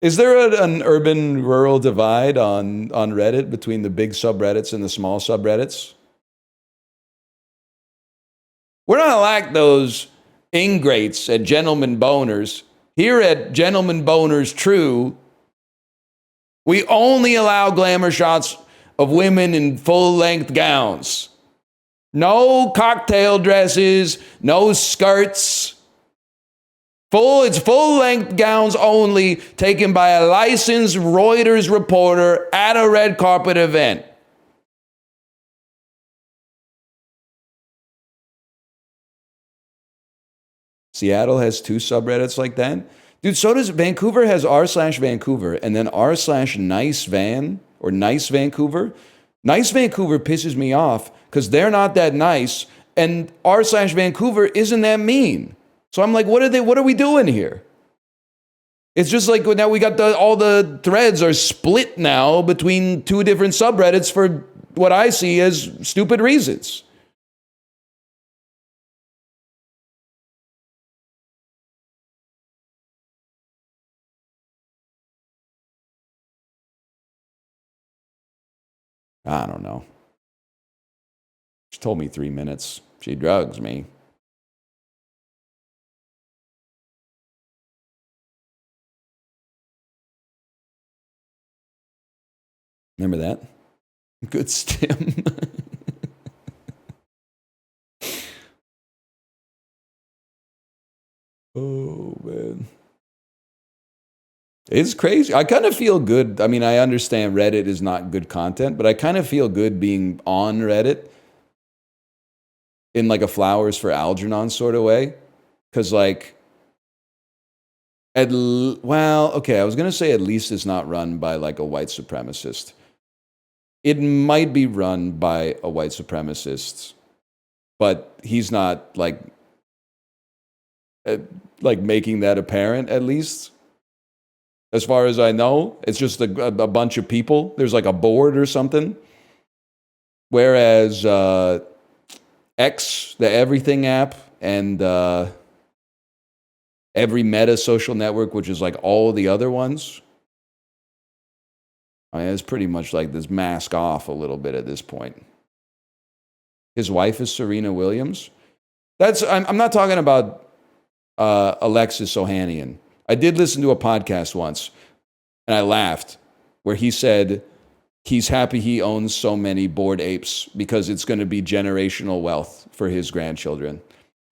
Is there an urban-rural divide on Reddit between the big subreddits and the small subreddits? We're not like those ingrates at Gentleman Boners. Here at Gentleman Boners True, we only allow glamour shots of women in full-length gowns. No cocktail dresses, no skirts. It's full-length gowns only, taken by a licensed Reuters reporter at a red carpet event. Seattle has 2 subreddits like that? Dude, so does Vancouver has r/Vancouver and then r/nicevan or nice Vancouver. Nice Vancouver pisses me off because they're not that nice and r/Vancouver isn't that mean. So I'm like, what are we doing here? It's just like now we got all the threads are split now between 2 different subreddits for what I see as stupid reasons. I don't know. She told me 3 minutes. She drugs me. Remember that? Good stim. Oh man. It's crazy. I kind of feel good. I mean, I understand Reddit is not good content, but I kind of feel good being on Reddit in like a flowers for Algernon sort of way. Cause like, well, okay, I was gonna say at least it's not run by like a white supremacist. It might be run by a white supremacist, but he's not like making that apparent at least. As far as I know, it's just a bunch of people. There's like a board or something. Whereas X, the Everything app, and every Meta social network, which is like all the other ones, I mean, it's pretty much like this mask off a little bit at this point. His wife is Serena Williams. I'm not talking about Alexis Ohanian. I did listen to a podcast once, and I laughed, where he said he's happy he owns so many Bored Apes because it's going to be generational wealth for his grandchildren.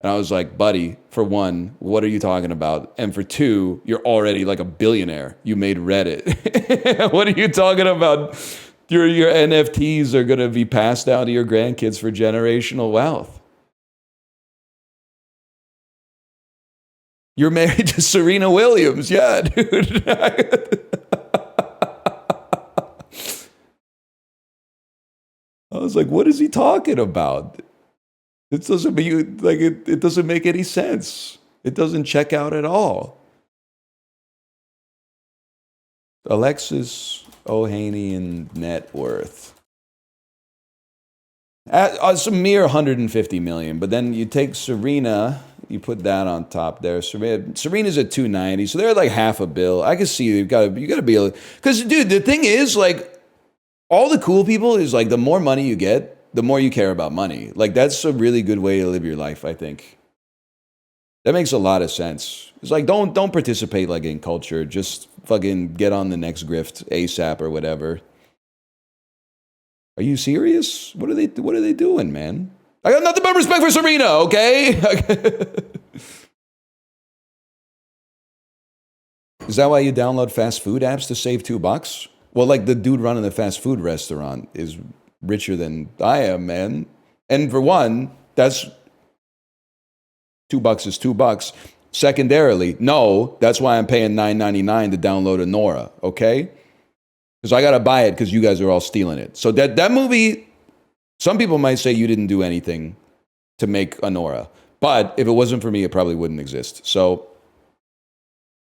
And I was like, buddy, for one, what are you talking about? And for two, you're already like a billionaire. You made Reddit. What are you talking about? Your NFTs are going to be passed down to your grandkids for generational wealth. You're married to Serena Williams. Yeah, dude. I was like, what is he talking about? It doesn't make it doesn't make any sense. It doesn't check out at all. Alexis Ohanian net worth. It's a mere 150 million, but then you take Serena, you put that on top there. Serena's at 290, so they're like half a bill. I can see you got to be able, because dude, the thing is like all the cool people is like the more money you get, the more you care about money. Like that's a really good way to live your life, I think. That makes a lot of sense. It's like don't participate like in culture. Just fucking get on the next grift ASAP or whatever. Are you serious? What are they doing, man? I got nothing but respect for Serena, okay? Is that why you download fast food apps to save $2? Well, like the dude running the fast food restaurant is richer than I am, man. And for one, that's $2 is $2. Secondarily, no, that's why I'm paying $9.99 to download Anora, okay? Because I gotta buy it because you guys are all stealing it. So that movie, some people might say you didn't do anything to make Anora. But if it wasn't for me, it probably wouldn't exist. So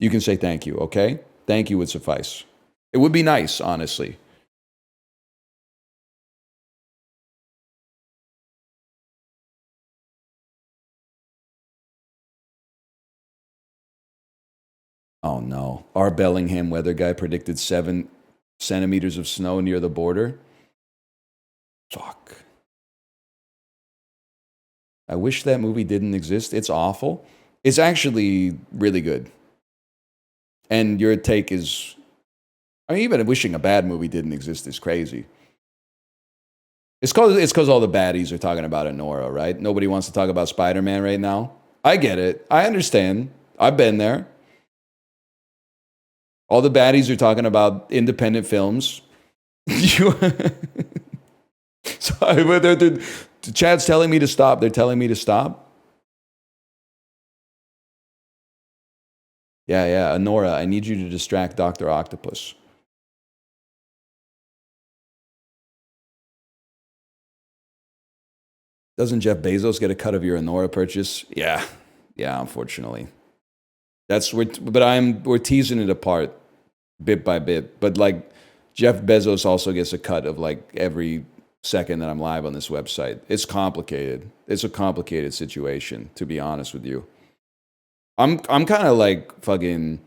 you can say thank you, okay? Thank you would suffice. It would be nice, honestly. Oh no. Our Bellingham weather guy predicted 7 centimeters of snow near the border. Fuck. I wish that movie didn't exist. It's awful. It's actually really good. And your take is, I mean, even wishing a bad movie didn't exist is crazy. It's because all the baddies are talking about Nora, right? Nobody wants to talk about Spider-Man right now. I get it. I understand. I've been there. All the baddies are talking about independent films. Sorry, but Chad's telling me to stop. They're telling me to stop. Yeah. Nora, I need you to distract Dr. Octopus. Doesn't Jeff Bezos get a cut of your Anora purchase? Yeah, unfortunately. We're teasing it apart bit by bit. But like Jeff Bezos also gets a cut of like every second that I'm live on this website. It's complicated. It's a complicated situation, to be honest with you. I'm kind of like fucking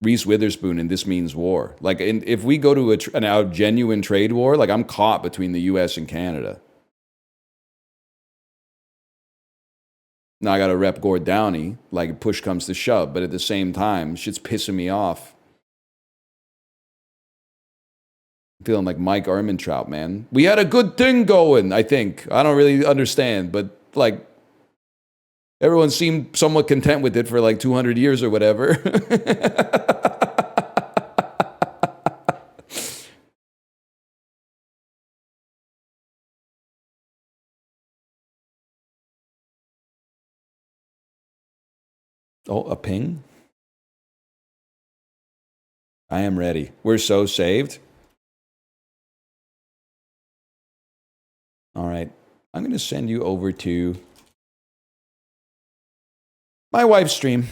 Reese Witherspoon in This Means War. Like if we go to a genuine trade war, like I'm caught between the US and Canada. Now I got to rep Gord Downey, like push comes to shove, but at the same time, shit's pissing me off. I'm feeling like Mike Ehrmantraut, man. We had a good thing going, I think. I don't really understand, but like Everyone seemed somewhat content with it for like 200 years or whatever. Oh, a ping? I am ready. We're so saved. All right. I'm going to send you over to my wife's stream.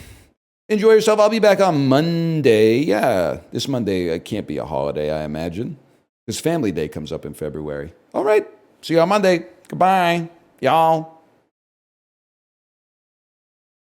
Enjoy yourself. I'll be back on Monday. Yeah, this Monday can't be a holiday, I imagine. Because Family Day comes up in February. All right. See you on Monday. Goodbye, y'all.